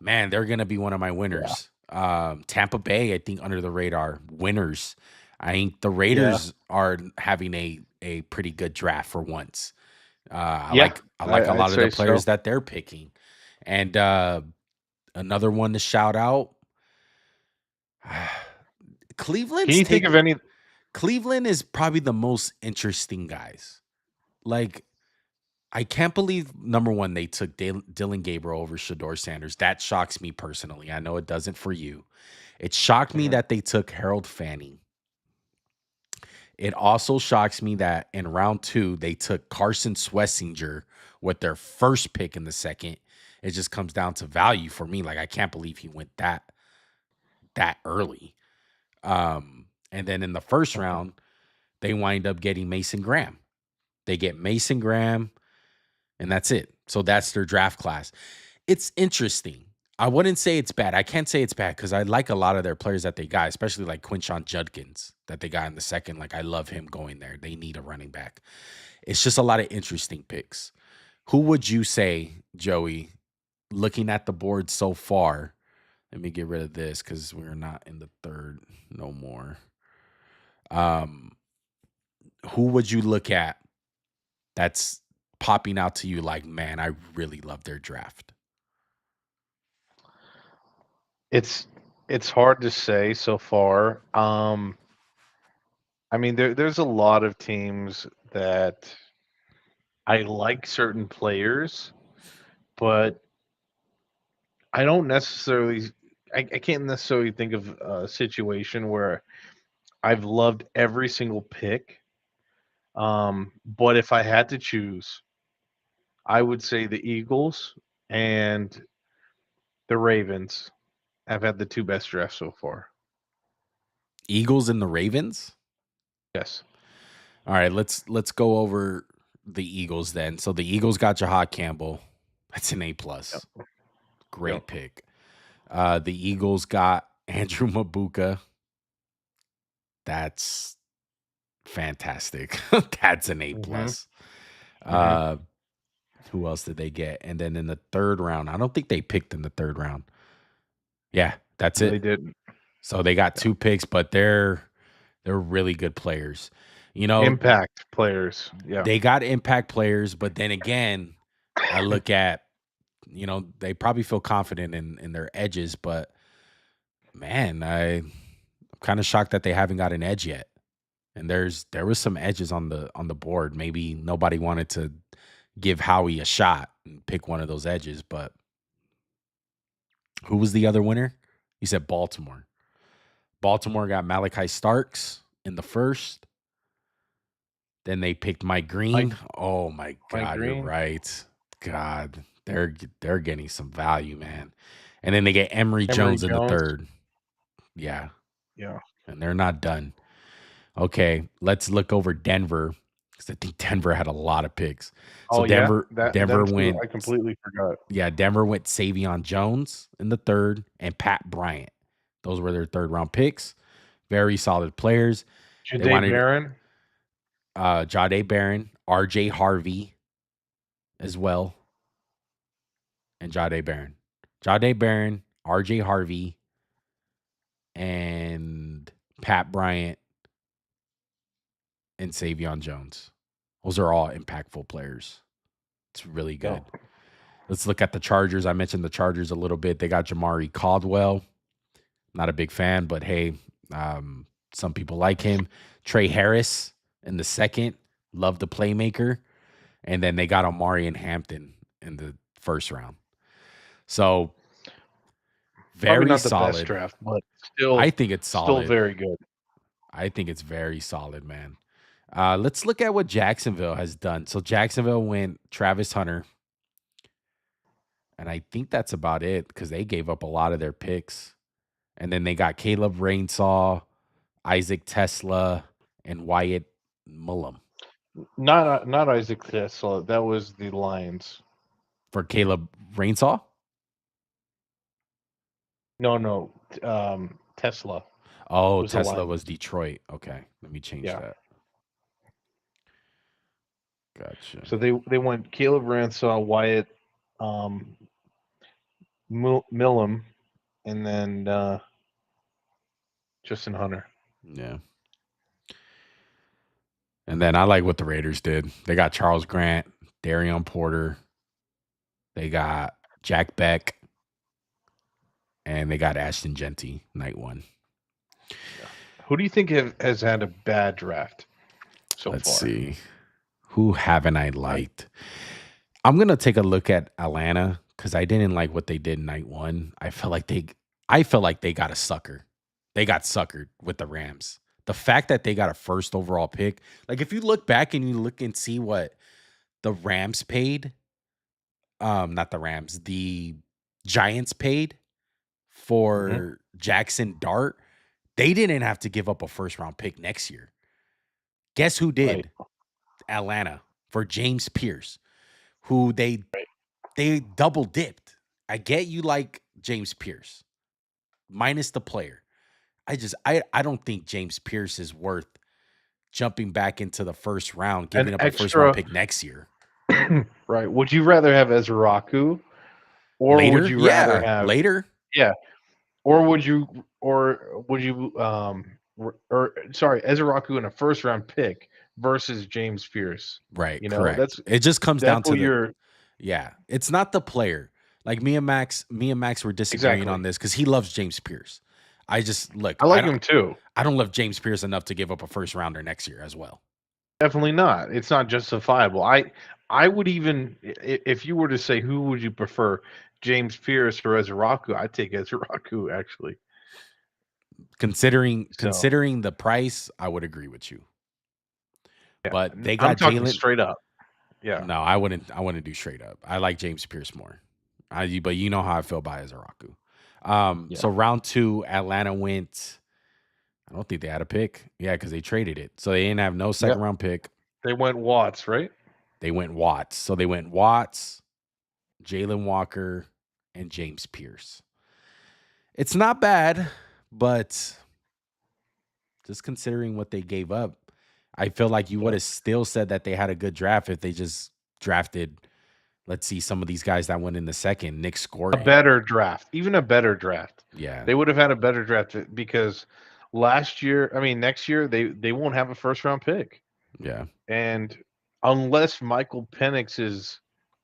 man, they're going to be one of my winners. Tampa Bay, I think under the radar, winners. I think the Raiders are having a pretty good draft for once. I like a lot of the players that they're picking. And another one to shout out, Cleveland. Can you think of any? Cleveland is probably the most interesting guys. Like, I can't believe, number one, they took Dylan Gabriel over Shedeur Sanders. That shocks me personally. I know it doesn't for you. It shocked me that they took Harold Fanning. It also shocks me that in round 2, they took Carson Swessinger with their first pick in the second. It just comes down to value for me. Like, I can't believe he went that early. And then in the first round, they wind up getting Mason Graham. They get Mason Graham, and that's it. So that's their draft class. It's interesting. I wouldn't say it's bad. I can't say it's bad because I like a lot of their players that they got, especially like Quinshon Judkins that they got in the second. Like, I love him going there. They need a running back. It's just a lot of interesting picks. Who would you say, Joey, looking at the board so far? Let me get rid of this because we're not in the third no more. Um, who would you look at that's popping out to you like, man, I really love their draft? It's hard to say so far. I mean, there's a lot of teams that I like certain players, but I don't necessarily. I can't necessarily think of a situation where I've loved every single pick. But if I had to choose, I would say the Eagles and the Ravens have had the two best drafts so far. Eagles and the Ravens? Yes. All right, let's go over the Eagles then. So the Eagles got Jahad Campbell. That's an A+. Great Yep. pick. The Eagles got Andrew Mabuka. That's fantastic. That's an A+. Who else did they get? And then in the third round, I don't think they picked in the third round. Yeah, that's They it. didn't. So they got 2 picks, but they're really good players. You know, Impact players. Yeah. they got impact players, but then again, I look at, they probably feel confident in their edges, but man, I'm kind of shocked that they haven't got an edge yet. And there was some edges on the board. Maybe nobody wanted to give Howie a shot and pick one of those edges, but who was the other winner? You said Baltimore. Baltimore got Malachi Starks in the first. Then they picked Mike Green. Oh my God, you're Green. right. God, they're getting some value, man. And then they get Emory Jones in the third. Yeah. Yeah. And they're not done. Okay, let's look over Denver because I think Denver had a lot of picks. So Denver went. I completely forgot. Yeah, Denver went Savion Jones in the third and Pat Bryant. Those were their third round picks. Very solid players. Jade Barron. Jade Barron, RJ Harvey as well. And Jade Barron. Jade Barron, RJ Harvey, and Pat Bryant and Savion Jones. Those are all impactful players. It's really good. Yeah. Let's look at the Chargers. I mentioned the Chargers a little bit. They got Jamari Caldwell. Not a big fan, but hey, some people like him. Trey Harris in the second. Love the playmaker. And then they got Omarion Hampton in the first round. So very not the solid best draft, but still, I think it's solid. Still very good. I think it's very solid, man. Let's look at what Jacksonville has done. So Jacksonville went Travis Hunter. And I think that's about it because they gave up a lot of their picks. And then they got Caleb Rainsaw, Isaac Tesla, and Wyatt Mullum. Not Isaac Tesla. That was the Lions. For Caleb Rainsaw? No. Tesla. Oh, Tesla was Detroit. Okay, let me change that. Gotcha. So they went Caleb Rainsaw, Wyatt Millum, and then Justin Hunter. Yeah. And then I like what the Raiders did. They got Charles Grant, Darion Porter. They got Jack Beck. And they got Ashton Genty, night one. Who do you think has had a bad draft so far? Let's see. Who haven't I liked? I'm going to take a look at Atlanta because I didn't like what they did night one. I felt like they got a sucker. They got suckered with the Rams. The fact that they got a first overall pick, like if you look back and you look and see what the Rams paid, not the Rams, the Giants paid for Jackson Dart, they didn't have to give up a first round pick next year. Guess who did? Right. Atlanta for James Pierce, who they double dipped. I get you like James Pierce, minus the player. I don't think James Pierce is worth jumping back into the first round, giving up a first round pick next year. Right. Would you rather have Ezraku, or would Later, you rather yeah, have later. yeah, or would you or sorry, Ezraku in a first round pick versus James Pierce? Right, You know, correct. It just comes that's down to what the you're yeah. It's not the player. Like me and Max were disagreeing on exactly. this because he loves James Pierce. I just look. I I like don't. him too. I don't love James Pierce enough to give up a first rounder next year as well. Definitely not. It's not justifiable. I would even if you were to say who would you prefer, James Pierce or Ezraku, I'd take Ezraku actually. Considering So considering the price, I would agree with you. yeah, But they I'm got talking Jalen. straight up. Yeah. No, I wouldn't. I wouldn't do straight up. I like James Pierce more. But you know how I feel about Izaraku. Yeah. So round 2, Atlanta went. I don't think they had a pick. Yeah, because they traded it, so they didn't have no second Yep. round pick. They went Watts, right? They went Watts. So they went Watts, Jalen Walker, and James Pierce. It's not bad, but just considering what they gave up, I feel like you would Yeah. have still said that they had a good draft if they just drafted. Let's see some of these guys that went in the second. Nick A Scoring. better draft, even a better draft. Yeah. They would have had a better draft because next year they won't have a first round pick. Yeah. And unless Michael Penix is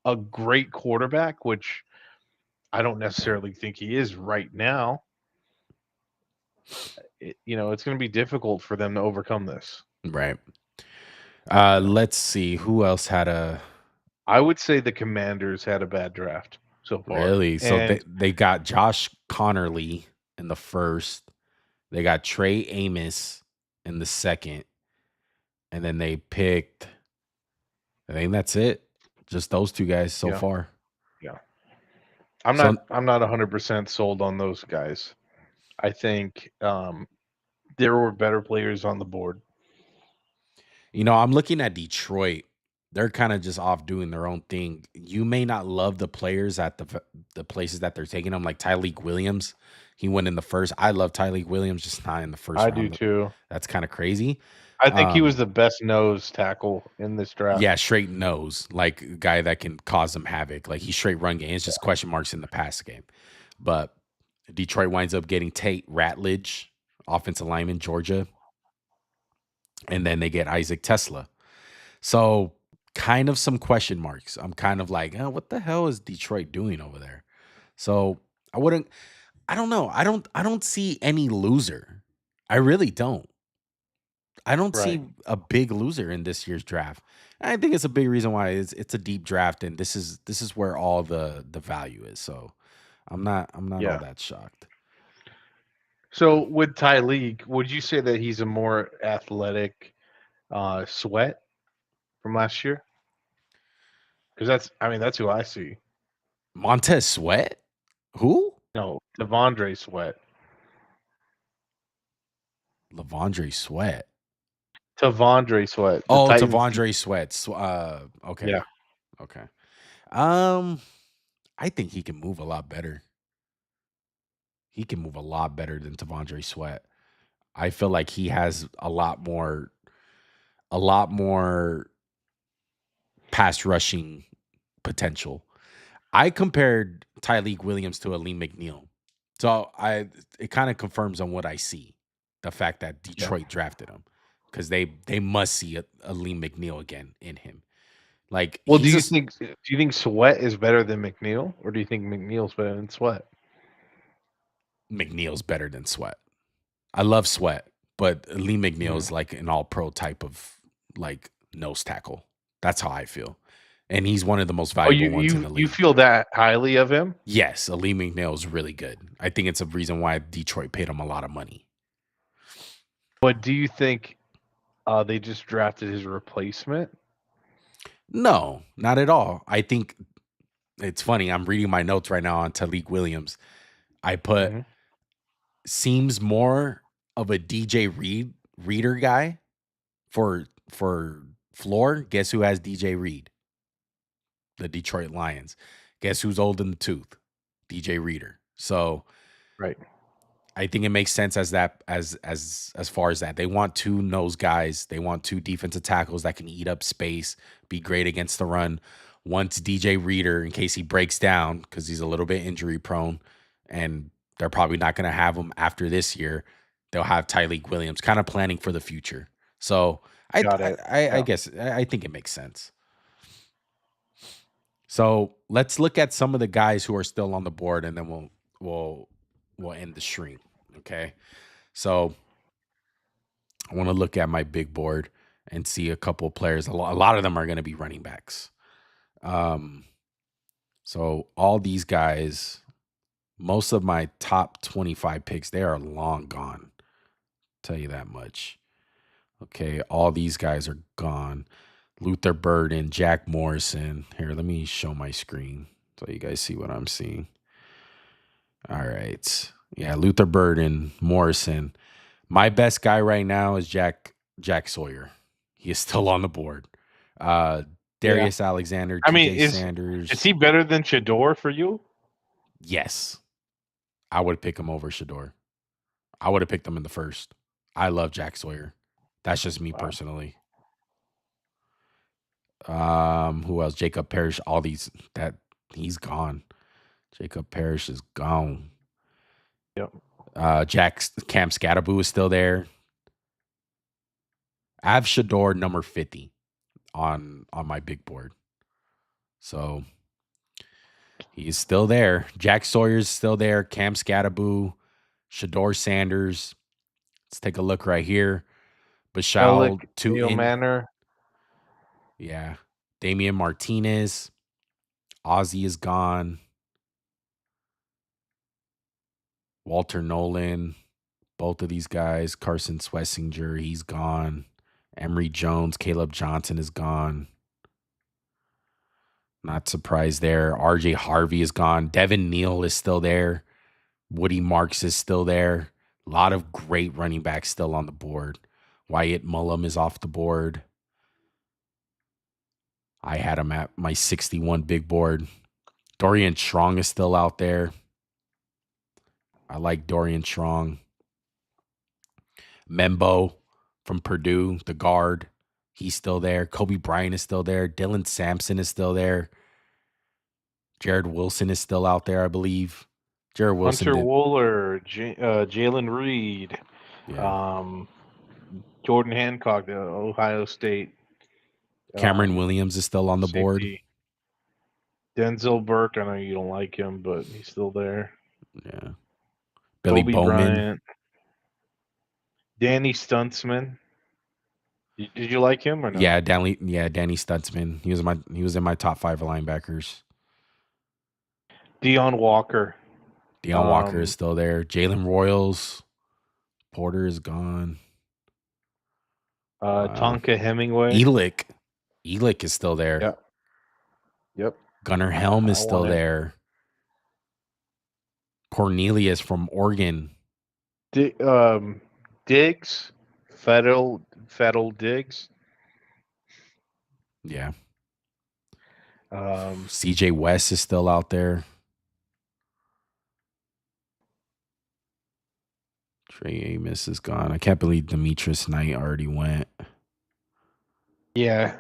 a great quarterback, which I don't necessarily think he is right now, it's going to be difficult for them to overcome this. Right. Let's see who else had a I would say the Commanders had a bad draft so far. really. So And they got Josh Connerly in the first. They got Trey Amos in the second, and then they picked. I think that's it. Just those two guys so Yeah. far. yeah. I'm So not 100% sold on those guys. I think there were better players on the board. I'm looking at Detroit. They're kind of just off doing their own thing. You may not love the players at the places that they're taking them, like Tyleek Williams. He went in the first. I love Tyleek Williams, just not in the first I round. do too. That's kind of crazy. I think he was the best nose tackle in this draft. Yeah, straight nose, like a guy that can cause them havoc. Like he's straight run game. It's just question marks in the pass game. But Detroit winds up getting Tate Ratledge, offensive lineman, Georgia. And then they get Isaac Tesla. So kind of some question marks. I'm kind of like, oh, what the hell is Detroit doing over there? So I don't know. I don't see any loser. I really don't. I don't Right. see a big loser in this year's draft. And I think it's a big reason why it's a deep draft, and this is where all the value is. So I'm not Yeah. all that shocked. So with Tyleek, would you say that he's a more athletic Sweat from last year? Because that's who I see. Montez Sweat? Who? No, Devondre Sweat. Lavondre Sweat. Tavondre Sweat. the Oh, Titans Tavondre Sweat. Okay. Yeah. Okay. I think he can move a lot better. He can move a lot better than Tavondre Sweat. I feel like he has a lot more pass rushing potential. I compared Tyleek Williams to Aleem McNeil. So it kind of confirms on what I see. The fact that Detroit drafted him. Because they must see Aleem McNeil again in him. Like, Well, do he's you think Sweat is better than McNeil, or do you think McNeil's better than Sweat? McNeil's better than Sweat. I love Sweat, but Lee McNeil is like an all pro type of like nose tackle. That's how I feel. And he's one of the most Oh, valuable ones in the you league. feel that highly of him? Yes, Lee McNeil is really good. I think it's a reason why Detroit paid him a lot of money. But do you think they just drafted his replacement? No, not at all. I think it's funny. I'm reading my notes right now on Tyleek Williams. I put Mhm. seems more of a DJ Reader guy for floor. Guess who has DJ Reed? The Detroit Lions. Guess who's old in the tooth? DJ Reader. So Right. I think it makes sense as far as that. They want two nose guys. They want two defensive tackles that can eat up space, be great against the run. once DJ Reader, in case he breaks down, because he's a little bit injury prone, and they're probably not going to have him after this year, they'll have Tyreek Williams, kind of planning for the future. So Got it. I guess I think it makes sense. So let's look at some of the guys who are still on the board, and then we'll end the stream. Okay. So I want to look at my big board and see a couple players. A lot of them are going to be running backs. So all these guys, most of my top 25 picks, they are long gone. Tell you that much. Okay, all these guys are gone. Luther Burden, Jack Morrison. Here, let me show my screen so you guys see what I'm seeing. All right. Yeah, Luther Burden, Morrison. My best guy right now is Jack Sawyer. He is still on the board. Darius Alexander, I mean, TJ Sanders. is he better than Shador for you? Yes. I would pick him over Shador. I would have picked him in the first. I love Jack Sawyer. That's just me personally. Who else? Jacob Parrish. All these that he's gone. Jacob Parrish is gone. Yep. Cam Scatterboo is still there. I have Shador number 50 on my big board. So he's still there. Jack Sawyer's still there. Cam Scatterboo, Shador Sanders. Let's take a look right here. Bashal Neil Manor. Yeah. Damian Martinez. Ozzie is gone. Walter Nolan. Both of these guys. Carson Swessinger, he's gone. Emory Jones, Caleb Johnson is gone. Not surprised there. RJ Harvey is gone. Devin Neal is still there. Woody Marks is still there. A lot of great running backs still on the board. Wyatt Mullum is off the board. I had him at my 61 big board. Dorian Strong is still out there. I like Dorian Strong. Membo from Purdue, the guard. He's still there. Kobe Bryant is still there. Dylan Sampson is still there. Jared Wilson is still out there, I believe. Jared Wilson. Hunter Wooler, Jalen Reed, Jordan Hancock, the Ohio State. Cameron Williams is still on the board. Denzel Burke, I know you don't like him, but he's still there. Yeah. Billy Kobe Bowman. Bryant. Danny Stuntsman. Did you like him or no? Yeah, Danny Stutzman. He was in my top 5 linebackers. Deion Walker. Deion Walker is still there. Jalen Royals. Porter is gone. Tonka Hemingway. Elick is still there. Yep. Gunnar Helm is still there. Cornelius from Oregon. Diggs. Federal Diggs. Yeah. CJ West is still out there. Trey Amos is gone. I can't believe Demetrius Knight already went. Yeah.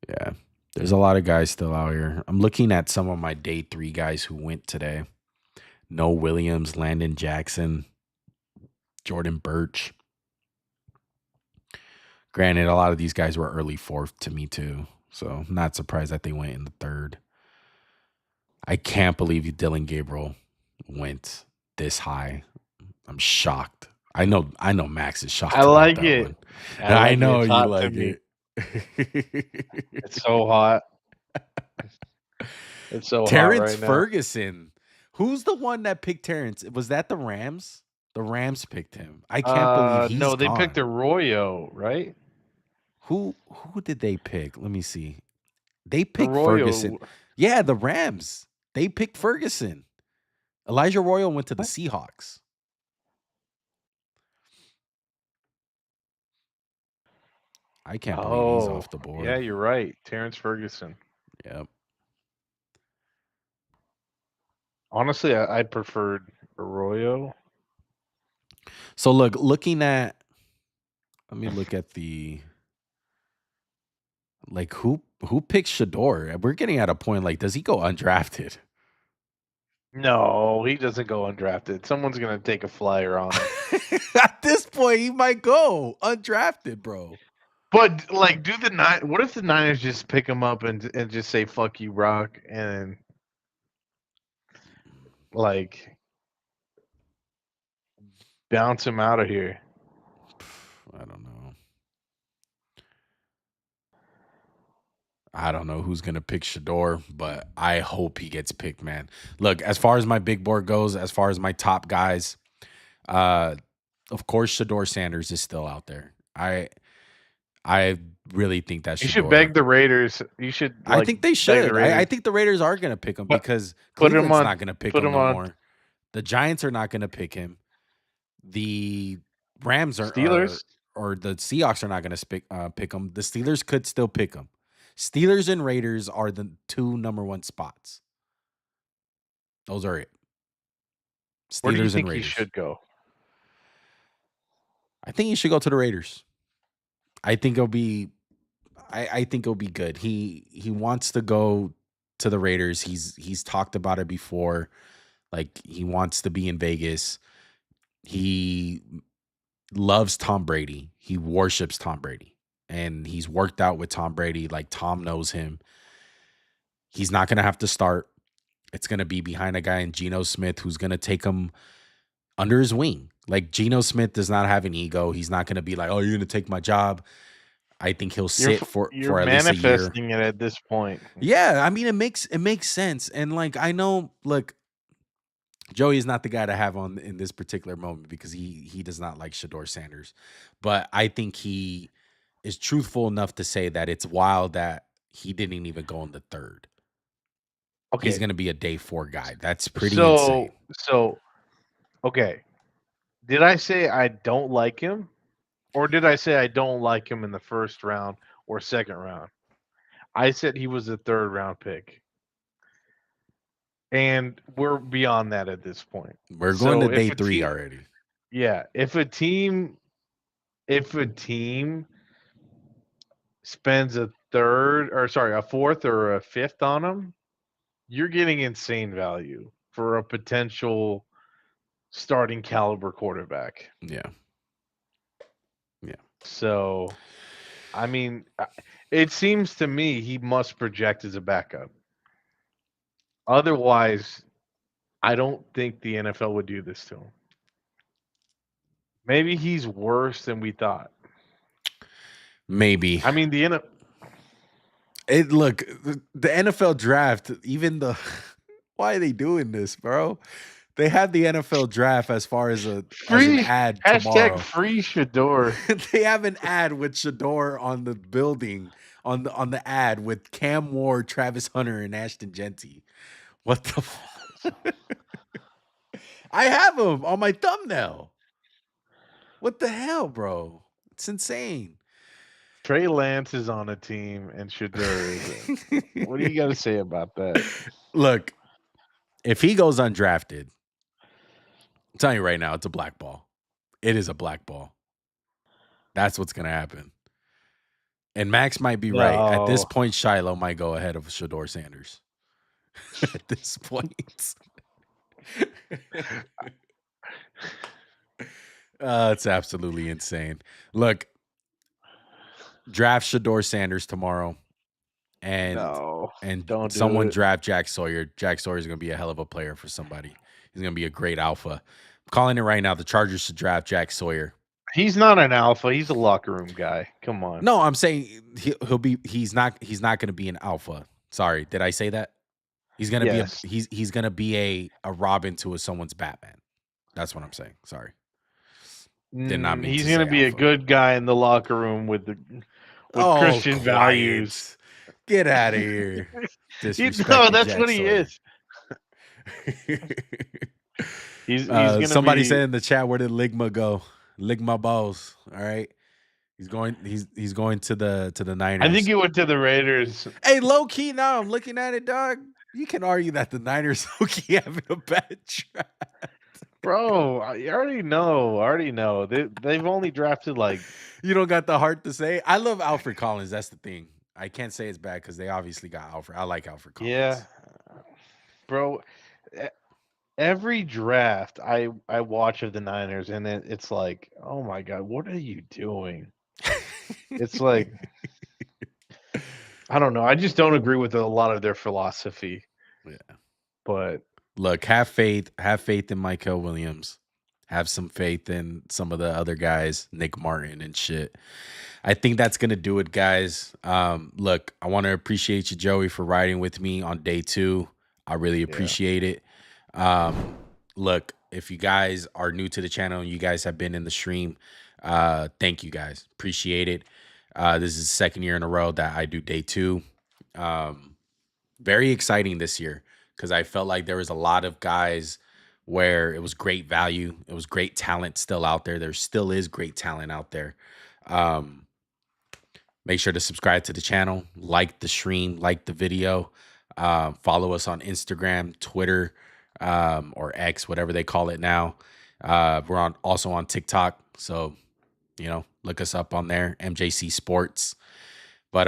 Yeah. There's a lot of guys still out here. I'm looking at some of my day 3 guys who went today. Noah Williams, Landon Jackson, Jordan Birch. Granted, a lot of these guys were early 4th to me too. So I'm not surprised that they went in the 3rd. I can't believe Dylan Gabriel went this high. I'm shocked. I know Max is shocked. I like it. I know you like it. It's so hot. It's so Terrence hot right now. Ferguson. Who's the one that picked Terrence? Was that the Rams? The Rams picked him. I can't believe he's No, they gone. picked Arroyo, right? Who did they pick? Let me see. They picked Ferguson. Yeah, the Rams. They picked Ferguson. Elijah Royal went to the Seahawks. I can't believe he's off the board. Yeah, you're right. Terrence Ferguson. Yep. Honestly, I preferred Arroyo. So looking at, let me look at the Like who picks Shador? We're getting at a point like, does he go undrafted? No, he doesn't go undrafted. Someone's gonna take a flyer on him. At this point, he might go undrafted, bro. But like, what if the Niners just pick him up and just say "fuck you, Brock," and like bounce him out of here? I don't know. I don't know who's gonna pick Shador, but I hope he gets picked, man. Look, as far as my big board goes, as far as my top guys, of course Shador Sanders is still out there. I really think that You Shador. should beg the Raiders. You should. I think they beg the should. I Raiders. think the Raiders are gonna pick him But- because put him Cleveland's on- not gonna pick put him him no on- more. The Giants are not gonna pick him. The Rams Steelers. or the Seahawks are not gonna pick him. The Steelers could still pick him. Steelers and Raiders are the 2 number 1 spots. Those are it. Steelers Where do you and think he Raiders. should go? I think he should go to the Raiders. I think it'll be I think it'll be good. He wants to go to the Raiders. He's talked about it before. Like he wants to be in Vegas. He loves Tom Brady. He worships Tom Brady. And he's worked out with Tom Brady. Like Tom knows him. He's not going to have to start. It's going to be behind a guy in Geno Smith who's going to take him under his wing. Like Geno Smith does not have an ego. He's not going to be like, "Oh, you're going to take my job." I think he'll sit for at least a year. Manifesting it at this point. Yeah, I mean it makes sense. And like I know, look, Joey is not the guy to have on in this particular moment because he does not like Shador Sanders. But I think he is truthful enough to say that it's wild that he didn't even go in the 3rd. Okay, He's going to be a day 4 guy. That's pretty insane. So, okay. Did I say I don't like him? Or did I say I don't like him in the 1st round or 2nd round? I said he was a 3rd round pick. And we're beyond that at this point. We're going So to if day a 3 team- already. Yeah, if a team spends a 4th or a 5th on him, you're getting insane value for a potential starting caliber quarterback. Yeah. So, I mean, it seems to me he must project as a backup. Otherwise, I don't think the NFL would do this to him. Maybe he's worse than we thought. Maybe. I mean, Look, the NFL draft, even the why are they doing this, bro? They have the NFL draft as far as an ad tomorrow. free Shador. They have an ad with Shador on the building on the ad with Cam Ward, Travis Hunter, and Ashton Genty. What the fuck? I have him on my thumbnail. What the hell, bro? It's insane. Trey Lance is on a team and Shador isn't. What do you got to say about that? Look, if he goes undrafted, I'm telling you right now, it's a black ball. It is a black ball. That's what's going to happen. And Max might be right. At this No. point, Shiloh might go ahead of Shador Sanders. At this point. It's absolutely insane. Look, draft Shador Sanders tomorrow. And No, and don't do someone it. draft Jack Sawyer. Jack Sawyer is going to be a hell of a player for somebody. He's going to be a great alpha. I'm calling it right now. The Chargers should draft Jack Sawyer. He's not an alpha. He's a locker room guy. Come on. No, I'm saying he'll be. He's not going to be an alpha. Sorry, did I say that? He's going to Yes. be. He's going to be a Robin to someone's Batman. That's what I'm saying. Sorry. Did not mean He's to going to say be a alpha. good guy in the locker room with Christian quiet. values. Get out of here. No, Disrespecting that's Jack what he Sawyer. is. He's gonna Somebody be, said in the chat, where did Ligma go? Ligma balls. All right. He's going to the Niners. I think he went to the Raiders. Hey, low key, now I'm looking at it, dog. You can argue that the Niners low key having a bad draft. Bro, I already know. They've only drafted like You don't got the heart to say. I love Alfred Collins. That's the thing. I can't say it's bad because they obviously got Alfred. I like Alfred Collins. Yeah, bro. e- Every draft I watch of the Niners, and it's like, oh my god, what are you doing? It's like, I don't know. I just don't agree with a lot of their philosophy. Yeah. But Look, have faith. Have faith in Michael Williams. Have some faith in some of the other guys, Nick Martin and shit. I think that's gonna do it, guys. Look, I want to appreciate you, Joey, for riding with me on day 2. I really yeah, appreciate it. Look, if you guys are new to the channel and you guys have been in the stream, thank you guys. Appreciate it. This is the second year in a row that I do day 2. Very exciting this year because I felt like there was a lot of guys where it was great value. It was great talent still out there. There still is great talent out there. Make sure to subscribe to the channel, like the stream, like the video. Follow us on Instagram, Twitter, or X, whatever they call it now. We're also on TikTok, so look us up on there, MJC Sports. But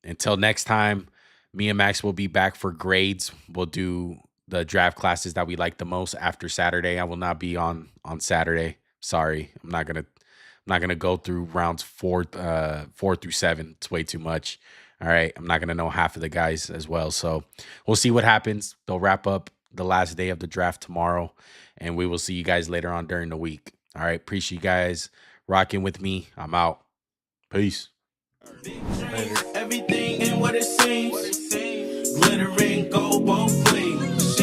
until next time, me and Max will be back for grades. We'll do the draft classes that we like the most after Saturday. I will not be on Saturday. Sorry, I'm not gonna go through rounds 4 through 7. It's way too much. All right, I'm not gonna know half of the guys as well. So we'll see what happens. They'll wrap up the last day of the draft tomorrow, and we will see you guys later on during the week. All right, appreciate you guys rocking with me. I'm out. Peace. Everything ain't what it seems. Glittering gold both ways.